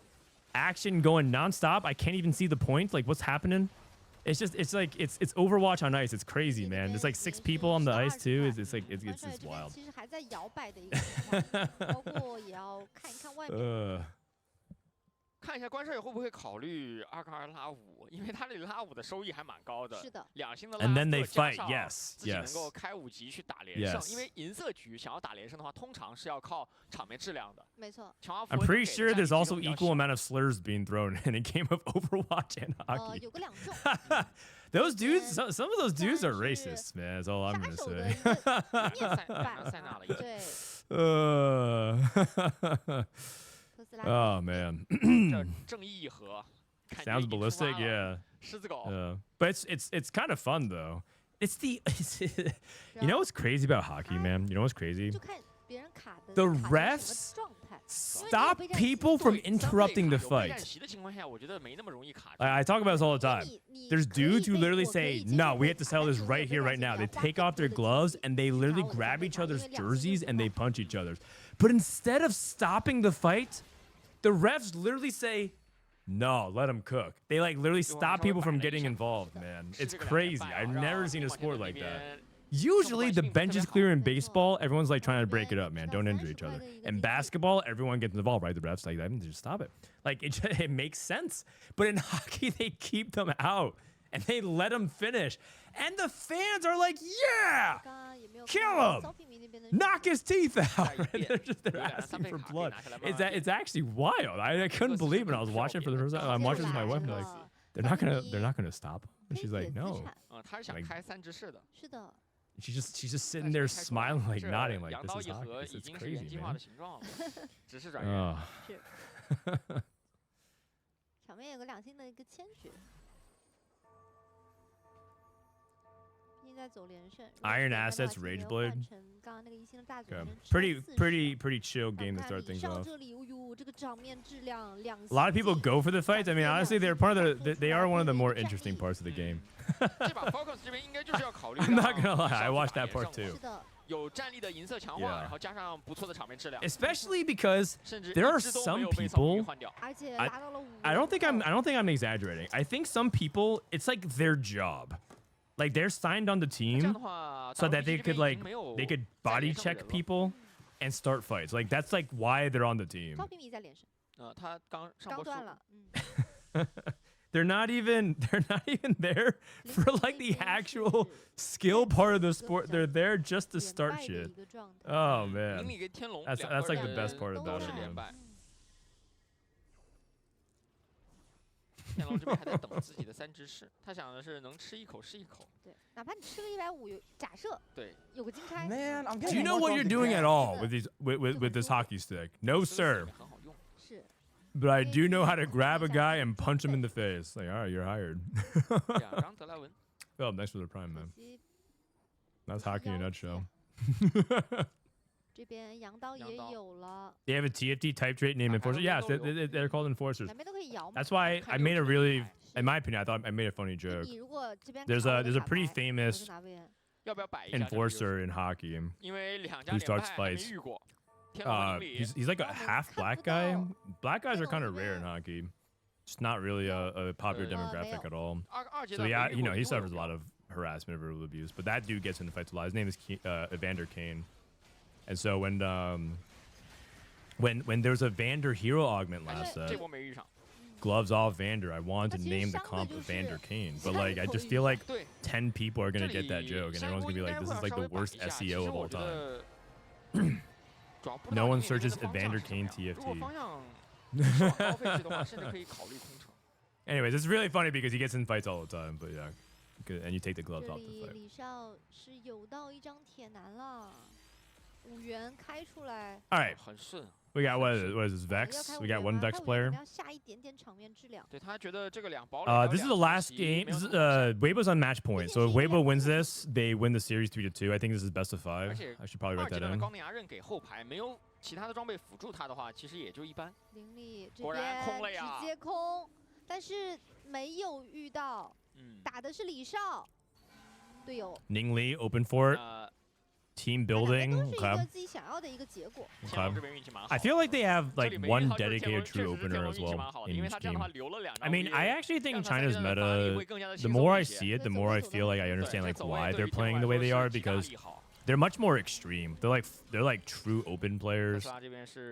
action going nonstop. I can't even see the point. Like what's happening? It's Overwatch on ice. It's crazy, man. There's like 6 people on the ice too. It's wild. 其实还在摇摆的一个情况，包括也要看一看外面。看一下关帅会不会考虑2-2拉5，因为他这拉5的收益还蛮高的。是的。两星的拉 And then they 4加 fight. 上 Yes. 自己能 Yes. 够开5级去打连胜， Yes. 因为银色局想要打连胜的话，通常是要靠场面质量的。没错。I'm pretty sure there's also equal amount of slurs being thrown in a game of Overwatch and hockey. 有个两中。Those dudes, some of those dudes are racist, man. That's all I'm gonna say. 对。Oh man. Sounds ballistic, yeah. But it's kind of fun though. You know what's crazy about hockey, man? You know what's crazy? The refs stop people from interrupting the fight. I talk about this all the time. There's dudes who literally say, no, we have to settle this right here, right now. They take off their gloves and they literally grab each other's jerseys and they punch each other. But instead of stopping the fight, the refs literally say, no, let them cook. They like literally stop people from getting involved, man. It's crazy. I've never seen a sport like that. Usually the bench is clear in baseball. Everyone's like trying to break it up, man. Don't injure each other. In basketball, everyone gets involved, right? The refs like, just stop it. Like it makes sense. But in hockey, they keep them out and they let them finish. And the fans are like, yeah, kill him, knock his teeth out. They're asking for blood. It's actually wild. I couldn't believe it. I was watching for the first time. I'm watching with my wife. Like, they're not gonna stop him. And she's like, no. She's just sitting there smiling, like nodding, like this is hockey. It's crazy, man. 场面有个两星的一个牵制。 Iron Assets, Rage Blade. Okay. Pretty chill game to start things off. A lot of people go for the fights. I mean, honestly, they're part of they are one of the more interesting parts of the game. I'm not gonna lie, I watched that part too. Yeah. Especially because there are some people. I don't think I'm exaggerating. I think some people, it's like their job. Like they're signed on the team so that they could body check people and start fights. Like that's like why they're on the team. They're not even there for like the actual skill part of the sport. They're there just to start shit. Oh man, that's like the best part about it, man. 天龙这边还在等自己的3只士，他想的是能吃一口是一口。对，哪怕你吃个150，假设对有个金开。Man, do you know what you're doing at all with these with this hockey stick? No, sir. But I do know how to grab a guy and punch him in the face. Like, all right, you're hired. Oh, thanks for the prime, man. That's hockey in a nutshell. They have a TFT type trait named Enforcer. Yes, they're called Enforcers. That's why I made a really, in my opinion, I thought I made a funny joke. There's a pretty famous Enforcer in hockey who starts fights. He's like a half black guy. Black guys are kind of rare in hockey. It's not really a popular demographic at all. So yeah, you know, he suffers a lot of harassment or verbal abuse, but that dude gets into fights a lot. His name is Evander Kane, and so when there's a Vander hero augment last set, gloves off Vander, I wanted to name the comp Evander Kane, but like I just feel like 10 people are gonna get that joke, and everyone's gonna be like, this is like the worst SEO of all time. No one searches Evander Kane TFT. Anyways, it's really funny because he gets in fights all the time, but yeah, good. And you take the gloves off the fight. 李少是有到一张铁男了，5元开出来。All right, 很顺。 we got what is this Vex? We got one Vex player. 要下一点点场面质量。对他觉得这个两堡。This is the last game. This is, Weibo's on match point, so if Weibo wins this, they win the series 3-2. I think this is best of 5. I should probably write that in. 钢铁侠刃给后排没有其他的装备辅助他的话，其实也就一般。林立这果然空了边呀直接空，但是没有遇到，打的是李少队友。Ning Li open for it. Team building. Okay. I feel like they have like one dedicated true opener as well in each team. I mean, I actually think China's meta, the more I see it, the more I feel like I understand like why they're playing the way they are, because they're much more extreme. They're like true open players.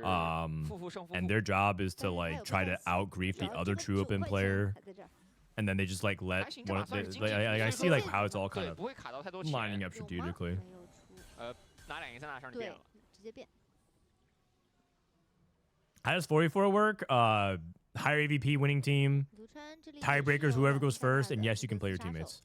And their job is to like try to out-grief the other true open player. And then they just like let one of the, I see like how it's all kind of lining up strategically. 拿2赢3拿上就变了。直接变。How does 4v4 work? Higher AVP winning team, tiebreakers, whoever goes first, and yes, you can play your teammates.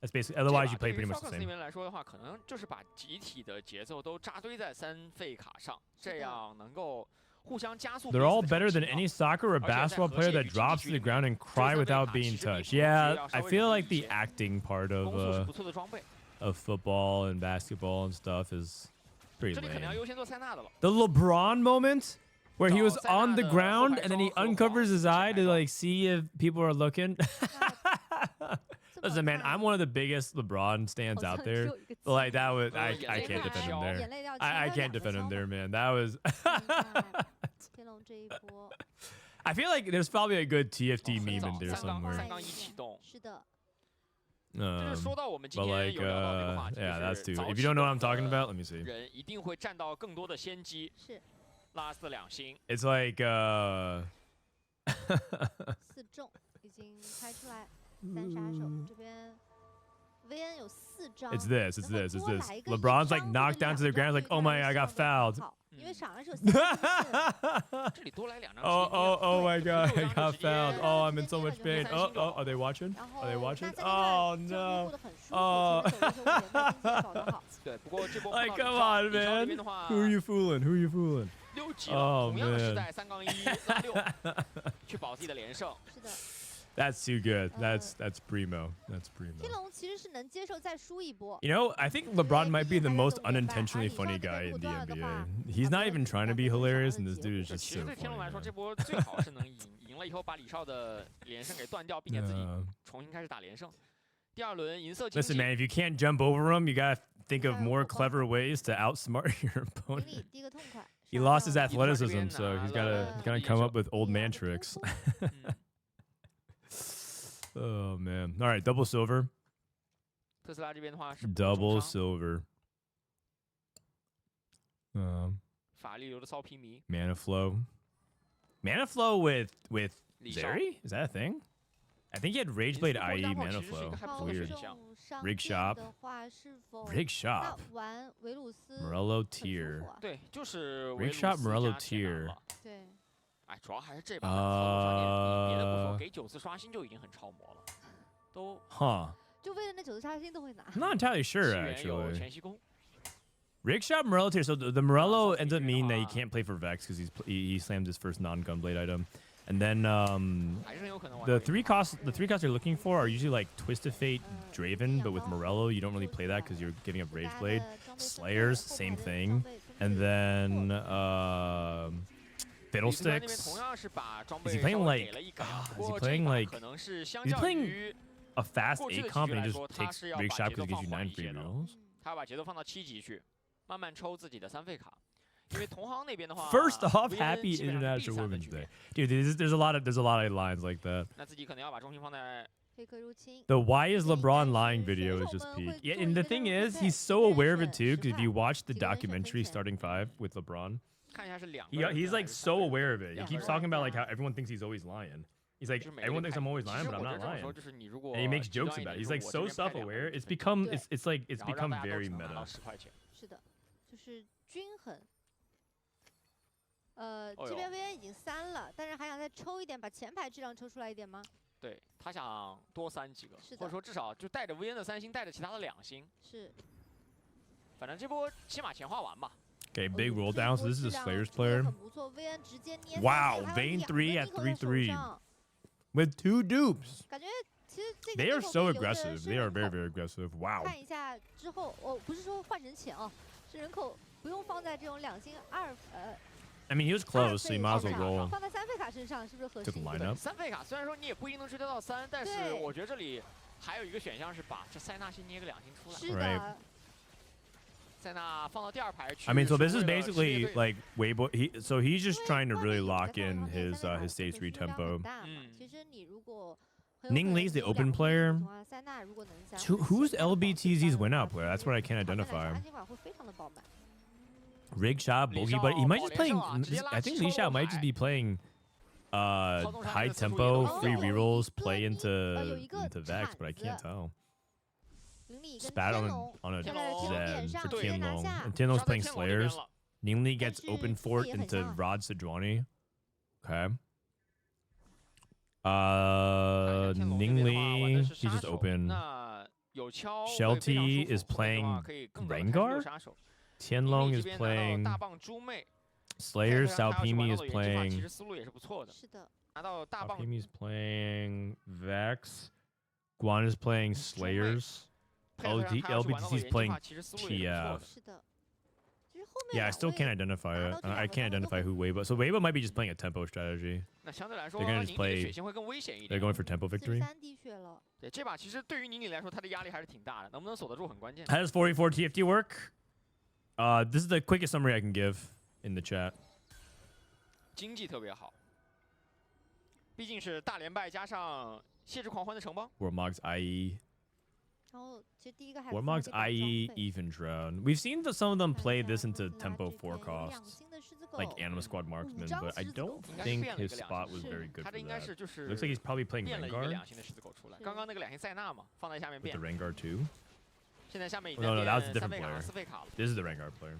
That's basically. Otherwise, you play pretty much the same. 那边来说的话，可能就是把集体的节奏都扎堆在3费卡上，这样能够互相加速。 They're all better than any soccer or basketball player that drops to the ground and cry without being touched. Yeah, I feel like the acting part of football and basketball and stuff is pretty lame. The LeBron moment where he was on the ground and then he uncovers his eye to like see if people are looking. Listen, man, I'm one of the biggest LeBron stands out there. But like that was, I can't defend him there. I can't defend him there, man. That was. I feel like there's probably a good TFT meme in there somewhere. But like, yeah, that's too. If you don't know what I'm talking about, let me see. It's like, 4中已经开出来，3杀手这边 ，VN 有4张。It's this. LeBron's like knocked down to the ground, like, oh my, I got fouled. 因为场上是有3张。这里多来2张。Oh my God, I got fouled. Oh, I'm in so much pain. Oh, are they watching? Are they watching? Oh no. Oh. Like, come on, man. Who are you fooling? Who are you fooling? Oh man. That's too good. That's primo. That's primo. You know, I think LeBron might be the most unintentionally funny guy in the NBA. He's not even trying to be hilarious, and this dude is just so funny. Listen, man, if you can't jump over him, you gotta think of more clever ways to outsmart your opponent. He lost his athleticism, so he's gotta come up with old man tricks. Oh man! All right, double silver. Double silver. Mana flow. Mana flow with Zeri? Is that a thing? I think he had Rageblade IE mana flow. Weird. Rig shop. Rig shop. Morello tier. Rig shop Morello tier. 哎，主要还是这把操作别的不说，给9次刷新就已经很超模了，都。Huh. 就为了那9次刷新都会拿。I'm not entirely sure actually. Rig shop Morello tier. So the Morello ends up meaning that he can't play for Vex because he slammed his first non-gunblade item, and then the three costs you're looking for are usually like Twist of Fate, Draven, but with Morello you don't really play that because you're giving up Rageblade. Slayers, same thing, and then Fiddlesticks. Is he playing like? He's playing a fast 8 comp and he just takes Rig shop because it gives you 9 free rolls. First off, happy International Women's Day, dude. There's a lot of lines like that. The why is LeBron lying video is just peak. Yeah, and the thing is, he's so aware of it too, because if you watch the documentary Starting Five with LeBron, he's like so aware of it. He keeps talking about like how everyone thinks he's always lying. He's like, everyone thinks I'm always lying, but I'm not lying. And he makes jokes about it. He's like so self-aware. It's become very meta. 是的，就是均衡。这边 VN 已经3了，但是还想再抽一点，把前排质量抽出来一点吗？对他想多3几个，或者说至少就带着 VN 的3星，带着其他的2星。是。反正这波起码前画完吧。 Okay, big roll down. So this is a Slayers player. Wow, Vayne 3 at 3-3 with 2 dupes. They are so aggressive. They are very, very aggressive. Wow. 看一下之后，不是说换人前哦，是人口不用放在这种2星I mean, he was close, so you might as well roll. 放在3费卡身上是不是合适？ To the lineup. 3费卡虽然说你也不一定能追得到3，但是我觉得这里还有一个选项是把这塞纳先捏个2星出来。是的。 I mean, so this is basically like Weibo. So he's just trying to really lock in his stage 3 tempo. Ning Lee's the open player. Who's LBTZ's win out player? That's what I can't identify. Rig shot, bogey, but he might just playing. I think Li Xiao might just be playing high tempo, free rerolls, play into Vex, but I can't tell. Spat on a Zen for Tianlong. And Tianlong's playing Slayers. Ningli gets open fort into Rod Sejuani. Okay. Ningli, he's just open. Shelty is playing Rengar. Tianlong is playing Slayers. Sao Pimi is playing. Sao Pimi is playing Vex. Guan is playing Slayers. LBTC is playing TF. Yeah, I still can't identify it. I can't identify who Weibo. So Weibo might be just playing a tempo strategy. They're gonna just play. They're going for tempo victory. How does 4v4 TFT work? This is the quickest summary I can give in the chat. 经济特别好，毕竟是大连败加上谢之狂欢的城邦。Warmog's IE. Warmog's IE even drone. We've seen some of them play this into tempo 4 costs, like Anima Squad Marksman, but I don't think his spot was very good for that. Looks like he's probably playing Rengar. With the Rengar too. Oh, no, that was a different player. This is the Rengar player.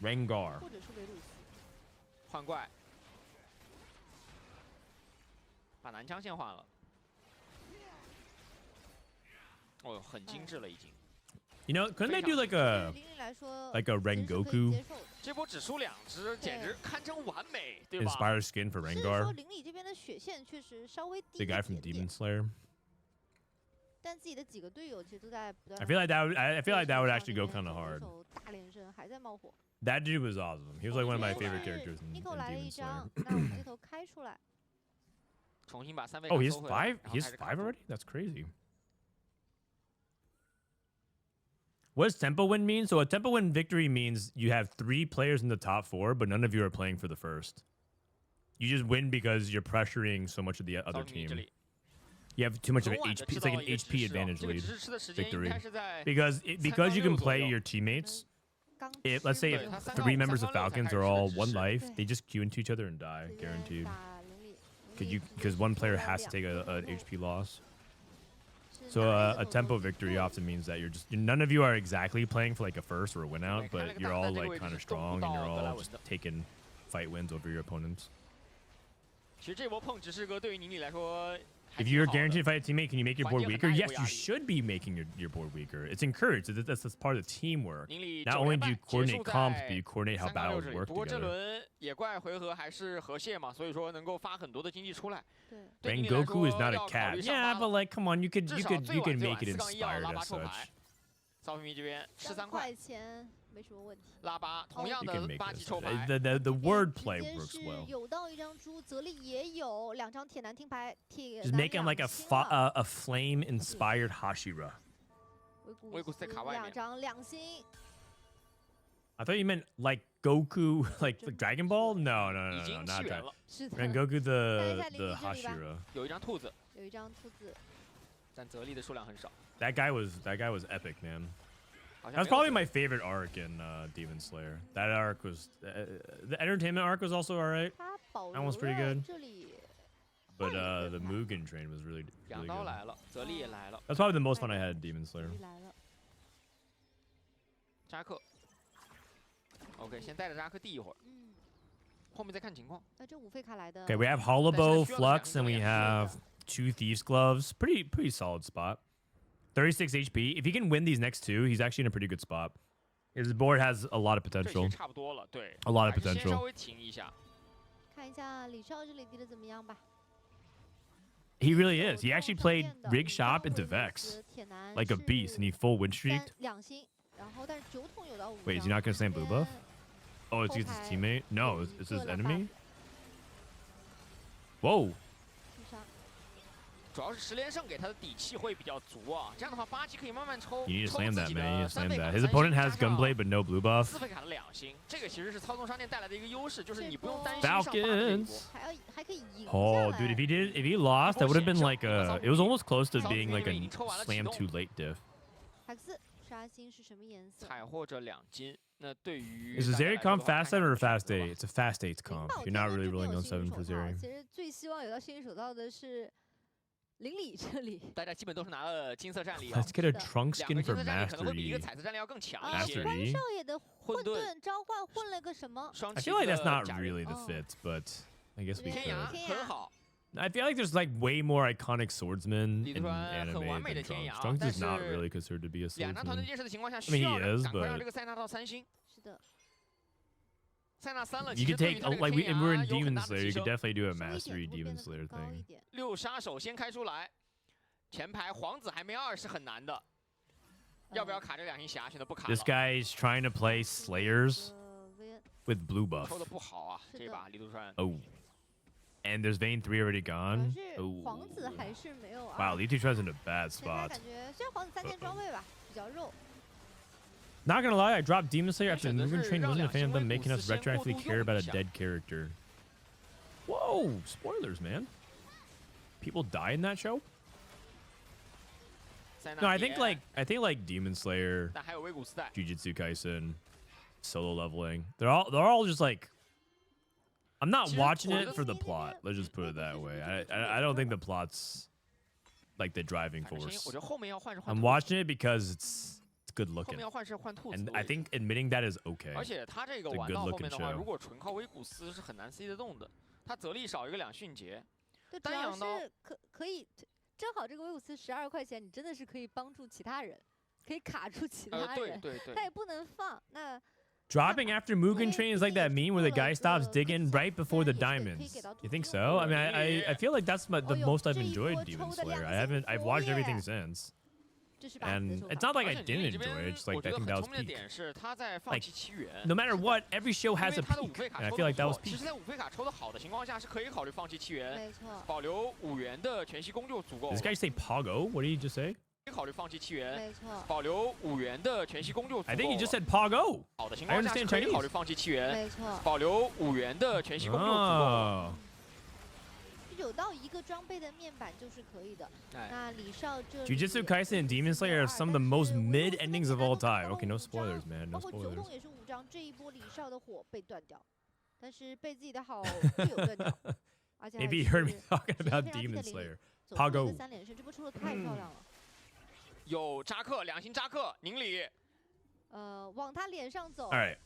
Rengar. 换怪，把男枪先换了。哦，很精致了已经。You know, couldn't they do like a Rengoku? 这波只输2只，简直堪称完美，对吧 ？Inspire skin for Rengar. 邻里这边的血线确实稍微低 The guy from Demon Slayer. 但自己的几个队友其实都在不断。I feel like that would actually go kind of hard. 大连胜还在冒火。 That dude was awesome. He was like one of my favorite characters in Demon Slayer. Oh, he's 5? He's 5 already? That's crazy. What does tempo win mean? So a tempo win victory means you have 3 players in the top 4, but none of you are playing for the first. You just win because you're pressuring so much of the other team. You have too much of an HP. It's like an HP advantage lead victory. Because you can play your teammates. Let's say if 3 members of Falcons are all 1 life, they just queue into each other and die, guaranteed. Because one player has to take an HP loss. So a tempo victory often means that none of you are exactly playing for like a first or a win out, but you're all like kind of strong and you're all just taking fight wins over your opponents. If you're guaranteed to fight a teammate, can you make your board weaker? Yes, you should be making your board weaker. It's encouraged. That's part of the teamwork. Not only do you coordinate comps, but you coordinate how battles work together. Rengoku is not a cat. Yeah, but like, come on, you could make it inspired as such. 13块钱没什么问题。拉巴同样的8级抽牌 ，the wordplay works well. 有到一张猪，泽利也有2张铁男听牌，铁 Just make him like a flame inspired Hashira. 维古斯在卡外面。2张2星。I thought you meant like Goku, like Dragon Ball. No, 已经 not 7元 that. 了。是的， And Goku 看一下 the 邻居这里吧。 Hashira. 有一张兔子，有一张兔子，但泽力的数量很少。 That guy was epic, man. 好像 That's 没有 probably my favorite arc in Demon Slayer. That arc was the entertainment arc was also alright, 他保 That 留 one's pretty 了 good. 这里 but 换一个 the 牌 Mugen train was really 两 really 刀 good. 来了，泽力也来了， That's probably the most fun I had in Demon Slayer. 你来了，扎克。OK， 先带着扎克递一会儿，嗯，后面再看情况。那这5费卡来的 Okay, we have Holobow, Flux, and we have 2 Thieves Gloves. Pretty solid spot. 36 HP. If he can win these next 2, he's actually in a pretty good spot. His board has a lot of 这 potential. 些差不多了，对 A lot of 还是先 potential. 稍微停一下。看一下李少这里滴的怎么样吧。 He really is. He actually played Rig Shop into Vex 铁男 like a 是 beast, and he full win 3 streaked. 2星，然后但是9桶有到5 Wait, is he 张 not gonna slam blue 这边 buff? Oh, it's against his teammate? No, it's his enemy? Whoa. 击杀主要是10连胜给他的底气会比较足啊，这样的话8级可以慢慢抽。 You need to 抽 slam 自 that, 己 man. You 的 need to 3 slam 费卡 that. 的 His 3 opponent 星 has 加上 Gunblade, but no blue buff. 4费卡的2星，这个其实是操纵商店带来的一个优势，就是你不用担心 这波上8的这一波。 Falcons. 还可以赢下 Oh, 来 dude, if he lost, that would have been like it was almost close to being like a slam too late diff. 海克斯杀星是什么颜色？采获这2金，那对于 Is the 大家 Zeri 来说 comp 的话 fast 看 set or 看 fast 选择吧 8? It's a fast 8 comp. You're not really rolling on 7 for Zeri. 其实最希望有到幸运手套的是邻里这里。大家基本都是拿了金色战力啊， Let's get a 是的 trunk 2 个 skin 金 for 色战力可能会比一个 Mastery. 彩色战力要更强啊，一些。 Mastery 关少爷的混混沌沌召唤混了个什么？双 I 旗 feel like that's 的 not 假人 really the Oh. fit, but I guess we 天涯 could. 很好， I feel like there's like way more iconic swordsmen 李 in 突然 anime 很完美的 than 天 Trunks. 涯 Trunks 但 is not 是 really considered to be a 2张团队 swordsman. 劣势的情况下， I 需 mean, 要 he is, 赶快让 but 这个塞纳到3星。是的，塞纳3了， you 其 could 实对于 take 他这个 like we 天 and we're in 涯有很 Demon 大的 Slayer. 提 You could 升。 definitely do a 收一 mastery 点会变 Demon 得 Slayer 更高一 thing. 点。 6杀手先开出来，前排皇子还没2是很难的，要不要卡这2星侠？选择不卡 This 了， guy is trying to play Slayers Vayne with blue buff. 抽的不好啊，是的这把李杜川。 Oh. And there's Vayne 3 already 可 gone. 是 Oh. 皇子还是没有啊。 Wow, Li Tuchuan's in a bad 前排 spot. 感觉虽然皇子3件装备吧比较肉， Not gonna lie, I dropped Demon Slayer after the选择 Mugen 是 Train 让 wasn't a 两 fan of 星 them 为 making 古 us 斯先过 retroactively 渡 care 用 about 一 a 下。 dead character. Whoa, spoilers, man. People die in that show? 塞纳 No, I 别 think like Demon Slayer, 但还有威古斯带， Jujutsu Kaisen, solo leveling. They're all just like I'm not Just watching for it the- for the plot. Let's just put it that way. I don't think the plot's like the driving 反正先 force. 我觉得后面要换是换 I'm 兔子， watching it because it's good 后 looking. 面要换是换兔子 And 的 I 位置。 think admitting that is okay. 而且他这个 It's a 玩 good 到后 looking 面的话， show. 如果纯靠威古斯是很难 C 得动的。他泽力少一个2迅捷，对，主要单阳刀是可以，正好这个威武斯12块钱，你真的是可以帮助其他人，可以卡住其他对人，对对他，也不能放。那 Dropping after Mugen Train is like that meme where the guy stops digging right before the diamonds. You think so? I mean, I feel like that's the most I've enjoyed Demon Slayer. I've watched everything since. 这是把子的 And 手 it's 法 not like 而 I 且宁 didn't 理这 enjoy 边 it. Just 我 like 觉 I 得 think 很 that was 聪明的 peak. 点是他在放 Like, 弃7元。 No matter what, every show 因 has 为 a 他的 peak. 5费卡 And I 抽 feel 的 like that 不 was 错，其 peak. 实在5费卡抽的好的情况下是可以考虑放弃7元，没错，保留5元的全息攻就足够 Did 了。 this guy say Pogo? What did he just say? 可以考虑放弃7元，没错，保留5元的全息攻就足够 I think he just 了。 said Pogo. 好的情况下 I 是 understand 可以 Chinese. 考虑放弃7元，没错。保留5元的全息攻就足够了。 Oh. 有到一个装备的面板就是可以的。哎，那李少这里 Jujutsu Kaisen and Demon Slayer are some of the most mid endings of all time. Okay, no spoilers, man. 包 No 括9 spoilers. 桶也是5张，这一波李少的火被断掉，但是被自己的好队友断掉，而且还 Maybe you heard me 是 talking 非 about 常低的 Demon 领 Slayer. 走出了一 Pago 个3连胜，这波出的太漂亮了。有扎克2星扎克宁理，往他脸上走 All。right.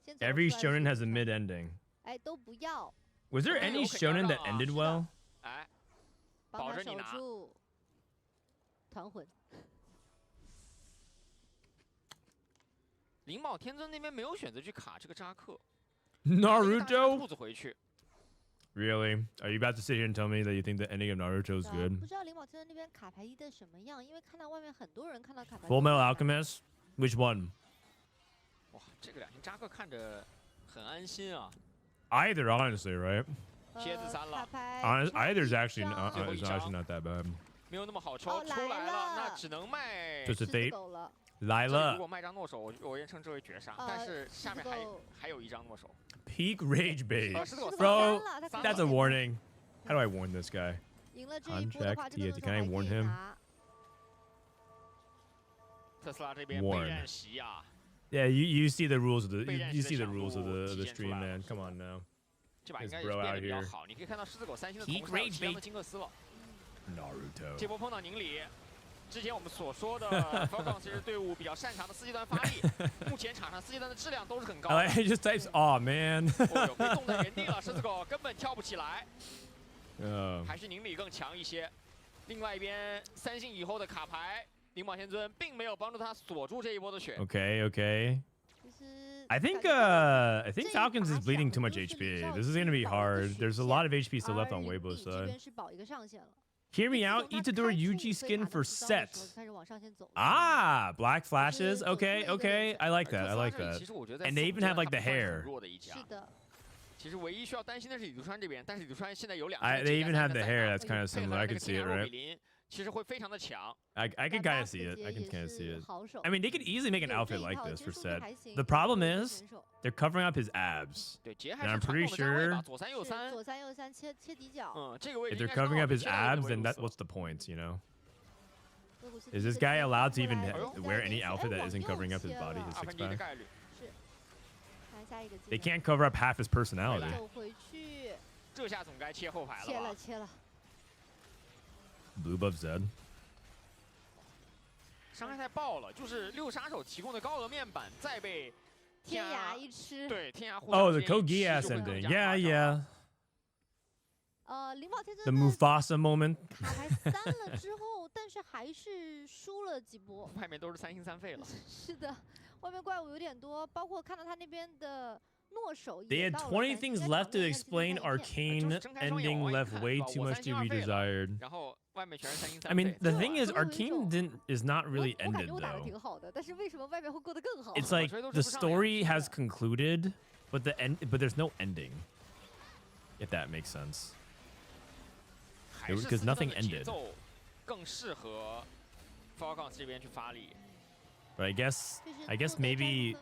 先走 Every 出来 shonen has a 试试看 mid ending. 哎，都不要， Was there Okay, any okay, shonen that yeah, ended 是的 well? 哎，帮他守保着你拿住团魂。灵宝天尊那边没有选择去卡这个扎克，拿了一个大象 Naruto? 兔子回去。 Really? Are you about to sit here and tell me that you think the ending of Naruto is 不 good? 知道灵宝天尊那边卡牌一的什么样，因为看到外面很多人看到卡牌。 Full Metal Alchemist? Which one? 哇，这个2星扎克看着很安心啊。 Either, honestly, right? 蝎子3了卡牌 Either's 差 actually 一 not, 张 it's actually not that bad. 没有那么好抽，哦出来来了，那了只能卖这是狮子 fate 狗了，来如了果卖张诺手，我愿称之为绝杀。但是下面还有一张诺手。 Peak rage bait. 狮子狗 Bro, 三 that's a warning. How do I warn this guy? 赢了这一波的话，这个 Unchecked. Can I warn him? 特斯拉这边备战席啊。 Yeah, you see the rules of the you see the rules of the stream, man. Come on now. 这把应该是变得比较好。你可以看到狮子狗3星的同时还有7张的金克斯了。 Naruto. 这波碰到宁理，之前我们所说的 Falcons 其实队伍比较擅长的4阶段发力，目前场上4阶段的质量都是很高的。I like just types. Oh man. 有被冻在原地了，狮子狗根本跳不起来。还是宁理更强一些。另外一边3星以后的卡牌。 灵宝天尊并没有帮助他锁住这一波的血。Okay. I think Falcons is bleeding too much HP. This is gonna be hard. There's a lot of HP still left on Weibo's side. Hear me out. Itador Yuji skin for set. Ah, black flashes. Okay. I like that. And they even have like the hair. 其实唯一需要担心的是李杜川这边，但是李杜川现在有2。They even have the hair. That's kind of similar. I can see it, right? 其实会非常的强。I can kind of see it. I can kind of see it. I mean, they could easily make an outfit like this for Set. The problem is they're covering up his abs. And I'm pretty sure if they're covering up his abs, then what's the point, you know? Is this guy allowed to even wear any outfit that isn't covering up his body, his six-pack? They can't cover up half his personality. 这下总该切后排了吧？ Blue buff Zed. 伤害太爆了，就是6杀手提供的高额面板，再被天涯一吃。对，天涯互 Oh, the Kogias ending. Yeah. 灵宝天尊 The Mufasa moment. 卡牌3了之后，但是还是输了几波。外面都是3星3费了。是的，外面怪物有点多，包括看到他那边的。 They had 20 things left to explain. Arcane ending left way too much to be desired. I mean, the thing is, Arcane is not really ended though. It's like the story has concluded, but there's no ending. If that makes sense. Because nothing ended. But I guess maybe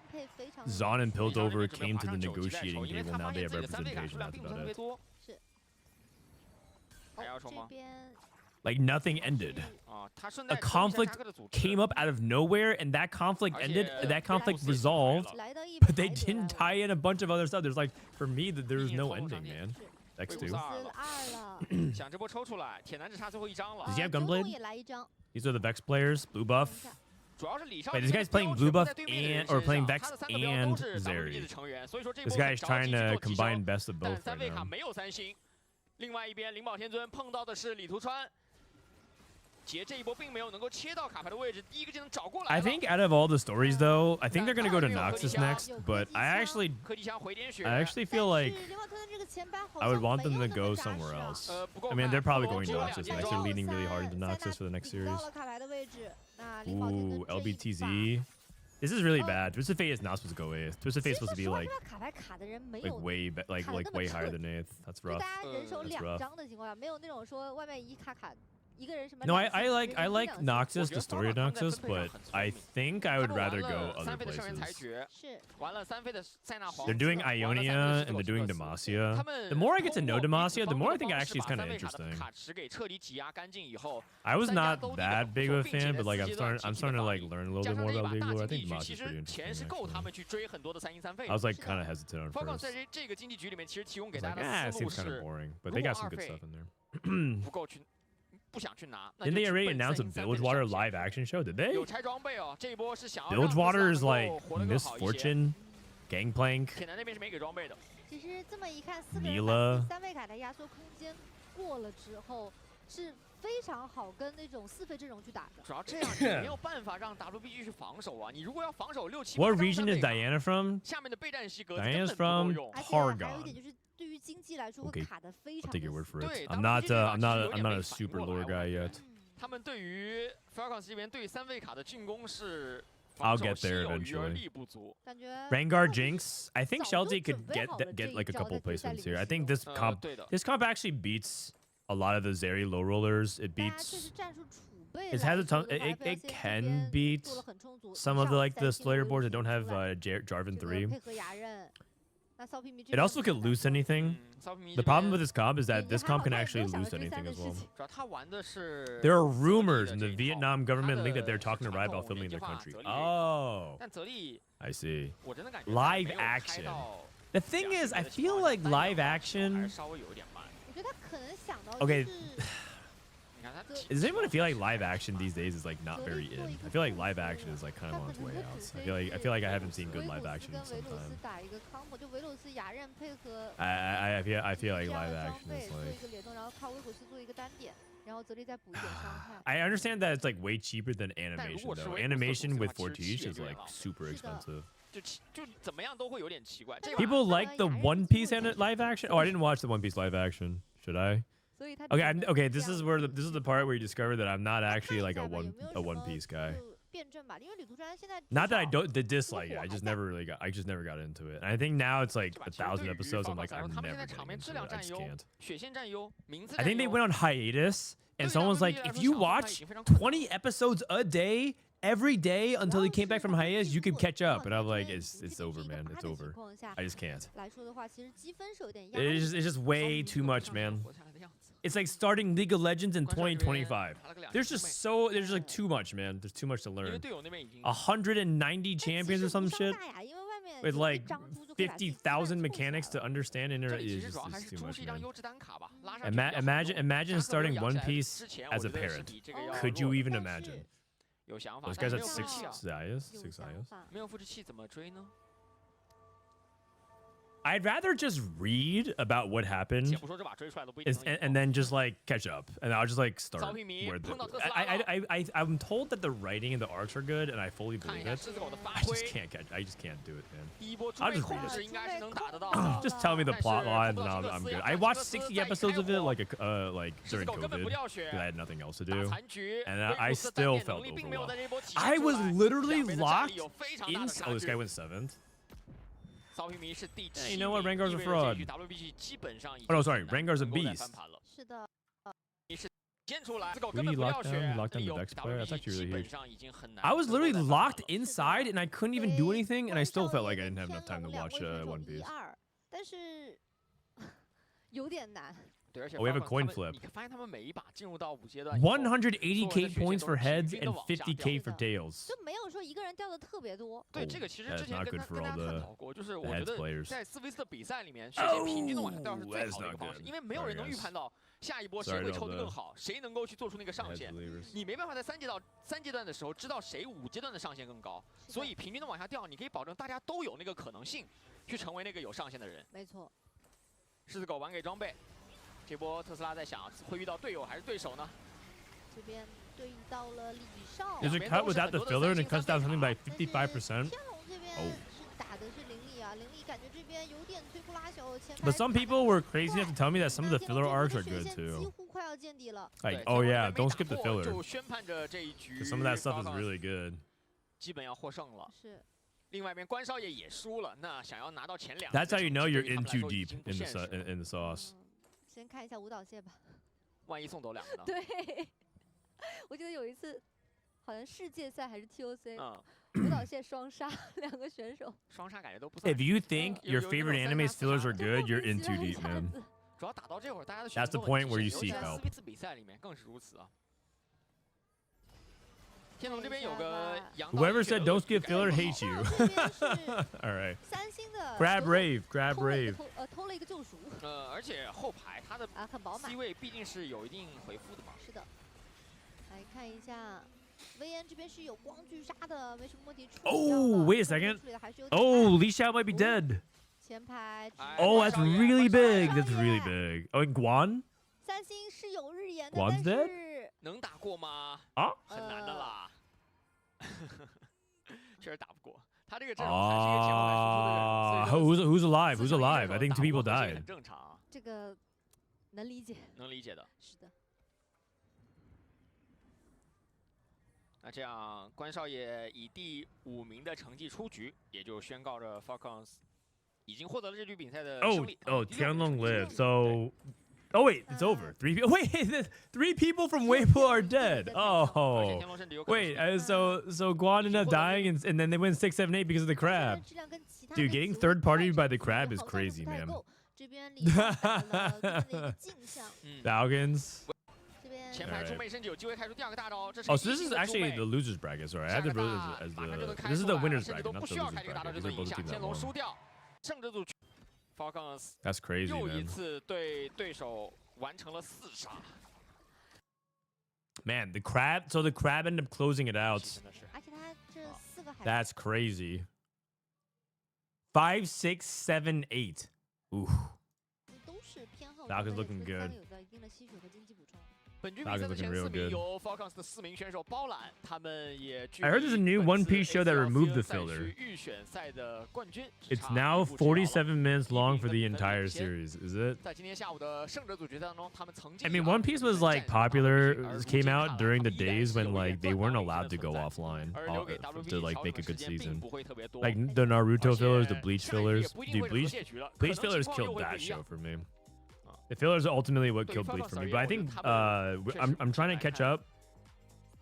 Zon and Piltover came to the negotiating table. Now they have representation. That's about it. Like nothing ended. A conflict came up out of nowhere, and that conflict ended. That conflict resolved, but they didn't tie in a bunch of other stuff. There's like, for me, there's no ending, man. X2. Does he have Gunblade? These are the Vex players. Blue buff. Wait, this guy's playing blue buff or playing Vex and Zeri. This guy is trying to combine best of both right now. 另外一边，灵宝天尊碰到的是李图川。杰这一波并没有能够切到卡牌的位置，第一个技能找过来。I think out of all the stories, though, I think they're gonna go to Noxus next. But I actually feel like I would want them to go somewhere else. I mean, they're probably going to Noxus next. They're leaning really hard into Noxus for the next series. Ooh, LBTZ. This is really bad. Twisted Fate is not supposed to go 8th. Twisted Fate is supposed to be like way higher than 8th. That's rough. That's rough. No, I like Noxus, the story of Noxus, but I think I would rather go other places. They're doing Ionia and they're doing Demacia. The more I get to know Demacia, the more I think actually it's kind of interesting. I was not that big of a fan, but like I'm starting to like learn a little bit more about League lore. I think Demacia is pretty interesting. I was like kind of hesitant at first. I was like, it seems kind of boring, but they got some good stuff in there. Didn't they already announce a Bilgewater live action show? Did they? Bilgewater is like Misfortune, Gangplank, Neela. 非常好跟那种4费阵容去打的。主要这样你没有办法让 WBG 去防守啊！你如果要防守6、7。What region is Diana from? 下面的备战席格 Diana's from Targon. 还有一点就是对于经济来说会卡得非常。I'll take your word for it. I'm not a super lore guy yet. 他们对于 Falcons 这边对3费卡的进攻是。 I'll get there eventually. Rengar Jinx. I think Shelty could get like a couple placements here. I think this comp actually beats a lot of the Zeri low rollers. It beats It has a ton. It can beat some of the Slayer boards that don't have Jarvan 3. It also could loose anything. The problem with this comp is that this comp can actually loose anything as well. There are rumors in the Vietnam government link that they're talking to Riot about filming in their country. Oh, I see. Live action. The thing is, I feel like live action. Okay. Does anyone feel like live action these days is like not very in? I feel like live action is like kind of on its way out. I feel like I haven't seen good live action in some time. I feel like live action is like. I understand that it's like way cheaper than animation though. Animation with Fortiche is like super expensive. People like the One Piece live action. Oh, I didn't watch the One Piece live action. Should I? Okay, okay. This is the part where you discover that I'm not actually like a One Piece guy. Not that I don't dislike it. I just never got into it. And I think now it's like 1,000 episodes. I'm like, I'm never getting into it. I just can't. I think they went on hiatus, and someone was like, if you watch 20 episodes a day, every day until they came back from hiatus, you can catch up. And I'm like, it's over, man. It's over. I just can't. It's just way too much, man. It's like starting League of Legends in 2025. There's like too much, man. There's too much to learn. 190 champions or some shit with like 50,000 mechanics to understand, and it's just too much, man. Imagine starting One Piece as a parent. Could you even imagine? Those guys had 6 Zayas? 6 Zayas? I'd rather just read about what happened and then just like catch up, and I'll just like start where I'm told that the writing and the arcs are good, and I fully believe it. I just can't do it, man. I'll just read it. Just tell me the plot lines and I'm good. I watched 60 episodes of it like during COVID because I had nothing else to do, and I still felt overwhelmed. I was literally locked in. Oh, this guy went 7th. Yeah, you know what? Rengar's a fraud. Oh no, sorry. Rengar's a beast. Really locked down the Vex player? That's actually really huge. I was literally locked inside and I couldn't even do anything, and I still felt like I didn't have enough time to watch One Piece. Oh, we have a coin flip. 180k points for heads and 50k for tails. Oh, that's not good for all the heads players. Oh, that's not good. 下一波谁会抽得更好，谁能够去做出那个上限？你没办法在3阶段的时候知道谁5阶段的上限更高，所以平均的往下掉，你可以保证大家都有那个可能性去成为那个有上限的人。没错。狮子狗玩给装备，这波特斯拉在想会遇到队友还是对手呢？这边对到了李少。Is it cut without the filler and it cuts down something by 55%? Oh. But some people were crazy enough to tell me that some of the filler arcs are good too. Like, oh yeah, don't skip the filler. Some of that stuff is really good. That's how you know you're in too deep in the sauce. 先看一下舞蹈线吧。万一送走2个呢？对，我记得有一次，好像世界赛还是 TOC， 舞蹈线双杀2个选手。双杀感觉都不算。If you think your favorite anime's fillers are good, you're in too deep, man. 主要打到这会儿，大家的 That's the point where you seek help. 4v4比赛里面更是如此啊。天龙这边有个杨。Whoever said don't skip filler hates you. All right. Grab Rave, grab Rave. 偷了一个救赎。而且后排他的 C 位毕竟是有一定回复的嘛。是的。来看一下。 VN 这边是有光巨杀的，没什么问题。Oh, wait a second. Oh, Li Xiao might be dead. Oh, that's really big. That's really big. Oh, and Guan? 三星是有日炎的， Guan's dead? 能打过吗？啊，很难的啦。确实打不过。他这个阵容还是一个前后来输出的人。Who's alive? Who's alive? I think 2 people died. 很正常。这个能理解。能理解的。是的。 那这样，关少爷以第5名的成绩出局，也就宣告着 Falcons 已经获得了这局比赛的胜利。Oh, Tianlong lived. So Oh wait, it's over. 3 people. Wait, 3 people from Weibo are dead. Oh, wait. So Guan ended up dying, and then they win 6, 7, 8 because of the crab. Dude, getting third party by the crab is crazy, man. Falcons. Oh, so this is actually the losers bracket. Sorry, I had the as the. This is the winners bracket, not the losers bracket. Because they're both teams that won. That's crazy, man. Man, the crab. So the crab ended up closing it out. That's crazy. 5, 6, 7, 8. Ooh. Falcons looking good. Falcons looking real good. I heard there's a new One Piece show that removed the filler. It's now 47 minutes long for the entire series. Is it? I mean, One Piece was like popular. Came out during the days when like they weren't allowed to go offline to like make a good season. Like the Naruto fillers, the Bleach fillers. Dude, Bleach fillers killed that show for me. The fillers are ultimately what killed Bleach for me. But I think I'm trying to catch up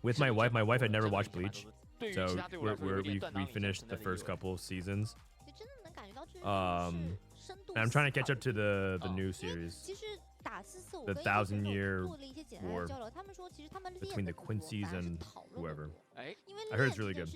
with my wife. My wife had never watched Bleach, so we finished the first couple seasons. And I'm trying to catch up to the new series, the 1,000-Year War between the Quincy's and whoever. I heard it's really good.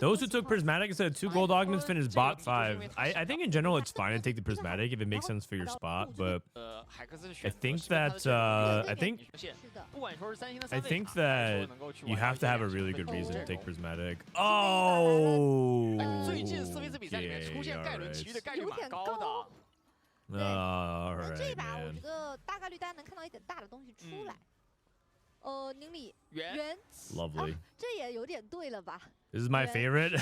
Those who took Prismatic said 2 gold augments finished bot 5. I think in general it's fine to take the Prismatic if it makes sense for your spot, but I think that you have to have a really good reason to take Prismatic. Oh, all right, man. Lovely. This is my favorite.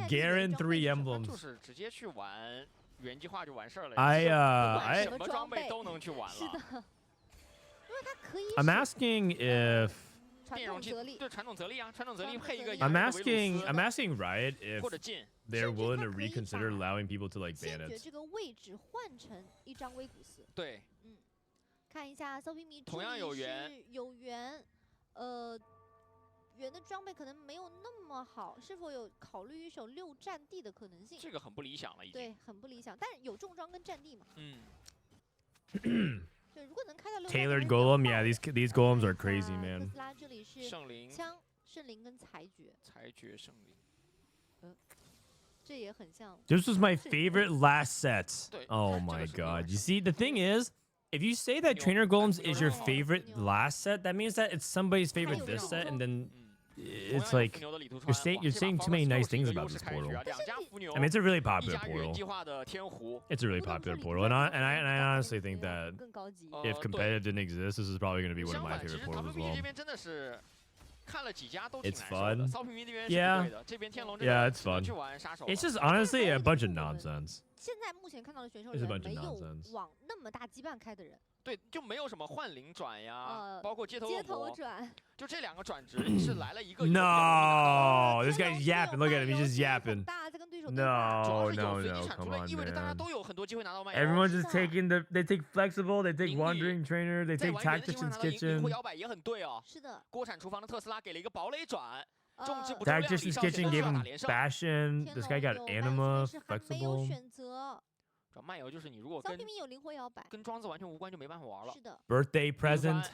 Garen 3 emblems. I'm asking if I'm asking Riot if they're willing to reconsider allowing people to like ban it. 看一下骚皮迷这里是有缘，圆的装备可能没有那么好，是否有考虑一手6战地的可能性？这个很不理想了，已经。对，很不理想，但是有重装跟战地嘛。对，如果能开到6。Tailored Golem, yeah, these Golems are crazy, man. 特斯拉这里是枪、圣灵跟裁决。裁决圣灵。这也很像。This was my favorite last set. Oh my god! You see, the thing is. If you say that Trainer Golems is your favorite last set, that means that it's somebody's favorite this set, and then it's like you're saying too many nice things about this portal. I mean, it's a really popular portal. It's a really popular portal, and I honestly think that if competitive didn't exist, this is probably going to be one of my favorite portals as well. It's fun. Yeah, it's fun. It's just honestly a bunch of nonsense. 现在目前看到的选手里面没有往那么大羁绊开的人。对，就没有什么幻灵转呀，包括街头转，就这2个转职是来了一个。No, this guy's yapping. Look at him, he's just yapping. No, come on, man. Everyone's just taking they take flexible, they take wandering trainer, they take tactician's kitchen. 摇摆也很对哦。是的。锅铲厨房的特斯拉给了一个堡垒转。 Tactician's Kitchen gave him Bastion. This guy got Anima, Flexible. Birthday present.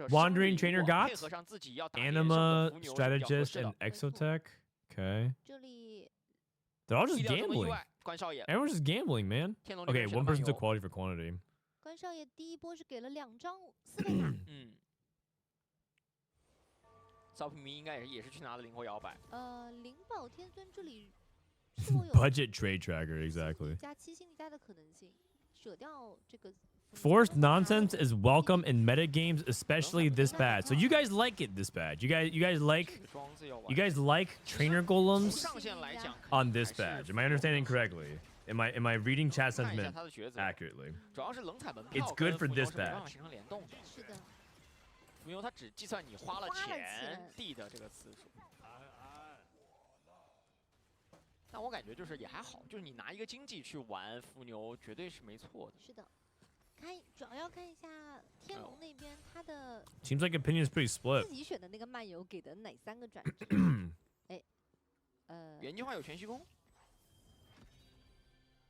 Wandering Trainer got Anima, Strategist, and Exotech. Okay. They're all just gambling. Everyone's just gambling, man. Okay, one person took quality for quantity. 关少爷第一波是给了2张4倍码。骚皮迷应该也是去拿了灵活摇摆。灵宝天尊这里是否有 budget trade tracker exactly 加7星加的可能性，舍掉这个。Forced nonsense is welcome in meta games, especially this bad. So you guys like it this bad. You guys like trainer golems on this badge. Am I understanding correctly? Am I reading chat sentiment accurately? It's good for this batch. 是的。浮牛它只计算你花了钱地的这个次数。但我感觉就是也还好，就是你拿一个经济去玩浮牛，绝对是没错的。是的。 主要要看一下天龙那边他的 Seems like opinions pretty split. 自己选的那个漫游给的哪3个转职？哎，原计划有全息弓。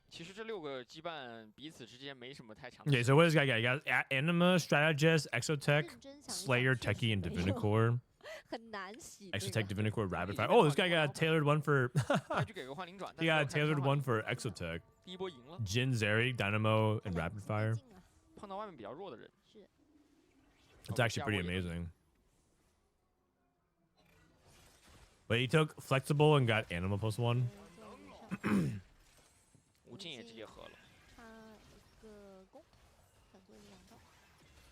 其实这6个羁绊彼此之间没什么太强。Okay, so what does this guy got? You got Anima, Strategist, Exotech, Slayer, Techie, and Divinicore. 很难洗。Exotech, Divinicore, Rapid Fire. Oh, this guy got a tailored one for. He got a tailored one for Exotech. Jin, Zeri, Dynamo, and Rapid Fire. 碰到外面比较弱的人， It's actually pretty amazing. But he took Flexible and got Anima +1. 无尽也直接合了。差一个弓，想做2刀，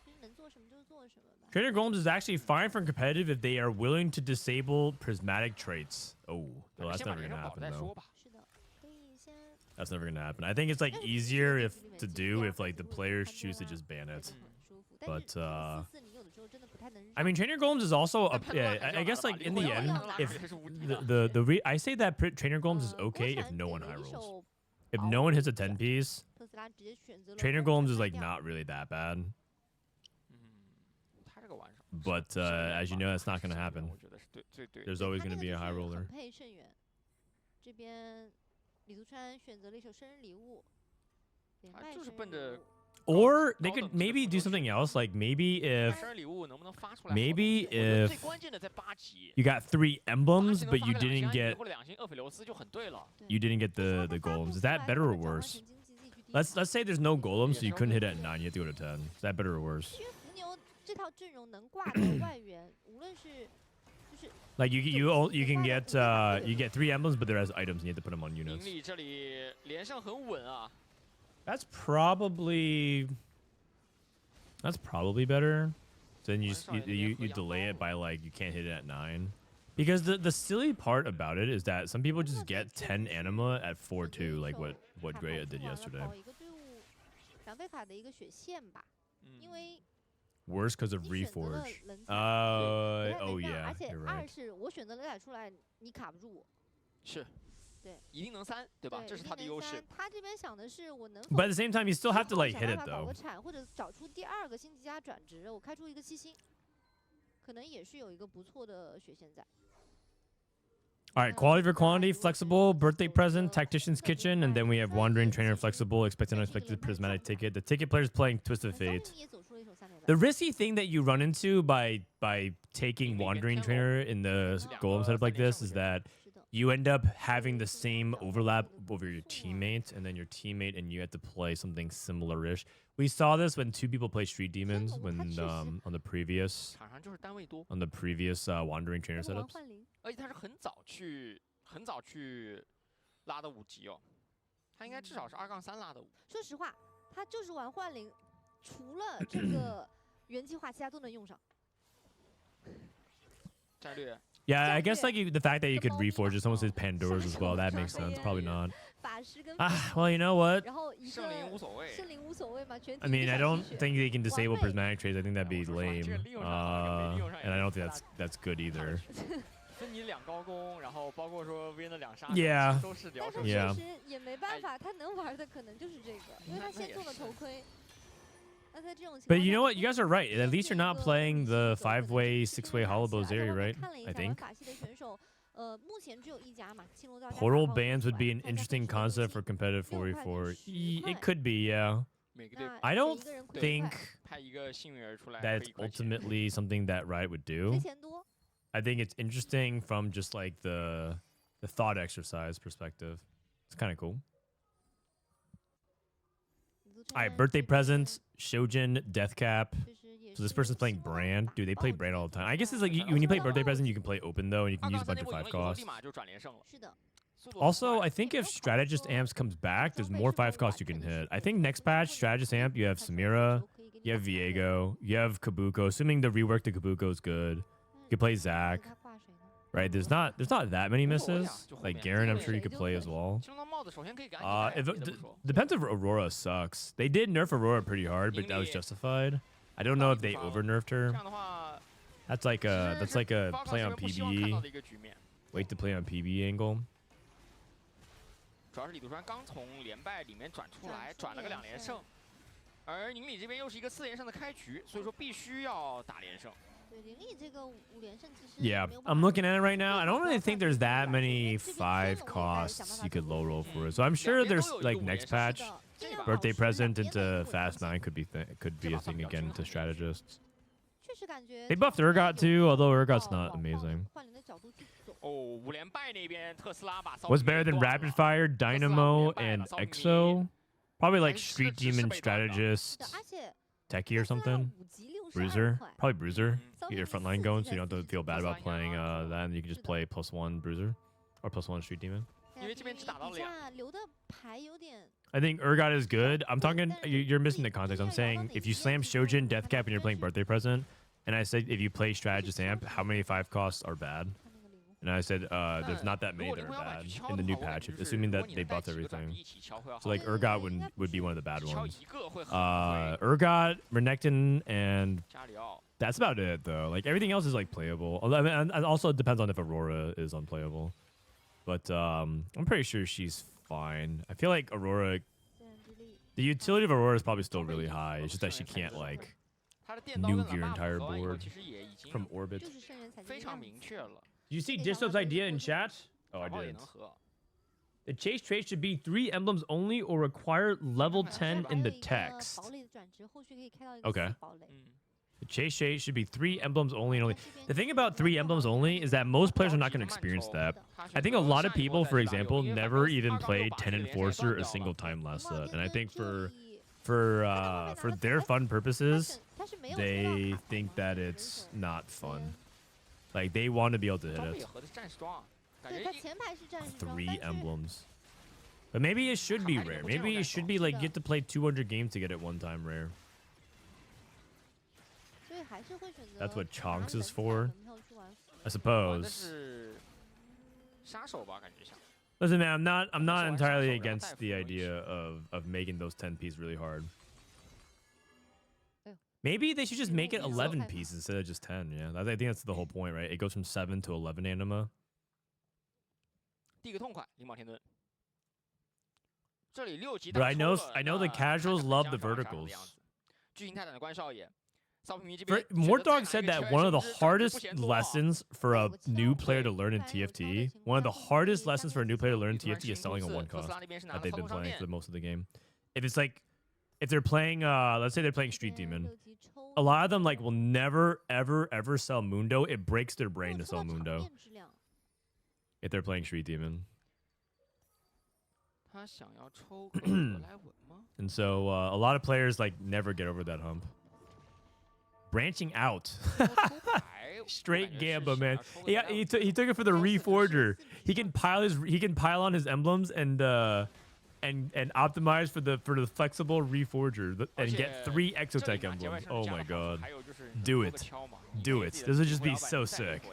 其实能做什么就做什么吧。Trainer Golems is actually fine for competitive if they are willing to disable prismatic traits. Oh, well, that's never gonna happen though. 是的，可以先。 That's never gonna happen. I think it's like easier if to do if like the players choose to just ban it. But I mean, Trainer Golems is also a, yeah, I guess like in the end, if I say that Trainer Golems is okay if no one high rolls. If no one hits a 10 piece, Trainer Golems is like not really that bad. But as you know, that's not gonna happen. There's always gonna be a high roller. 这边李图川选择了一首生日礼物， Or they could maybe do something else, like maybe if you got 3 emblems, but you didn't get the golems. Is that better or worse? Let's say there's no golems, so you couldn't hit it at 9. You have to go to 10. Is that better or worse? Like you can get you get 3 emblems, but they're as items, and you have to put them on units. That's probably better. So then you just you delay it by like you can't hit it at 9. Because the silly part about it is that some people just get 10 anima at 4-2, like what Greya did yesterday. Worse because of Reforge. Oh yeah, you're right. 一定能3，对吧？这是他的优势。他这边想的是我能。But at the same time, you still have to like hit it though. 或者找出第2个星级加转职，我开出一个7星，可能也是有一个不错的血线在。All right, quality for quantity, flexible, birthday present, tactician's kitchen, and then we have wandering trainer, flexible, expected, unexpected, prismatic ticket. The ticket player's playing Twist of Fate. The risky thing that you run into by taking wandering trainer in the golem setup like this is that you end up having the same overlap over your teammate, and then your teammate and you have to play something similar-ish. We saw this when 2 people play Street Demons when on the previous wandering trainer setups. 而且他是很早去拉的5级哦，他应该至少是2-3拉的5。说实话，他就是玩幻灵，除了这个原计划，其他都能用上。战略。 Yeah, I guess like the fact that you could reforge someone says Pandora's as well, that makes sense. Probably not. Well, you know what? I mean, I don't think they can disable prismatic traits. I think that'd be lame. And I don't think that's good either. Yeah. Yeah. But you know what? You guys are right. At least you're not playing the 5-way, 6-way hollow bows area, right? I think. Portal bans would be an interesting concept for competitive 4v4. It could be, yeah. I don't think that's ultimately something that Riot would do. I think it's interesting from just like the thought exercise perspective. It's kind of cool. All right, birthday presents, Shojin, Deathcap. So this person's playing Brand. Dude, they play Brand all the time. I guess it's like when you play birthday present, you can play open though, and you can use a bunch of 5 costs. Also, I think if Strategist Amps comes back, there's more 5 costs you can hit. I think next patch, Strategist Amp, you have Samira, you have Viego, you have Kabuko. Assuming the rework to Kabuko is good, you can play Zac. Right? There's not that many misses. Like Garen, I'm sure you could play as well. Depends if Aurora sucks. They did nerf Aurora pretty hard, but that was justified. I don't know if they over nerfed her. That's like a play on PBE. Wait to play on PBE angle. 主要是李杜川刚从连败里面转出来，转了个2连胜，而宁理这边又是一个4连胜的开局，所以说必须要打连胜。 Yeah, I'm looking at it right now. I don't really think there's that many 5 costs you could low roll for it. So I'm sure there's like next patch, birthday present into Fast 9 could be a thing again to strategists. They buffed Urgot too, although Urgot's not amazing. What's better than Rapid Fire, Dynamo, and Exo? Probably like Street Demon Strategist, Techie or something. Bruiser, probably Bruiser. Get your front line going so you don't have to feel bad about playing that, and you can just play +1 Bruiser or +1 Street Demon. I think Urgot is good. I'm talking, you're missing the context. I'm saying if you slam Shojin, Deathcap, and you're playing Birthday Present, and I said if you play Strategist Amp, how many 5 costs are bad? And I said there's not that many that are bad in the new patch, assuming that they buffed everything. So like Urgot would be one of the bad ones. Urgot, Renekton, and that's about it though. Like everything else is like playable. I mean, it also depends on if Aurora is unplayable. But I'm pretty sure she's fine. I feel like Aurora, the utility of Aurora is probably still really high. It's just that she can't like nuke your entire board from orbit. Do you see Distop's idea in chat? Oh, I didn't. The chase trait should be 3 emblems only or require level 10 in the text. Okay. The chase trait should be 3 emblems only and only. The thing about 3 emblems only is that most players are not going to experience that. I think a lot of people, for example, never even played 10 Enforcer a single time last set. And I think for their fun purposes, they think that it's not fun. Like, they want to be able to hit it. 3 emblems. But maybe it should be rare. Maybe it should be like you get to play 200 games to get it one time rare. That's what Chonks is for, I suppose. Listen, man, I'm not entirely against the idea of making those 10 pieces really hard. Maybe they should just make it 11 pieces instead of just 10. Yeah, I think that's the whole point, right? It goes from 7 to 11 anima. But I know the casuals love the verticals. Mordog said that one of the hardest lessons for a new player to learn in TFT, is selling a 1 cost that they've been playing for most of the game. If they're playing, let's say they're playing Street Demon, a lot of them like will never, ever sell Mundo. It breaks their brain to sell Mundo if they're playing Street Demon. And so a lot of players like never get over that hump. Branching out. Straight Gamba, man. Yeah, he took it for the Reforger. He can pile on his emblems and optimize for the flexible Reforger and get 3 Exotech emblems. Oh my god. Do it. Do it. This would just be so sick.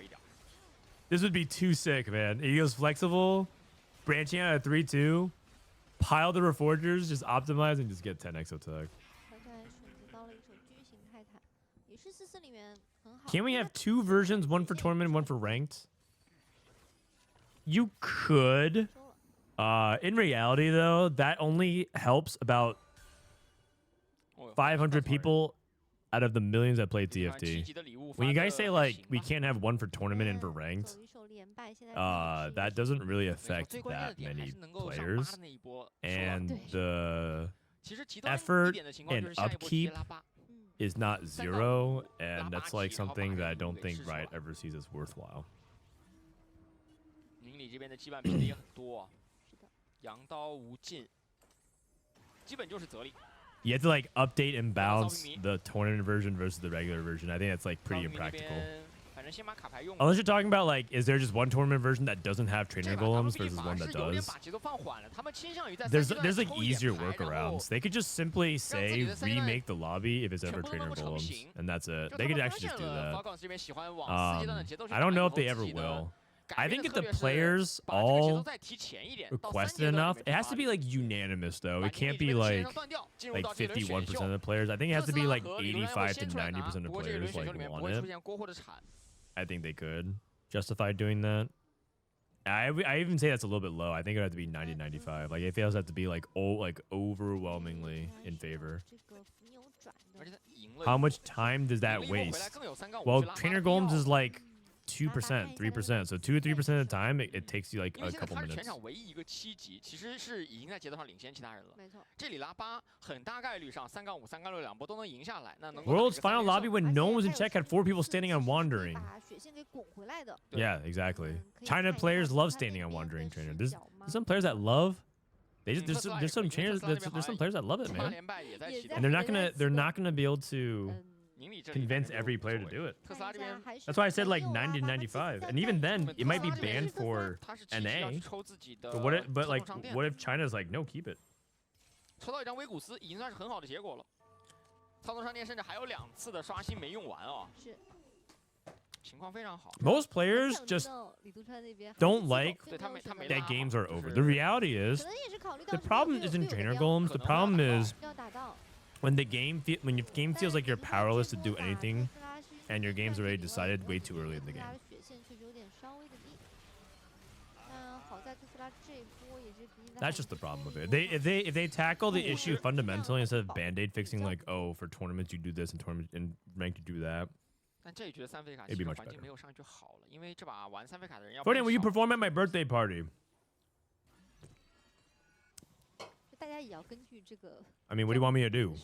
This would be too sick, man. He goes flexible, branching out at 3-2, pile the Reforgers, just optimize and just get 10 Exotech. Can't we have 2 versions, one for tournament and one for ranked? You could. In reality, though, that only helps about 500 people out of the millions that play TFT. When you guys say, like, we can't have one for tournament and for ranked, that doesn't really affect that many players. And the effort and upkeep is not 0, and that's like something that I don't think Riot ever sees as worthwhile. You have to like update and balance the tournament version versus the regular version. I think that's like pretty impractical. Unless you're talking about like, is there just one tournament version that doesn't have trainer golems versus one that does? There's like easier workarounds. They could just simply say remake the lobby if it's ever trainer golems, and that's it. They could actually just do that. I don't know if they ever will. I think if the players all requested enough, it has to be like unanimous though. It can't be like 51% of the players. I think it has to be like 85 to 90% of players like want it. I think they could justify doing that. I even say that's a little bit low. I think it would have to be 90-95. Like it feels have to be like overwhelmingly in favor. How much time does that waste? Well, trainer golems is like 2%, 3%. So 2 or 3% of the time, it takes you like a couple minutes. World's final lobby when no one was in check had 4 people standing on wandering. Yeah, exactly. China players love standing on wandering trainer. There's some players that love. There's some trainers. There's some players that love it, man. And they're not gonna be able to convince every player to do it. That's why I said like 90 to 95. And even then, it might be banned for NA. But what if China's like, no, keep it? Most players just don't like that games are over. The reality is, the problem isn't trainer golems. The problem is when the game feels like you're powerless to do anything, and your game's already decided way too early in the game. That's just the problem with it. If they tackle the issue fundamentally instead of band-aid fixing like, oh, for tournaments you do this and tournament and ranked you do that. It'd be much better. Frodan, will you perform at my birthday party? I mean, what do you want me to do?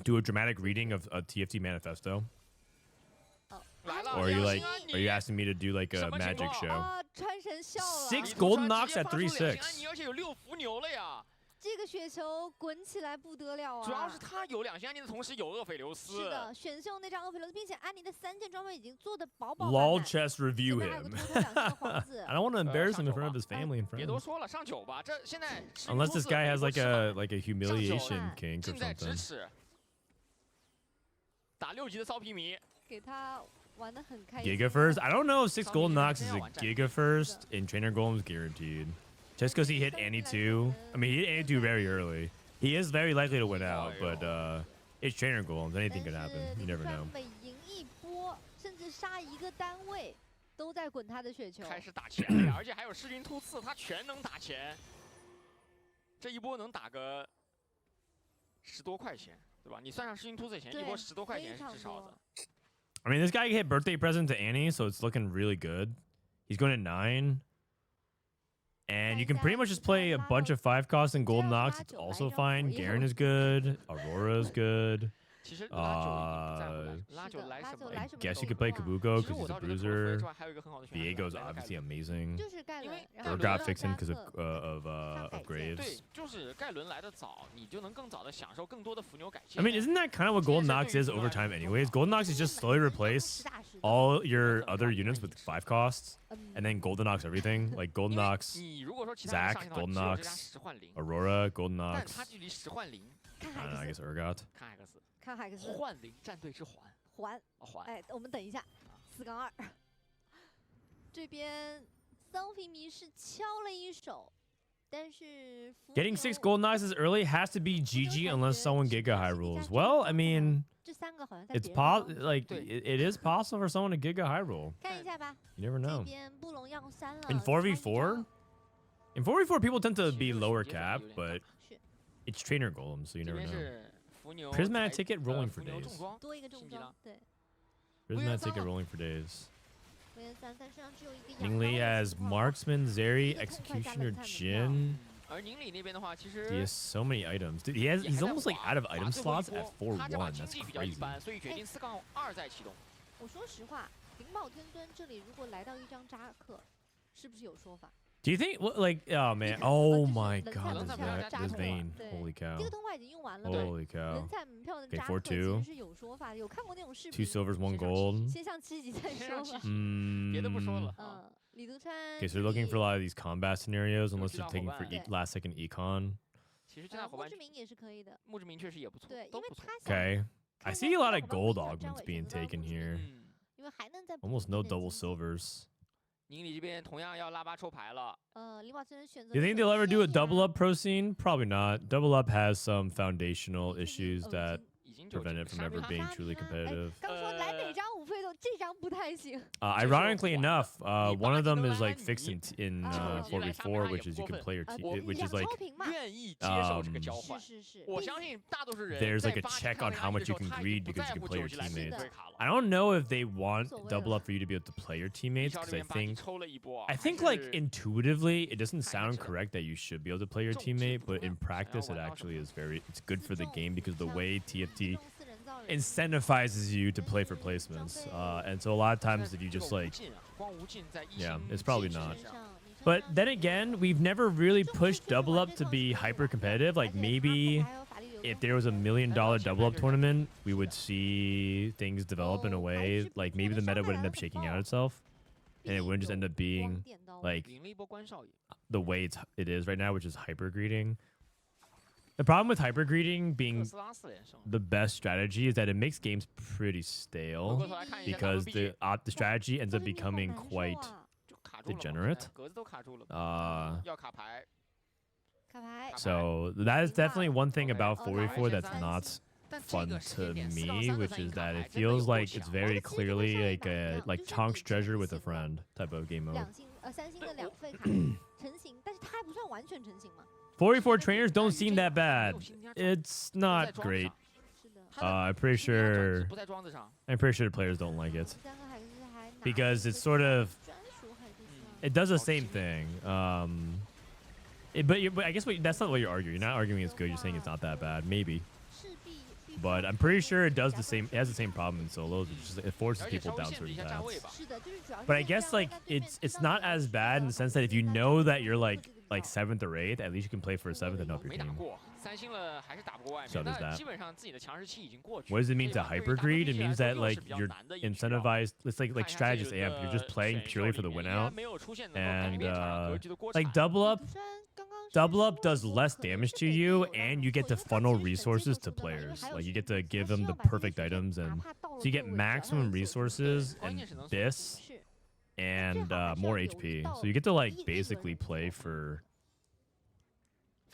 Do a dramatic reading of a TFT manifesto? Or are you asking me to do like a magic show? 6 golden knocks at 3-6. 这个雪球滚起来不得了啊！主要是他有2件安妮的同时有厄斐琉斯。是的，选秀那张厄斐琉斯，并且安妮的3件装备已经做的饱饱满满。Lol chess review him. I don't want to embarrass him in front of his family and friends. 别多说了，上9吧。这现在 Unless this guy has like a humiliation kink or something. 打6级的骚皮迷，给他玩得很开心。 Giga first? I don't know if 6 golden knocks is a Giga first in trainer golems guaranteed. Just because he hit Annie 2. I mean, he hit Annie 2 very early. He is very likely to win out, but it's trainer golems. Anything could happen. You never know. 每赢一波，甚至杀一个单位，都在滚他的雪球。开始打钱了，而且还有噬君突刺，他全能打钱。这一波能打个10多块钱，对吧？你算上噬君突刺钱，一波10多块钱是至少的。I mean, this guy hit birthday present to Annie, so it's looking really good. He's going to 9. And you can pretty much just play a bunch of 5 costs and golden knocks. It's also fine. Garen is good. Aurora is good. I guess you could play Kabuko because he's a bruiser. Viego's obviously amazing. Or got fixed in because of Graves. I mean, isn't that kind of what Golden Nox is over time anyways? Golden Nox is just slowly replace all your other units with 5 costs. And then Golden Nox everything. Like Golden Nox, Zac, Golden Nox, Aurora, Golden Nox. I don't know, I guess Urgot. 看海克斯幻灵战队之环环，哎，我们等一下，4-2，这边桑皮迷是敲了一手，但是 getting 6 golden knocks as early has to be GG unless someone Giga high rules. Well, I mean, it's it is possible for someone to Giga high roll. 看一下吧， You never know. 这边布隆要3了。In 4v4, people tend to be lower cap, but it's trainer golem, so you never know. Prismatic ticket rolling for days. 多一个重装，对。Prismatic ticket rolling for days. Ningli has marksman, Zeri, executioner, Jin. He has so many items. Dude, he's almost like out of item slots at 4-1. That's crazy. 我说实话，灵宝天尊这里如果来到一张扎克，是不是有说法？ Do you think oh man, oh my god, this vein, holy cow. Holy cow. Okay, 4-2. 2 silvers, 1 gold. Okay, so they're looking for a lot of these combat scenarios unless they're taking for last second econ. Okay, I see a lot of gold augments being taken here. Almost no double silvers. 宁理这边同样要拉拔抽牌了。林宝森选择。You think they'll ever do a double up pro scene? Probably not. Double up has some foundational issues that prevent it from ever being truly competitive. 刚说来每张5费都，这张不太行。Ironically enough, one of them is like fixed in 4v4, which is you can play your which is like 愿意接受这个交换。我相信大多数人 there's like a check on how much you can greed because you can play your teammates. I don't know if they want double up for you to be able to play your teammates because I think like intuitively it doesn't sound correct that you should be able to play your teammate, but in practice it actually is it's good for the game because the way TFT incentivizes you to play for placements, and so a lot of times if you just like, yeah, it's probably not. But then again, we've never really pushed double up to be hyper competitive. Like maybe if there was $1 million double up tournament, we would see things develop in a way like maybe the meta would end up shaking out itself, and it wouldn't just end up being like the way it is right now, which is hyper greeting. The problem with hyper greeting being the best strategy is that it makes games pretty stale because the strategy ends up becoming quite degenerate. So that is definitely one thing about 4v4 that's not fun to me, which is that it feels like it's very clearly like Chonk's treasure with a friend type of game mode. 4v4 trainers don't seem that bad. It's not great. I'm pretty sure the players don't like it because it's sort of it does the same thing. But I guess that's not what you're arguing. You're not arguing it's good. You're saying it's not that bad. Maybe. But I'm pretty sure it does the same. It has the same problem in solos. It forces people down certain paths. But I guess like it's not as bad in the sense that if you know that you're like 7th or 8th, at least you can play for a 7th and help your team. So there's that. What does it mean to hyper greed? It means that like you're incentivized. It's like strategist amp. You're just playing purely for the win out, and like double up does less damage to you, and you get to funnel resources to players. Like you get to give them the perfect items, and so you get maximum resources and bis and more HP. So you get to like basically play for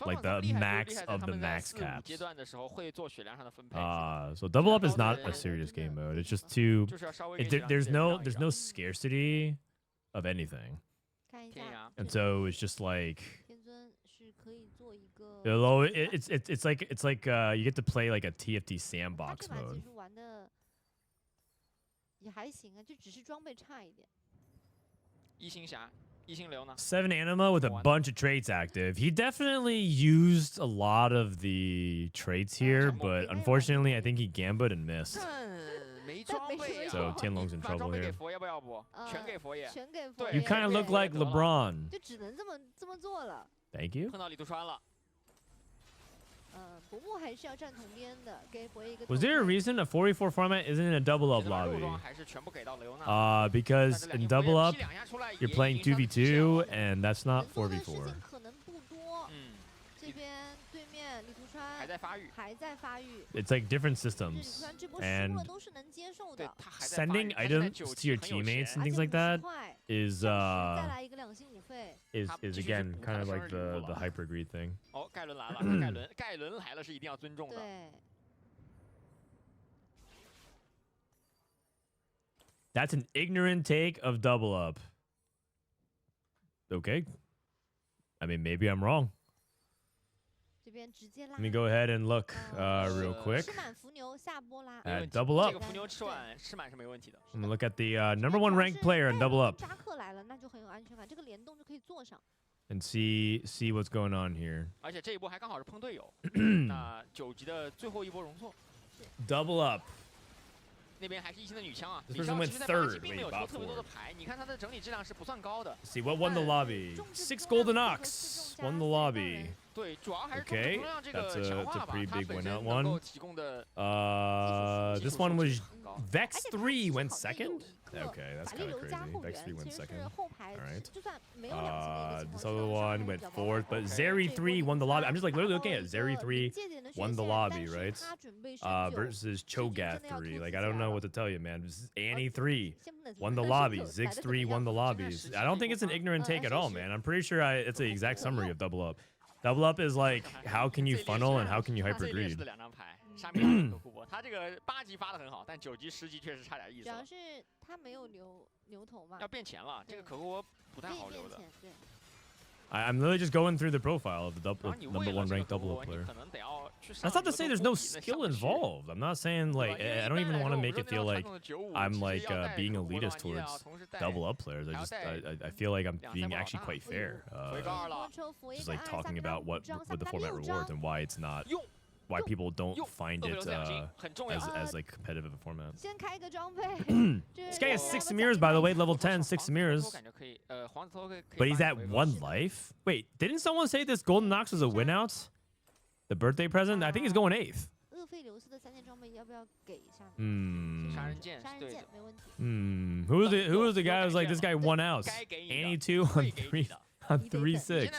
like the max of the max caps. So double up is not a serious game mode. It's just too. There's no scarcity of anything, and so it's just like. Although it's like you get to play like a TFT sandbox mode. 7 Anima with a bunch of traits active. He definitely used a lot of the traits here, but unfortunately, I think he gambit and missed. So Tianlong's in trouble here. You kind of look like LeBron. Thank you. Was there a reason a 4v4 format isn't in a double up lobby? Because in double up, you're playing 2v2, and that's not 4v4. It's like different systems, and sending items to your teammates and things like that is again kind of like the hyper greed thing. That's an ignorant take of double up. Okay. I mean, maybe I'm wrong. Let me go ahead and look real quick at double up. I'm gonna look at the #1 ranked player in double up and see what's going on here. Double up. This person went 3rd. Wait, bot 4. See what won the lobby. 6 golden ox won the lobby. Okay, that's a pretty big win out one. This one was Vex 3 went second? Okay, that's kind of crazy. Vex 3 went second. Alright. This other one went fourth, but Zeri 3 won the lobby. I'm just like literally looking at Zeri 3 won the lobby, right? Versus Cho'Gath 3. Like, I don't know what to tell you, man. Annie 3 won the lobby. Ziggs 3 won the lobbies. I don't think it's an ignorant take at all, man. I'm pretty sure it's the exact summary of Double Up. Double Up is like, how can you funnel and how can you hyper greed? 上面两个可库珀，他这个8级发的很好，但9级、10级确实差点意思。主要是他没有牛头嘛。要变钱了，这个可库珀不太好留的。I'm literally just going through the profile of the number 1 ranked double up player. That's not to say there's no skill involved. I'm not saying like I don't even want to make it feel like I'm like being elitist towards double up players. I feel like I'm being actually quite fair. Just like talking about what the format rewards and why it's not. Why people don't find it as like competitive a format. This guy has 6 mirrors, by the way, level 10, 6 mirrors. But he's at 1 life? Wait, didn't someone say this Golden Nox was a win out? The birthday present? I think he's going 8th. Who was the guy who was like, this guy won out? Annie 2 on 3-6.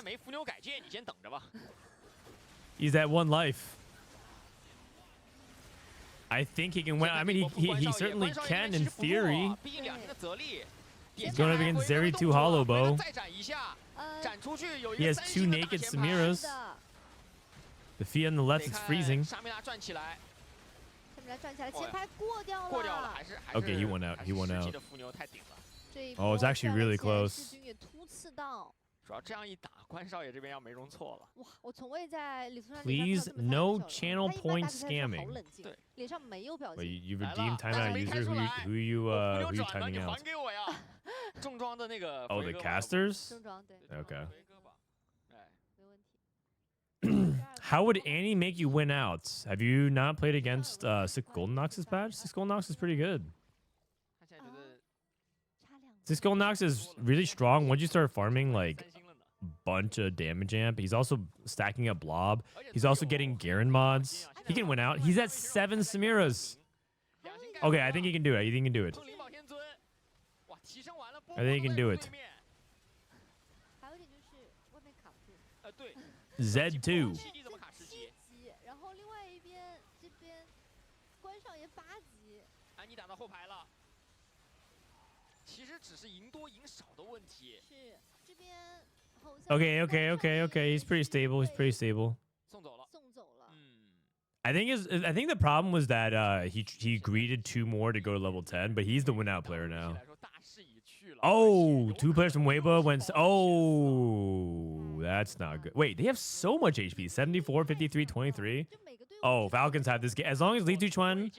He's at 1 life. I think he can win. I mean, he certainly can in theory. He's going up against Zeri 2 Hollow Bow. He has 2 naked Samiras. The feet on the left is freezing. Okay, he won out. He won out. Oh, it's actually really close. 主要这样一打，关少爷这边要没容错了。哇，我从未在李宗盛 Please no channel point scamming. 对，脸上没有表情。 You redeem timeout user who you timing out? 还给我呀！重装的那个。Oh, the casters? 重装对。Okay. How would Annie make you win out? Have you not played against 6 Golden Nox's patch? 6 Golden Nox is pretty good. 6 Golden Nox is really strong once you start farming like bunch of damage amp. He's also stacking up blob. He's also getting Garen mods. He can win out. He's at 7 Samiras. Okay, I think he can do it. I think he can do it. I think he can do it. Z2. Okay. He's pretty stable. I think the problem was that he greeted 2 more to go to level 10, but he's the win out player now. Oh, 2 players from Weibo went. Oh, that's not good. Wait, they have so much HP. 74, 53, 23. Oh, Falcons have this game. As long as Li Tuchuan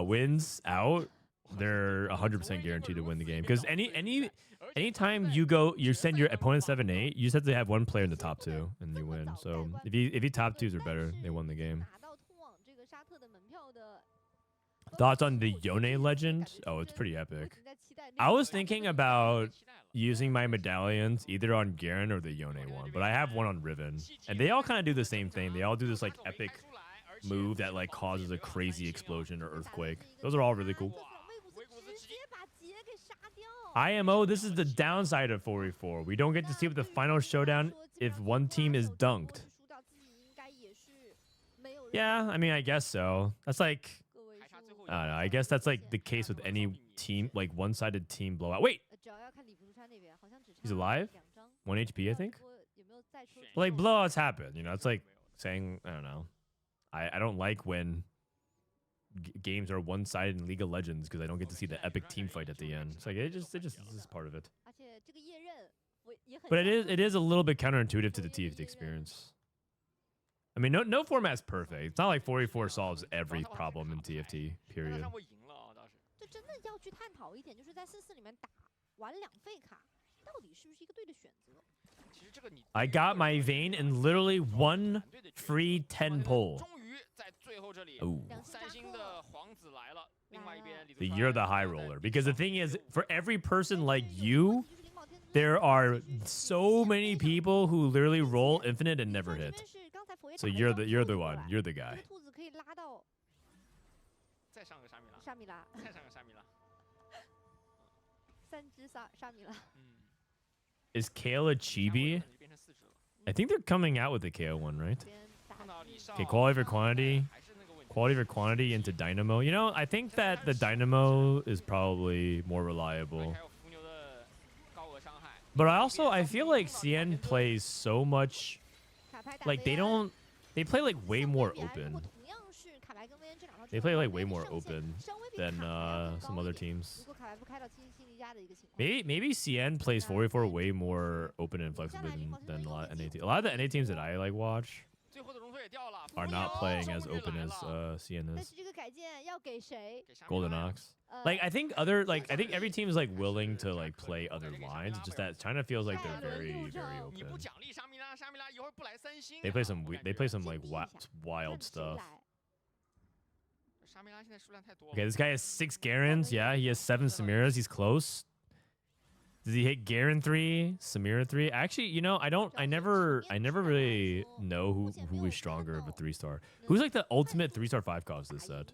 wins out, they're 100% guaranteed to win the game. Because anytime you send your opponent 7-8, you just have to have 1 player in the top 2 and you win. So if you top 2s are better, they won the game. Thoughts on the Yone legend? Oh, it's pretty epic. I was thinking about using my medallions either on Garen or the Yone one, but I have one on Riven. And they all kind of do the same thing. They all do this like epic move that like causes a crazy explosion or earthquake. Those are all really cool. IMO, this is the downside of 4v4. We don't get to see what the final showdown if one team is dunked. Yeah, I mean, I guess so. That's like, I don't know. I guess that's like the case with any team, like one-sided team blowout. Wait, he's alive? 1 HP, I think. But like blowouts happen, you know. It's like saying, I don't know. I don't like when games are one-sided in League of Legends because I don't get to see the epic team fight at the end. It's like this is part of it. But it is a little bit counterintuitive to the TFT experience. I mean, no format's perfect. It's not like 4v4 solves every problem in TFT, period. I got my Vayne in literally 1 free 10 pull. Ooh. You're the high roller. Because the thing is, for every person like you, there are so many people who literally roll infinite and never hit. So you're the one. You're the guy. 再上个沙米拉。沙米拉。再上个沙米拉。3只沙米拉。Is Kale a chibi? I think they're coming out with the Kale one, right? Okay, quality for quantity. Quality for quantity into Dynamo. You know, I think that the Dynamo is probably more reliable. But I feel like CN plays so much, like they play like way more open. They play like way more open than some other teams. Maybe CN plays 4v4 way more open and flexible than a lot of NA teams. A lot of the NA teams that I like watch are not playing as open as CN is. Golden Ox. Like I think every team is like willing to like play other lines. Just that China feels like they're very open. They play some like wild stuff. Okay, this guy has 6 Garens. Yeah, he has 7 Samiras. He's close. Does he hit Garen 3, Samira 3? Actually, you know, I never really know who is stronger of a 3-star. Who's like the ultimate 3-star 5 cost this set?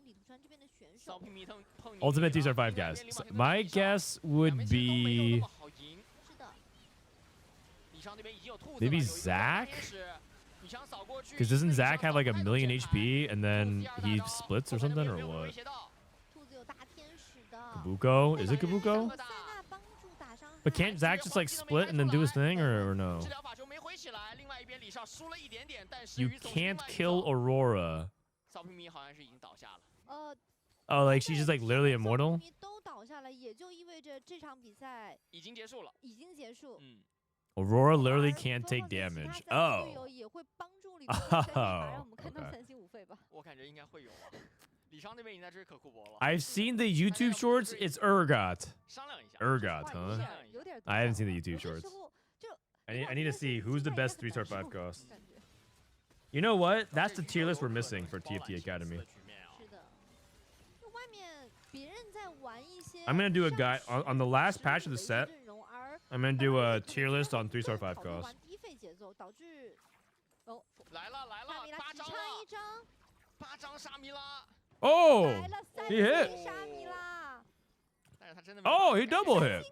Ultimate 3-star 5 guys. So my guess would be maybe Zach. Because doesn't Zach have like 1,000,000 HP and then he splits or something or what? Kabuko? Is it Kabuko? But can't Zach just like split and then do his thing or no? You can't kill Aurora. Oh, like she's just like literally immortal? Aurora literally can't take damage. Oh. Oh. Okay. I've seen the YouTube shorts. It's Urgot. Urgot, huh? I haven't seen the YouTube shorts. I need to see who's the best 3-star 5 cost. You know what? That's the tier list we're missing for TFT Academy. I'm gonna do a guide on the last patch of the set. I'm gonna do a tier list on 3-star 5 costs. Oh, he hit. Oh, he double hit.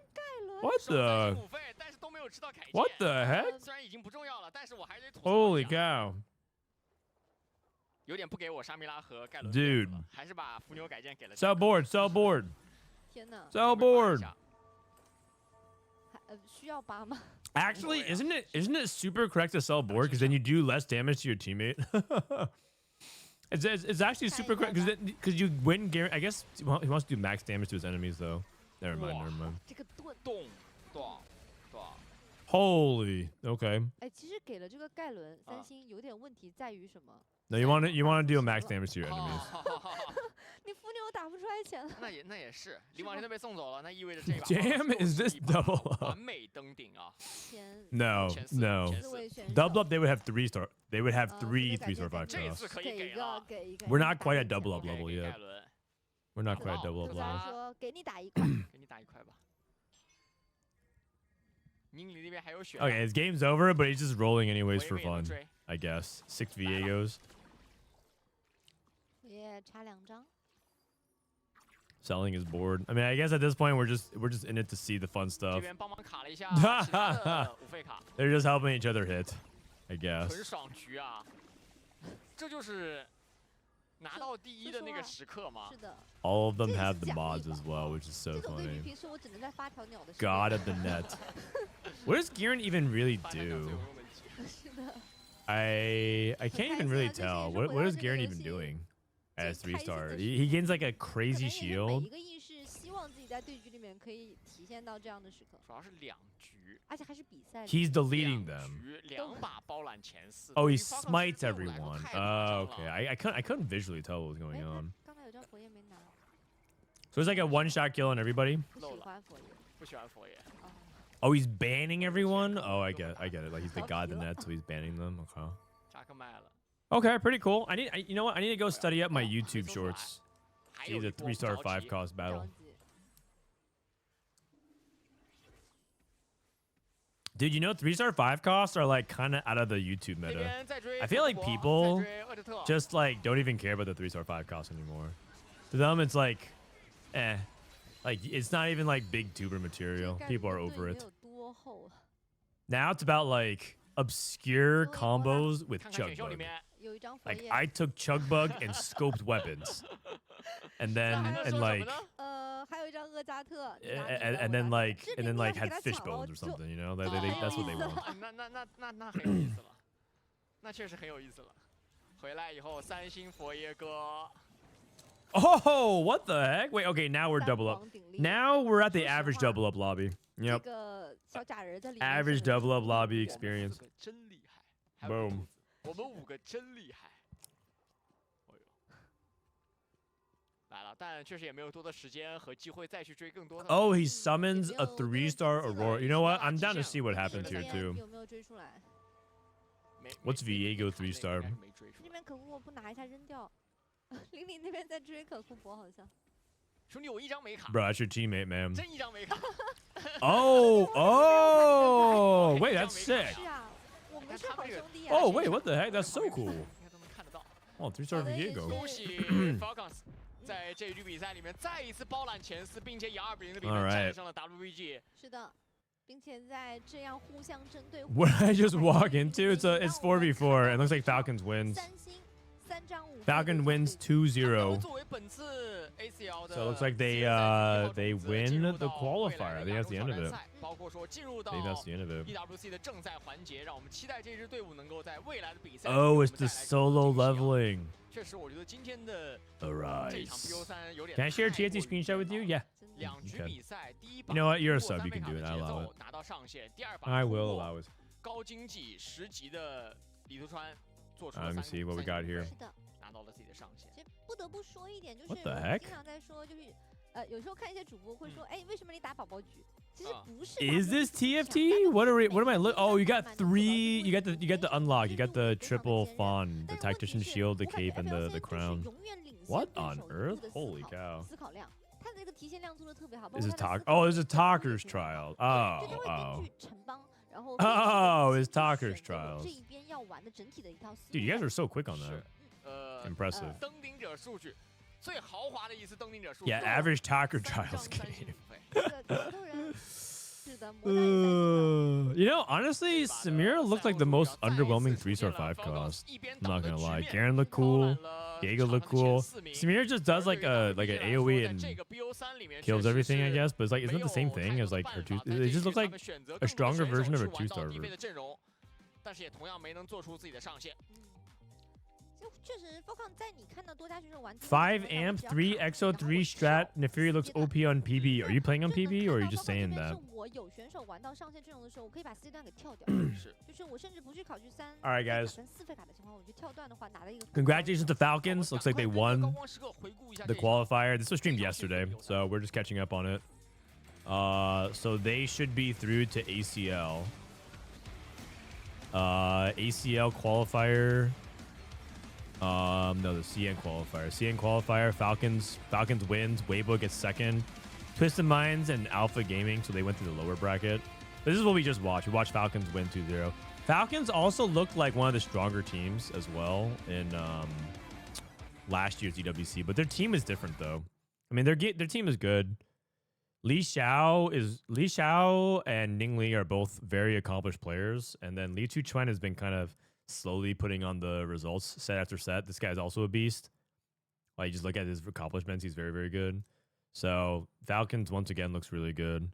What the? What the heck? Holy cow. Dude. Sell board, sell board. Sell board. Actually, isn't it super correct to sell board because then you do less damage to your teammate? It's actually super correct because you win. I guess he wants to do max damage to his enemies though. Never mind. Holy. Okay. No, you want to do a max damage to your enemies. Damn, is this double up? No. Double up, they would have 3-star. They would have 3 3-star 5 costs. We're not quite at double up level yet. We're not quite at double up level. Okay, his game's over, but he's just rolling anyways for fun, I guess. 6 Viegos. Selling his board. I mean, I guess at this point we're just in it to see the fun stuff. They're just helping each other hit, I guess. All of them have the mods as well, which is so funny. God of the net. What does Garen even really do? I can't even really tell. What is Garen even doing as 3-star? He gains like a crazy shield. He's deleting them. Oh, he smites everyone. Okay. I couldn't visually tell what was going on. So it's like a one-shot kill on everybody? Oh, he's banning everyone? Oh, I get it. Like he's the god of the net, so he's banning them. Okay. Okay, pretty cool. You know what? I need to go study up my YouTube shorts. See the 3-star 5 cost battle. Dude, you know 3-star 5 costs are like kind of out of the YouTube meta. I feel like people just like don't even care about the 3-star 5 costs anymore. To them, it's like, like it's not even like big tuber material. People are over it. Now it's about like obscure combos with Chugbug. Like I took Chugbug and scoped weapons, and then like had fish bones or something. You know, that's what they want. 那很有意思了，那确实很有意思了。回来以后，三星佛爷哥。 Oh, what the heck? Wait, okay, now we're double up. Now we're at the average double up lobby. Yep. Average double up lobby experience. Boom. 我们5个真厉害。来了，但确实也没有多的时间和机会再去追更多的。Oh, he summons a 3-star Aurora. You know what? I'm down to see what happens here too. What's Viego 3-star? 这边可恶，不拿一下扔掉。玲玲那边在追可酷博，好像。兄弟，我一张没卡。Bro, that's your teammate, man. 真一张没卡。Oh, wait, that's sick. 是啊，我们是好兄弟啊。Oh, wait, what the heck? That's so cool. Oh, 3-star Viego. 恭喜 Falcons 在这一局比赛里面再一次包揽前4，并且以2比0的比分战胜了 WBG。是的。 并且在这样互相针对。 What did I just walk into? It's 4v4. It looks like Falcons wins. Falcon wins 2-0. So it looks like they win the qualifier. I think that's the end of it. I think that's the end of it. Oh, it's the solo leveling. Arise. Can I share a TFT screenshot with you? Yeah. Okay. You know what? You're a sub. You can do it. I allow it. I will allow it. Let me see what we got here. What the heck? Is this TFT? What am I looking? Oh, you got 3. You got the unlock. You got the triple fawn, the tactician shield, the cape, and the crown. What on earth? Holy cow! This is Oh, this is Talker's trial. Oh, it's Talker's trials. Dude, you guys are so quick on that. Impressive. Yeah, average Talker trials game. You know, honestly, Samira looked like the most underwhelming 3-star 5 cost. I'm not gonna lie. Garen looked cool. Diego looked cool. Samira just does like an AoE and kills everything, I guess. But it's like, isn't it the same thing as like her 2? It just looks like a stronger version of her 2-star version. 5 amp, 3 exo, 3 strat. Nefiri looks OP on PB. Are you playing on PB or are you just saying that? All right, guys. Congratulations to Falcons. Looks like they won the qualifier. This was streamed yesterday, so we're just catching up on it. So they should be through to ACL. ACL qualifier. No, the CN qualifier. CN qualifier. Falcons wins. Weibo gets second. Twisted Minds and Alpha Gaming, so they went to the lower bracket. This is what we just watched. We watched Falcons win 2-0. Falcons also looked like one of the stronger teams as well in last year's EWC, but their team is different though. I mean, their team is good. Li Xiao and Ning Li are both very accomplished players, and then Li Chuchuan has been kind of slowly putting on the results set after set. This guy's also a beast. Like, you just look at his accomplishments, he's very, very good. So Falcons once again looks really good.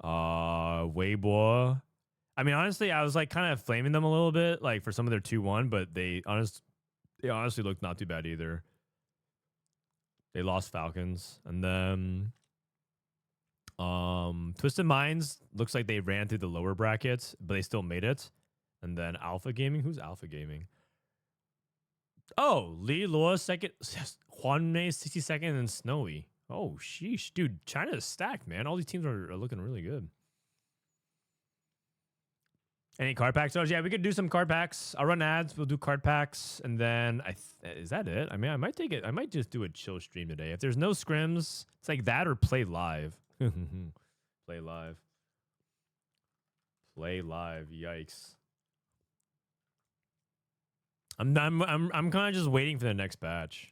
Weibo. I mean, honestly, I was like kind of flaming them a little bit, like for some of their 2-1, but they honestly looked not too bad either. They lost Falcons, and then Twisted Minds looks like they ran through the lower brackets, but they still made it. And then Alpha Gaming. Who's Alpha Gaming? Oh, Li Luo second, Huan Mei 62nd, and Snowy. Oh, sheesh. Dude, China is stacked, man. All these teams are looking really good. Any card packs? Oh, yeah, we could do some card packs. I'll run ads. We'll do card packs. And then, is that it? I mean, I might take it. I might just do a chill stream today. If there's no scrims, it's like that or play live. Play live. Play live. Yikes. I'm kind of just waiting for the next batch.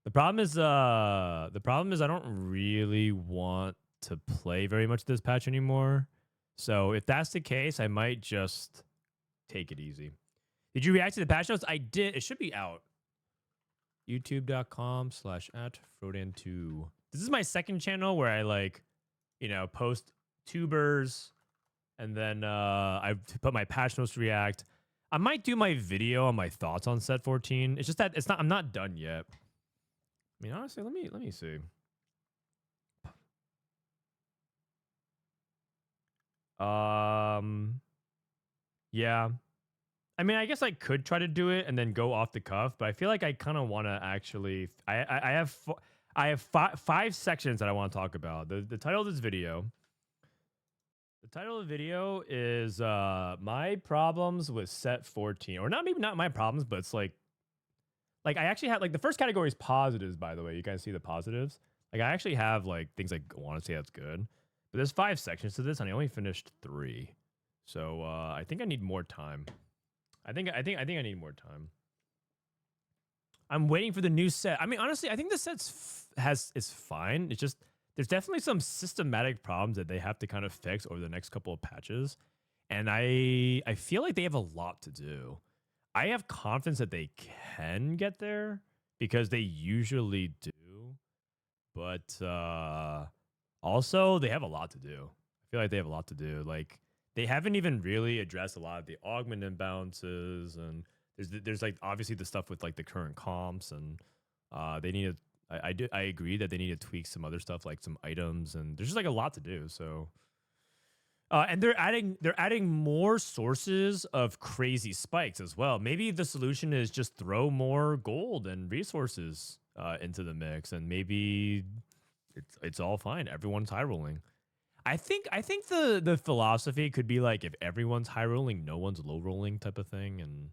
The problem is I don't really want to play very much this patch anymore. So if that's the case, I might just take it easy. Did you react to the patch notes? I did. It should be out. YouTube.com/@Frodan2. This is my second channel where I like, you know, post tubers, and then I put my patch notes to react. I might do my video on my thoughts on set 14. It's just that I'm not done yet. I mean, honestly, let me see. Yeah. I mean, I guess I could try to do it and then go off the cuff, but I feel like I kind of want to actually. I have five sections that I want to talk about. The title of this video. The title of the video is my problems with set 14, or maybe not my problems, but it's like I actually have, like, the first category is positives, by the way. You guys see the positives? Like, I actually have, like, things I want to say that's good. But there's 5 sections to this, and I only finished 3. So I think I need more time. I think I need more time. I'm waiting for the new set. I mean, honestly, I think the set's is fine. It's just there's definitely some systematic problems that they have to kind of fix over the next couple of patches. And I feel like they have a lot to do. I have confidence that they can get there because they usually do. But also, they have a lot to do. I feel like they have a lot to do. Like, they haven't even really addressed a lot of the augment imbalances. And there's like, obviously, the stuff with, like, the current comps. And they need to... I agree that they need to tweak some other stuff, like some items. And there's just, like, a lot to do, so... and they're adding more sources of crazy spikes as well. Maybe the solution is just throw more gold and resources into the mix, and maybe it's all fine. Everyone's high rolling. I think the philosophy could be like, if everyone's high rolling, no one's low rolling type of thing. And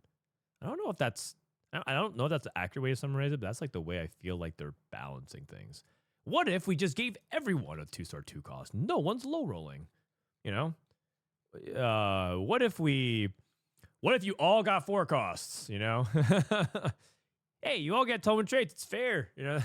I don't know if that's the accurate way to summarize it, but that's like the way I feel like they're balancing things. What if we just gave everyone a 2-star 2 cost? No one's low rolling. You know, what if you all got 4 costs, you know? Hey, you all get tome traits. It's fair. You know,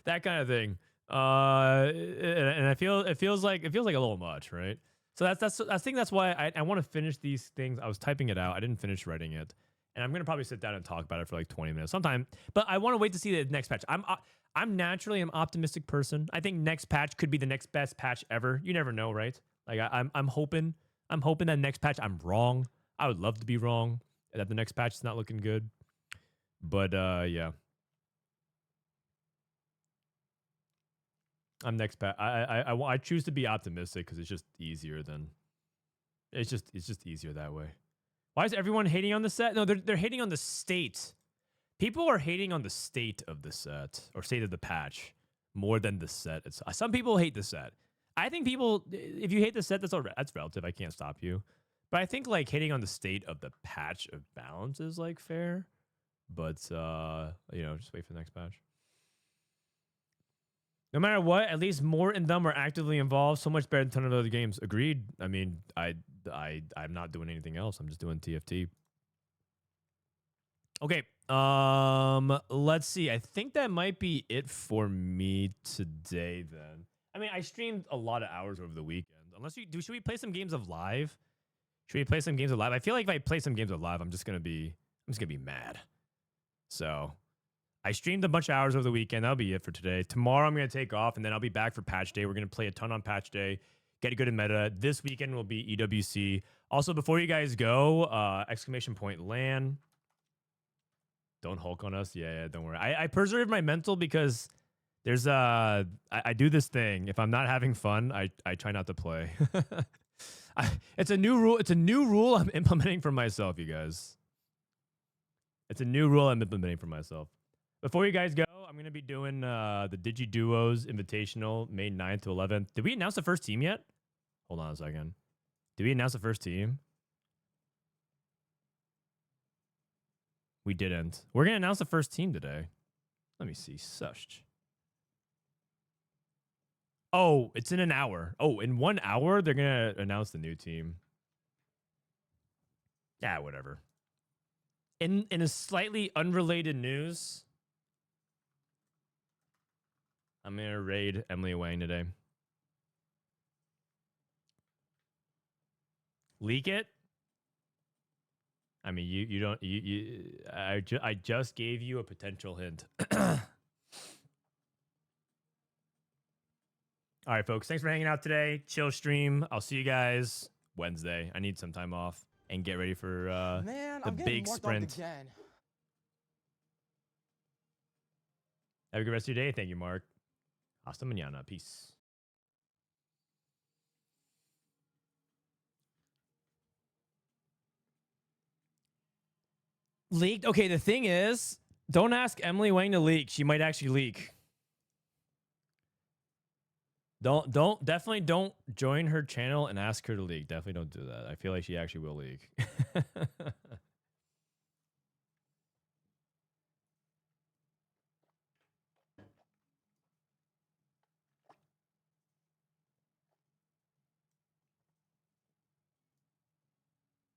that kind of thing. And it feels like a little much, right? So I think that's why I want to finish these things. I was typing it out. I didn't finish writing it. And I'm going to probably sit down and talk about it for like 20 minutes sometime. But I want to wait to see the next patch. I'm naturally an optimistic person. I think next patch could be the next best patch ever. You never know, right? Like, I'm hoping that next patch I'm wrong. I would love to be wrong, that the next patch is not looking good. But yeah. I'm next patch. I choose to be optimistic because it's just easier it's just easier that way. Why is everyone hating on the set? No, they're hating on the state. People are hating on the state of the set, or state of the patch, more than the set. Some people hate the set. I think people, if you hate the set, that's relative. I can't stop you. But I think, like, hating on the state of the patch of balance is, like, fair. But, you know, just wait for the next patch. No matter what, at least more in them are actively involved. So much better than a ton of other games. Agreed. I mean, I'm not doing anything else. I'm just doing TFT. Okay. Let's see. I think that might be it for me today, then. I mean, I streamed a lot of hours over the weekend. Should we play some games of live? Should we play some games of live? I feel like if I play some games of live, I'm just gonna be mad. So I streamed a bunch of hours over the weekend. That'll be it for today. Tomorrow I'm gonna take off, and then I'll be back for patch day. We're gonna play a ton on patch day, get good in meta. This weekend will be EWC. Also, before you guys go, !LAN. Don't Hulk on us. Yeah, don't worry. I preserve my mental because there's I do this thing. If I'm not having fun, I try not to play. It's a new rule. It's a new rule I'm implementing for myself, you guys. It's a new rule I'm implementing for myself. Before you guys go, I'm gonna be doing the Digi Duos Invitational, May 9th to 11th. Did we announce the first team yet? Hold on a second. Did we announce the first team? We didn't. We're gonna announce the first team today. Let me see. Sush. Oh, it's in an hour. Oh, in 1 hour, they're going to announce the new team. Yeah, whatever. In a slightly unrelated news, I'm gonna raid Emily Wang today. Leak it? I mean, you don't I just gave you a potential hint. All right, folks. Thanks for hanging out today. Chill stream. I'll see you guys Wednesday. I need some time off and get ready for the big sprint. Have a good rest of your day. Thank you, Mark. Hasta mañana. Peace. Leaked? Okay, the thing is, don't ask Emily Wang to leak. She might actually leak. Definitely don't join her channel and ask her to leak. Definitely don't do that. I feel like she actually will leak.